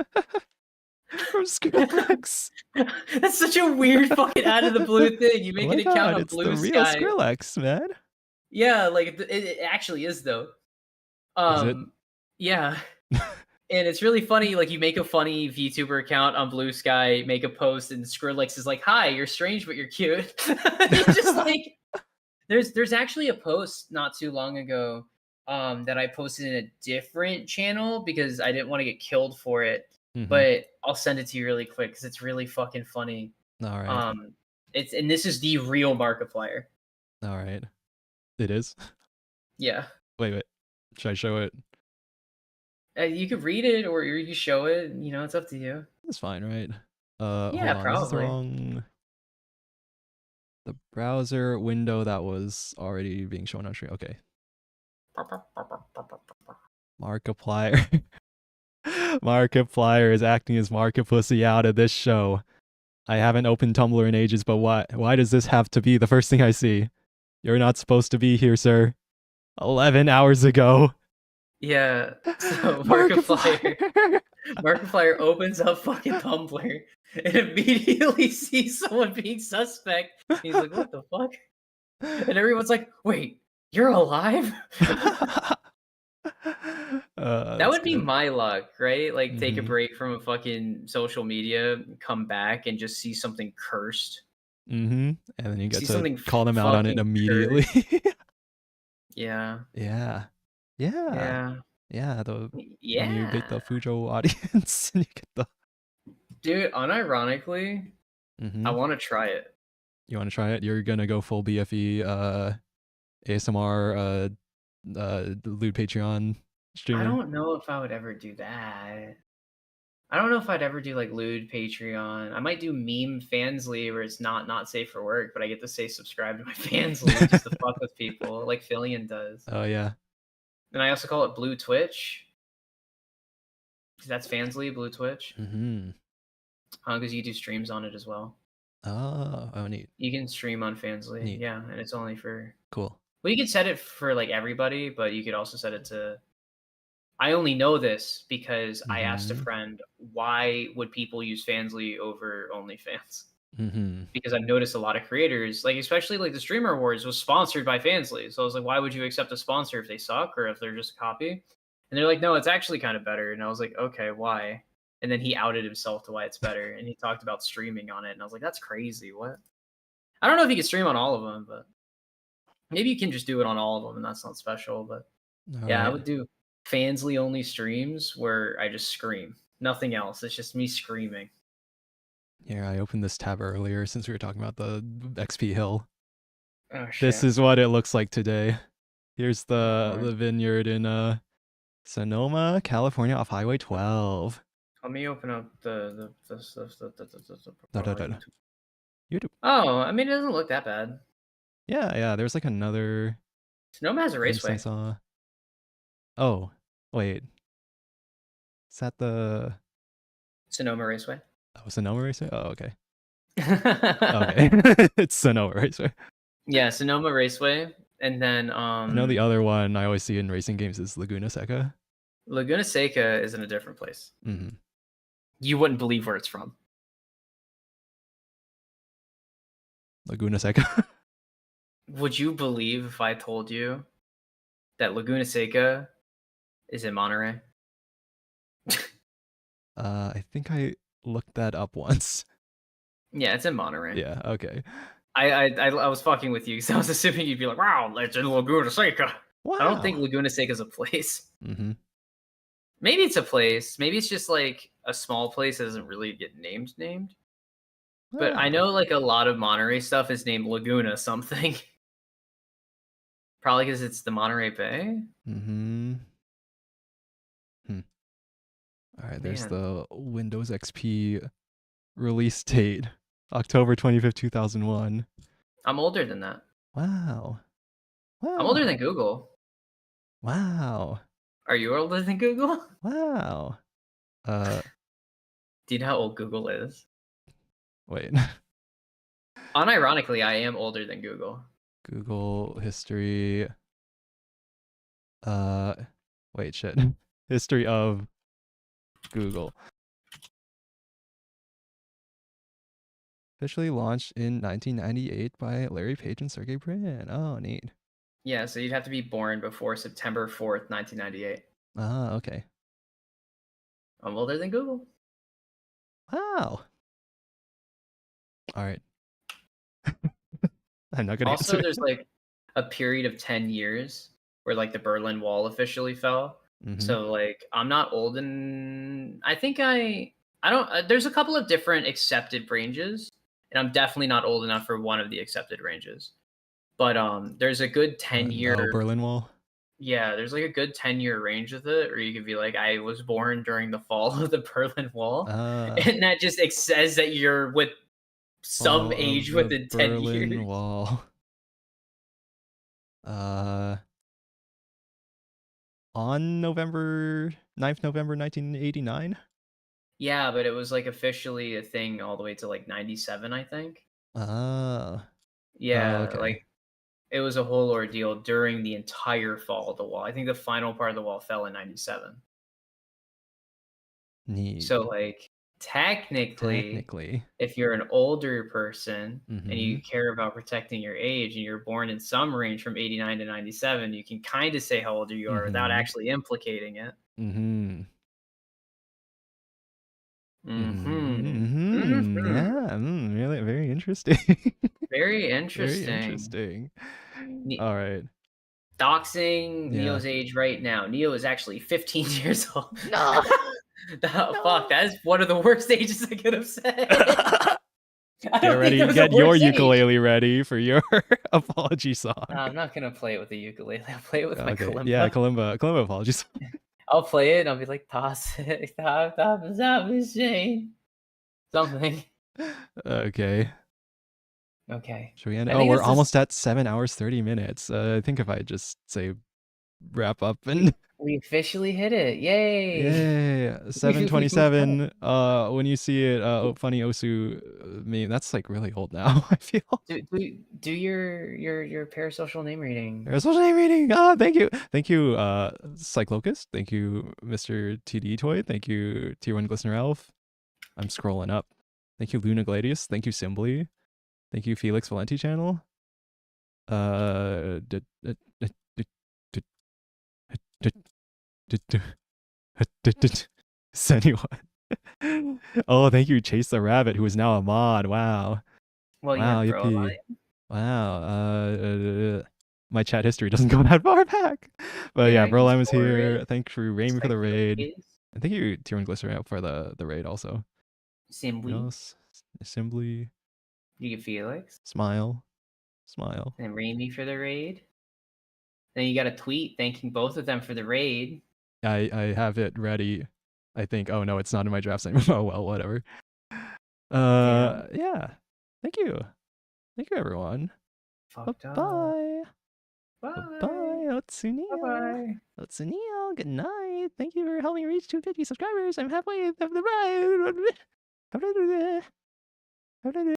From Skrillex. That's such a weird fucking out of the blue thing. You Oh make my an account god, on it's Blue the real Sky. Skrillex, man. Yeah, like it actually is though. Is it? Yeah. And it's really funny, like you make a funny VTuber account on Blue Sky, make a post, and Skrillex is like, "Hi, you're strange, but you're cute." It's just like there's actually a post not too long ago that I posted in a different channel because I didn't want to get killed for it. Mhm. But I'll send it to you really quick because it's really fucking funny. Alright. And this is the real Markiplier. Alright. It is? Yeah. Wait. Should I show it? You could read it or you can show it. You know, it's up to you. It's fine, right? Yeah, Hold on. This is the probably. wrong. The browser window that was already being shown on screen. Okay. Markiplier. Markiplier is acting as Markipussy out of this show. I haven't opened Tumblr in ages, but why does this have to be the first thing I see? You're not supposed to be here, sir. 11 hours ago. Yeah, so Markiplier opens up fucking Tumblr and immediately sees someone being suspect. He's like, what the fuck? And everyone's like, wait, you're alive? That would be my luck, right? Like, take a break from a fucking social media, come back and just see something cursed. Mm-hmm. And then you get See to something call them out on it fucking immediately. Yeah. Yeah. Yeah. When you get the Yeah. Fujo audience and you get the. Dude, unironically, I want to try it. You want to try it? You're gonna go full BFE ASMR lewd Patreon streamer. I don't know if I would ever do that. I don't know if I'd ever do like lewd Patreon. I might do meme Fansly where it's not safe for work, but I get to say subscribe to my Fansly just to fuck with people, like Fillion does. Oh yeah. And I also call it Blue Twitch. Because that's Fansly, Blue Twitch. Mm-hmm. Because you do streams on it as well. Oh, neat. You can stream on Fansly. Neat. Yeah, and it's only for cool. Well, you could set it for like everybody, but you could also set it to I only know this because I asked a friend, why would people use Fansly over OnlyFans? because I've noticed a lot of creators, like especially like the Streamer Awards, was sponsored by Fansly. So I was like, why would you accept a sponsor if they suck or if they're just a copy? And they're like, no, it's actually kind of better. And I was like, okay, why? And then he outed himself to why it's better, and he talked about streaming on it, and I was like, that's crazy. What? I don't know if you can stream on all of them, but maybe you can just do it on all of them, and that's not special. But I would do Fansly only streams where I just scream, nothing else. It's just me screaming. Yeah, I opened this tab earlier since we were talking about the XP hill. Oh shit! This is what it looks like today. Here's the vineyard in Sonoma, California, off Highway 12. Let me open up the YouTube. Oh, I mean, it doesn't look that bad. Yeah. There's like another. Sonoma has a raceway. I saw. Oh, wait. Is that the Sonoma Raceway? Oh, Sonoma Raceway? Oh, okay. Okay. It's Sonoma Raceway. Yeah, Sonoma Raceway. And then I know the other one I always see in racing games is Laguna Seca. Laguna Seca is in a different place. Mm-hmm. You wouldn't believe where it's from. Laguna Seca. Would you believe if I told you that Laguna Seca is in Monterey? I think I looked that up once. Yeah, it's in Monterey. Yeah, okay. I was fucking with you because I was assuming you'd be like, wow, it's in Laguna Seca. Wow. I don't think Laguna Seca is a place. Mm-hmm. Maybe it's a place. Maybe it's just like a small place that doesn't really get named. But I know like a lot of Monterey stuff is named Laguna something. Probably because it's the Monterey Bay. Mm-hmm. All right, there's the Windows XP release date, October 25th, 2001. I'm older than that. Wow. I'm older than Google. Wow. Are you older than Google? Wow. Do you know how old Google is? Wait. Unironically, I am older than Google. Google history. Wait, shit. History of Google. Officially launched in 1998 by Larry Page and Sergey Brin. Oh, neat. Yeah, so you'd have to be born before September 4th, 1998. Ah, okay. I'm older than Google. Wow. All right. I'm not gonna Also, answer. there's like a period of 10 years where like the Berlin Wall officially fell. Mm-hmm. So like I'm not old, and I think I don't. There's a couple of different accepted ranges, and I'm definitely not old enough for one of the accepted ranges. But there's a good 10-year Berlin Wall. Yeah, there's like a good 10-year range with it, or you could be like, I was born during the fall of the Berlin Wall, and that just says that you're with some age within 10 years. Berlin Wall. On November 9th, November 1989. Yeah, but it was like officially a thing all the way to like 97, I think. Yeah, okay. like it was a whole ordeal during the entire fall of the wall. I think the final part of the wall fell in 97. Neat. So like technically, if you're an older person and you care about protecting your age and you're born in some range from 89 to 97, you can kind of say how old you are without actually implicating it. Yeah, really very interesting. Very interesting. Very interesting. All right. Doxing Neo's age right now. Neo is actually 15 years old. No. Fuck, that is one of the worst ages I could have said. Get ready, get your ukulele ready for your apology song. I'm not gonna play it with the ukulele. I'll play it with my kalimba. Yeah, kalimba apology song. I'll play it and I'll be like, toss it, stop, machine. Something. Okay. Should we end? Oh, we're almost at 7 hours 30 minutes. I think if I just say wrap up and we officially hit it. Yay! Yay! 7:27. When you see it, funny Osu meme. That's like really old now. I feel. Do your parasocial name reading. Parasocial name reading. Thank you, Cyclocust. Thank you, Mr. TD Toy. Thank you, Tier 1 Glistener Elf. I'm scrolling up. Thank you, Luna Gladius. Thank you, Simbly. Thank you, Felix Valenti channel. Anyone. Oh, thank you, Chase the Rabbit, who is now a mod. Wow. Well, Wow, yeah, bro. yippee. Wow. My chat history doesn't go that far back. But yeah, I can Broline was score here. it. Thank you, Raimi, for the Strike raid. phase. And thank you, Tyrion Glycerin, for the raid also. Simply. What else? Assembly. You get Felix. Smile. Smile. And Raimi for the raid. Then you got a tweet thanking both of them for the raid. I have it ready. I think. Oh no, it's not in my drafts anymore. Oh well, whatever. Yeah. Thank you. Thank you, everyone. Fucked up. Bye. Bye. Bye. Otsuneo. Bye. Otsuneo. Good night. Thank you for helping me reach 250 subscribers. I'm halfway of the ride.